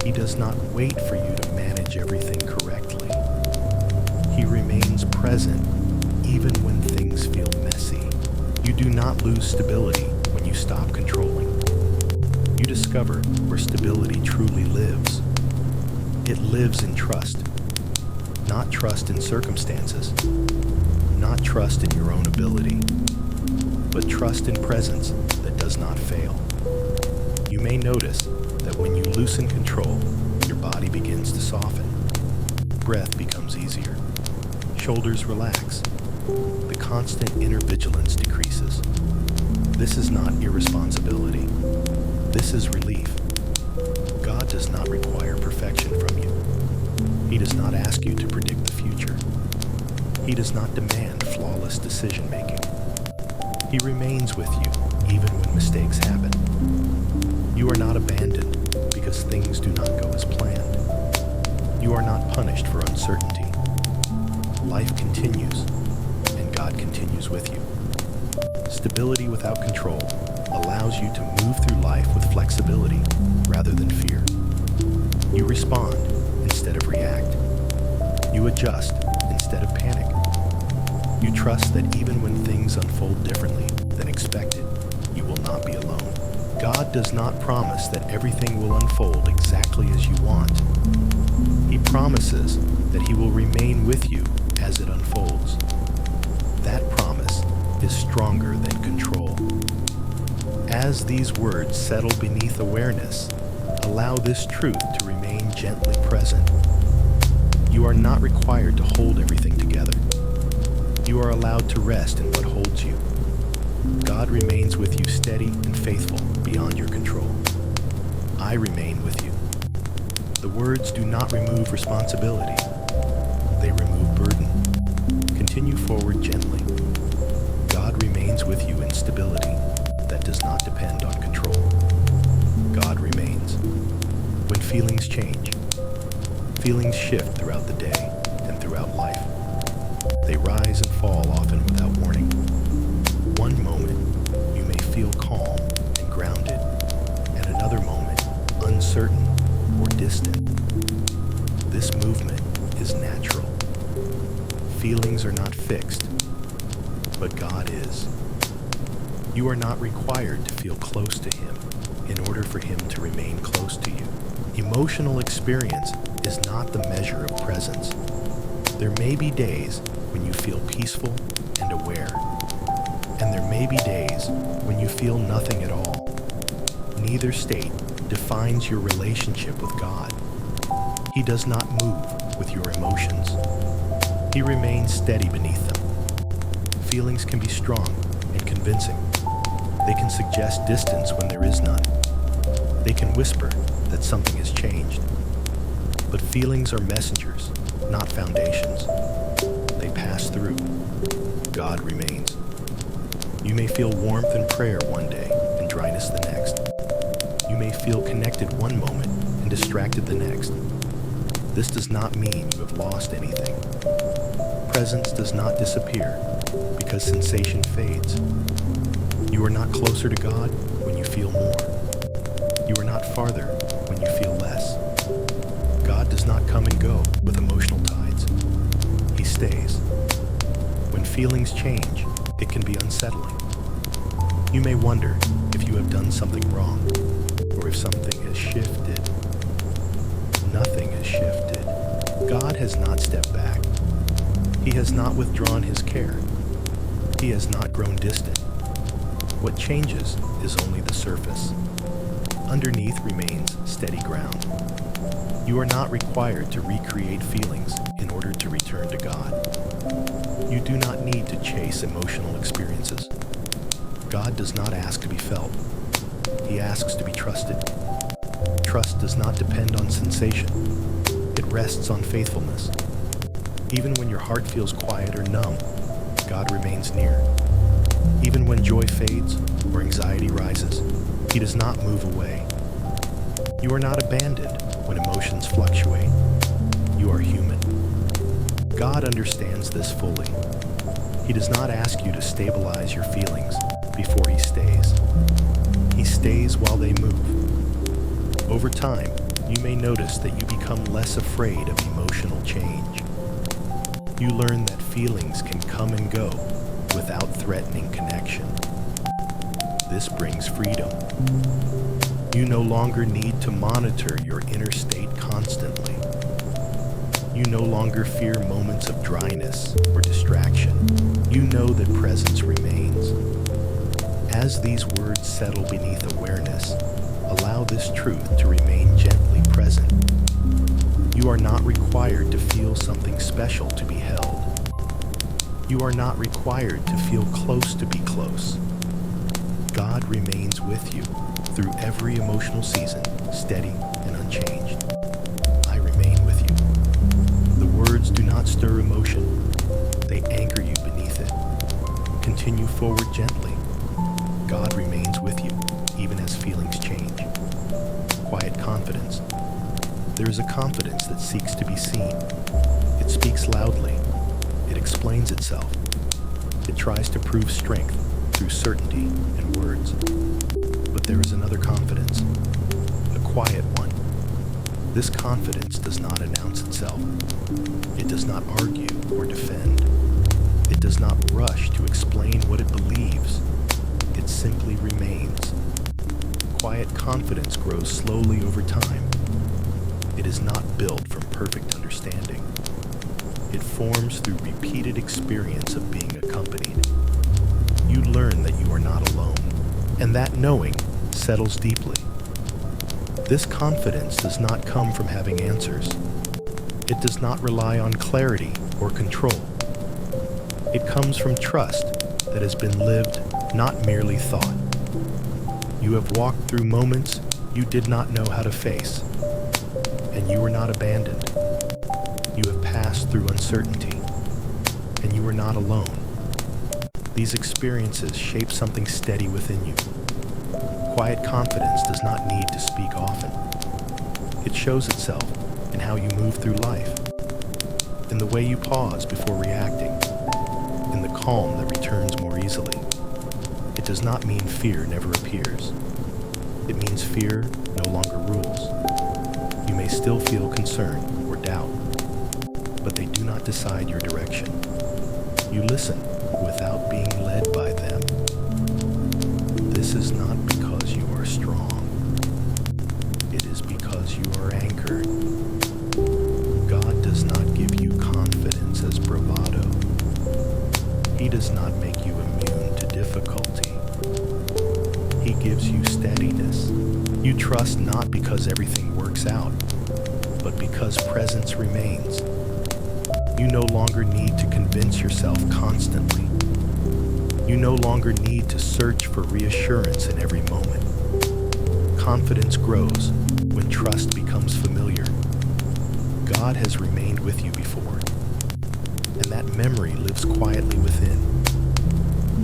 He does not wait for you to manage everything correctly. He remains present even when things feel messy. You do not lose stability when you stop controlling. You discover where stability truly lives. It lives in trust. Not trust in circumstances. Not trust in your own ability. But trust in presence that does not fail. You may notice that when you loosen control, your body begins to soften. Breath becomes easier. Shoulders relax. The constant inner vigilance decreases. This is not irresponsibility. This is relief. God does not require perfection from you. He does not ask you to predict the future. He does not demand flawless decision-making. He remains with you even when mistakes happen. You are not abandoned because things do not go as planned. You are not punished for uncertainty. Life continues, and God continues with you. Stability without control allows you to move through life with flexibility rather than fear. You respond instead of react. You adjust instead of panic. You trust that even when things unfold differently than expected, you will not be alone. God does not promise that everything will unfold exactly as you want. He promises that He will remain with you as it unfolds. That promise is stronger than control. As these words settle beneath awareness, allow this truth to remain gently present. You are not required to hold everything together. You are allowed to rest in what holds you. God remains with you steady and faithful beyond your control. I remain with you. The words do not remove responsibility. They remove burden. Continue forward gently. God remains with you in stability that does not depend on control. God remains. When feelings change, feelings shift throughout the day and throughout life. They rise and fall often without warning. One moment, you may feel calm and grounded, and another moment, uncertain or distant. This movement is natural. Feelings are not fixed, but God is. You are not required to feel close to Him in order for Him to remain close to you. Emotional experience is not the measure of presence. There may be days when you feel peaceful and aware, and there may be days when you feel nothing at all. Neither state defines your relationship with God. He does not move with your emotions. He remains steady beneath them. Feelings can be strong and convincing. They can suggest distance when there is none. They can whisper that something has changed. But feelings are messengers, not foundations. They pass through. God remains. You may feel warmth and prayer one day and dryness the next. You may feel connected one moment and distracted the next. This does not mean you have lost anything. Presence does not disappear because sensation fades. You are not closer to God when you feel more. You are not farther when you feel less. God does not come and go with emotional tides. He stays. When feelings change, it can be unsettling. You may wonder if you have done something wrong or if something has shifted. Nothing has shifted. God has not stepped back. He has not withdrawn his care. He has not grown distant. What changes is only the surface. Underneath remains steady ground. You are not required to recreate feelings in order to return to God. You do not need to chase emotional experiences. God does not ask to be felt. He asks to be trusted. Trust does not depend on sensation. It rests on faithfulness. Even when your heart feels quiet or numb, God remains near. Even when joy fades or anxiety rises, He does not move away. You are not abandoned when emotions fluctuate. You are human. God understands this fully. He does not ask you to stabilize your feelings before He stays. He stays while they move. Over time, you may notice that you become less afraid of emotional change. You learn that feelings can come and go without threatening connection. This brings freedom. You no longer need to monitor your inner state constantly. You no longer fear moments of dryness or distraction. You know that presence remains. As these words settle beneath awareness, allow this truth to remain gently present. You are not required to feel something special to be held. You are not required to feel close to be close. God remains with you through every emotional season, steady and unchanged. I remain with you. The words do not stir emotion. They anchor you beneath it. Continue forward gently. God remains with you, even as feelings change. Quiet confidence. There is a confidence that seeks to be seen. It speaks loudly. It explains itself. It tries to prove strength through certainty and words. But there is another confidence, a quiet one. This confidence does not announce itself. It does not argue or defend. It does not rush to explain what it believes. It simply remains. Quiet confidence grows slowly over time. It is not built from perfect understanding. It forms through repeated experience of being accompanied. You learn that you are not alone, and that knowing settles deeply. This confidence does not come from having answers. It does not rely on clarity or control. It comes from trust that has been lived, not merely thought. You have walked through moments you did not know how to face, and you were not abandoned. You have passed through uncertainty, and you are not alone. These experiences shape something steady within you. Quiet confidence does not need to speak often. It shows itself in how you move through life, in the way you pause before reacting, in the calm that returns more easily. It does not mean fear never appears. It means fear no longer rules. You may still feel concern or doubt, but they do not decide your direction. You listen without being led by them. This is not because you are strong. It is because you are anchored. God does not give you confidence as bravado. He does not make you immune to difficulty. He gives you steadiness. You trust not because everything works out, but because presence remains. You no longer need to convince yourself constantly. You no longer need to search for reassurance in every moment. Confidence grows when trust becomes familiar. God has remained with you before, and that memory lives quietly within.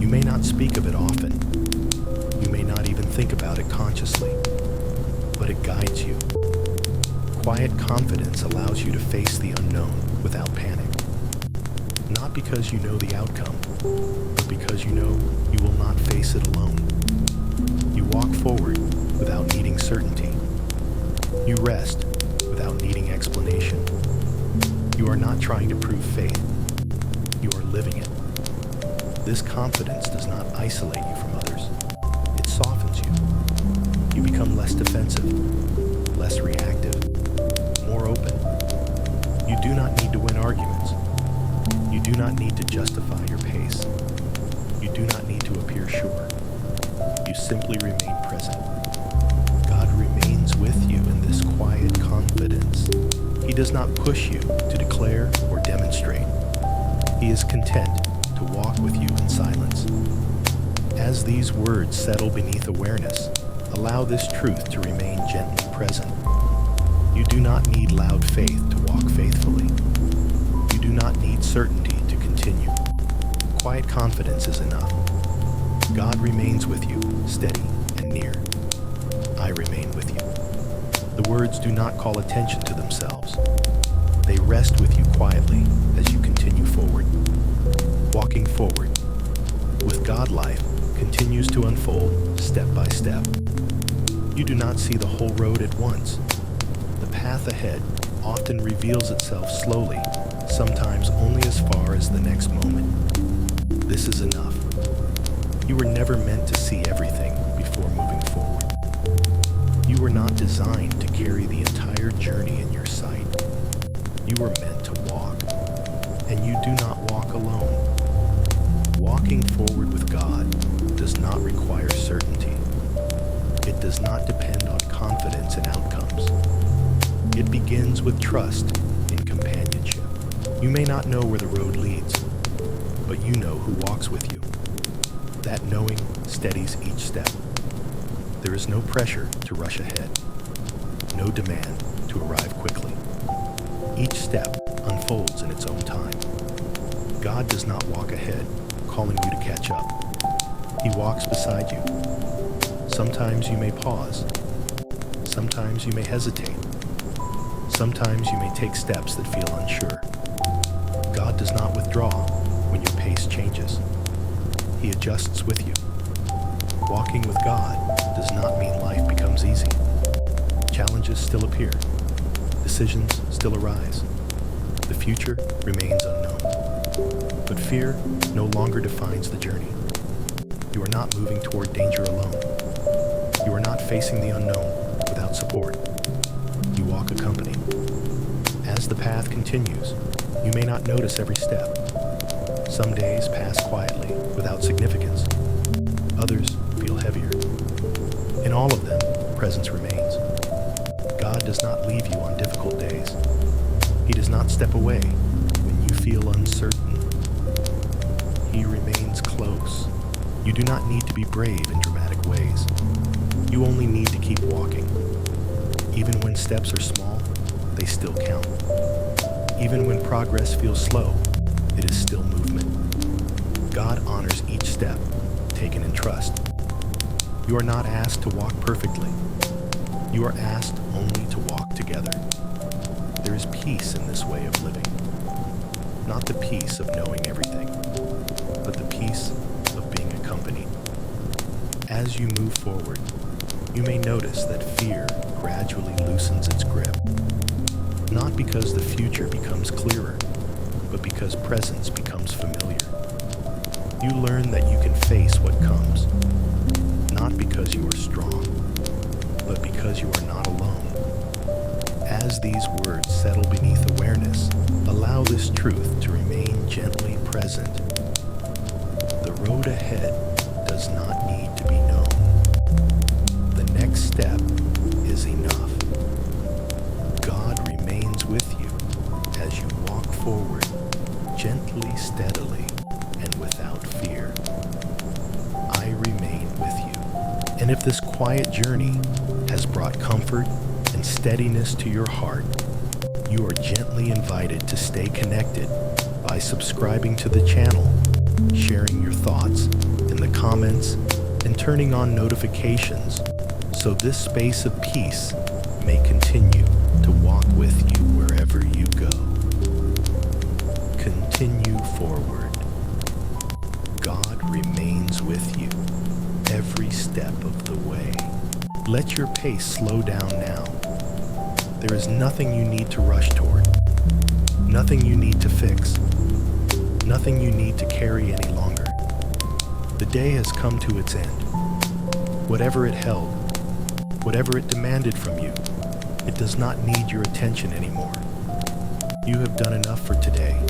You may not speak of it often. You may not even think about it consciously, but it guides you. Quiet confidence allows you to face the unknown without panic. Not because you know the outcome, but because you know you will not face it alone. You walk forward without needing certainty. You rest without needing explanation. You are not trying to prove faith. You are living it. This confidence does not isolate you from others. It softens you. You become less defensive, less reactive, more open. You do not need to win arguments. You You do not need to justify your pace. You do not need to appear sure. You simply remain present. God remains with you in this quiet confidence. He does not push you to declare or demonstrate. He is content to walk with you in silence. As these words settle beneath awareness, allow this truth to remain gently present. You do not need loud faith to walk faithfully. You do not need certainty to continue. Quiet confidence is enough. God remains with you, steady and near. I remain with you. The words do not call attention to themselves. They rest with you quietly as you continue forward. Walking forward. With God, life continues to unfold step by step. You do not see the whole road at once. The path ahead often reveals itself slowly, sometimes only as far as the next moment. This is enough. You were never meant to see everything before moving forward. You were not designed to carry the entire journey in your sight. You were meant to walk, and you do not walk alone. Walking forward with God does not require certainty. It does not depend on confidence in outcomes. It begins with trust in companionship. You may not know where the road leads, but you know who walks with you. That knowing steadies each step. There is no pressure to rush ahead, no demand to arrive quickly. Each step unfolds in its own time. God does not walk ahead, calling you to catch up. He walks beside you. Sometimes you may pause. Sometimes you may hesitate. Sometimes you may take steps that feel unsure. God does not withdraw when your pace changes. He adjusts with you. Walking with God does not mean life becomes easy. Challenges still appear. Decisions still arise. The future remains unknown. But fear no longer defines the journey. You are not moving toward danger alone. You are not facing the unknown without support. You walk accompanied. As the path continues, you may not notice every step. Some days pass quietly without significance. Others feel heavier. In all of them, presence remains. God does not leave you on difficult days. He does not step away when you feel uncertain. He remains close. You do not need to be brave in dramatic ways. You only need to keep walking. Even when steps are small, they still count. Even when progress feels slow, it is still movement. God honors each step taken in trust. You are not asked to walk perfectly. You are asked only to walk together. There is peace in this way of living. Not the peace of knowing everything, but the peace of being accompanied. As you move forward, you may notice that fear gradually loosens its grip. Not because the future becomes clearer, but because presence becomes familiar. You learn that you can face what comes, not because you are strong, but because you are not alone. As these words settle beneath awareness, allow this truth to remain gently present. The road ahead does not need to be known. The next step is enough. God remains with you as you walk forward, gently, steadily, and without fear. I remain with you. And if this quiet journey has brought comfort and steadiness to your heart, you are gently invited to stay connected by subscribing to the channel, sharing your thoughts in the comments, and turning on notifications so this space of peace may continue to walk with you wherever you go. Continue forward. God remains with you every step of the way. Let your pace slow down now. There is nothing you need to rush toward, nothing you need to fix, nothing you need to carry any longer. The day has come to its end. Whatever it held, whatever it demanded from you, it does not need your attention anymore. You have done enough for today.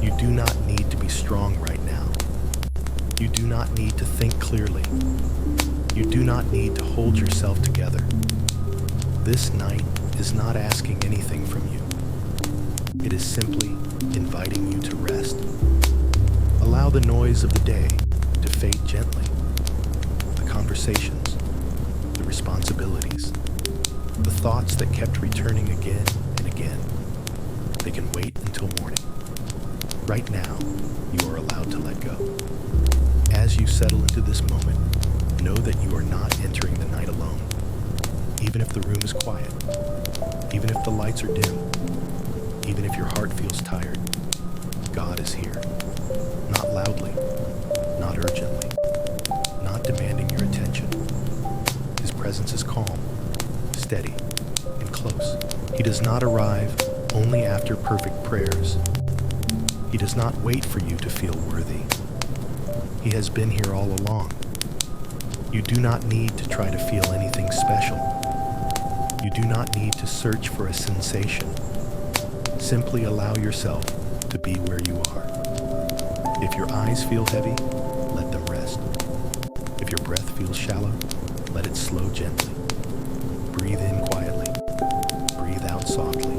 You do not need to be strong right now. You do not need to think clearly. You do not need to hold yourself together. This night is not asking anything from you. It is simply inviting you to rest. Allow the noise of the day to fade gently. The conversations, the responsibilities, the thoughts that kept returning again and again. They can wait until morning. Right now, you are allowed to let go. As you settle into this moment, know that you are not entering the night alone. Even if the room is quiet, even if the lights are dim, even if your heart feels tired, God is here. Not loudly, not urgently, not demanding your attention. His presence is calm, steady, and close. He does not arrive only after perfect prayers. He does not wait for you to feel worthy. He has been here all along. You do not need to try to feel anything special. You do not need to search for a sensation. Simply allow yourself to be where you are. If your eyes feel heavy, let them rest. If your breath feels shallow, let it slow gently. Breathe in quietly. Breathe out softly.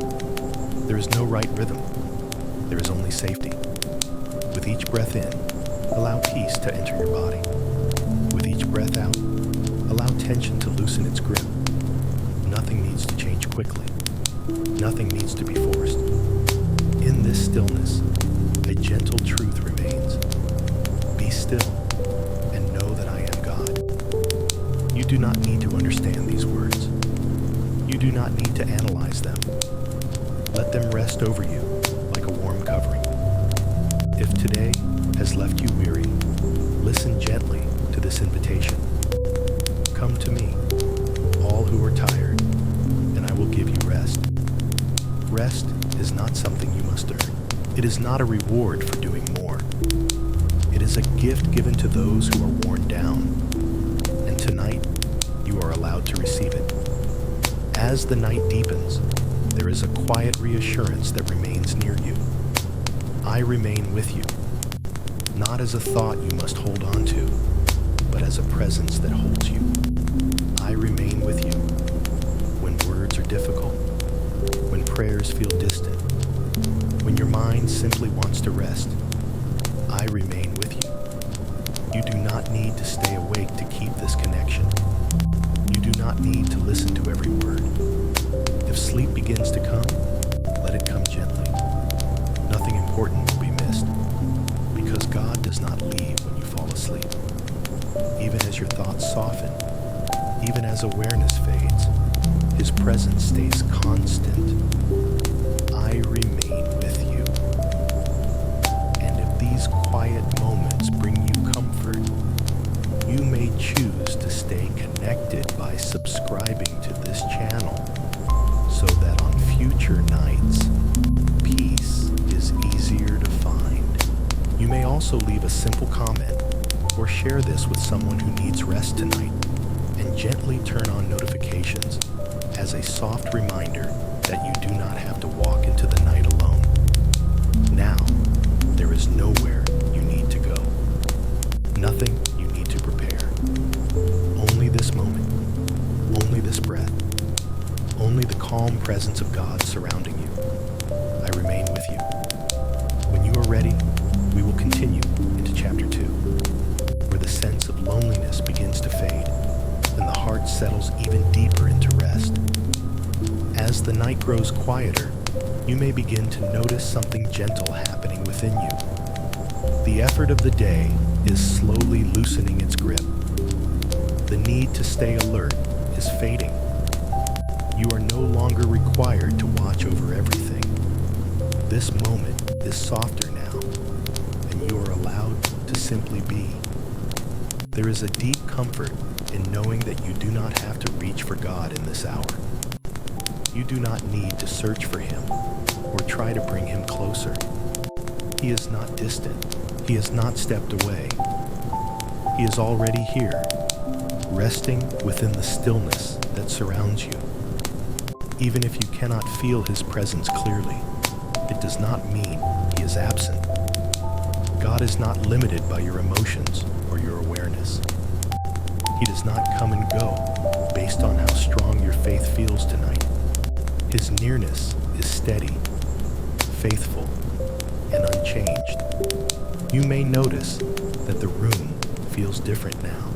There is no right rhythm. There is only safety. With each breath in, allow peace to enter your body. With each breath out, allow tension to loosen its grip. Nothing needs to change quickly. Nothing needs to be forced. In this stillness, a gentle truth remains. Be still and know that I am God. You do not need to understand these words. You do not need to analyze them. Let them rest over you like a warm covering. If today has left you weary, listen gently to this invitation. Come to me, all who are tired, and I will give you rest. Rest is not something you must earn. It is not a reward for doing more. It is a gift given to those who are worn down. And tonight, you are allowed to receive it. As the night deepens, there is a quiet reassurance that remains near you. I remain with you, not as a thought you must hold on to, but as a presence that holds you. I remain with you when words are difficult, when prayers feel distant, when your mind simply wants to rest. I remain with you. You do not need to stay awake to keep this connection. You do not need to listen to every word. If sleep begins to come, let it come gently. Nothing important will be missed, because God does not leave when you fall asleep. Even as your thoughts soften, even as awareness fades, His presence stays constant. I remain with you. And if these quiet moments bring you comfort, you may choose to stay connected by subscribing to this channel so that on future nights, peace is easier to find. You may also leave a simple comment or share this with someone who needs rest tonight, and gently turn on notifications as a soft reminder that you do not have to walk into the night alone. Now, there is nowhere you need to go. Nothing you need to prepare. Only this moment, only this breath, only the calm presence of God surrounding you. I remain with you. When you are ready, we will continue into chapter 2, where the sense of loneliness begins to fade and the heart settles even deeper into rest. As the night grows quieter, you may begin to notice something gentle happening within you. The effort of the day is slowly loosening its grip. The need to stay alert is fading. You are no longer required to watch over everything. This moment is softer now, and you are allowed to simply be. There is a deep comfort in knowing that you do not have to reach for God in this hour. You do not need to search for Him or try to bring Him closer. He is not distant. He has not stepped away. He is already here, resting within the stillness that surrounds you. Even if you cannot feel His presence clearly, it does not mean He is absent. God is not limited by your emotions or your awareness. He does not come and go based on how strong your faith feels tonight. His nearness is steady, faithful, and unchanged. You may notice that the room feels different now,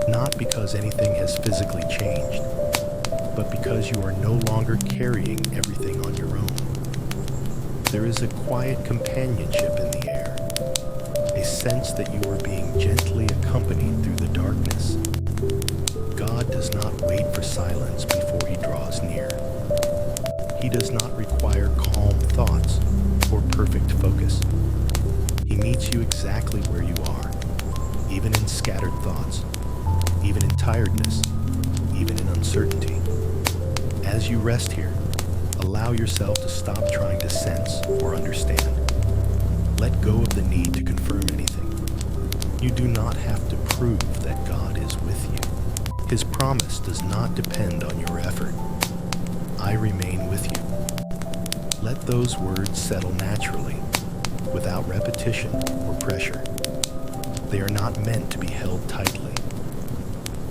not because anything has physically changed, but because you are no longer carrying everything on your own. There is a quiet companionship in the air, a sense that you are being gently accompanied through the darkness. God does not wait for silence before he draws near. He does not require calm thoughts or perfect focus. He meets you exactly where you are, even in scattered thoughts, even in tiredness, even in uncertainty. As you rest here, allow yourself to stop trying to sense or understand. Let go of the need to confirm anything. You do not have to prove that God is with you. His promise does not depend on your effort. I remain with you. Let those words settle naturally, without repetition or pressure. They are not meant to be held tightly.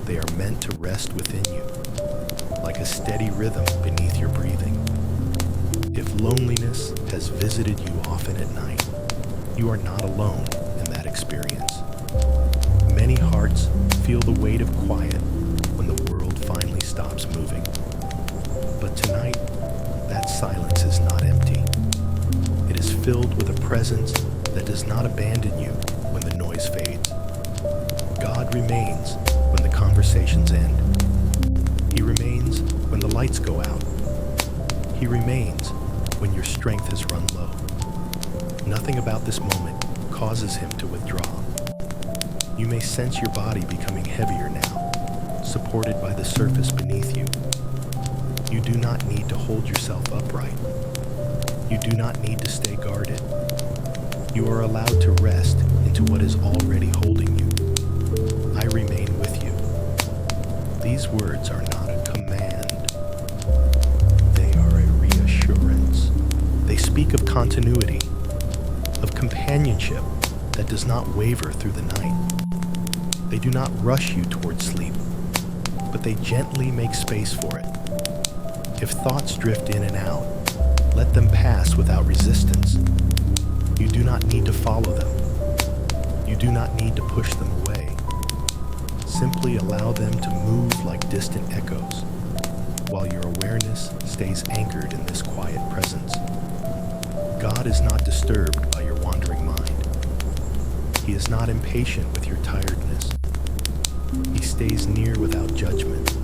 They are meant to rest within you, like a steady rhythm beneath your breathing. If loneliness has visited you often at night, you are not alone in that experience. Many hearts feel the weight of quiet when the world finally stops moving. But tonight, that silence is not empty. It is filled with a presence that does not abandon you when the noise fades. God remains when the conversations end. He remains when the lights go out. He remains when your strength has run low. Nothing about this moment causes him to withdraw. You may sense your body becoming heavier now, supported by the surface beneath you. You do not need to hold yourself upright. You do not need to stay guarded. You are allowed to rest into what is already holding you. I remain with you. These words are not a command. They are a reassurance. They speak of continuity, of companionship that does not waver through the night. They do not rush you towards sleep, but they gently make space for it. If thoughts drift in and out, let them pass without resistance. You do not need to follow them. You do not need to push them away. Simply allow them to move like distant echoes, while your awareness stays anchored in this quiet presence. God is not disturbed by your wandering mind. He is not impatient with your tiredness. He stays near without judgment,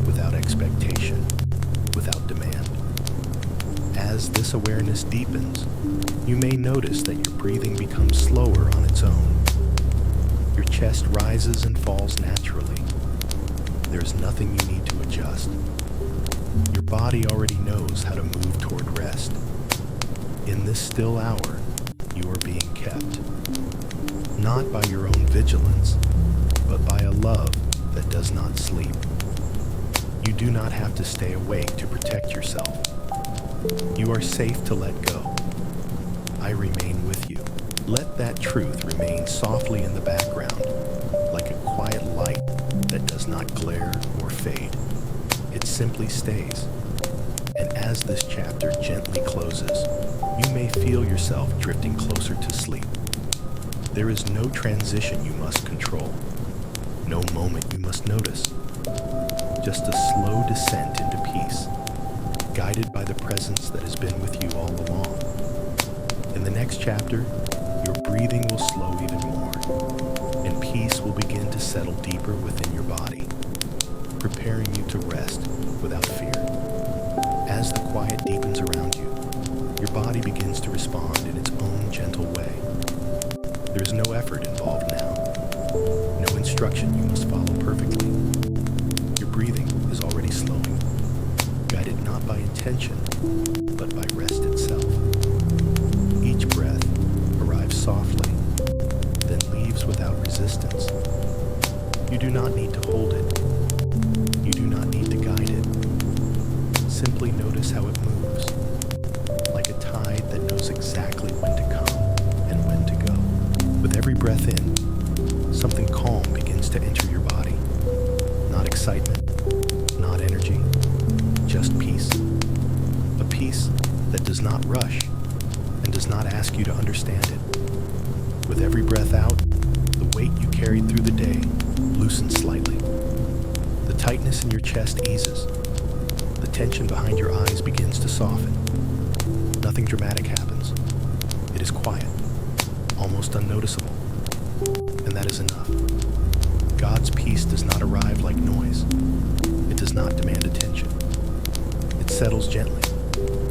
without expectation, without demand. As this awareness deepens, you may notice that your breathing becomes slower on its own. Your chest rises and falls naturally. There is nothing you need to adjust. Your body already knows how to move toward rest. In this still hour, you are being kept, not by your own vigilance, but by a love that does not sleep. You do not have to stay awake to protect yourself. You are safe to let go. I remain with you. Let that truth remain softly in the background, like a quiet light that does not glare or fade. It simply stays. And as this chapter gently closes, you may feel yourself drifting closer to sleep. There is no transition you must control, no moment you must notice. Just a slow descent into peace, guided by the presence that has been with you all along. In the next chapter, your breathing will slow even more, and peace will begin to settle deeper within your body, preparing you to rest without fear. As the quiet deepens around you, your body begins to respond in its own gentle way. There is no effort involved now, no instruction you must follow perfectly. Your breathing is already slowing, guided not by intention, but by rest itself. Each breath arrives softly, then leaves without resistance. You do not need to hold it. You do not need to guide it. Simply notice how it moves, like a tide that knows exactly when to come and when to go. breath in, something calm begins to enter your body. Not excitement, not energy, just peace. A peace that does not rush and does not ask you to understand it. With every breath out, the weight you carried through the day loosens slightly. The tightness in your chest eases. The tension behind your eyes begins to soften. Nothing dramatic happens. It is quiet, almost unnoticeable. And that is enough. God's peace does not arrive like noise. It does not demand attention. It settles gently,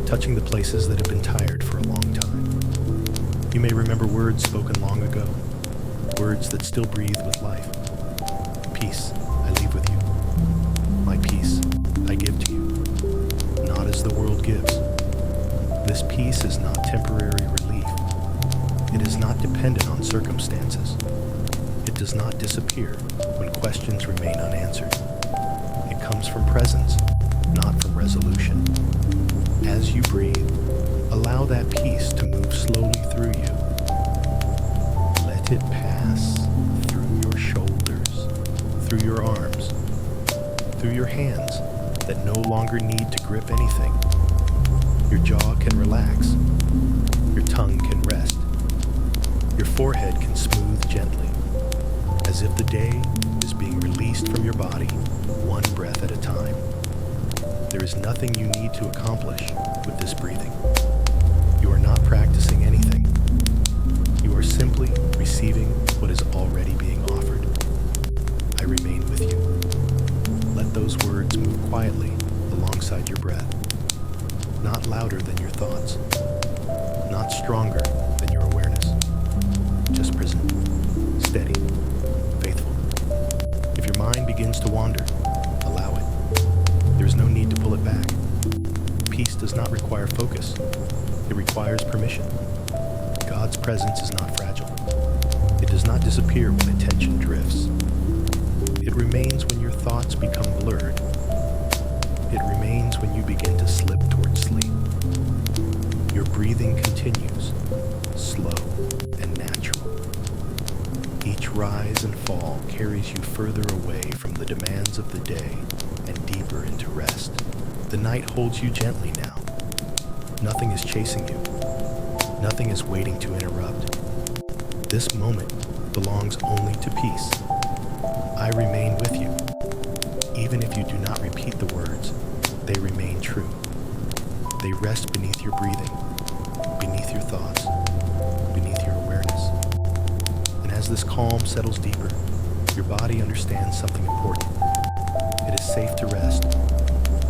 touching the places that have been tired for a long time. You may remember words spoken long ago, words that still breathe with life. Peace, I leave with you. My peace, I give to you. Not as the world gives. This peace is not temporary relief. It is not dependent on circumstances. It does not disappear when questions remain unanswered. It comes from presence, not from resolution. As you breathe, allow that peace to move slowly through you. Let it pass through your shoulders, through your arms, through your hands that no longer need to grip anything. Your jaw can relax. Your tongue can rest. Your forehead can smooth gently, as if the day is being released from your body, one breath at a time. There is nothing you need to accomplish with this breathing. You are not practicing anything. You are simply receiving what is already being offered. I remain with you. Let those words move quietly alongside your breath. Not louder than your thoughts. Not stronger than your awareness. Just present, steady, faithful. If your mind begins to wander, allow it. There is no need to pull it back. Peace does not require focus. It requires permission. God's presence is not fragile. It does not disappear when attention drifts. It remains when your thoughts become blurred. It remains when you begin to slip towards sleep. Your breathing continues, slow and natural. Each rise and fall carries you further away from the demands of the day and deeper into rest. The night holds you gently now. Nothing is chasing you. Nothing is waiting to interrupt. This moment belongs only to peace. I remain with you. Even if you do not repeat the words, they remain true. They rest beneath your breathing, beneath your thoughts, beneath your awareness. And as this calm settles deeper, your body understands something important. It is safe to rest,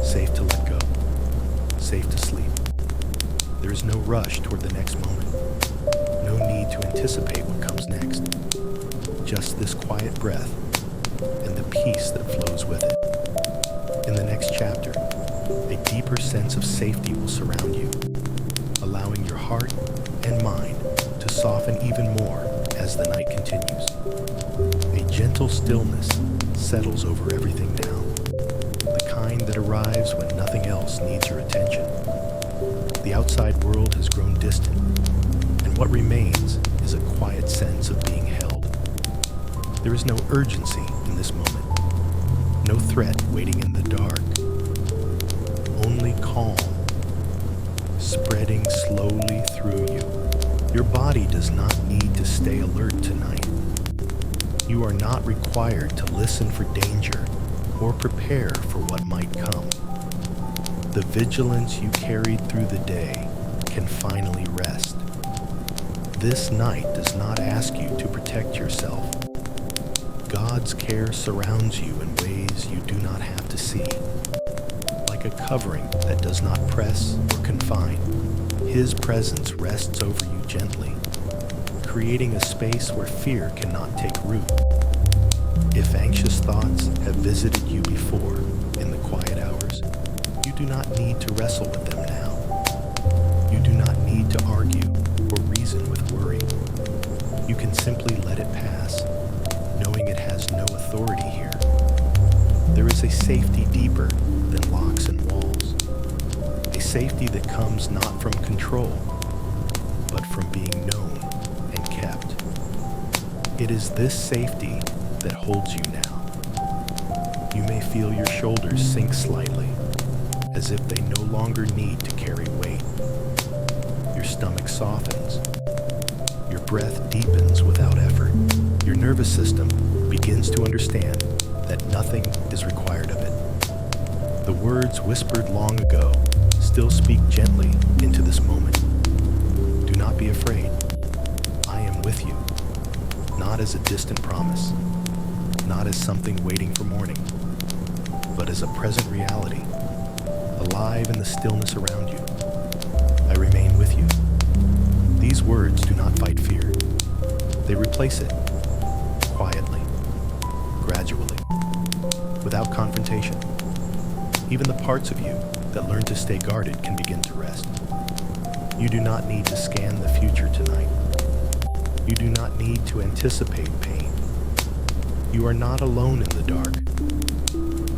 safe to let go, safe to sleep. There is no rush toward the next moment, no need to anticipate what comes next. Just this quiet breath and the peace that flows with it. In the next chapter, a deeper sense of safety will surround you, allowing your heart and mind to soften even more as the night continues. A gentle stillness settles over everything now, the kind that arrives when nothing else needs your attention. The outside world has grown distant, and what remains is a quiet sense of being held. There is no urgency in this moment, no threat waiting in the dark, only calm, spreading slowly through you. Your body does not need to stay alert tonight. You are not required to listen for danger or prepare for what might come. The vigilance you carried through the day can finally rest. This night does not ask you to protect yourself. God's care surrounds you in ways you do not have to see. Like a covering that does not press or confine, His presence rests over you gently, creating a space where fear cannot take root. If anxious thoughts have visited you before in the quiet hours, you do not need to wrestle with them now. You do not need to argue or reason with worry. You can simply let it pass, knowing it has no authority here. There is a safety deeper than locks and walls, a safety that comes not from control, but from being known and kept. It is this safety that holds you now. You may feel your shoulders sink slightly, as if they no longer need to carry weight. Your stomach softens. Your breath deepens without effort. Your nervous system begins to understand that nothing is required of it. The words whispered long ago still speak gently into this moment. Do not be afraid. I am with you, not as a distant promise, not as something waiting for morning, but as a present reality, alive in the stillness around you. I remain with you. These words do not fight fear. They replace it, quietly, gradually, without confrontation. Even the parts of you that learn to stay guarded can begin to rest. You do not need to scan the future tonight. You do not need to anticipate pain. You are not alone in the dark.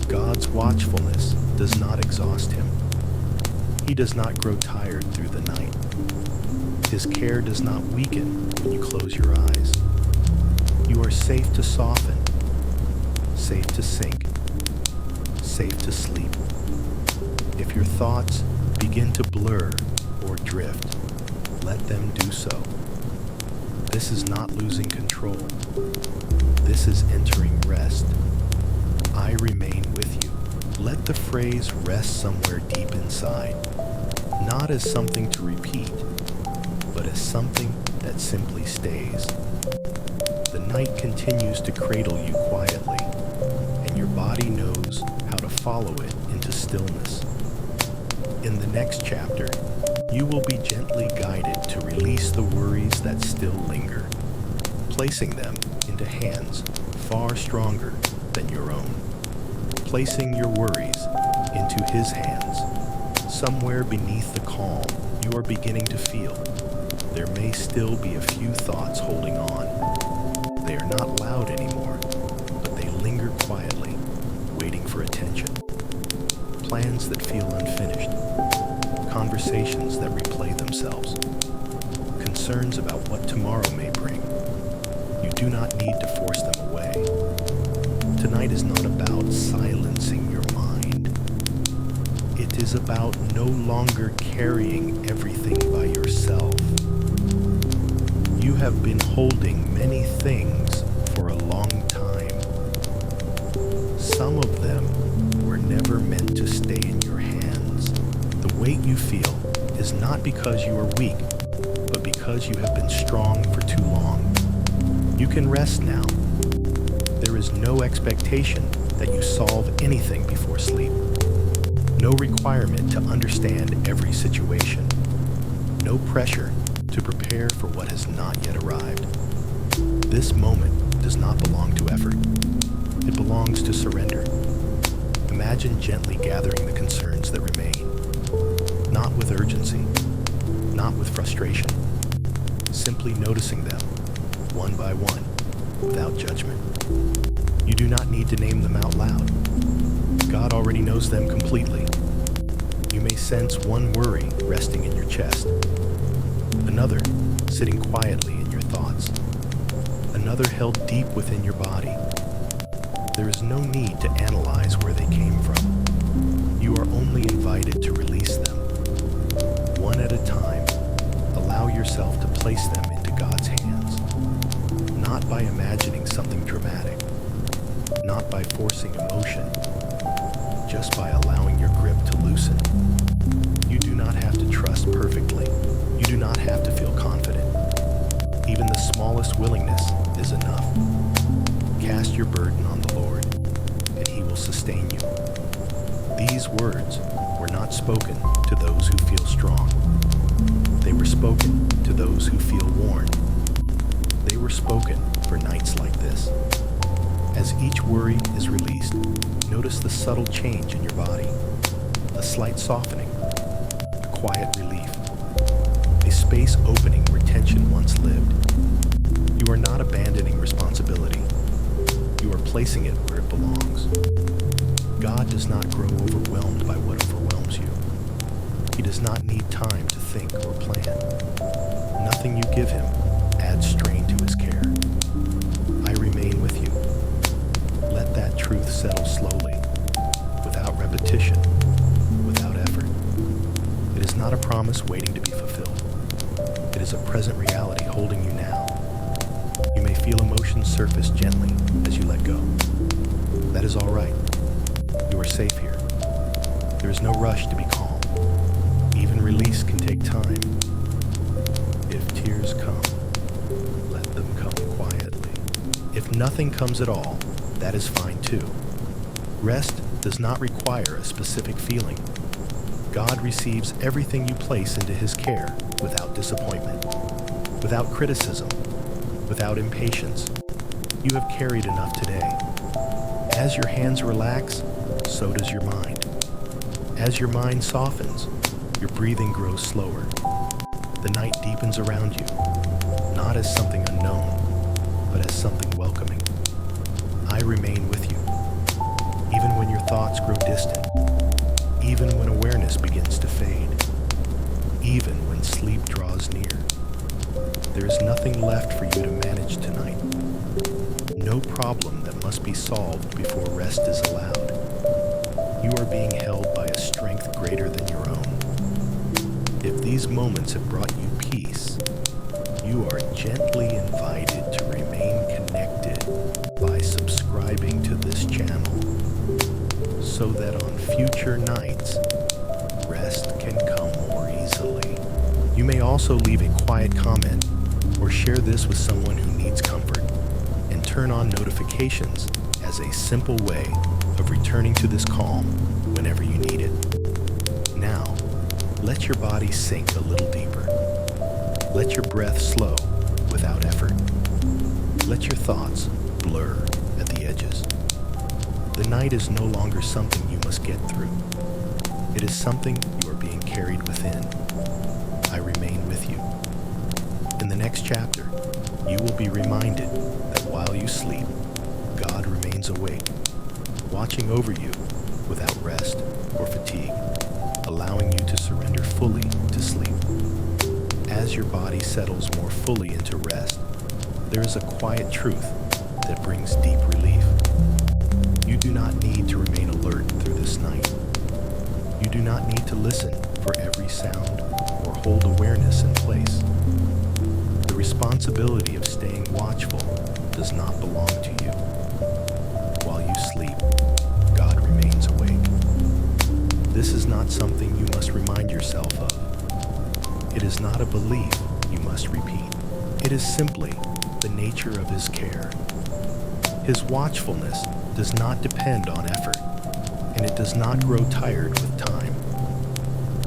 God's watchfulness does not exhaust him. He does not grow tired through the night. His care does not weaken when you close your eyes. You are safe to soften, safe to sink, safe to sleep. If your thoughts begin to blur or drift, let them do so. This is not losing control. This is entering rest. I remain with you. Let the phrase rest somewhere deep inside, not as something to repeat, but as something that simply stays. The night continues to cradle you quietly, and your body knows how to follow it into stillness. In the next chapter, you will be gently guided to release the worries that still linger, placing them into hands far stronger than your own. Placing your worries into his hands, somewhere beneath the calm you are beginning to feel, there may still be a few thoughts holding on. They are not loud anymore, but they linger quietly, waiting for attention. Plans that feel unfinished, conversations that replay themselves, concerns about what tomorrow may bring. You do not need to force them away. Tonight is not about silencing your mind. It is about no longer carrying everything by yourself. You have been holding many things for a long time. Some of them were never meant to stay in your hands. The weight you feel is not because you are weak, but because you have been strong for too long. You can rest now. There is no expectation that you solve anything before sleep. No requirement to understand every situation. No pressure to prepare for what has not yet arrived. This moment does not belong to effort. It belongs to surrender. Imagine gently gathering the concerns that remain, not with urgency, not with frustration, simply noticing them, one by one, without judgment. You do not need to name them out loud. God already knows them completely. You may sense one worry resting in your chest, another sitting quietly in your thoughts, another held deep within your body. There is no need to analyze where they came from. You are only invited to release them. One at a time, allow yourself to place them into God's hands, not by imagining something dramatic, not by forcing emotion, just by allowing your grip to loosen. You do not have to trust perfectly. You do not have to feel confident. Even the smallest willingness is enough. Cast your burden on the Lord, and he will sustain you. These words were not spoken to those who feel strong. They were spoken to those who feel worn. They were spoken for nights like this. As each worry is released, notice the subtle change in your body. A slight softening, a quiet relief, a space opening where tension once lived. You are not abandoning responsibility. You are placing it where it belongs. God does not grow overwhelmed by what overwhelms you. He does not need time to think or plan. Nothing you give him adds strain to his care. I remain with you. Let that truth settle slowly, without repetition, without effort. It is not a promise waiting to be fulfilled. It is a present reality holding you now. You may feel emotions surface gently as you let go. That is all right. You are safe here. There is no rush to be calm. Even release can take time. If tears come, let them come quietly. If nothing comes at all, that is fine too. Rest does not require a specific feeling. God receives everything you place into His care without disappointment, without criticism, without impatience. You have carried enough today. As your hands relax, so does your mind. As your mind softens, your breathing grows slower. The night deepens around you, not as something unknown, but as something welcoming. I remain with you, even when your thoughts grow distant, even when awareness begins to fade, even when sleep draws near. There is nothing left for you to manage tonight. No problem that must be solved before rest is allowed. You are being held by a strength greater than your own. If these moments have brought you peace, you are gently invited to remain connected by subscribing to this channel, so that on future nights, rest can come more easily. You may also leave a quiet comment or share this with someone who needs comfort, and turn on notifications as a simple way of returning to this calm whenever you need it. Now, let your body sink a little deeper. Let your breath slow without effort. Let your thoughts blur at the edges. The night is no longer something you must get through. It is something you are being carried within. I remain with you. In the next chapter, you will be reminded that while you sleep, God remains awake, watching over you without rest or fatigue, allowing you to surrender fully to sleep. As your body settles more fully into rest, there is a quiet truth that brings deep relief. You do not need to remain alert through this night. You do not need to listen for every sound or hold awareness in place. The responsibility of staying watchful does not belong to you. While you sleep, God remains awake. This is not something you must remind yourself of. It is not a belief you must repeat. It is simply the nature of His care. His watchfulness does not depend on effort, and it does not grow tired with time.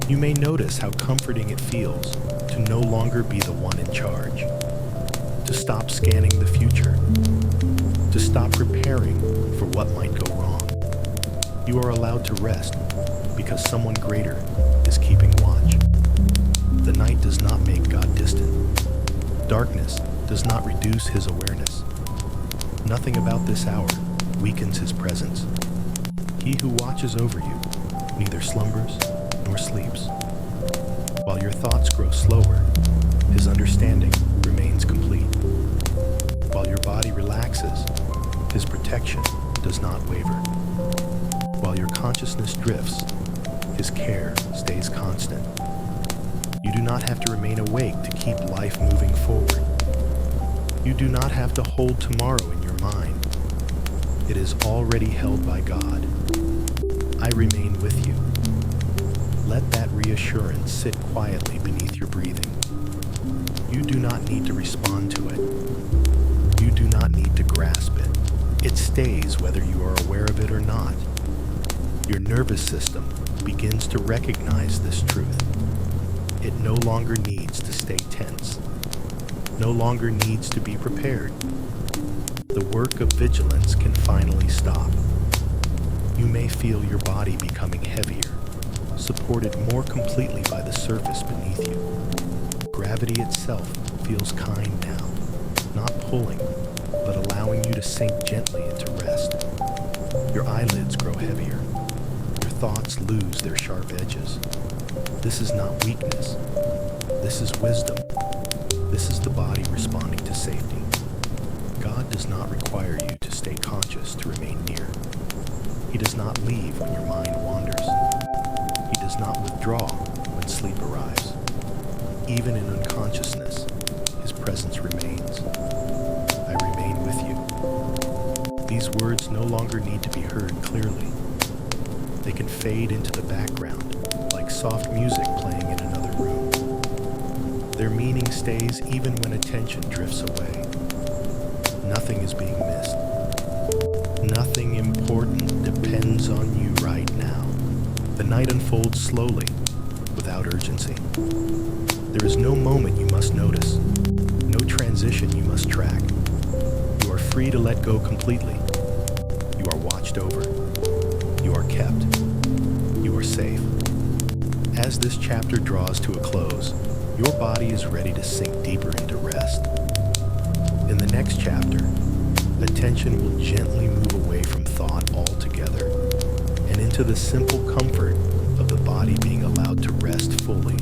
You may notice how comforting it feels to no longer be the one in charge, to stop scanning the future, to stop preparing for what might go wrong. You are allowed to rest because someone greater is keeping watch. The night does not make God distant. Darkness does not reduce His awareness. Nothing about this hour weakens His presence. He who watches over you neither slumbers nor sleeps. While your thoughts grow slower, His understanding remains complete. While your body relaxes, His protection does not waver. While your consciousness drifts, His care stays constant. You do not have to remain awake to keep life moving forward. You do not have to hold tomorrow in your mind. It is already held by God. I remain with you. Let that reassurance sit quietly beneath your breathing. You do not need to respond to it. You do not need to grasp it. It stays whether you are aware of it or not. Your nervous system begins to recognize this truth. It no longer needs to stay tense, no longer needs to be prepared. The work of vigilance can finally stop. You may feel your body becoming heavier, supported more completely by the surface beneath you. Gravity itself feels kind now, not pulling, but allowing you to sink gently into rest. Your eyelids grow heavier. Your thoughts lose their sharp edges. This is not weakness. This is wisdom. This is the body responding to safety. God God does not require you to stay conscious to remain near. He does not leave when your mind wanders. He does not withdraw when sleep arrives. Even in unconsciousness, His presence remains. I remain with you. These words no longer need to be heard clearly. They can fade into the background like soft music playing in another room. Their meaning stays even when attention drifts away. Nothing is being missed. Nothing important depends on you right now. The night unfolds slowly, without urgency. There is no moment you must notice, no transition you must track. You are free to let go completely. You are watched over. You are kept. You are safe. As this chapter draws to a close, your body is ready to sink deeper into rest. In the next chapter, attention will gently move away from thought altogether and into the simple comfort of the body being allowed to rest fully,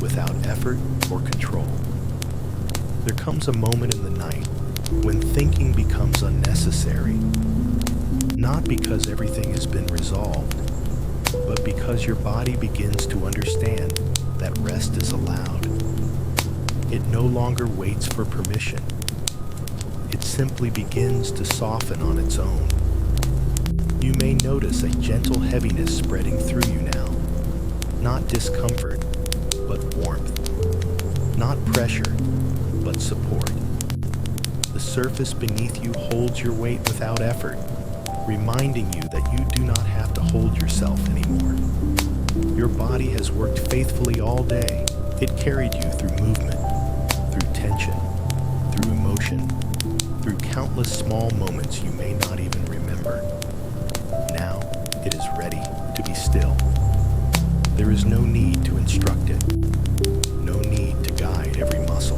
without effort or control. There comes a moment in the night when thinking becomes unnecessary, not because everything has been resolved, but because your body begins to understand that rest is allowed. It no longer waits for permission. It simply begins to soften on its own. You may notice a gentle heaviness spreading through you now. Not discomfort, but warmth. Not pressure, but support. The surface beneath you holds your weight without effort, reminding you that you do not have to hold yourself anymore. Your body has worked faithfully all day. It carried you through movement, through tension, through emotion, through countless small moments you may not even remember. Now it is ready to be still. There is no need to instruct it, no need to guide every muscle.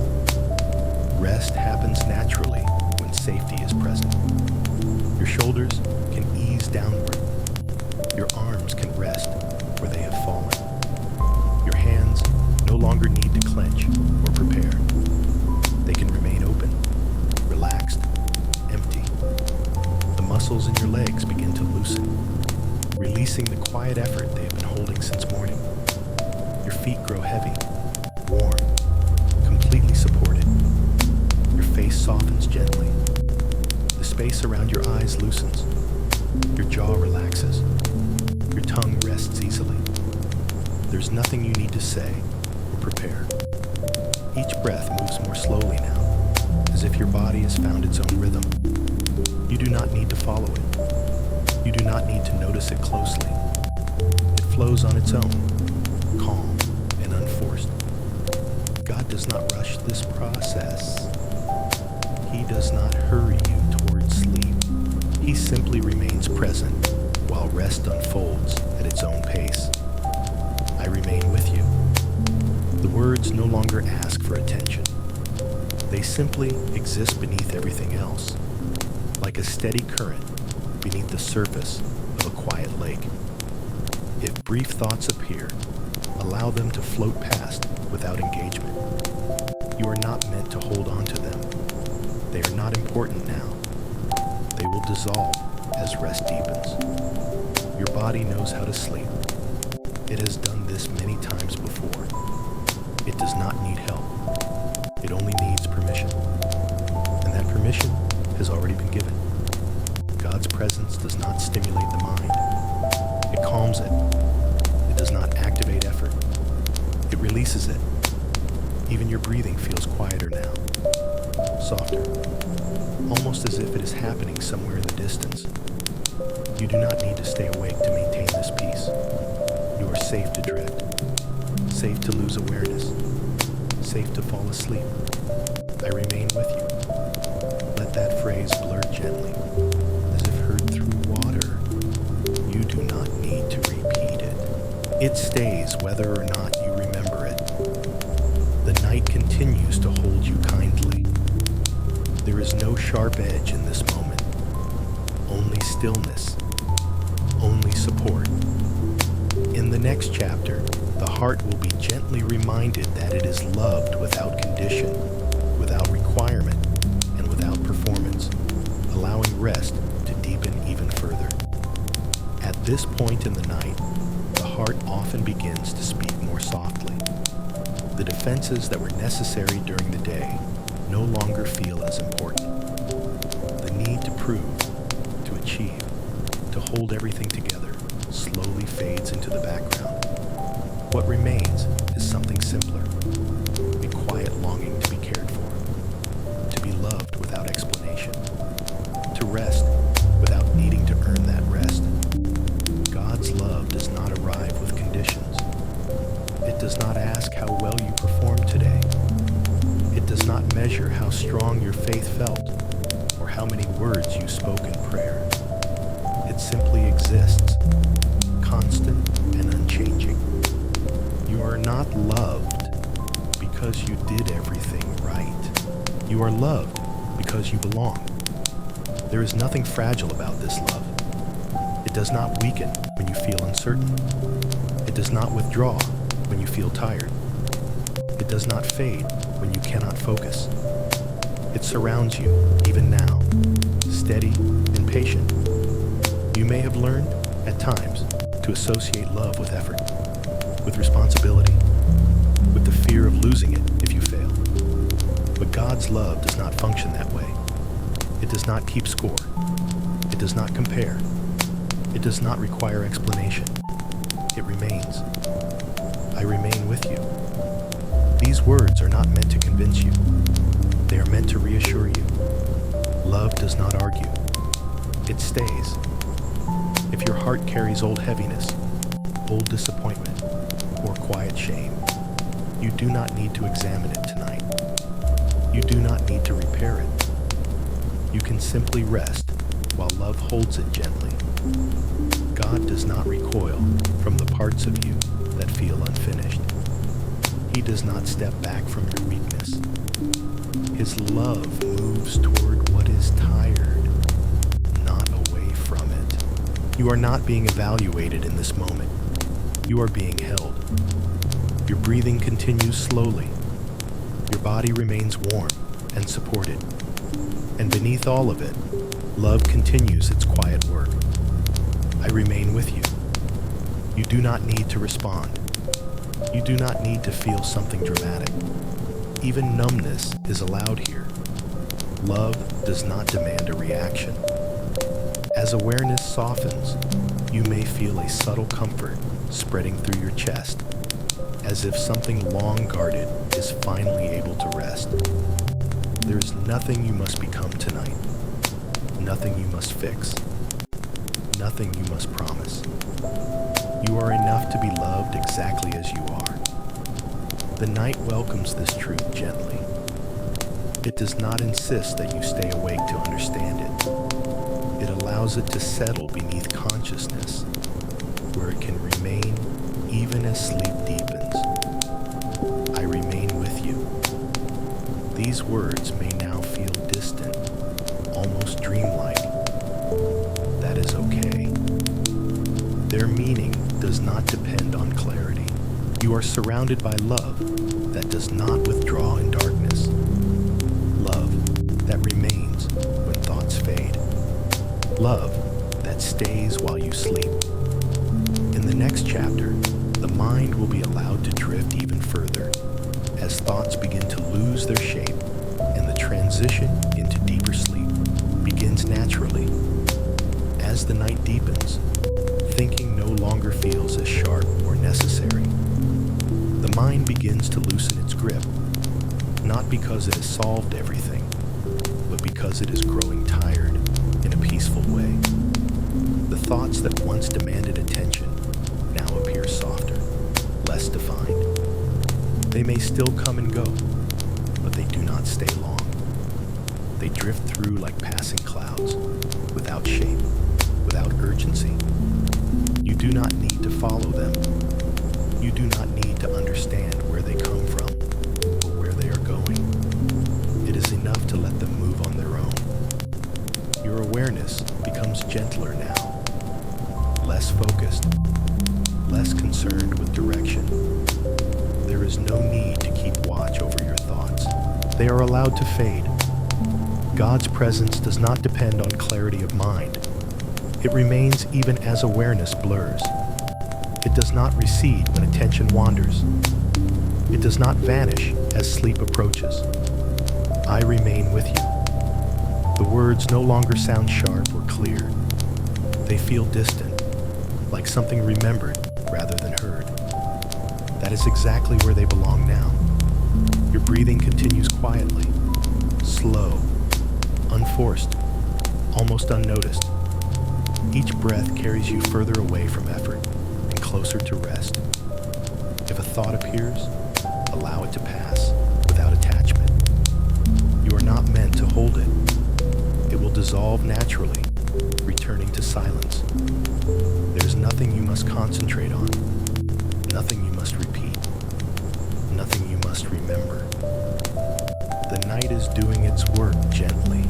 Rest happens naturally when safety is present. Your shoulders can ease downward. Your arms can rest where they have fallen. Your hands no longer need to clench or prepare. They can remain open, relaxed, empty. The muscles in your legs begin to loosen, releasing the quiet effort they have been holding since morning. Your feet grow heavy, warm, completely supported. Your face softens gently. The space around your eyes loosens. Your jaw relaxes. Your tongue rests easily. There's nothing you need to say or prepare. Each breath moves more slowly now, as if your body has found its own rhythm. You do not need to follow it. You do not need to notice it closely. It flows on its own, calm and unforced. God does not rush this process. He does not hurry you towards sleep. He simply remains present while rest unfolds at its own pace. I remain with you. The words no longer ask for attention. They simply exist beneath everything else, like a steady current beneath the surface of a quiet lake. If brief thoughts appear, allow them to float past without engagement. You are not meant to hold on to them. They are not important now. They will dissolve as rest deepens. Your body knows how to sleep. It has done this many times before. It does not need help. It only needs permission. And that permission has already been given. God's presence does not stimulate the mind. It calms it. It does not activate effort. It releases it. Even your breathing feels quieter now, softer, almost as if it is happening somewhere in the distance. You do not need to stay awake to maintain this peace. You are safe to drift, safe to lose awareness, safe to fall asleep. I remain with you. Let that phrase blur gently, as if heard through water. You do not need to repeat it. It stays whether or not you remember it. The night continues to hold you kindly. There is no sharp edge in this moment. Only stillness. Only support. In the next chapter, the heart will be gently reminded that it is loved without condition, without requirement, and without performance. rest to deepen even further. At this point in the night, the heart often begins to speak more softly. The defenses that were necessary during the day no longer feel as important. The need to prove, to achieve, to hold everything together slowly fades into the background. What remains is something simpler, a quiet longing to be cared for, to be loved without explanation, to rest without needing to earn that rest. God's love does not arrive with conditions. It does not ask how well you performed today. It does not measure how strong your faith felt or how many words you spoke in prayer. It simply exists, constant and unchanging. You are not loved because you did everything right. You are loved because you belong. There is nothing fragile about this love. It does not weaken when you feel uncertain. It does not withdraw when you feel tired. It does not fade when you cannot focus. It surrounds you, even now, steady and patient. You may have learned, at times, to associate love with effort, with responsibility, with the fear of losing it if you fail. But God's love does not function that way. It does not keep score. It does not compare. It does not require explanation. It remains. I remain with you. These words are not meant to convince you. They are meant to reassure you. Love does not argue. It stays. If your heart carries old heaviness, old disappointment, or quiet shame, you do not need to examine it tonight. You do not need to repair it. You can simply rest while love holds it gently. God does not recoil from the parts of you that feel unfinished. He does not step back from your weakness. His love moves toward what is tired, not away from it. You are not being evaluated in this moment. You are being held. Your breathing continues slowly. Your body remains warm and supported. And beneath all of it, love continues its quiet work. I remain with you. You do not need to respond. You do not need to feel something dramatic. Even numbness is allowed here. Love does not demand a reaction. As awareness softens, you may feel a subtle comfort spreading through your chest, as if something long guarded is finally able to rest. There is nothing you must become tonight, nothing you must fix, nothing you must promise. You are enough to be loved exactly as you are. The night welcomes this truth gently. It does not insist that you stay awake to understand it. It allows it to settle beneath consciousness, where it can remain even as sleep deepens. I remain with you. These words may now feel distant, almost dreamlike. That is okay. Their meaning does not depend on clarity. You are surrounded by love that does not withdraw in darkness. Love that remains when thoughts fade. Love that stays while you sleep. In the next chapter, the mind will be allowed to drift even further as thoughts begin to lose their shape and the transition into deeper sleep begins naturally. As the night deepens, thinking no longer feels as sharp or necessary. The mind begins to loosen its grip, not because it has solved everything, but because it is growing tired in a peaceful way. The thoughts that once demanded attention now appear softer, less defined. They may still come and go, but they do not stay long. They drift through like passing clouds, without shape, without urgency. You do not need to follow them. You do not need to understand where they come from or where they are going. It is enough to let them move on their own. Your awareness becomes gentler now, less focused, less concerned with direction. There is no need to keep watch over your thoughts. They are allowed to fade. God's presence does not depend on clarity of mind. It remains even as awareness blurs. It does not recede when attention wanders. It does not vanish as sleep approaches. I remain with you. The words no longer sound sharp or clear. They feel distant, like something remembered rather than heard. That is exactly where they belong now. Your breathing continues quietly, slow, unforced, almost unnoticed. Each breath carries you further away from effort and closer to rest. If a thought appears, allow it to pass without attachment. You are not meant to hold it. It will dissolve naturally, returning to silence. There is nothing you must concentrate on, nothing you must repeat, nothing you must remember. The night is doing its work gently.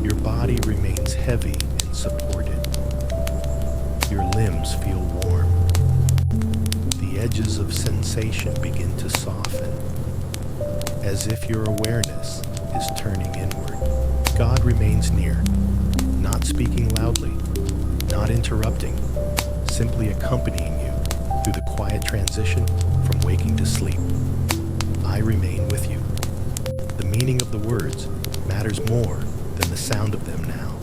Your body remains heavy and supported. Your limbs feel warm. The edges of sensation begin to soften, as if your awareness is turning inward. God remains near, not speaking loudly, not interrupting, simply accompanying you through the quiet transition from waking to sleep. I remain with you. The meaning of the words matters more than the sound of them now.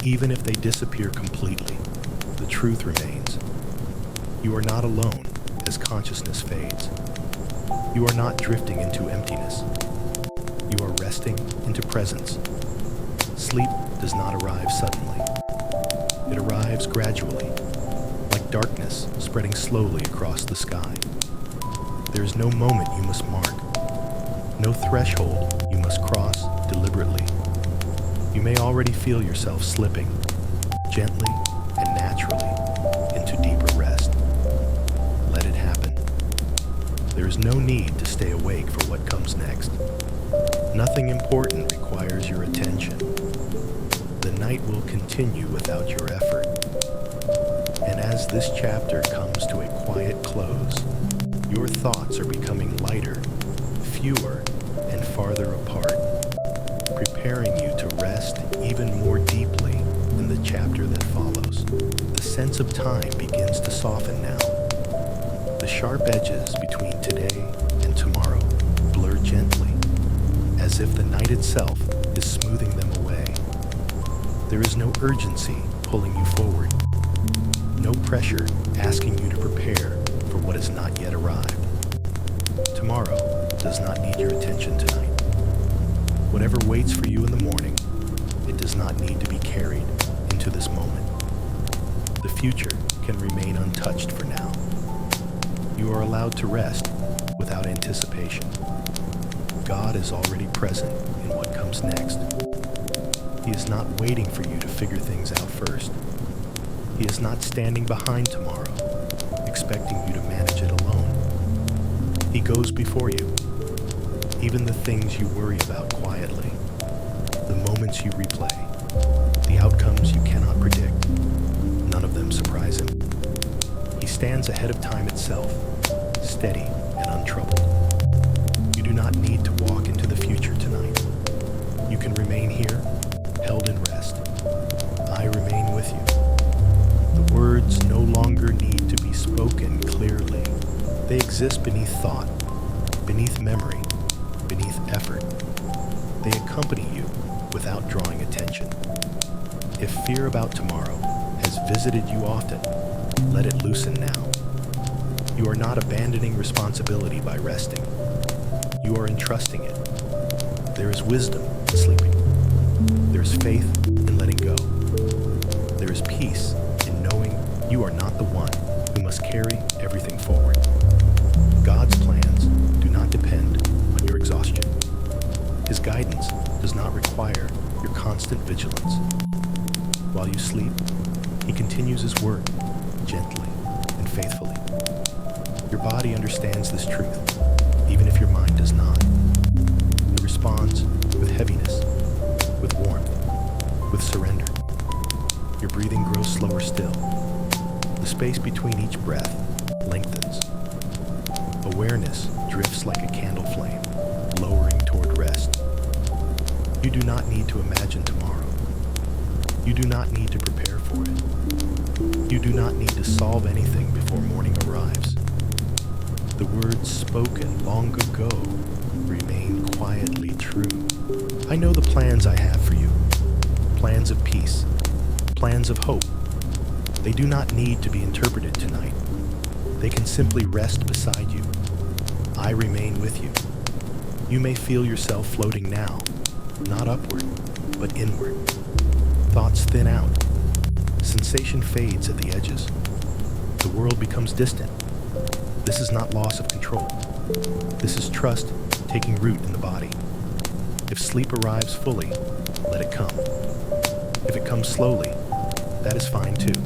Even if they disappear completely, the truth remains. You are not alone as consciousness fades. You are not drifting into emptiness. You are resting into presence. Sleep does not arrive suddenly. It arrives gradually, like darkness spreading slowly across the sky. There is no moment you must mark, no threshold you must cross deliberately. You may already feel yourself slipping, gently and naturally, into deeper rest. Let it happen. There is no need to stay awake for what comes next. Nothing important requires your attention. The night will continue without your effort. And as this chapter comes to a quiet close, your thoughts are becoming lighter, fewer, and farther apart, preparing you to rest even more deeply in the chapter that follows. The sense of time begins to soften now. The sharp edges between today and tomorrow blur gently, as if the night itself is smoothing them away. There is no urgency pulling you forward, no pressure asking you to prepare for what has not yet arrived. Tomorrow does not need your attention tonight. Whatever waits for you in the morning, it does not need to be carried into this moment. The future can remain untouched for now. You are allowed to rest without anticipation. God is already present in what comes next. He is not waiting for you to figure things out first. He is not standing behind tomorrow, expecting you to manage it alone. He goes before you. Even the things you worry about quietly, the moments you replay, the outcomes you cannot predict, none of them surprise him. He stands ahead of time itself, steady and untroubled. You do not need to walk into the future tonight. You can remain here, held in rest. I remain with you. The words no longer need to be spoken clearly. They exist beneath thought, beneath memory, beneath effort. They accompany you without drawing attention. If fear about tomorrow has visited you often, let it loosen now. You are not abandoning responsibility by resting. You are entrusting it. There is wisdom in sleeping. There is faith in letting go. There is peace in knowing you are not the one who must carry everything forward. God's plans do not depend on your exhaustion. His guidance does not require your constant vigilance. While you sleep, he continues his work gently and faithfully. Your body understands this truth, even if your mind does not. It responds with heaviness, with warmth, with surrender. Your breathing grows slower still. The space between each breath lengthens. Awareness drifts like a candle flame, lowering toward rest. You do not need to imagine tomorrow. You do not need to prepare for it. You do not need to solve anything before morning arrives. The words spoken long ago remain quietly true. I know the plans I have for you. Plans of peace. Plans of hope. They do not need to be interpreted tonight. They can simply rest beside you. I remain with you. You may feel yourself floating now, not upward, but inward. Thoughts thin out. Sensation fades at the edges. The world becomes distant. This is not loss of control. This is trust taking root in the body. If sleep arrives fully, let it come. If it comes slowly, that is fine too.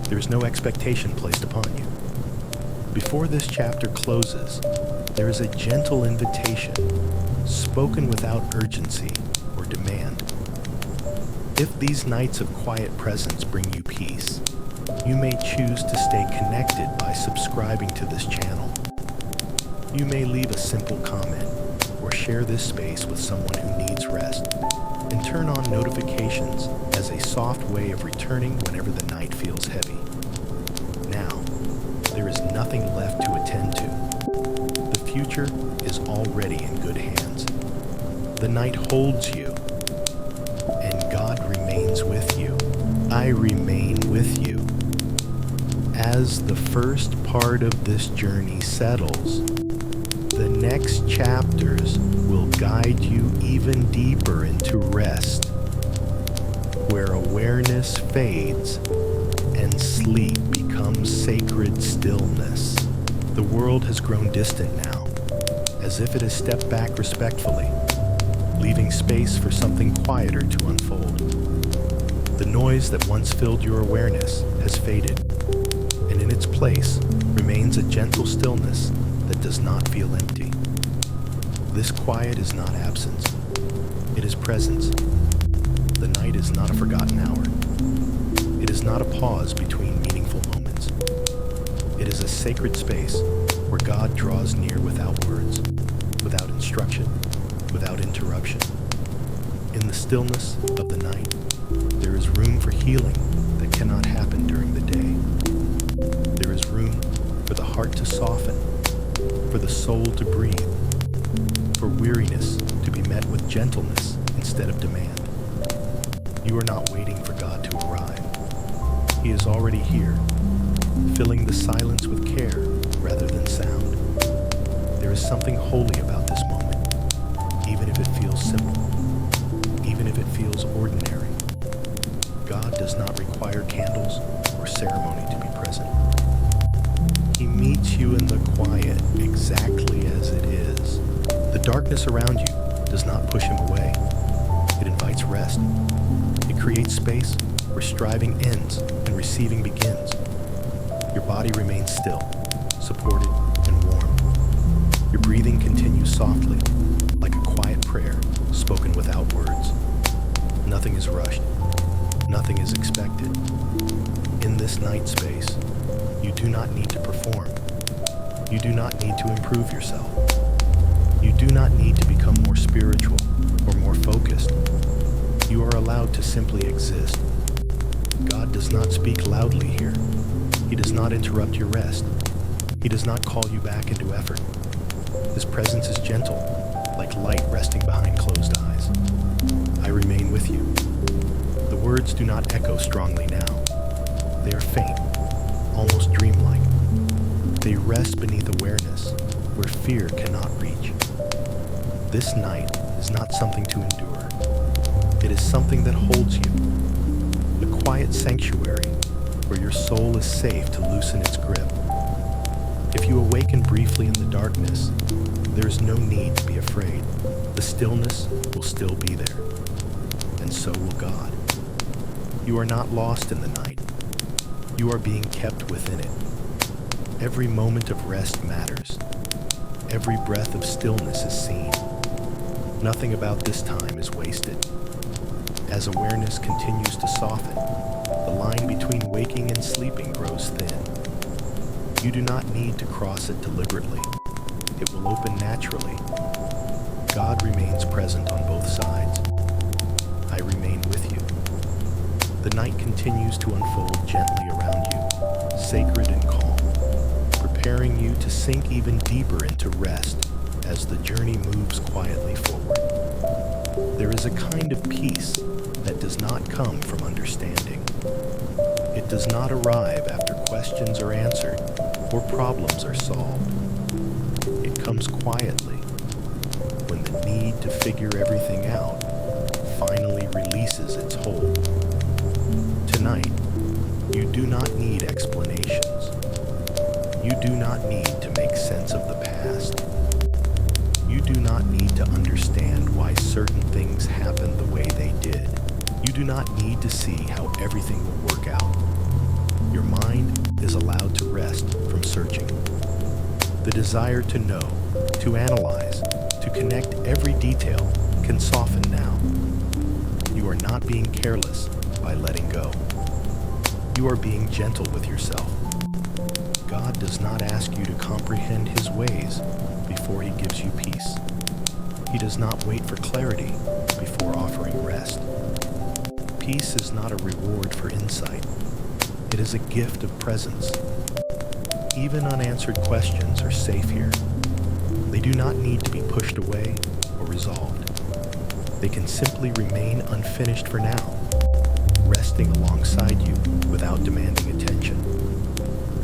There is no expectation placed upon you. Before this chapter closes, there is a gentle invitation, spoken without urgency or demand. If these nights of quiet presence bring you peace, you may choose to stay connected by subscribing to this channel. You may leave a simple comment or share this space with someone who needs rest, and turn on notifications as a soft way of returning whenever the night feels heavy. Now, there is nothing left to attend to. The future is already in good hands. The night holds you, and God remains with you. I remain with you. As the first part of this journey settles, the next chapters will guide you even deeper into rest, where awareness fades and sleep becomes sacred stillness. The world has grown distant now, as if it has stepped back respectfully, leaving space for something quieter to unfold. The noise that once filled your awareness has faded, and in its place remains a gentle stillness that does not feel empty. This quiet is not absence, it is presence. The night is not a forgotten hour. It is not a pause between meaningful moments. It is a sacred space where God draws near without words, without instruction, without interruption. In the stillness of the night, there is room for healing that cannot happen during the day. There is room for the heart to soften, for the soul to breathe, for weariness to be met with gentleness instead of demand. You are not waiting for God to arrive. He is already here, filling the silence with care rather than sound. There is something holy about this moment, even if it feels simple, even if it feels ordinary. God does not require candles or ceremony to be present. He meets you in the quiet exactly as it is. The darkness around you does not push him away. It invites rest. It creates space where striving ends and receiving begins. Your body remains still, supported, and warm. Your breathing continues softly, like a quiet prayer spoken without words. Nothing is rushed. Nothing is expected. In this night space, you do not need to perform. You do not need to improve yourself. You do not need to become more spiritual or more focused. You are allowed to simply exist. God does not speak loudly here. He does not interrupt your rest. He does not call you back into effort. His presence is gentle, like light resting behind closed eyes. I remain with you. The words do not echo strongly now. They are faint, almost dreamlike. They rest beneath awareness, where fear cannot reach. This night is not something to endure. It is something that holds you. A quiet sanctuary where your soul is safe to loosen its grip. If you awaken briefly in the darkness, there is no need to be afraid. The stillness will still be there, and so will God. You are not lost in the night. You are being kept within it. Every moment of rest matters. Every breath of stillness is seen. Nothing about this time is wasted. As awareness continues to soften, the line between waking and sleeping grows thin. You do not need to cross it deliberately. It will open naturally. God remains present on both sides. I remain with you. The night continues to unfold gently around you, sacred and calm, preparing you to sink even deeper into rest as the journey moves quietly forward. There is a kind of peace that does not come from understanding. It does not arrive after questions are answered or problems are solved. It comes quietly when the need to figure everything out finally releases its hold. Tonight, you do not need explanations. You do not need to make sense of the past. You do not need to understand why certain things happened the way they did. You do not need to see how everything will work out. Your mind is allowed to rest from searching. The desire to know, to analyze, to connect every detail can soften now. You are not being careless by letting go. You are being gentle with yourself. God does not ask you to comprehend His ways before He gives you peace. He does not wait for clarity before offering rest. Peace is not a reward for insight. It is a gift of presence. Even unanswered questions are safe here. They do not need to be pushed away or resolved. They can simply remain unfinished for now, resting alongside you without demanding attention.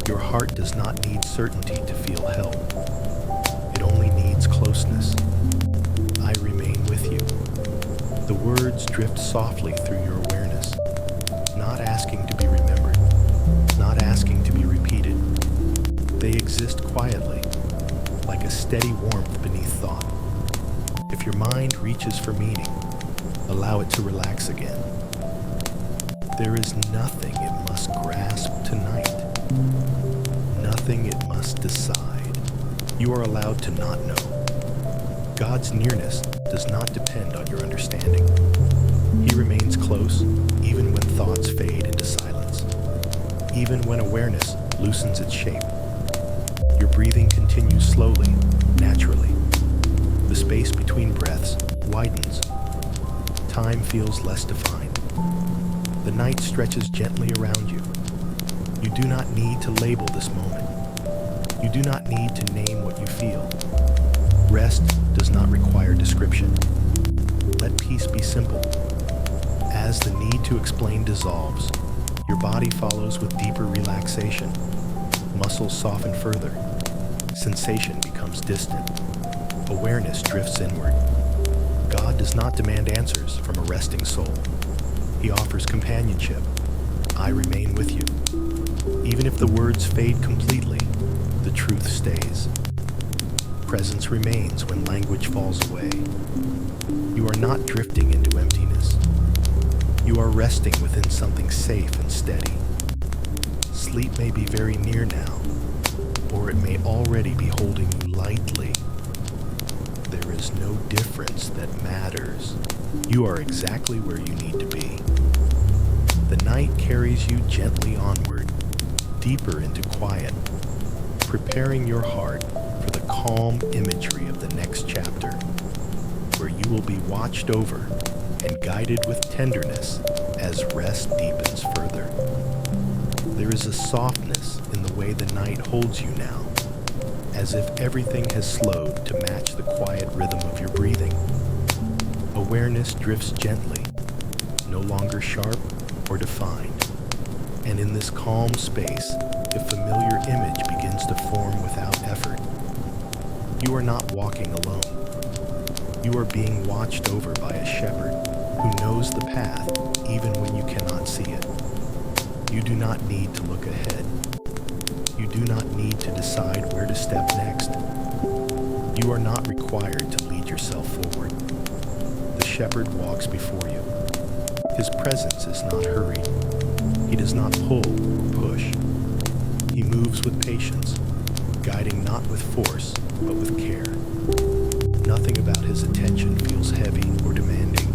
Your heart does not need certainty to feel held. It only needs closeness. I remain with you. The words drift softly through your awareness, not asking to be remembered, not asking to be repeated. They exist quietly, like a steady warmth beneath thought. If your mind reaches for meaning, allow it to relax again. There is nothing it must grasp tonight, nothing it must decide. You are allowed to not know. God's nearness does not depend on your understanding. He remains close even when thoughts fade into silence, even when awareness loosens its shape. Your breathing continues slowly, naturally. The space between breaths widens. Time feels less defined. The night stretches gently around you. You do not need to label this moment. You do not need to name what you feel. Rest does not require description. Let peace be simple. As the need to explain dissolves, your body follows with deeper relaxation. Muscles soften further. Sensation becomes distant. Awareness drifts inward. God does not demand answers from a resting soul. He offers companionship. I remain with you. Even if the words fade completely, the truth stays. Presence remains when language falls away. You are not drifting into emptiness. You are resting within something safe and steady. Sleep may be very near now, or it may already be holding you lightly. There is no difference that matters. You are exactly where you need to be. The night carries you gently onward, deeper into quiet, preparing your heart for the calm imagery of the next chapter, where you will be watched over and guided with tenderness as rest deepens further. There is a softness in the way the night holds you now, as if everything has slowed to match the quiet rhythm of your breathing. Awareness drifts gently, no longer sharp or defined, and in this calm space, a familiar image begins to form without effort. You are not walking alone. You are being watched over by a shepherd who knows the path even when you cannot see it. You do not need to look ahead. You do not need to decide where to step next. You are not required to lead yourself forward. The shepherd walks before you. His presence is not hurried. He does not pull or push. He moves with patience, guiding not with force, but with care. Nothing about his attention feels heavy or demanding.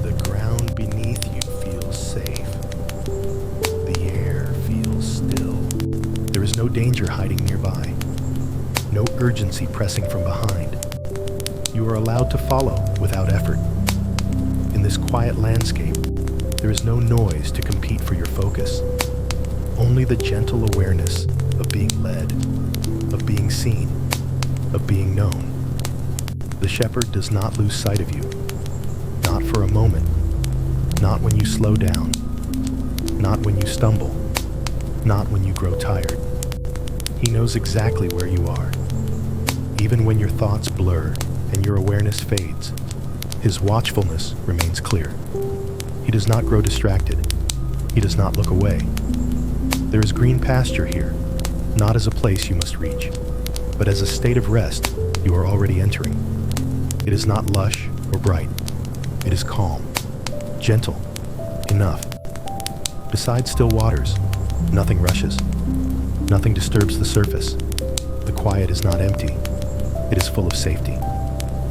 The ground beneath you feels safe. The air feels still. There is no danger hiding nearby. No urgency pressing from behind. You are allowed to follow without effort. In this quiet landscape, there is no noise to compete for your focus. Only the gentle awareness of being led, of being seen, of being known. The shepherd does not lose sight of you. Not for a moment. Not when you slow down. Not when you stumble. Not when you grow tired. He knows exactly where you are. Even when your thoughts blur and your awareness fades, his watchfulness remains clear. He does not grow distracted. He does not look away. There is green pasture here, not as a place you must reach, but as a state of rest you are already entering. It is not lush or bright. It is calm, gentle, enough. Beside still waters, nothing rushes. Nothing disturbs the surface. The quiet is not empty. It is full of safety.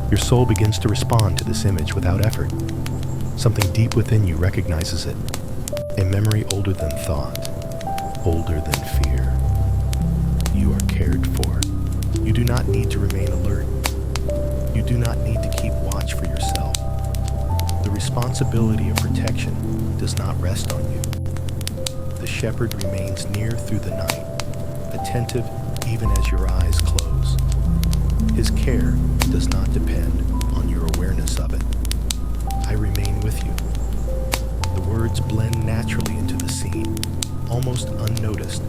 Your soul begins to respond to this image without effort. Something deep within you recognizes it. A memory older than thought, older than fear. You are cared for. You do not need to remain alert. You do not need to keep watch for yourself. The responsibility of protection does not rest on you. The shepherd remains near through the night, attentive even as your eyes close. His care does not depend on your awareness of it. I remain with you. The words blend naturally into the scene, almost unnoticed,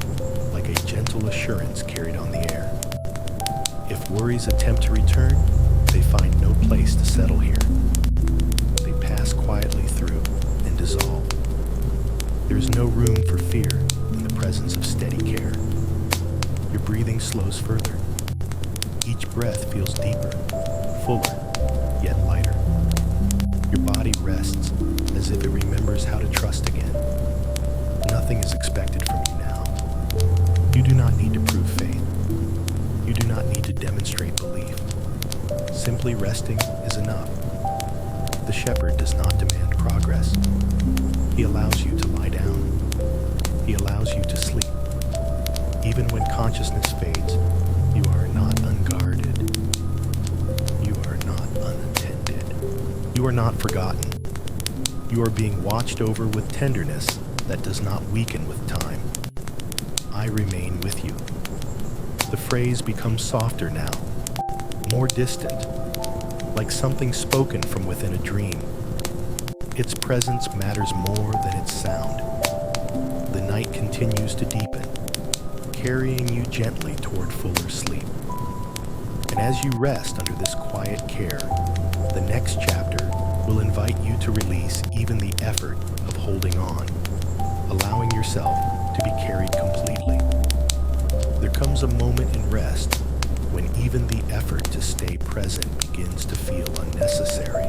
like a gentle assurance carried on the air. If worries attempt to return, they find no place to settle here. They pass quietly through and dissolve. There is no room for fear in the presence of steady care. Your breathing slows further. Each breath feels deeper, fuller, yet lighter. Your body rests as if it remembers how to trust again. Nothing is expected from you now. You do not need to prove faith. You do not need to demonstrate belief. Simply resting is enough. The shepherd does not demand progress. He allows you to lie down. He allows you to sleep. Even when consciousness fades, you are not unguarded. You are not unattended. You are not forgotten. You are being watched over with tenderness that does not weaken with time. I remain with you. The phrase becomes softer now, more distant, like something spoken from within a dream. Its presence matters more than its sound. The night continues to deepen, carrying you gently toward fuller sleep. And as you rest under this quiet care, the next chapter will invite you to release even the effort of holding on, allowing yourself to be carried completely. There comes a moment in rest when even the effort to stay present begins to feel unnecessary.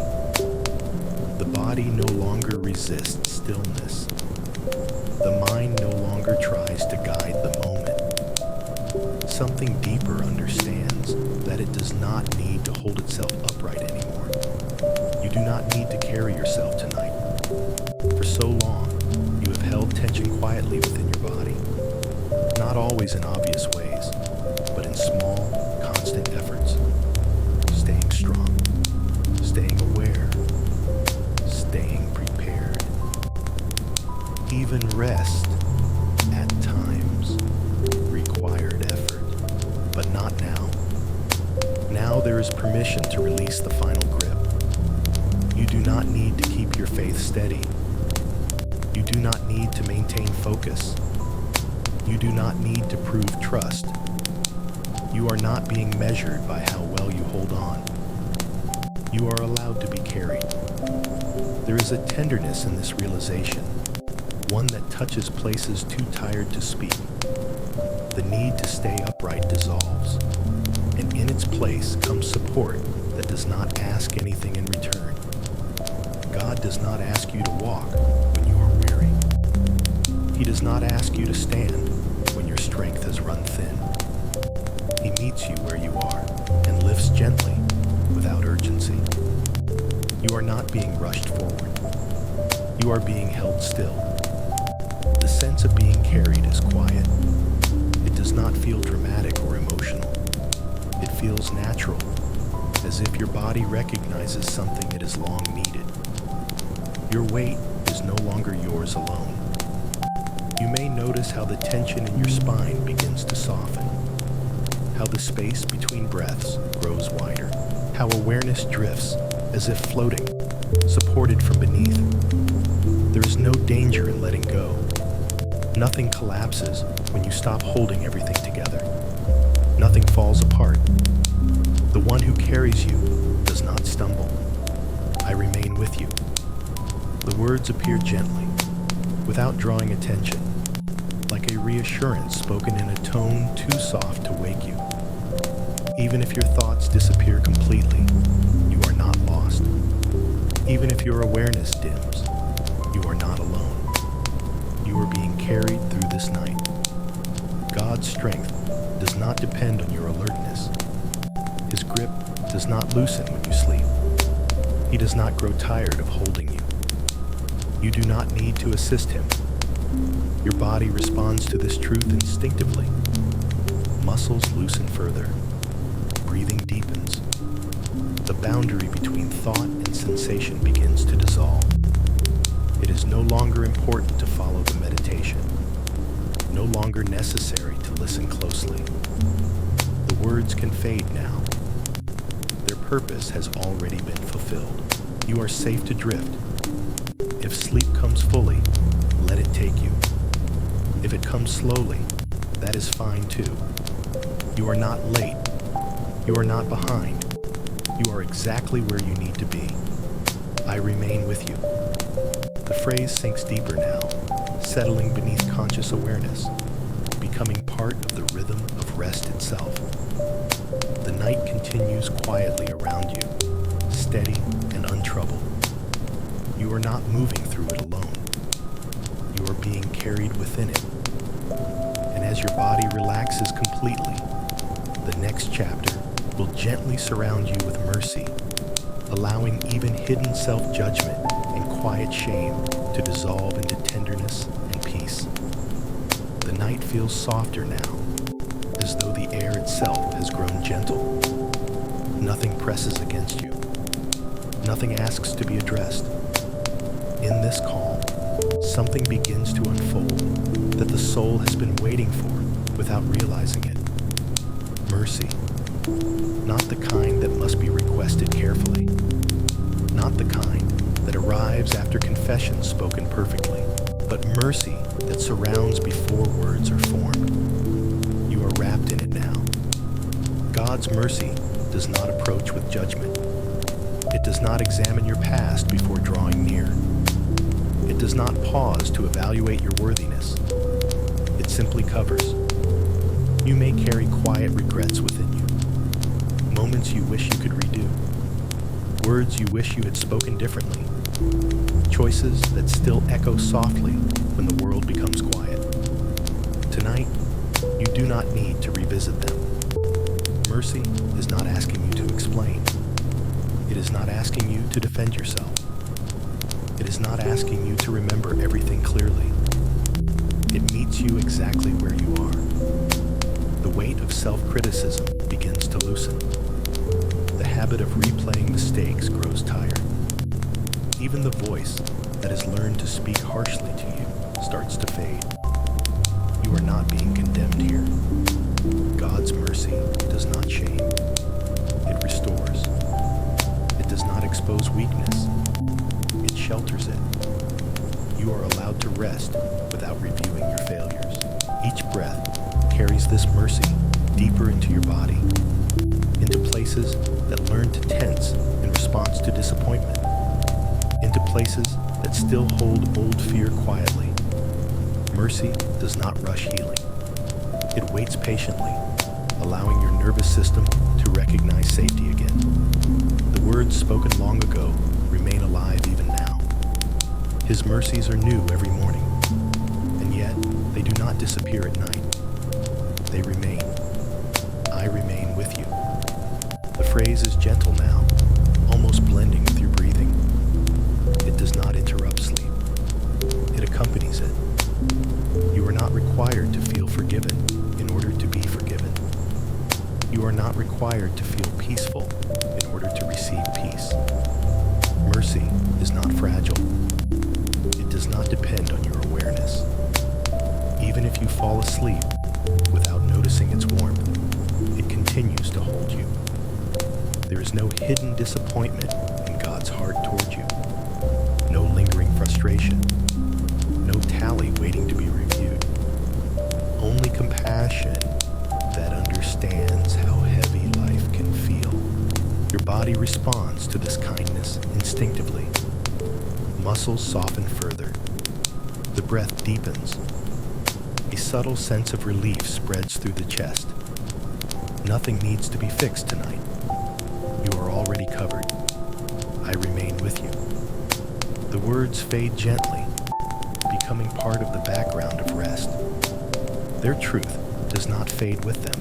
The body no longer resists stillness. The mind no longer tries to guide the moment. Something deeper understands that it does not need to hold itself upright anymore. You do not need to carry yourself tonight. For so long, you have held tension quietly within your body, not always in obvious ways, but in small, constant efforts. Staying strong, staying aware, staying prepared. Even rest, at times, required effort, but not now. Now there is permission to release the final grip. You do not need to keep your faith steady. You do not need to maintain focus. You do not need to prove trust. You are not being measured by how well you hold on. You are allowed to be carried. There is a tenderness in this realization, one that touches places too tired to speak. The need to stay upright dissolves, and in its place comes support that does not ask anything in return. God does not ask you to walk when you are weary. He does not ask you to stand when your strength has run thin. He meets you where you are and lifts gently without urgency. You are not being rushed forward. You are being held still. The sense of being carried is quiet. It does not feel dramatic or emotional. It feels natural, as if your body recognizes something it has long needed. Your weight is no longer yours alone. You may notice how the tension in your spine begins to soften, how the space between breaths grows wider, how awareness drifts as if floating, supported from beneath. There is no danger in letting go. Nothing collapses when you stop holding everything together. Nothing falls apart. The one who carries you does not stumble. I remain with you. The words appear gently, without drawing attention, like a reassurance spoken in a tone too soft to wake you. Even if your thoughts disappear completely, you are not lost. Even if your awareness dims, you are not alone. You are being carried through this night. God's strength does not depend on your alertness. His grip does not loosen when you sleep. He does not grow tired of holding you. You do not need to assist him. Your body responds to this truth instinctively. Muscles loosen further. Breathing deepens. The boundary between thought and sensation begins to dissolve. It is no longer important to follow the meditation, no longer necessary to listen closely. The words can fade now. Their purpose has already been fulfilled. You are safe to drift. If sleep comes fully, let it take you. If it comes slowly, that is fine too. You are not late. You are not behind. You are exactly where you need to be. I remain with you. The phrase sinks deeper now, settling beneath conscious awareness, becoming part of the rhythm of rest itself. The night continues quietly around you, steady and untroubled. You are not moving through it alone. You are being carried within it. And as your body relaxes completely, the next chapter will gently surround you with mercy, allowing even hidden self-judgment and quiet shame to dissolve into tenderness and peace. The night feels softer now, as though the air itself has grown gentle. Nothing presses against you. Nothing asks to be addressed. In this calm, something begins to unfold that the soul has been waiting for without realizing it. Mercy. Not the kind that must be requested carefully. Not the kind that arrives after confession spoken perfectly, but mercy that surrounds before words are formed. You are wrapped in it now. God's mercy does not approach with judgment. It does not examine your past before drawing near. It does not pause to evaluate your worthiness. It simply covers. You may carry quiet regrets within you. Moments you wish you could redo. Words you wish you had spoken differently. Choices that still echo softly when the world becomes quiet. Tonight, you do not need to revisit them. Mercy is not asking you to explain. It is not asking you to defend yourself. It is not asking you to remember everything clearly. It meets you exactly where you are. The weight of self-criticism begins to loosen. The habit of replaying mistakes grows tired. Even the voice that has learned to speak harshly to you starts to fade. You are not being condemned here. God's mercy does not shame. It restores. It does not expose weakness. It shelters it. You are allowed to rest without reviewing your failures. Each breath carries this mercy deeper into your body, into places that learn to tense in response to disappointment, into places that still hold old fear quietly. Mercy does not rush healing. It waits patiently, allowing your nervous system to recognize safety again. The words spoken long ago remain alive even now. His mercies are new every morning, and yet they do not disappear at night. They remain. I remain with you. The phrase is gentle now, almost blending with your breathing. It does not interrupt sleep. It accompanies it. You are not required to feel forgiven in order to be forgiven. You are not required to feel peaceful in order receive peace. Mercy is not fragile. It does not depend on your awareness. Even if you fall asleep without noticing its warmth, it continues to hold you. There is no hidden disappointment in God's heart toward you. No lingering frustration. No tally waiting to be reviewed. Only compassion that understands how heavy life can feel. Your body responds to this kindness instinctively. Muscles soften further. The breath deepens. A subtle sense of relief spreads through the chest. Nothing needs to be fixed tonight. You are already covered. I remain with you. The words fade gently, becoming part of the background of rest. Their truth does not fade with them.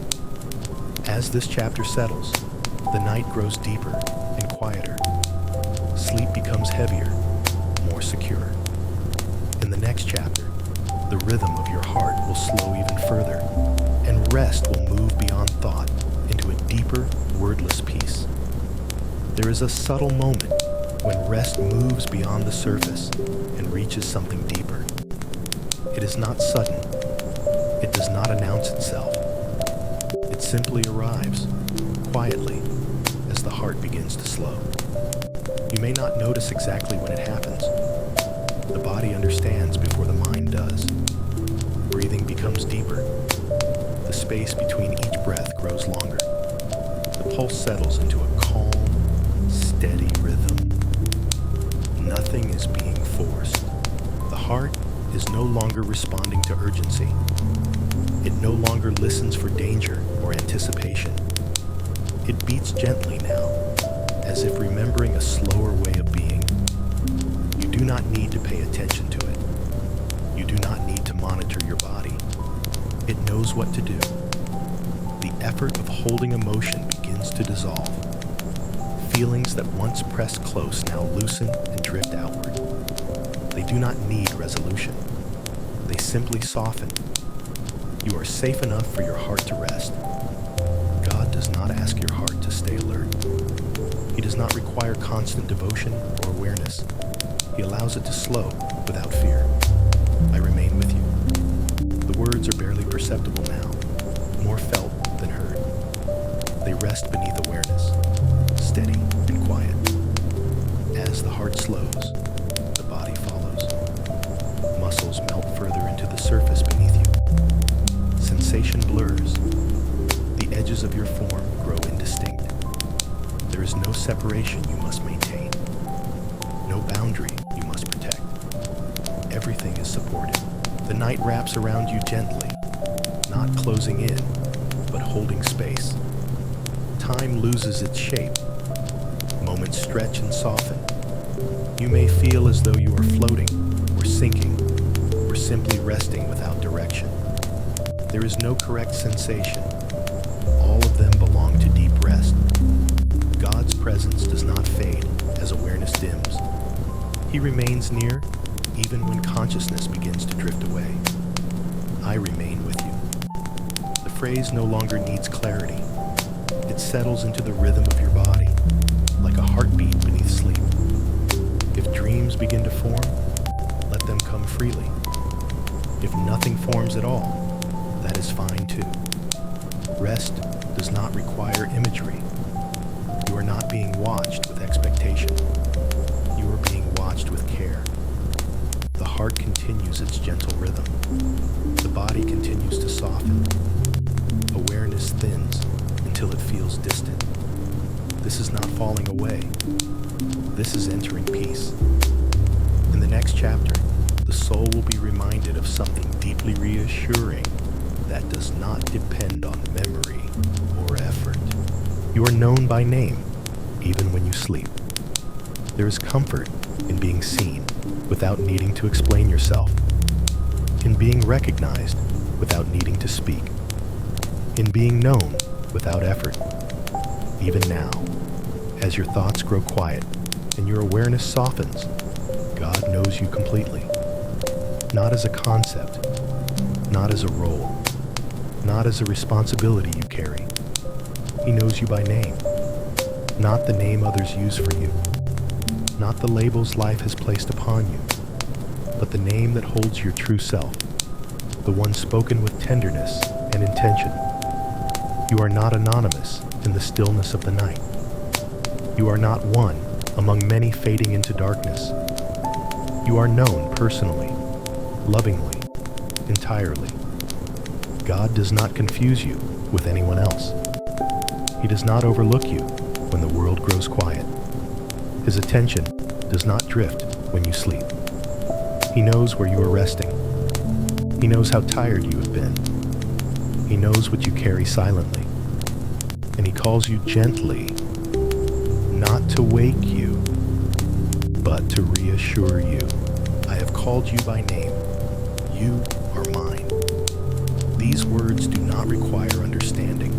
As this chapter settles, the night grows deeper and quieter. Sleep becomes heavier, more secure. In the next chapter, the rhythm of your heart will slow even further, and rest will move beyond thought into a deeper, wordless peace. There is a subtle moment when rest moves beyond the surface and reaches something deeper. It is not sudden. It does not announce itself. It simply arrives, quietly, as the heart begins to slow. You may not notice exactly when it happens. The body understands before the mind does. Breathing becomes deeper. The space between each breath grows longer. The pulse settles into a calm, steady rhythm. Nothing is being forced. The heart is no longer responding to urgency. It no longer listens for danger or anticipation. It beats gently now, as if remembering a slower way of being. You do not need to pay attention to it. You do not need to monitor your body. It knows what to do. The effort of holding emotion begins to dissolve. Feelings that once pressed close now loosen and drift outward. They do not need resolution. They simply soften. You are safe enough for your heart to rest. God does not ask your heart to stay alert. He does not require constant devotion or awareness. He allows it to slow without fear. I remain with you. The words are barely perceptible now, more felt than heard. They rest beneath awareness, steady and quiet. As the heart slows, the body follows. Muscles melt further into the surface beneath you. Sensation blurs. The edges of your form grow indistinct. There is no separation you must maintain. No boundary you must protect. Everything is supported. The night wraps around you gently, not closing in, but holding space. Time loses its shape. Moments stretch and soften. You may feel as though you are floating, or sinking, or simply resting without direction. There is no correct sensation. All of them belong to deep rest. God's presence does not fade as awareness dims. He remains near even when consciousness begins to drift away. I remain with you. The phrase no longer needs clarity. It settles into the rhythm of your body, like a heartbeat beneath sleep. If dreams begin to form, let them come freely. If nothing forms at all, that is fine too. Rest does not require imagery. You are not being watched with expectation. You are being watched with care. The heart continues its gentle rhythm. The body continues to soften. Awareness thins until it feels distant. This is not falling away. This is entering peace. In the next chapter, the soul will be reminded of something deeply reassuring that does not depend on memory or effort. You are known by name, even when you sleep. There is comfort in being seen without needing to explain yourself, in being recognized without needing to speak, in being known without effort. Even now, as your thoughts grow quiet and your awareness softens, God knows you completely. Not as a concept, not as a role, not as a responsibility you carry. He knows you by name. not the name others use for you, not the labels life has placed upon you, but the name that holds your true self, the one spoken with tenderness and intention. You are not anonymous in the stillness of the night. You are not one among many fading into darkness. You are known personally, lovingly, entirely. God does not confuse you with anyone else. He does not overlook you when the world grows quiet. His attention does not drift when you sleep. He knows where you are resting. He knows how tired you have been. He knows what you carry silently. And he calls you gently, not to wake you, but to reassure you. I have called you by name. You are mine. These words do not require understanding.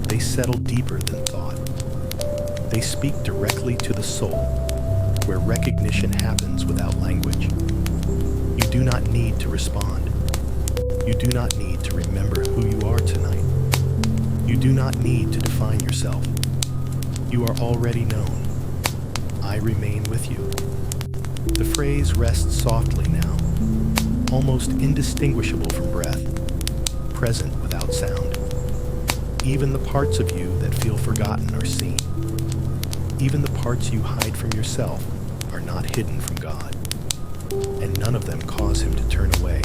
They settle deeper than thought. They speak directly to the soul, where recognition happens without language. You do not need to respond. You do not need to remember who you are tonight. You do not need to define yourself. You are already known. I remain with you. The phrase rests softly now, almost indistinguishable from breath, present without sound. Even the parts of you that feel forgotten are seen. Even the parts you hide from yourself are not hidden from God, and none of them cause him to turn away.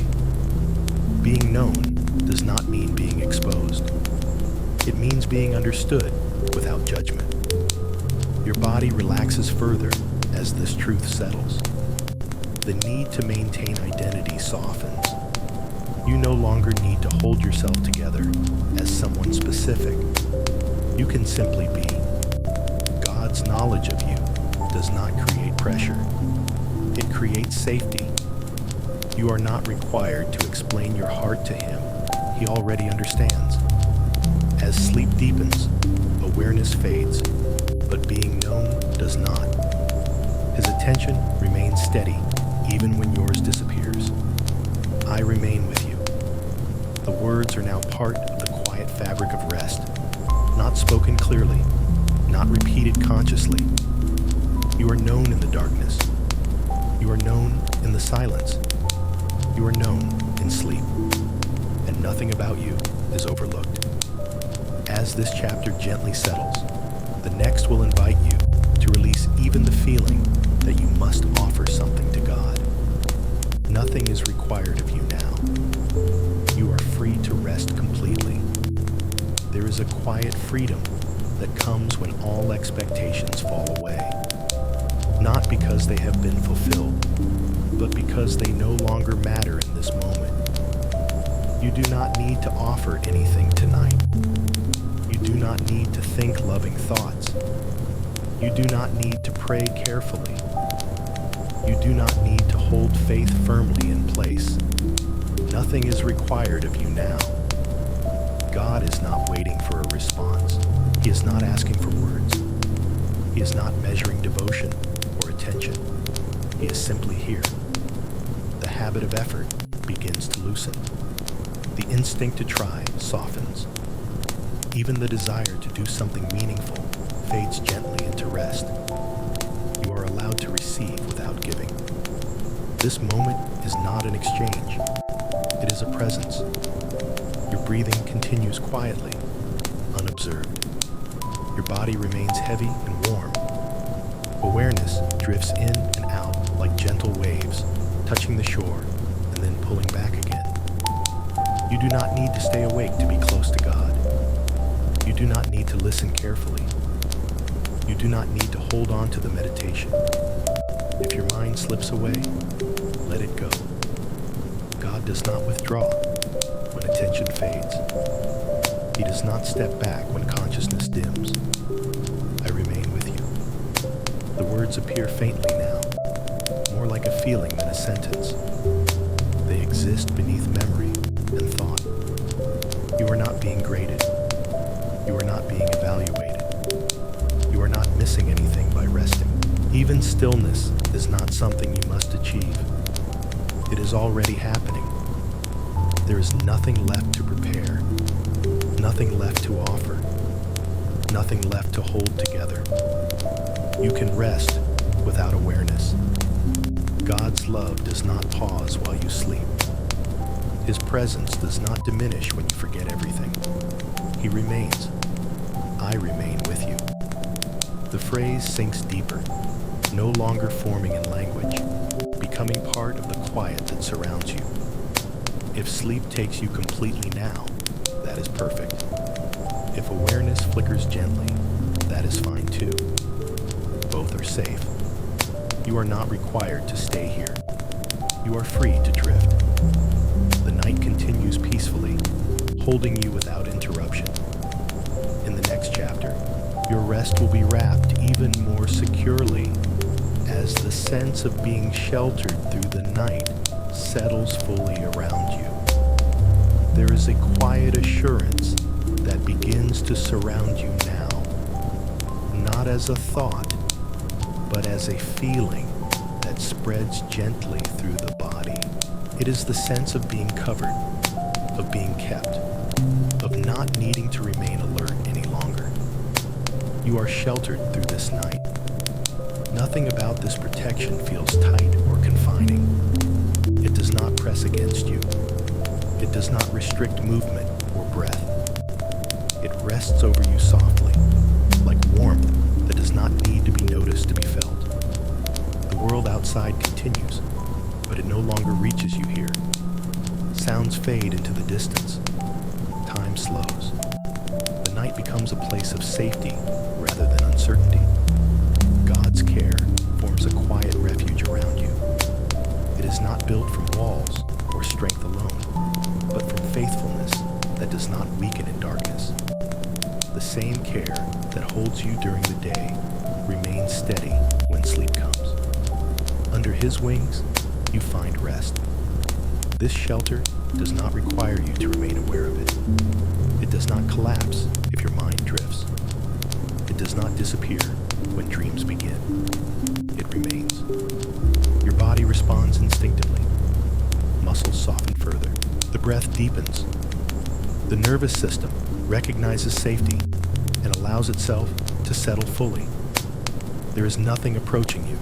Being known does not mean being exposed. It means being understood without judgment. Your body relaxes further as this truth settles. The need to maintain identity softens. You no longer need to hold yourself together as someone specific. You can simply be. God's knowledge of you does not create pressure. It creates safety. You are not required to explain your heart to him. He already understands. As sleep deepens, awareness fades, but being known does not. His attention remains steady, even when yours disappears. I remain with you. The words are now part of the quiet fabric of rest, not spoken clearly, not repeated consciously. You are known in the darkness. You are known in the silence. You are known in sleep, and nothing about you is overlooked. As this chapter gently settles, the next will invite you to release even the feeling that you must offer something to God. Nothing is required of you now. You are free to rest completely. There is a quiet freedom that comes when all expectations fall away, not because they have been fulfilled, but because they no longer matter in this moment. You do not need to offer anything tonight. You do not need to think loving thoughts. You do not need to pray carefully. You do not need to hold faith firmly in place. Nothing is required of you now. God is not waiting for a response. He is not asking for words. He is not measuring devotion or attention. He is simply here. The habit of effort begins to loosen. The instinct to try softens. Even the desire to do something meaningful fades gently into rest. You are allowed to receive without giving. This moment is not an exchange. It is a presence. Your breathing continues quietly, unobserved. Your body remains heavy and warm. Awareness drifts in and out like gentle waves, touching the shore and then pulling back again. You do not need to stay awake to be close to God. You do not need to listen carefully. You do not need to hold on to the meditation. If your mind slips away, let it go. God does not withdraw when attention fades. He does not step back when consciousness dims. I remain with you. The words appear faintly now, more like a feeling than a sentence. They exist beneath memory and thought. You are not being graded. You are not being evaluated. You are not missing anything by resting. Even stillness is not something you must achieve. It is already happening. There is nothing left to prepare, nothing left to offer, nothing left to hold together. You can rest without awareness. God's love does not pause while you sleep. His presence does not diminish when you forget everything. He remains. I remain with you. The phrase sinks deeper, no longer forming in language, becoming part of the quiet that surrounds you. If sleep takes you completely now, that is perfect. If awareness flickers gently, that is fine too. Both are safe. You are not required to stay here. You are free to drift. The night continues peacefully, holding you without interruption. In the next chapter, your rest will be wrapped even more securely as the sense of being sheltered through the night settles fully around you. There is a quiet assurance that begins to surround you now, not as a thought, but as a feeling that spreads gently through the body. It is the sense of being covered, of being kept, of not needing to remain alert any longer. You are sheltered through this night. Nothing about this protection feels tight or confining. It does not press against you. It does not restrict movement or breath. It rests over you softly, like warmth that does not need to be noticed to be felt. The world outside continues, but it no longer reaches you here. Sounds fade into the distance. Time slows. The night becomes a place of safety rather than uncertainty. God's care forms a quiet refuge around you. It is not built from walls or strength alone, but from faithfulness that does not weaken in darkness. The same care that holds you during the day remains steady when sleep comes. Under His wings, you find rest. This shelter does not require you to remain aware of it. It does not collapse if your mind drifts. It does not disappear when dreams begin. It remains. Your body responds instinctively. Muscles soften further. The breath deepens. The nervous system recognizes safety and allows itself to settle fully. There is nothing approaching you,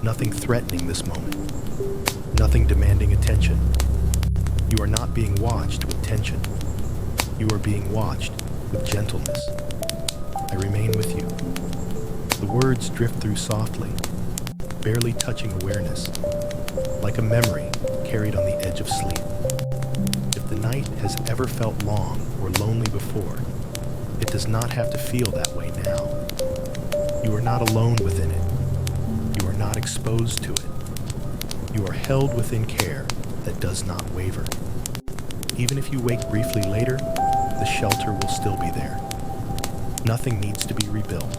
nothing threatening this moment, nothing demanding attention. You are not being watched with tension. You are being watched with gentleness. I remain with you. The words drift through softly, barely touching awareness, like a memory carried on the edge of sleep. If the night has ever felt long or lonely before, it does not have to feel that way now. You are not alone within it. You are not exposed to it. You are held within care that does not waver. Even if you wake briefly later, the shelter will still be there. Nothing needs to be rebuilt.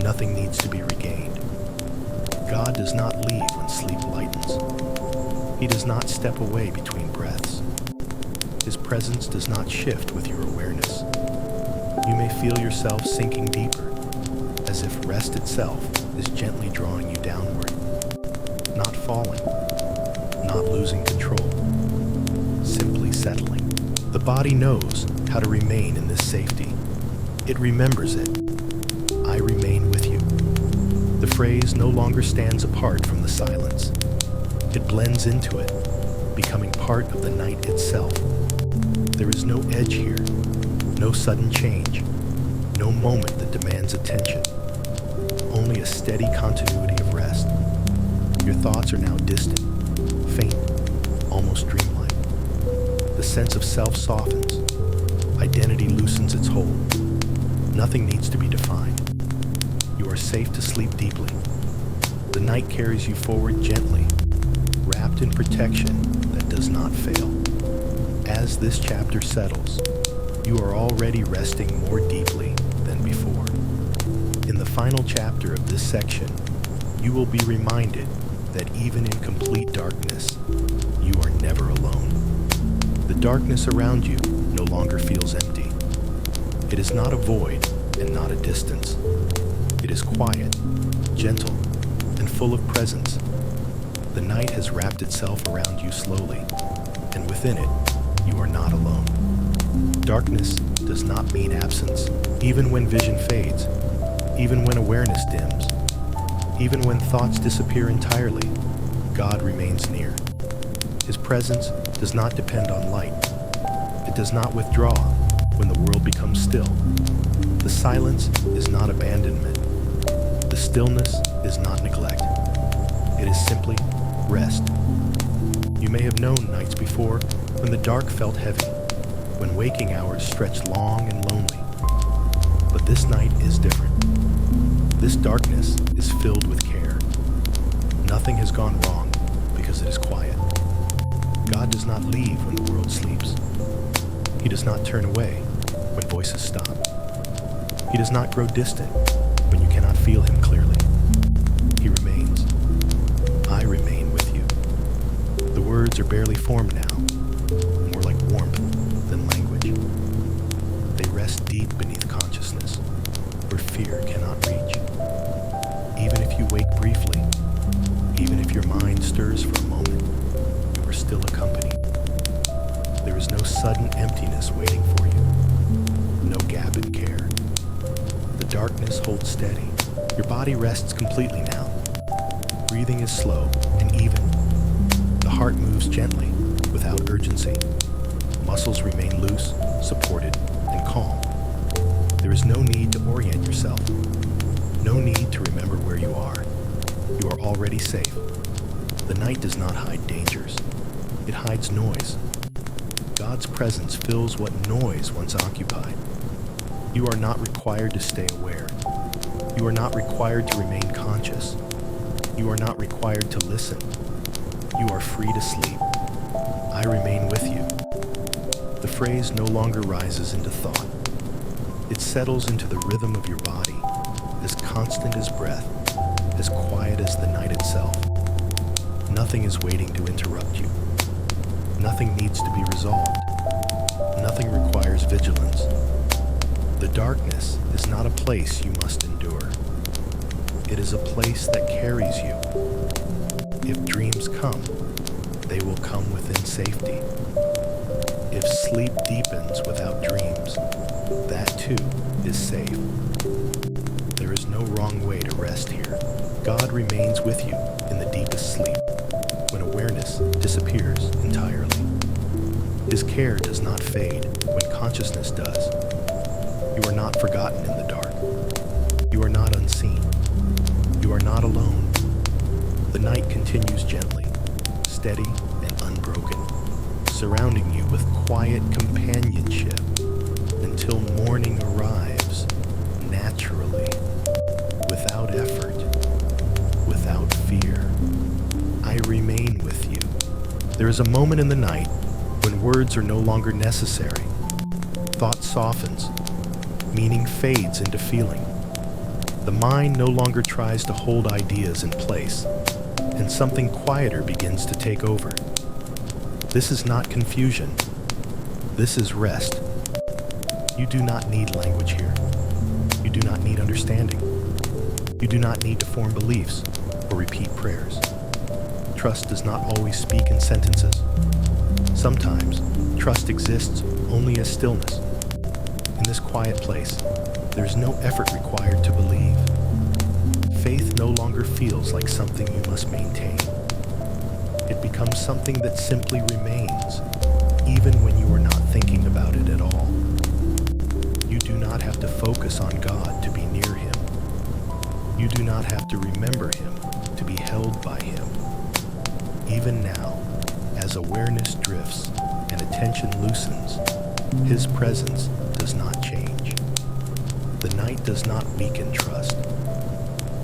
Nothing needs to be regained. God does not leave when sleep lightens. He does not step away between breaths. His presence does not shift with your awareness. You may feel yourself sinking deeper, as if rest itself is gently drawing you downward. Not falling, not losing control, simply settling. The body knows how to remain in this safety. It remembers it. I remain with you. The phrase no longer stands apart from the silence. It blends into it, becoming part of the night itself. There is no edge here, no sudden change, no moment that demands attention. Only a steady continuity of rest. Your thoughts are now distant, faint, almost dreamlike. The sense of self softens. Identity loosens its hold. Nothing needs to be defined. You are safe to sleep deeply. The night carries you forward gently, wrapped in protection that does not fail. As this chapter settles, you are already resting more deeply than before. In the final chapter of this section, you will be reminded that even in complete darkness, you are never alone. The darkness around you no longer feels empty. It is not a void and not a distance. It is quiet, gentle, and full of presence. The night has wrapped itself around you slowly, and within it, you are not alone. Darkness does not mean absence, even when vision fades, even when awareness dims, even when thoughts disappear entirely. God remains near. His presence does not depend on light. It does not withdraw when the world becomes still. The silence is not abandonment. The stillness is not neglect. It is simply rest. You may have known nights before when the dark felt heavy, when waking hours stretched long and lonely. But this night is different. This darkness is filled with care. Nothing has gone wrong because it is quiet. God does not leave when the world sleeps. He does not turn away when voices stop. He does not grow distant when you cannot feel him clearly. He remains. I remain with you. The words are barely formed now, more like warmth than language. They rest deep beneath consciousness, where fear cannot reach. Even if you wake briefly, even if your mind stirs for a moment, you are still accompanied. There is no sudden emptiness waiting for you, no gap in care. The darkness holds steady. Your body rests completely now. Breathing is slow and even. The heart moves gently, without urgency. Muscles remain loose, supported, and calm. There is no need to orient yourself. No need to remember where you are. You are already safe. The night does not hide dangers. It hides noise. God's presence fills what noise once occupied. You are not required to stay aware. You are not required to remain conscious. You are not required to listen. You are free to sleep. I remain with you. The phrase no longer rises into thought. It settles into the rhythm of your body, as constant as breath, as quiet as the night itself. Nothing is waiting to interrupt you. Nothing needs to be resolved. Nothing requires vigilance. The darkness is not a place you must endure. It is a place that carries you. If dreams come, they will come within safety. If sleep deepens without dreams, that too is safe. There is no wrong way to rest here. God remains with you in the deepest sleep, when awareness disappears entirely. His care does not fade when consciousness does. You are not forgotten in the dark. You are not unseen. You are not alone. The night continues gently, steady and unbroken, surrounding you with quiet companionship until morning arrives naturally, without effort, without fear. I remain with you. There is a moment in the night when words are no longer necessary. Thought softens. Meaning fades into feeling. The mind no longer tries to hold ideas in place, and something quieter begins to take over. This is not confusion. This is rest. You do not need language here. You do not need understanding. You do not need to form beliefs or repeat prayers. Trust does not always speak in sentences. Sometimes, trust exists only as stillness. In this quiet place, there is no effort required to believe. Faith no longer feels like something you must maintain. It becomes something that simply remains, even when you are not thinking about it at all. You do not have to focus on God to be near Him. You do not have to remember Him to be held by Him. Even now, as awareness drifts and attention loosens, His presence does not change. The night does not weaken trust.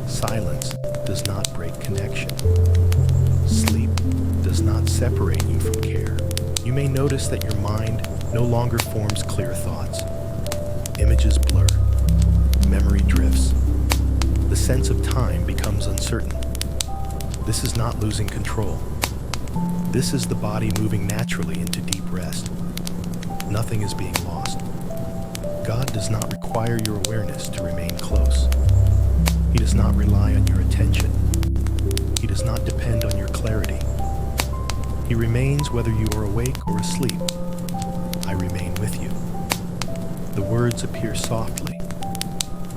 Silence does not break connection. Sleep does not separate you from care. You may notice that your mind no longer forms clear thoughts. Images blur. Memory drifts. The sense of time becomes uncertain. This is not losing control. This is the body moving naturally into deep rest. Nothing is being lost. God does not require your awareness to remain close. He does not rely on your attention. He does not depend on your clarity. He remains whether you are awake or asleep. I remain with you. The words appear softly,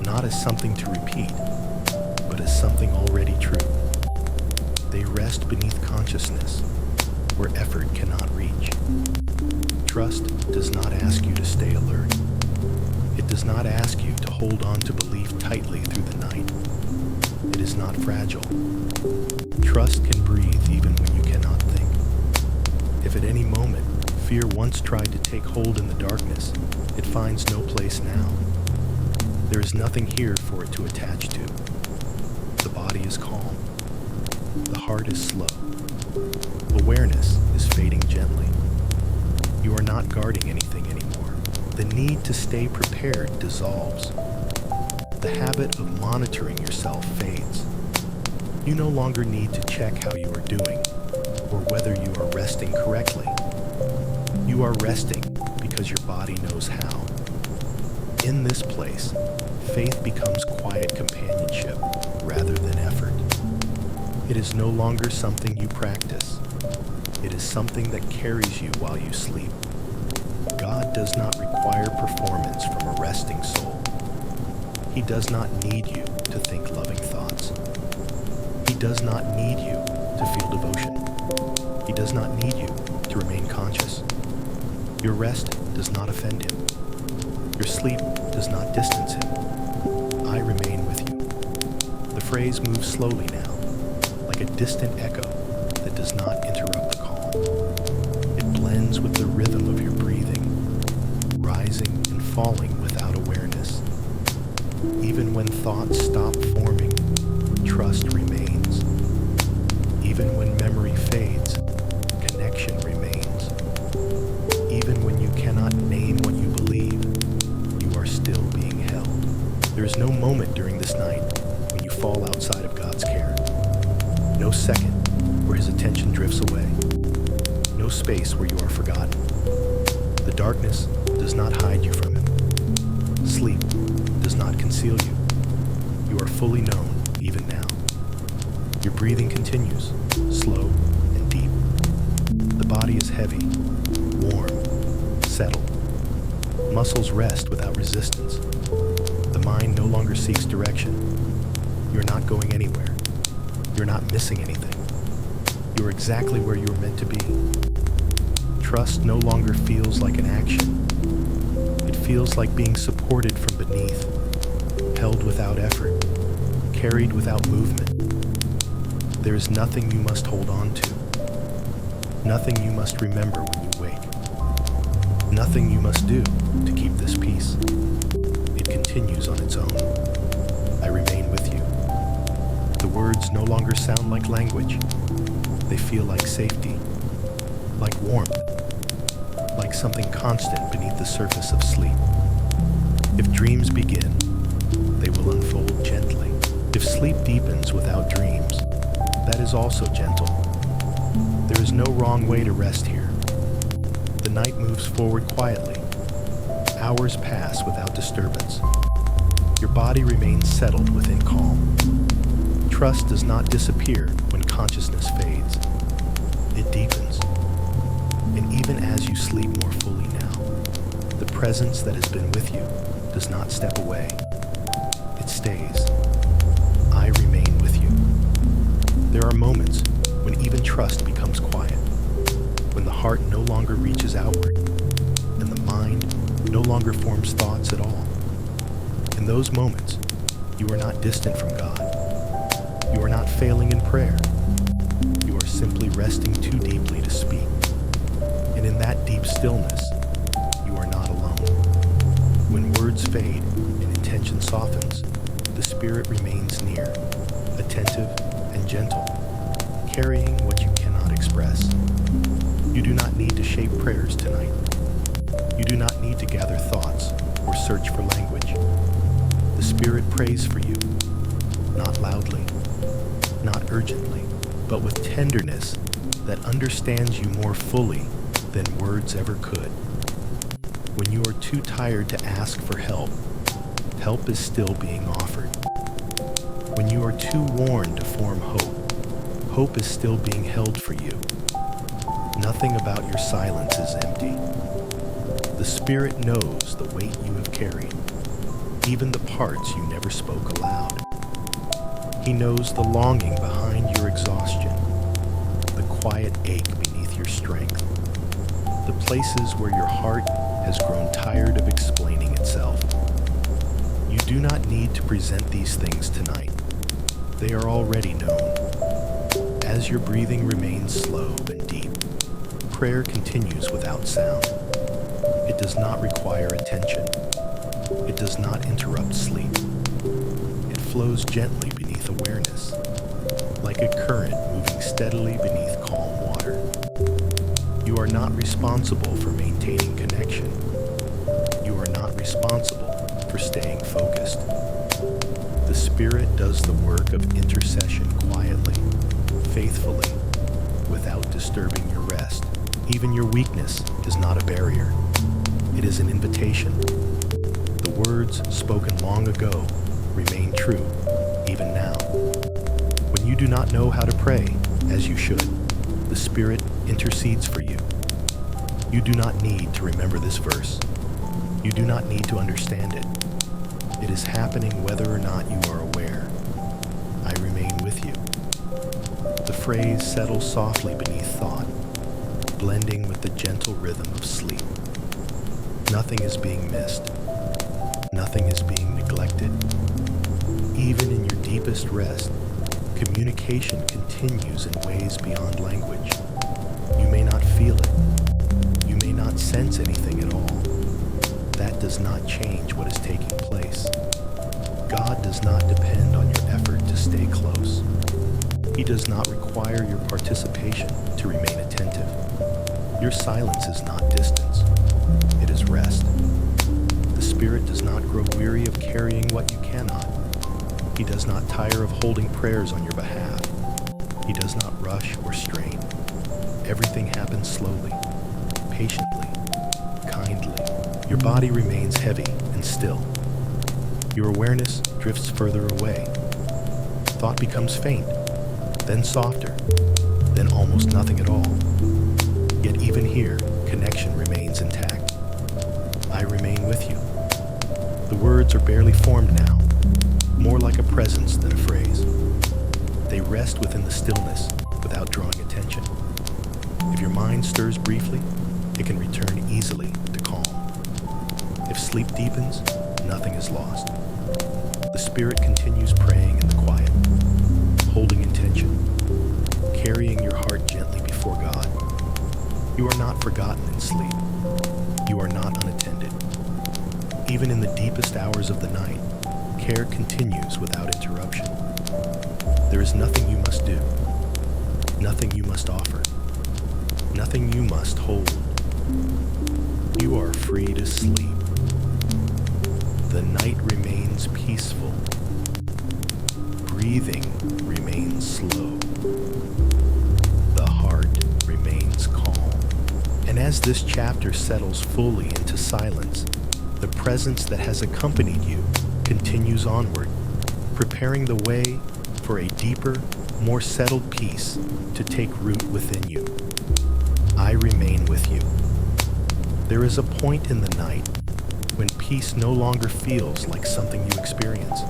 not as something to repeat, but as something already true. They rest beneath consciousness, where effort cannot reach. Trust does not ask you to stay alert. It does not ask you to hold on to belief tightly through the night. It is not fragile. Trust can breathe even when you cannot think. If at any moment fear once tried to take hold in the darkness, it finds no place now. There is nothing here for it to attach to. The body is calm. The heart is slow. Awareness is fading gently. You are not guarding anything anymore. The need to stay prepared dissolves. The habit of monitoring yourself fades. You no longer need to check how you are doing or whether you are resting correctly. You are resting because your body knows how. In this place, faith becomes quiet companionship rather than effort. It is no longer something you practice. It is something that carries you while you sleep. God does not require performance from a resting soul. He does not need you to think loving thoughts. He does not need you to feel devotion. He does not need you to remain conscious. Your rest does not offend him. Your sleep does not distance him. I remain with you. The phrase moves slowly now, like a distant echo that does not interrupt the calm. It blends with the rhythm of your breathing, rising and falling without awareness. Even when thoughts stop forming, trust remains. Even when memory fades, connection remains. Even when you cannot name what you believe, you are still being held. There is no moment during this night when you fall outside of God's care. No second where his attention drifts away. No space where you are forgotten. The darkness does not hide you from him. Sleep does not conceal you. You are fully known even now. Your breathing continues, slow and deep. The body is heavy, warm, settled. Muscles rest without resistance. The mind no longer seeks direction. You're not going anywhere. You're not missing anything. You're exactly where you were meant to be. Trust no longer feels like an action. It feels like being supported from beneath, held without effort, carried without movement. There is nothing you must hold on to. Nothing you must remember when you wake. Nothing you must do to keep this peace. It continues on its own. I remain with you. The words no longer sound like language. They feel like safety, like warmth, like something constant beneath the surface of sleep. If dreams begin, they will unfold gently. If sleep deepens without dreams, that is also gentle. There is no wrong way to rest here. The night moves forward quietly. Hours pass without disturbance. Your body remains settled within calm. Trust does not disappear when consciousness fades. It deepens. And even as you sleep more fully now, the presence that has been with you does not step away. It stays. I remain with you. There are moments when even trust becomes quiet, when the heart no longer reaches outward, and the mind no longer forms thoughts at all. In those moments, you are not distant from God. You are not failing in prayer. You are simply resting too deeply to speak. And in that deep stillness, you are not alone. When words fade and intention softens, the spirit remains near, attentive and gentle, carrying what you cannot express. You do not need to shape prayers tonight. You do not need to gather thoughts or search for language. The Spirit prays for you, not loudly, not urgently, but with tenderness that understands you more fully than words ever could. When you are too tired to ask for help, help is still being offered. When you are too worn to form hope, hope is still being held for you. Nothing about your silence is empty. The Spirit knows the weight you have carried, even the parts you never spoke aloud. He knows the longing behind your exhaustion, the quiet ache beneath your strength, the places where your heart has grown tired of explaining itself. You do not need to present these things tonight. They are already known. As your breathing remains slow and deep, prayer continues without sound. It does not require attention. It does not interrupt sleep. It flows gently beneath awareness, like a current moving steadily beneath calm water. You are not responsible for maintaining connection. You are not responsible for staying focused. The Spirit does the work of intercession quietly, faithfully, without disturbing your rest. Even your weakness is not a barrier. It is an invitation. The words spoken long ago remain true, even now. When you do not know how to pray, as you should, the Spirit intercedes for you. You do not need to remember this verse. You do not need to understand it. It is happening whether or not you are aware. I remain with you. The phrase settles softly beneath thought, blending with the gentle rhythm of sleep. Nothing is being missed. Nothing is being neglected. Even in your deepest rest, communication continues in ways beyond language. You may not feel it. You may not sense anything at all. That does not change what is taking place. God does not depend on your effort to stay close. He does not require your participation to remain attentive. Your silence is not distance. It is rest. The Spirit does not grow weary of carrying what you cannot. He does not tire of holding prayers on your behalf. He does not rush or strain. Everything happens slowly, patiently, kindly. Your body remains heavy and still. Your awareness drifts further away. Thought becomes faint, then softer, then almost nothing at all. Yet even here, connection remains intact. I remain with you. The words are barely formed now, more like a presence than a phrase. They rest within the stillness without drawing attention. If your mind stirs briefly, it can return easily to calm. If sleep deepens, nothing is lost. The Spirit continues praying in the quiet, holding intention, carrying your heart gently before God. You are not forgotten in sleep. You are not unattended. Even in the deepest hours of the night, care continues without interruption. There is nothing you must do, nothing you must offer, nothing you must hold. You are free to sleep. The night remains peaceful. Breathing remains slow. The heart remains calm. And as this chapter settles fully into silence, the presence that has accompanied you continues onward, preparing the way for a deeper, more settled peace to take root within you. I remain with you. There is a point in the night when peace no longer feels like something you experience.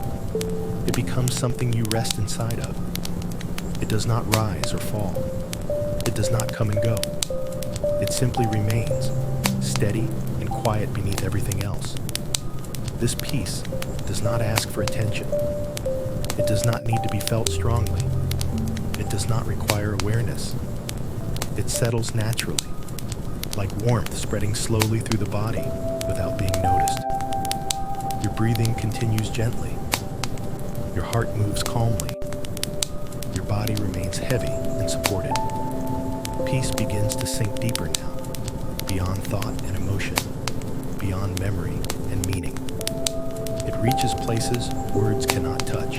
It becomes something you rest inside of. It does not rise or fall. It does not come and go. It simply remains, steady and quiet beneath everything else. This peace does not ask for attention. It does not need to be felt strongly. It does not require awareness. It settles naturally, like warmth spreading slowly through the body without being noticed. Your breathing continues gently. Your heart moves calmly. Your body remains heavy and supported. Peace begins to sink deeper now, beyond thought and emotion, beyond memory and meaning. It reaches places words cannot touch.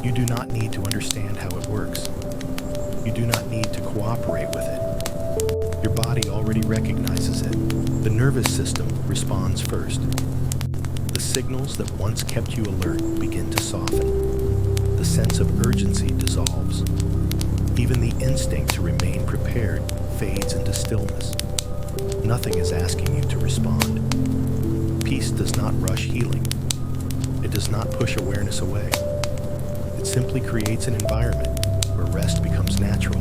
You do not need to understand how it works. You do not need to cooperate with it. Your body already recognizes it. The nervous system responds first. The signals that once kept you alert begin to soften. The sense of urgency dissolves. Even the instinct to remain prepared fades into stillness. Nothing is asking you to respond. Peace does not rush healing. It does not push awareness away. It simply creates an environment where rest becomes natural.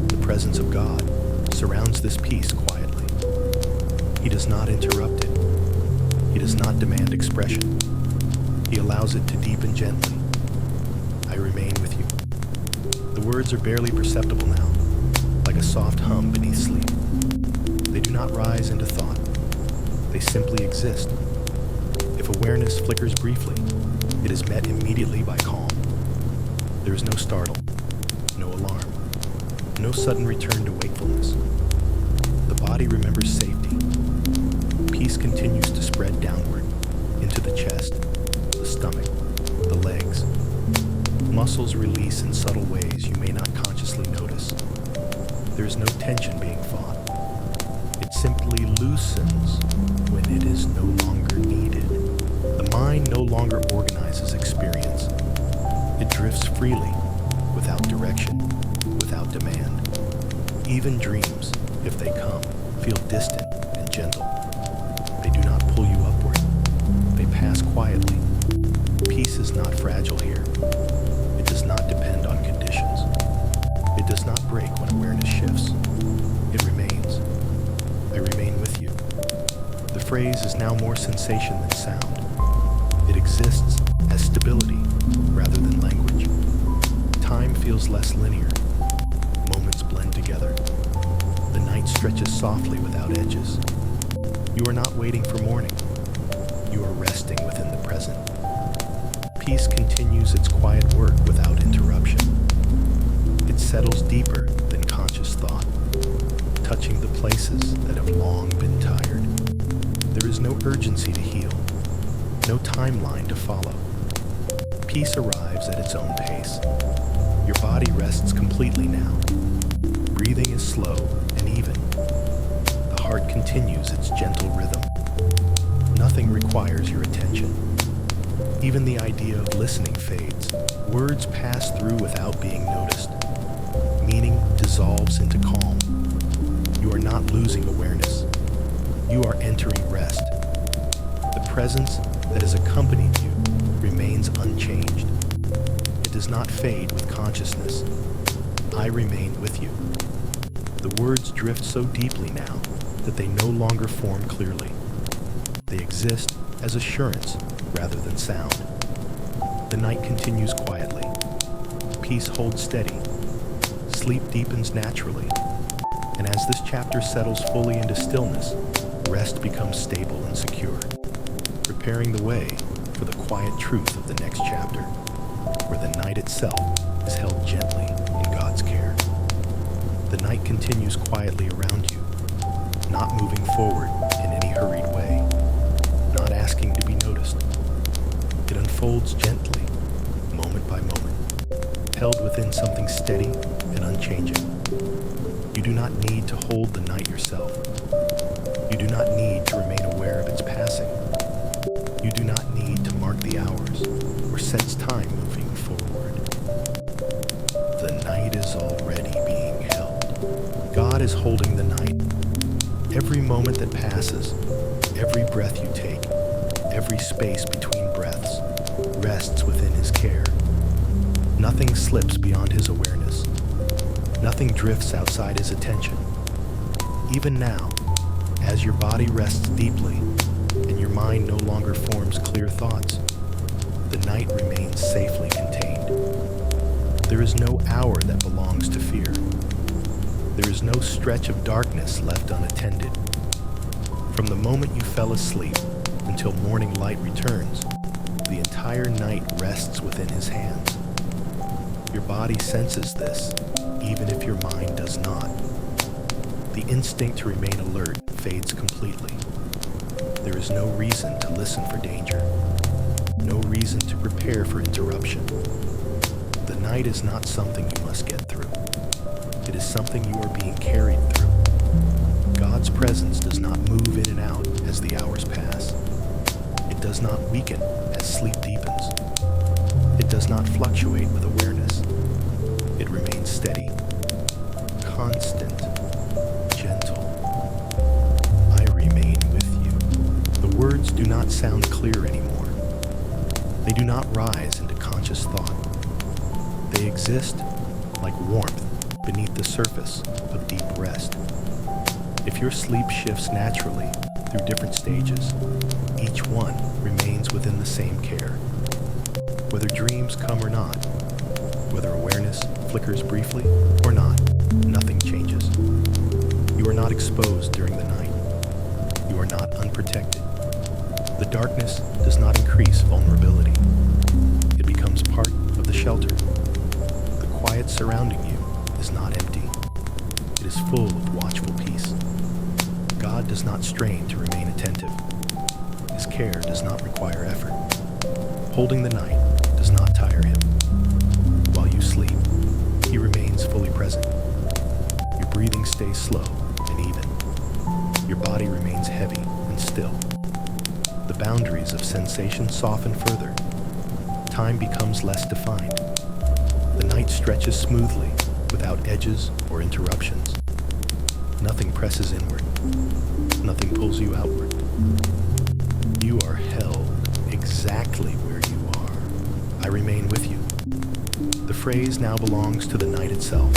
The presence of God surrounds this peace quietly. He does not interrupt it. He does not demand expression. He allows it to deepen gently. I remain with you. The words are barely perceptible now, like a soft hum beneath sleep. They do not rise into thought. They simply exist. If awareness flickers briefly, it is met immediately by calm. There is no startle, no alarm, no sudden return to wakefulness. The body remembers safety. Peace continues to spread downward, into the chest, the stomach, the legs. Muscles release in subtle ways you may not consciously notice. There is no tension being fought. It simply loosens when it is no longer needed. The mind no longer organizes experience. It drifts freely, without direction, without demand. Even dreams, if they come, feel distant and gentle. They do not pull you upward. They pass quietly. Peace is not fragile here. It does not depend on conditions. It does not break when awareness shifts. It remains. I remain with you. The phrase is now more sensation than sound. It exists as stability rather than language. Time feels less linear. Moments blend together. The night stretches softly without edges. You are not waiting for morning. You are resting within the present. Peace continues its quiet work without interruption. It settles deeper than conscious thought, touching the places that have long been tired. There is no urgency to heal, no timeline to follow. Peace arrives at its own pace. Your body rests completely now. Breathing is slow and even. The heart continues its gentle rhythm. Nothing requires your attention. Even the idea of listening fades. Words pass through without being noticed. Meaning dissolves into calm. You are not losing awareness. You are entering rest. The presence that has accompanied you remains unchanged. It does not fade with consciousness. I remain with you. The words drift so deeply now that they no longer form clearly. They exist as assurance rather than sound. The night continues quietly. Peace holds steady. Sleep deepens naturally. And as this chapter settles fully into stillness, rest becomes stable and secure, preparing the way for the quiet truth of the next chapter, where the night itself is held gently in God's care. The night continues quietly around you, not moving forward in any hurried way, not asking to be noticed. It unfolds gently, moment by moment, held within something steady and unchanging. You do not need to hold the night yourself. You do not need to remain aware of its passing. You do not need to mark the hours or sense time moving forward. The night is already being held. God is holding the night. Every moment that passes, every breath you take, every space between breaths, rests within His care. Nothing slips beyond His awareness. Nothing drifts outside His attention. Even now, as your body rests deeply and your mind no longer forms clear thoughts, the night remains safely contained. There is no hour that belongs to fear. There is no stretch of darkness left unattended. From the moment you fell asleep until morning light returns, the entire night rests within His hands. Your body senses this, even if your mind does not. The instinct to remain alert fades completely. There is no reason to listen for danger, no reason to prepare for interruption. The night is not something you must get through. It is something you are being carried through. God's presence does not move in and out as the hours pass. It does not weaken as sleep deepens. It does not fluctuate with awareness. It remains steady, constant, gentle, do not sound clear anymore. They do not rise into conscious thought. They exist like warmth beneath the surface of deep rest. If your sleep shifts naturally through different stages, each one remains within the same care. Whether dreams come or not, whether awareness flickers briefly or not, nothing changes. You are not exposed during the night. You are not unprotected. The darkness does not increase vulnerability. It becomes part of the shelter. The quiet surrounding you is not empty. It is full of watchful peace. God does not strain to remain attentive. His care does not require effort. Holding the night does not tire him. While you sleep, he remains fully present. Your breathing stays slow and even. Your body remains heavy and still. The boundaries of sensation soften further. Time becomes less defined. The night stretches smoothly, without edges or interruptions. Nothing presses inward. Nothing pulls you outward. You are held exactly where you are. I remain with you. The phrase now belongs to the night itself,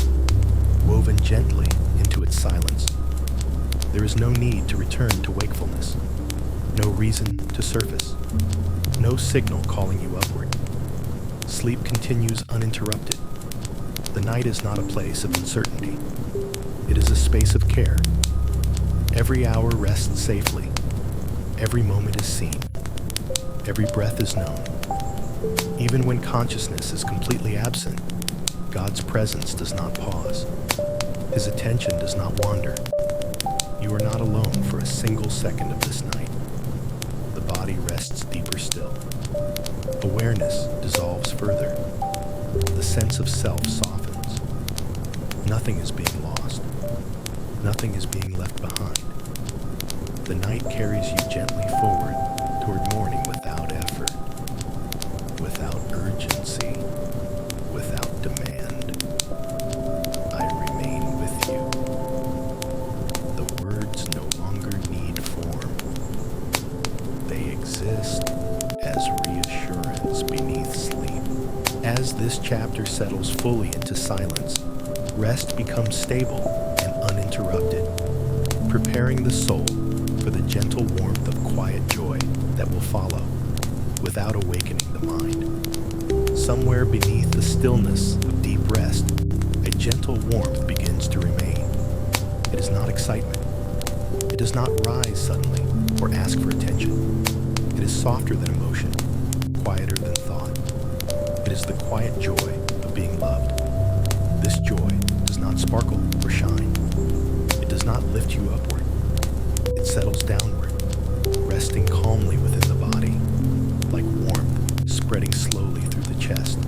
woven gently into its silence. There is no need to return to wakefulness, no reason to surface, no signal calling you upward. Sleep continues uninterrupted. The night is not a place of uncertainty. It is a space of care. Every hour rests safely. Every moment is seen. Every breath is known. Even when consciousness is completely absent, God's presence does not pause. His attention does not wander. You are not alone for a single second of this night. The body rests deeper still. Awareness dissolves further. The sense of self softens. Nothing is being lost. Nothing is being left behind. The night carries you gently forward toward morning without effort, without urgency, without demand. I remain with you. The words no longer need form. They exist as reassurance beneath sleep. As this chapter settles fully into silence, rest becomes stable and uninterrupted, preparing the soul for the gentle warmth of quiet joy that will follow, without awakening the mind. Somewhere beneath the stillness of deep rest, a gentle warmth begins to remain. It is not excitement. It does not rise suddenly or ask for attention. It is softer than emotion, quieter than thought. It is the quiet joy of being loved. This joy does not sparkle or shine. It does not lift you upward. It settles downward, resting calmly within the body, like warmth spreading slowly through the chest.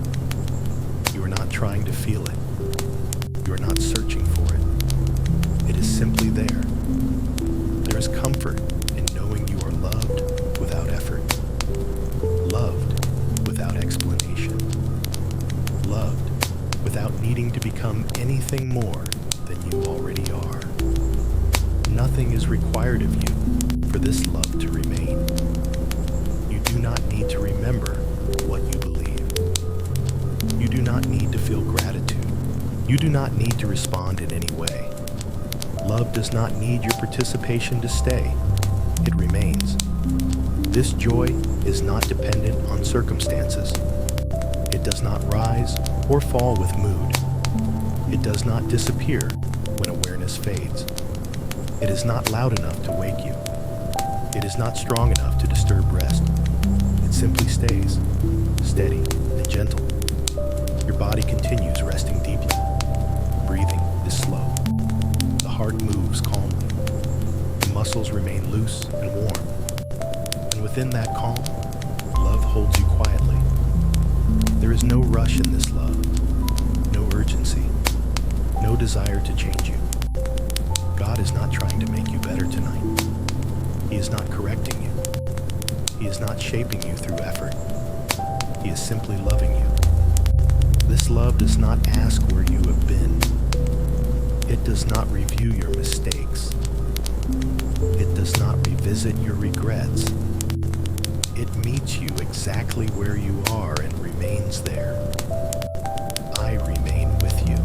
You are not trying to feel it. You are not searching for it. It is simply there. There is comfort in knowing you are loved without effort, loved without explanation, loved without needing to become anything more than you already are. Nothing is required of you for this love to remain. You do not need to remember what you believe. You do not need to feel gratitude. You do not need to respond in any way. Love does not need your participation to stay. It remains. This joy is not dependent on circumstances. It does not rise or fall with mood. It does not disappear when awareness fades. It is not loud enough to wake you. It is not strong enough to disturb rest. It simply stays, steady and gentle. Your body continues resting deeply. Breathing is slow. The heart moves calmly. The muscles remain loose and warm. And within that calm, love holds you quietly. There is no rush in this love, no urgency, no desire to change you. God is not trying to make you better tonight. He is not correcting you. He is not shaping you through effort. He is simply loving you. This love does not ask where you have been. It does not review your mistakes. It does not revisit your regrets. It meets you exactly where you are and remains there. I remain with you.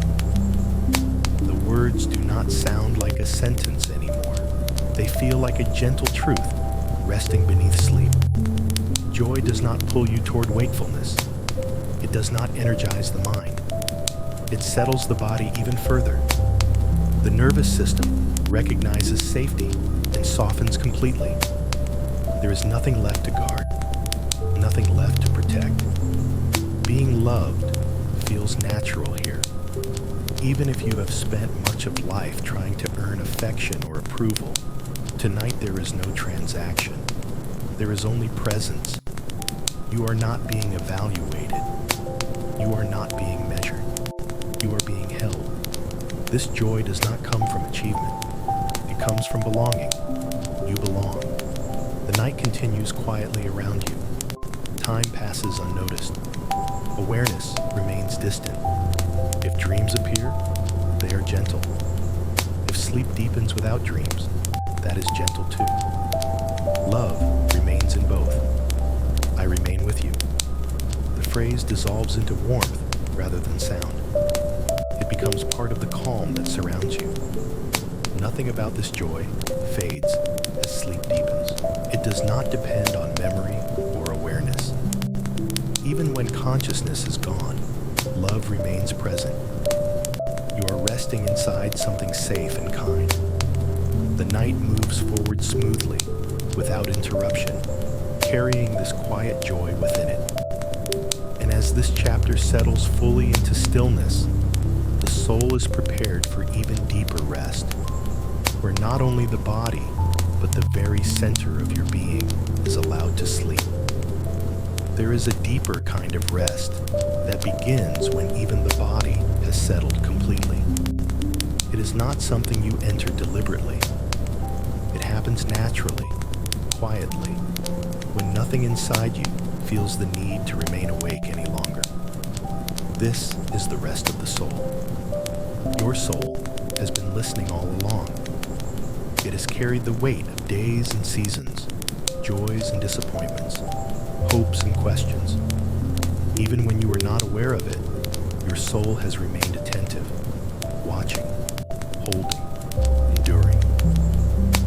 The words do not sound like a sentence anymore. They feel like a gentle truth resting beneath sleep. Joy does not pull you toward wakefulness. It does not energize the mind. It settles the body even further. The nervous system recognizes safety and softens completely. There is nothing left to guard, nothing left to protect. Being loved feels natural here. Even if you have spent much of life trying to earn affection or approval, tonight there is no transaction. There is only presence. You are not being evaluated. You are not being measured. You are being held. This joy does not come from achievement. It comes from belonging. You belong. The night continues quietly around you. Time passes unnoticed. Awareness remains distant. If dreams appear, they are gentle. If sleep deepens without dreams, that is gentle too. Love remains in both. I remain with you. The phrase dissolves into warmth rather than sound. It becomes part of the calm that surrounds you. Nothing about this joy fades as sleep deepens. It does not depend on memory or awareness. Even when consciousness is gone, love remains present. You are resting inside something safe and kind. The night moves forward smoothly, without interruption, carrying this quiet joy within it. And as this chapter settles fully into stillness, the soul is prepared for even deeper rest, where not only the body, but the very center of your being is allowed to sleep. There is a deeper kind of rest that begins when even the body has settled completely. It is not something you enter deliberately. It happens naturally, quietly, when nothing inside you feels the need to remain awake any longer. This is the rest of the soul. Your soul has been listening all along. It has carried the weight of days and seasons, joys and disappointments, hopes and questions. Even when you were not aware of it, your soul has remained attentive, watching, holding, enduring.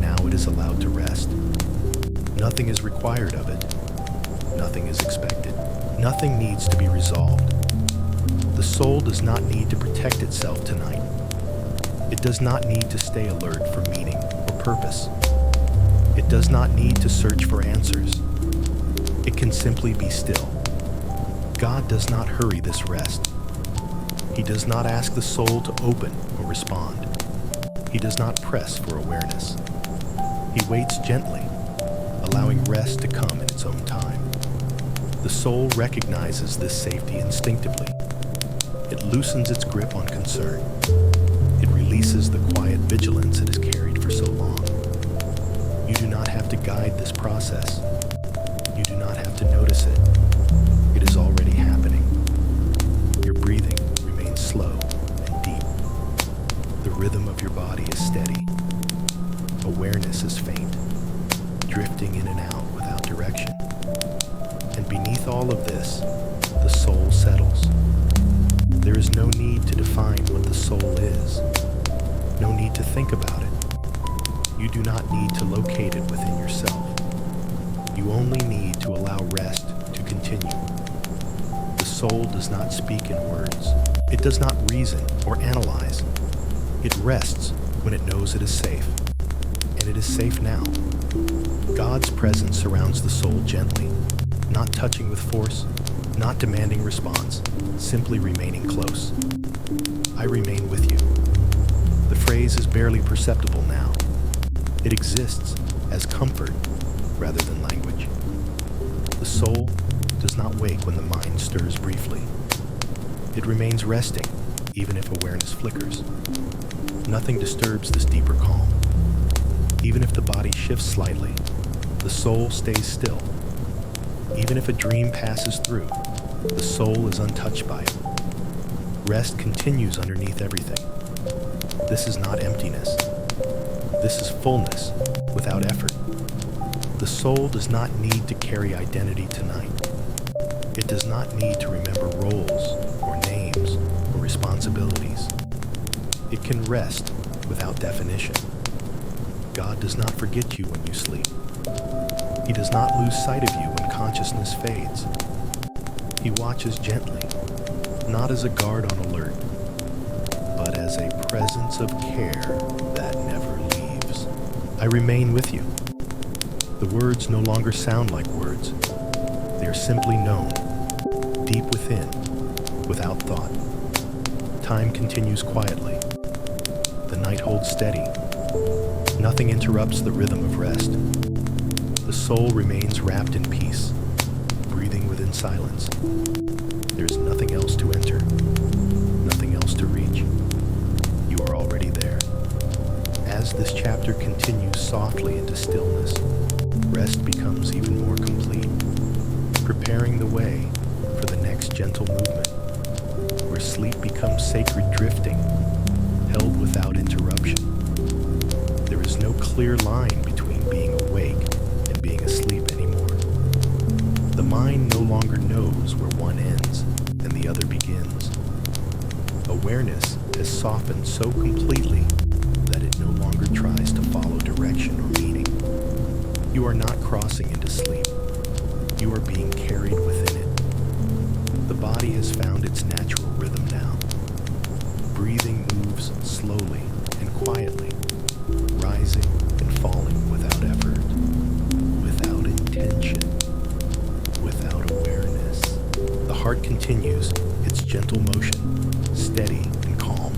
Now it is allowed to rest. Nothing is required of it. Nothing is expected. Nothing needs to be resolved. The soul does not need to protect itself tonight. It does not need to stay alert for meaning or purpose. It does not need to search for answers. It can simply be still. God does not hurry this rest. He does not ask the soul to open or respond. He does not press for awareness. He waits gently, allowing rest to come in its own time. The soul recognizes this safety instinctively. It loosens its grip on concern. It releases the quiet vigilance it has carried for so long. You do not have to guide this process. You do not have to notice it. It is already happening. Your breathing remains slow and deep. The rhythm of your body is steady. Awareness is faint, drifting in and out without direction. And beneath all of this, the soul settles. There is no need to define what the soul is. No need to think about it. You do not need to locate it within yourself. You only need to allow rest to continue. The soul does not speak in words. It does not reason or analyze. It rests when it knows it is safe. And it is safe now. God's presence surrounds the soul gently, not touching with force, not demanding response, simply remaining close. I remain with you. The phrase is barely perceptible now. It exists as comfort rather than language. The soul does not wake when the mind stirs briefly. It remains resting, even if awareness flickers. Nothing disturbs this deeper calm. Even if the body shifts slightly, the soul stays still. Even if a dream passes through, the soul is untouched by it. Rest continues underneath everything. This is not emptiness. This is fullness without effort. The soul does not need to carry identity tonight. It does not need to remember roles or names or responsibilities. It can rest without definition. God does not forget you when you sleep. He does not lose sight of you when consciousness fades. He watches gently, not as a guard on alert, but as a presence of care that never leaves. I remain with you. The words no longer sound like words. They are simply known, deep within, without thought. Time continues quietly. The night holds steady. Nothing interrupts the rhythm of rest. The soul remains wrapped in peace, breathing within silence. There is nothing else to enter, nothing else to reach. You are already there. As this chapter continues softly into stillness, rest becomes even more complete, preparing the way for the next gentle movement, where sleep becomes sacred drifting, held without interruption. There is no clear line between being awake and being asleep anymore. The mind no longer knows where one ends and the other begins. Awareness has softened so completely that it no longer tries to follow direction or meaning. You are not crossing into sleep. You are being carried within it. The body has found its natural rhythm now. Breathing moves slowly and quietly, rising and falling without effort, without intention, without awareness. The heart continues its gentle motion, steady and calm,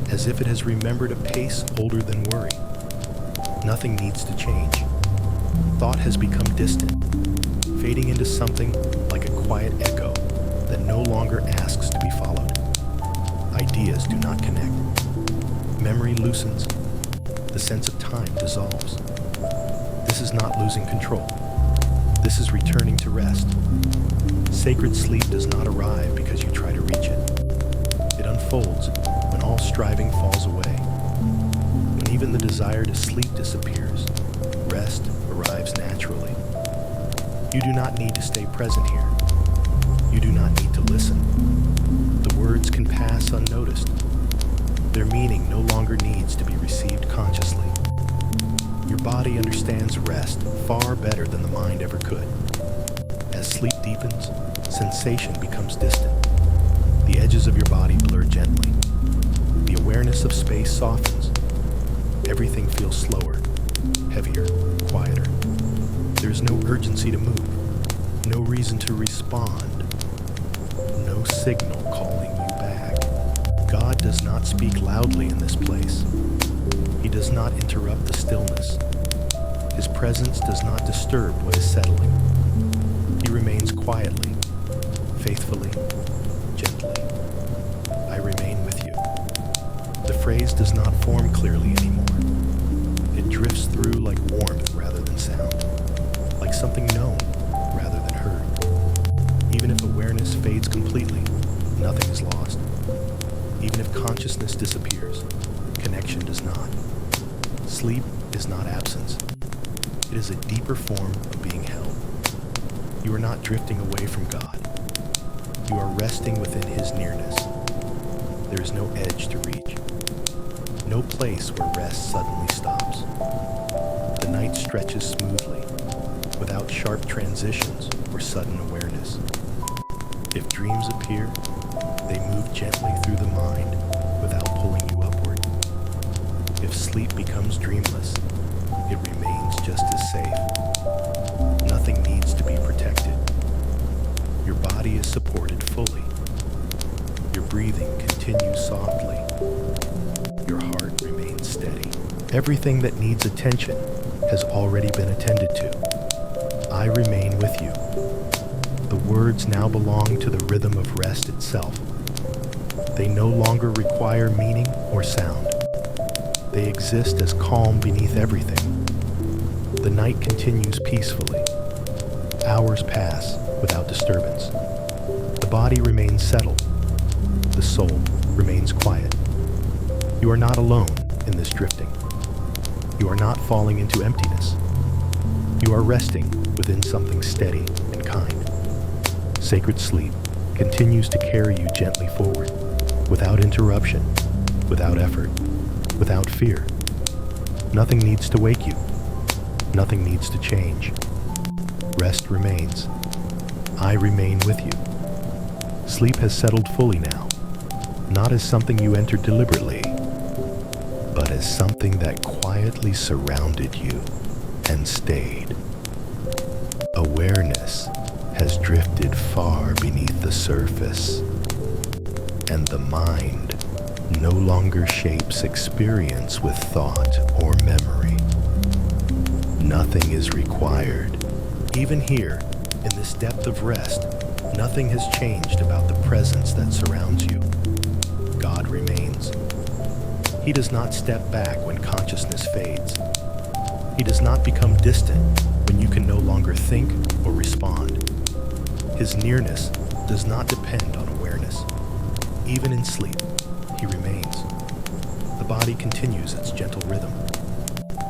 as if it has remembered a pace older than worry. Nothing needs to change. Thought has become distant, fading into something like a quiet echo that no longer asks to be followed. Ideas do not connect. Memory loosens. The sense of time dissolves. This is not losing control. This is returning to rest. Sacred sleep does not arrive because you try to reach it. It unfolds when all striving falls away. When even the desire to sleep disappears, rest arrives naturally. You do not need to stay present here. You do not need to listen. The words can pass unnoticed. Their meaning no longer needs to be received consciously. Your body understands rest far better than the mind ever could. As sleep deepens, sensation becomes distant. The edges of your body blur gently. The awareness of space softens. Everything feels slower, heavier, quieter. There is no urgency to move, no reason to respond, no signal calling you back. God does not speak loudly in this place. He does not interrupt the stillness. His presence does not disturb what is settling. He remains quietly, faithfully, gently. I remain with you. The phrase does not form clearly anymore. It drifts through like warmth rather than sound, like something known rather than heard. Even if awareness fades completely, nothing is lost. Even if consciousness disappears, connection does not. Sleep is not absence. It is a deeper form of being held. You are not drifting away from God. You are resting within His nearness. There is no edge to reach, no place where rest suddenly stops. The night stretches smoothly, without sharp transitions or sudden awareness. If dreams appear, they move gently through the mind without pulling you upward. If sleep becomes dreamless, it remains just as safe. Nothing needs to be protected. Your body is supported fully. Your breathing continues softly. Your heart remains steady. Everything that needs attention has already been attended to. I remain with you. The words now belong to the rhythm of rest itself. They no longer require meaning or sound. They exist as calm beneath everything. The night continues peacefully. Hours pass without disturbance. The body remains settled. The soul remains quiet. You are not alone in this drifting. You are not falling into emptiness. You are resting within something steady and kind. Sacred sleep continues to carry you gently forward, without interruption, without effort, without fear. Nothing needs to wake you. Nothing needs to change. Rest remains. I remain with you. Sleep has settled fully now, not as something you entered deliberately, but as something that quietly surrounded you and stayed. Awareness has drifted far beneath the surface, and the mind no longer shapes experience with thought or memory. Nothing is required. Even here, in this depth of rest, nothing has changed about the presence that surrounds you. God remains. He does not step back when consciousness fades. He does not become distant when you can no longer think or respond. His nearness does not depend on awareness. Even in sleep, he remains. The body continues its gentle rhythm.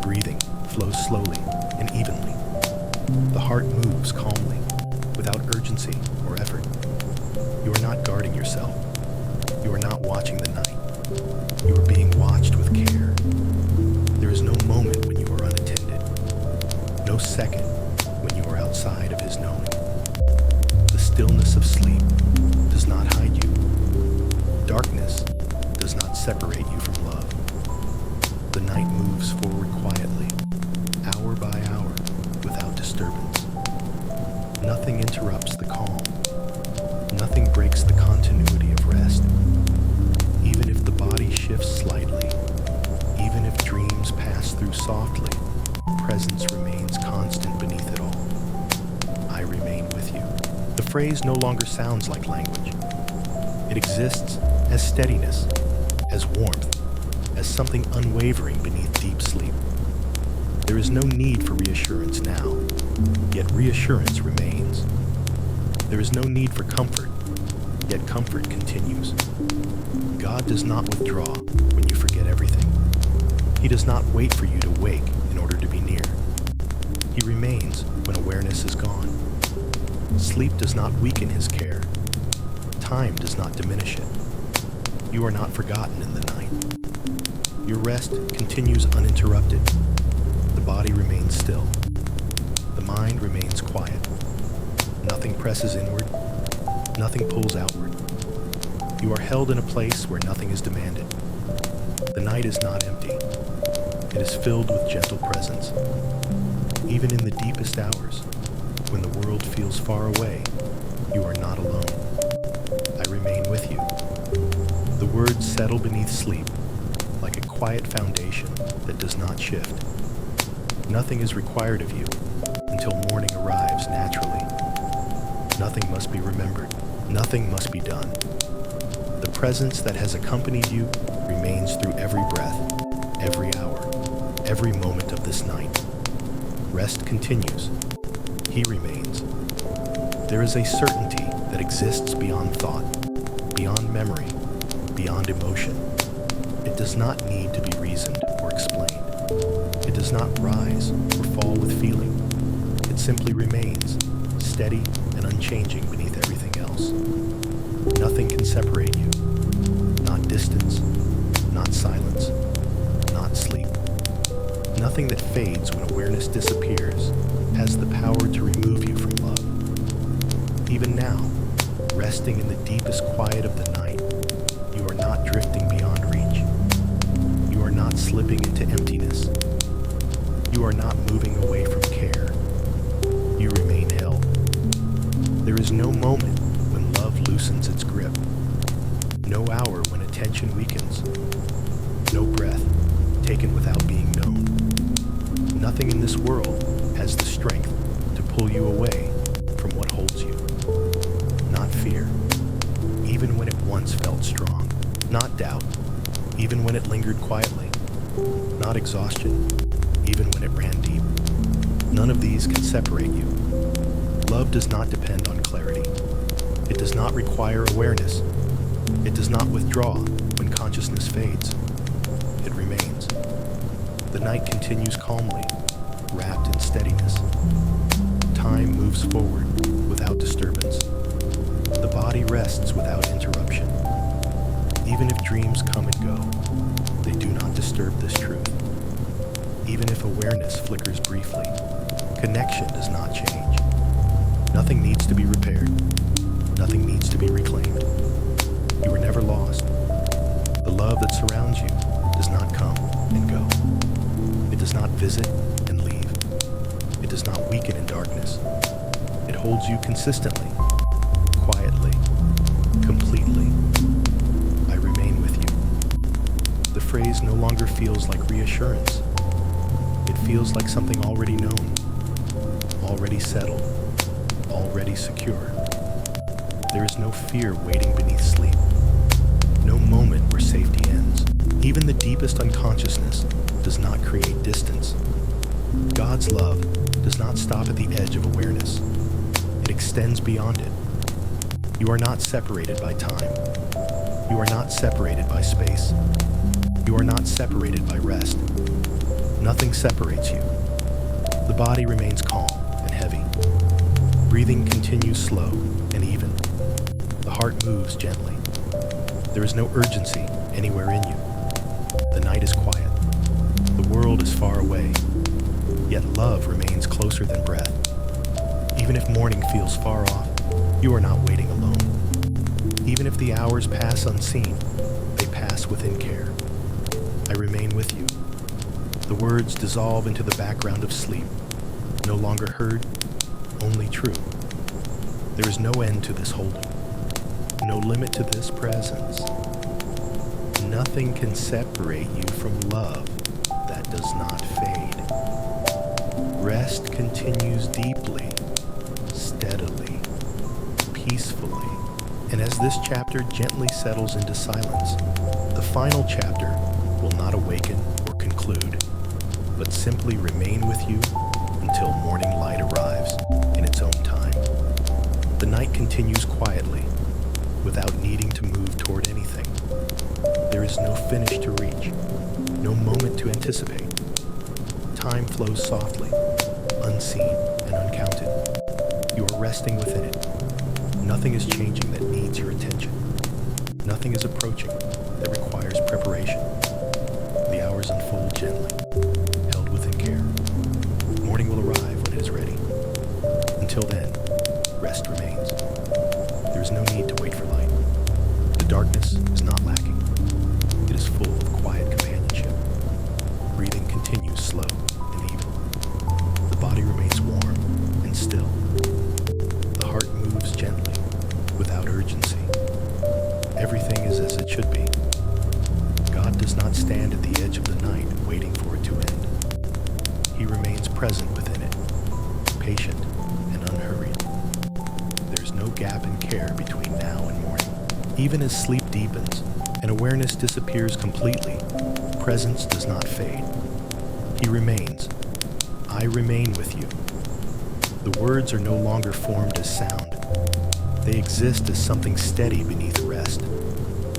Breathing flows slowly and evenly. The heart moves calmly, without urgency or effort. You are not guarding yourself. You are not watching the night. You are being watched with care. There is no moment when you are unattended. No second when you are outside of his knowing. The stillness of sleep does not hide you. Darkness does not separate you from love. The night moves forward quietly, hour by hour, without disturbance. Nothing interrupts the calm. Nothing breaks the continuity of rest. Even if the body shifts slightly, even if dreams pass through softly, presence remains constant beneath it all. I remain with you. The phrase no longer sounds like language. It exists as steadiness, as warmth, as something unwavering beneath deep sleep. There is no need for reassurance now, yet reassurance remains. There is no need for comfort, yet comfort continues. God does not withdraw when you forget everything. He does not wait for you to wake in order to be near. He remains when awareness is gone. Sleep does not weaken his care. Time does not diminish it. You are not forgotten in the night. Your rest continues uninterrupted. The body remains still. The mind remains quiet. Nothing presses inward. Nothing pulls outward. You are held in a place where nothing is demanded. The night is not empty. It is filled with gentle presence. Even in the deepest hours, when the world feels far away, you are not alone. I remain with you. The words settle beneath sleep, like a quiet foundation that does not shift. Nothing is required of you until morning arrives naturally. Nothing must be remembered. Nothing must be done. The presence that has accompanied you remains through every breath, every hour, every moment of this night. Rest continues. He remains. There is a certainty that exists beyond thought, beyond memory, beyond emotion. It does not need to be reasoned or explained. It does not rise or fall with feeling. It simply remains, steady and unchanging beneath everything else. Nothing can separate you. Not distance, not silence, not sleep. Nothing that fades when awareness disappears has the power to remove you from love. Even now, resting in the deepest quiet of the night, you are not drifting beyond reach. You are not slipping into emptiness. You are not moving away from care. You remain held. There is no moment when love loosens its grip. No hour when attention weakens. No breath taken without being known. Nothing in this world has the strength to pull you away from what holds you. Not fear, even when it once felt strong. Not doubt, even when it lingered quietly. Not exhaustion, even when it ran deep. None of these can separate you. Love does not depend on clarity. It does not require awareness. It does not withdraw when consciousness fades. It remains. The night continues calmly, wrapped in steadiness. Time moves forward without disturbance. The body rests without interruption. Even if dreams come and go, they do not disturb this truth. Even if awareness flickers briefly, connection does not change. Nothing needs to be repaired. Nothing needs to be reclaimed. You were never lost. The love that surrounds you does not come and go. It does not visit and leave. It does not weaken in darkness. It holds you consistently, quietly, completely. I remain with you. The phrase no longer feels like reassurance. It feels like something already known, already settled, already secure. There is no fear waiting beneath sleep. No moment where safety ends. Even the deepest unconsciousness does not create distance. God's love does not stop at the edge of awareness. It extends beyond it. You are not separated by time. You are not separated by space. You are not separated by rest. Nothing separates you. The body remains calm and heavy. Breathing continues slow and even. The heart moves gently. There is no urgency anywhere in you. The night is quiet. The world is far away. Yet love remains closer than breath. Even if morning feels far off, you are not waiting alone. Even if the hours pass unseen, they pass within care. I remain with you. The words dissolve into the background of sleep, no longer heard, only true. There is no end to this holding, no limit to this presence. Nothing can separate you from love that does not fade. Rest continues deeply, steadily, peacefully. And as this chapter gently settles into silence, the final chapter will not awaken or conclude, but simply remain with you until morning light arrives in its own time. The night continues quietly, without needing to move toward anything. There is no finish to reach, no moment to anticipate. Time flows softly, unseen and uncounted. You are resting within it. Nothing is changing that needs your attention. Nothing is approaching that requires preparation. The hours unfold gently, held within care. Morning will arrive when it is ready. Until then, rest remains. There is no need to wait for light. The darkness is not lacking. It is full of quiet companionship. Breathing continues slow and even. The body remains warm and still. The heart moves gently, without urgency. Everything is as it should be. God does not stand at the edge of the night waiting for it to end. He remains present within it, patient and unhurried. There's no gap in care between now and morning. Even as sleep deepens and awareness disappears completely, presence does not fade. He remains. I remain with you. The words are no longer formed as sound. They exist as something steady beneath rest,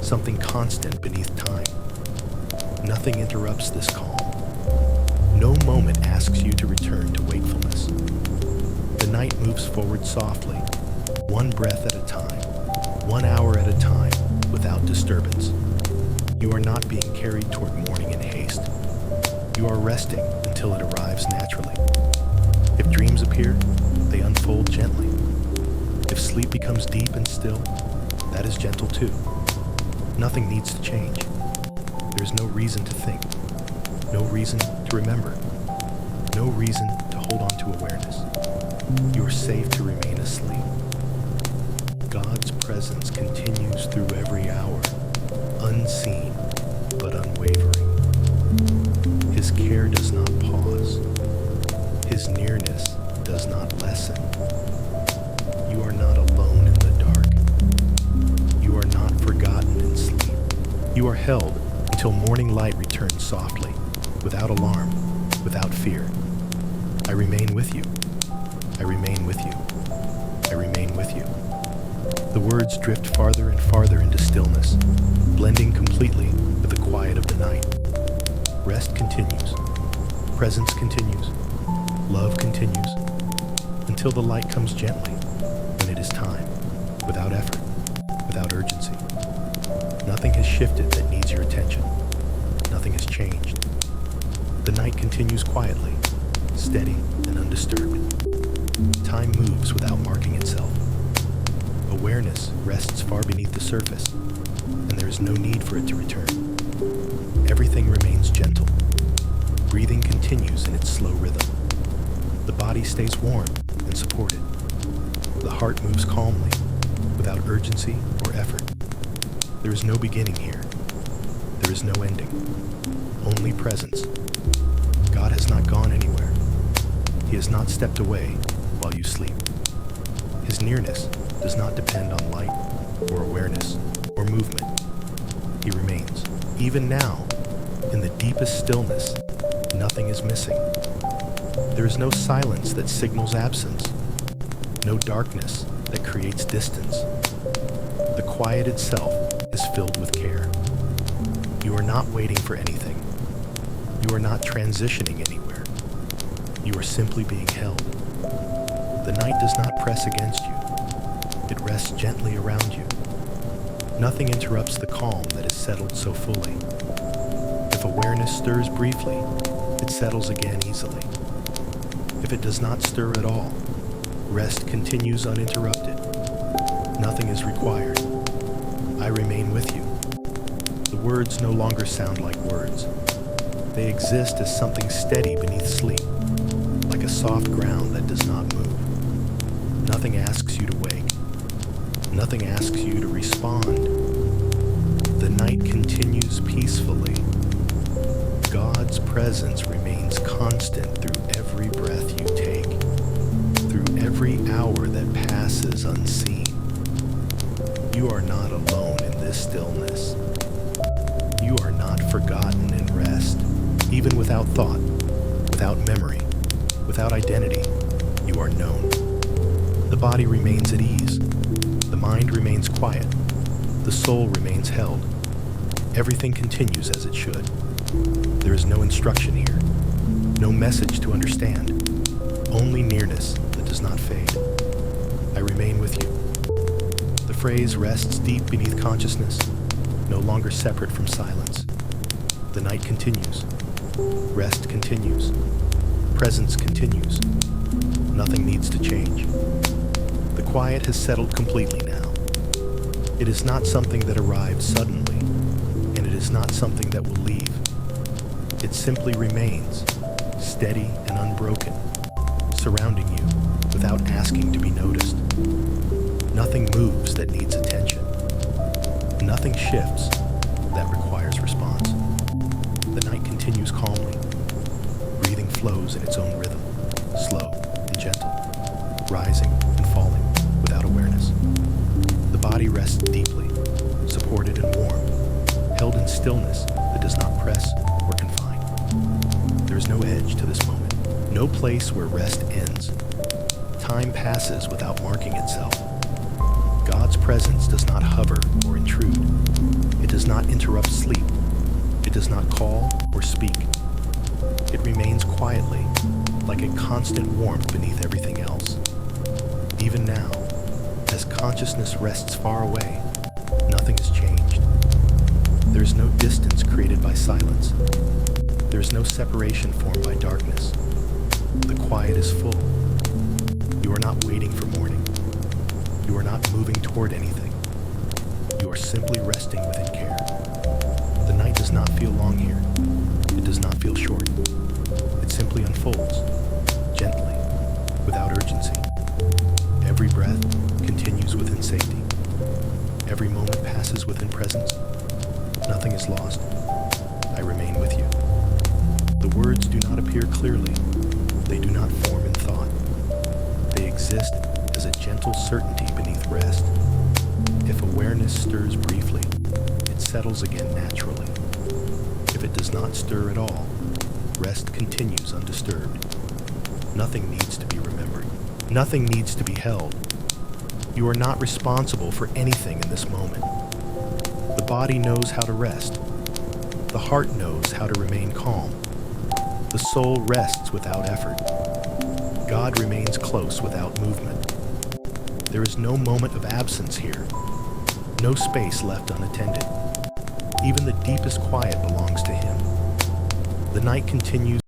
something constant beneath time. Nothing interrupts this calm. No moment asks you to return to wakefulness. The night moves forward softly, one breath at a time, 1 hour at a time, without disturbance. You are not being carried toward morning in haste. You are resting until it arrives naturally. If dreams appear, they unfold gently. If sleep becomes deep and still, that is gentle too. Nothing needs to change. There's no reason to think, no reason to remember, no reason to hold on to awareness. You are safe to remain asleep. God's presence continues through every hour, unseen but unwavering. His care does not pause. His nearness does not lessen. You are not alone in the dark. You are not forgotten in sleep. You are held until morning light returns softly, without alarm, without fear. I remain with you. I remain with you. I remain with you. The words drift farther and farther into stillness, blending completely with the quiet of the night. Rest continues. Presence continues. Love continues until the light comes gently when it is time, without effort, without urgency. Nothing has shifted that needs your attention. Nothing has changed. The night continues quietly, steady and undisturbed. Time moves without marking itself. Awareness rests far beneath the surface, and there is no need for it to return. Everything remains gentle. Breathing continues in its slow rhythm. The body stays warm and supported. The heart moves calmly, without urgency or effort. There is no beginning here. There is no ending. Only presence. God has not gone anywhere. He has not stepped away while you sleep. His nearness does not depend on light or awareness or movement. He remains. Even now, in the deepest stillness, nothing is missing. There is no silence that signals absence, no darkness that creates distance. The quiet itself is filled with care. You are not waiting for anything. You are not transitioning anywhere. You are simply being held. The night does not press against you. It rests gently around you. Nothing interrupts the calm that is settled so fully. If awareness stirs briefly, it settles again easily. If it does not stir at all, rest continues uninterrupted. Nothing is required. I remain with you. The words no longer sound like words. They exist as something steady beneath sleep, like a soft ground that does not move. Nothing asks you to wake. Nothing asks you to respond. The night continues peacefully. God's presence remains constant through every breath you take, through every hour that passes unseen. You are not alone in this stillness. You are not forgotten in rest. Even without thought, without memory, without identity, you are known. The body remains at ease. The mind remains quiet. The soul remains held. Everything continues as it should. There is no instruction here, no message to understand, only nearness that does not fade. I remain with you. The phrase rests deep beneath consciousness, no longer separate from silence. The night continues. Rest continues. Presence continues. Nothing needs to change. The quiet has settled completely now. It is not something that arrives suddenly, and it is not something that will leave. It simply remains, steady and unbroken, surrounding you without asking to be noticed. Nothing moves that needs attention. Nothing shifts that requires response. The night continues calmly. Breathing flows in its own rhythm, slow and gentle, rising and falling without awareness. The body rests deeply, supported and warm, held in stillness that does not press or confine. There is no edge to this moment, no place where rest ends. Time passes without marking itself. God's presence does not hover or intrude. It does not interrupt sleep. It does not call or speak. It remains quietly, like a constant warmth beneath everything else. Even now, as consciousness rests far away, nothing has changed. There is no distance created by silence. There is no separation formed by darkness. The quiet is full. You are not waiting for morning. You are not moving toward anything. You are simply resting within care. The night does not feel long here. It does not feel short. It simply unfolds, gently, without urgency. Every breath continues within safety. Every moment passes within presence. Nothing is lost. I remain with you. The words do not appear clearly. They do not form in thought. They exist as a gentle certainty beneath rest. If awareness stirs briefly, it settles again naturally. If it does not stir at all, rest continues undisturbed. Nothing needs to be remembered. Nothing needs to be held. You are not responsible for anything in this moment. The body knows how to rest. The heart knows how to remain calm. The soul rests without effort. God remains close without movement. There is no moment of absence here, no space left unattended. Even the deepest quiet belongs to Him. The night continues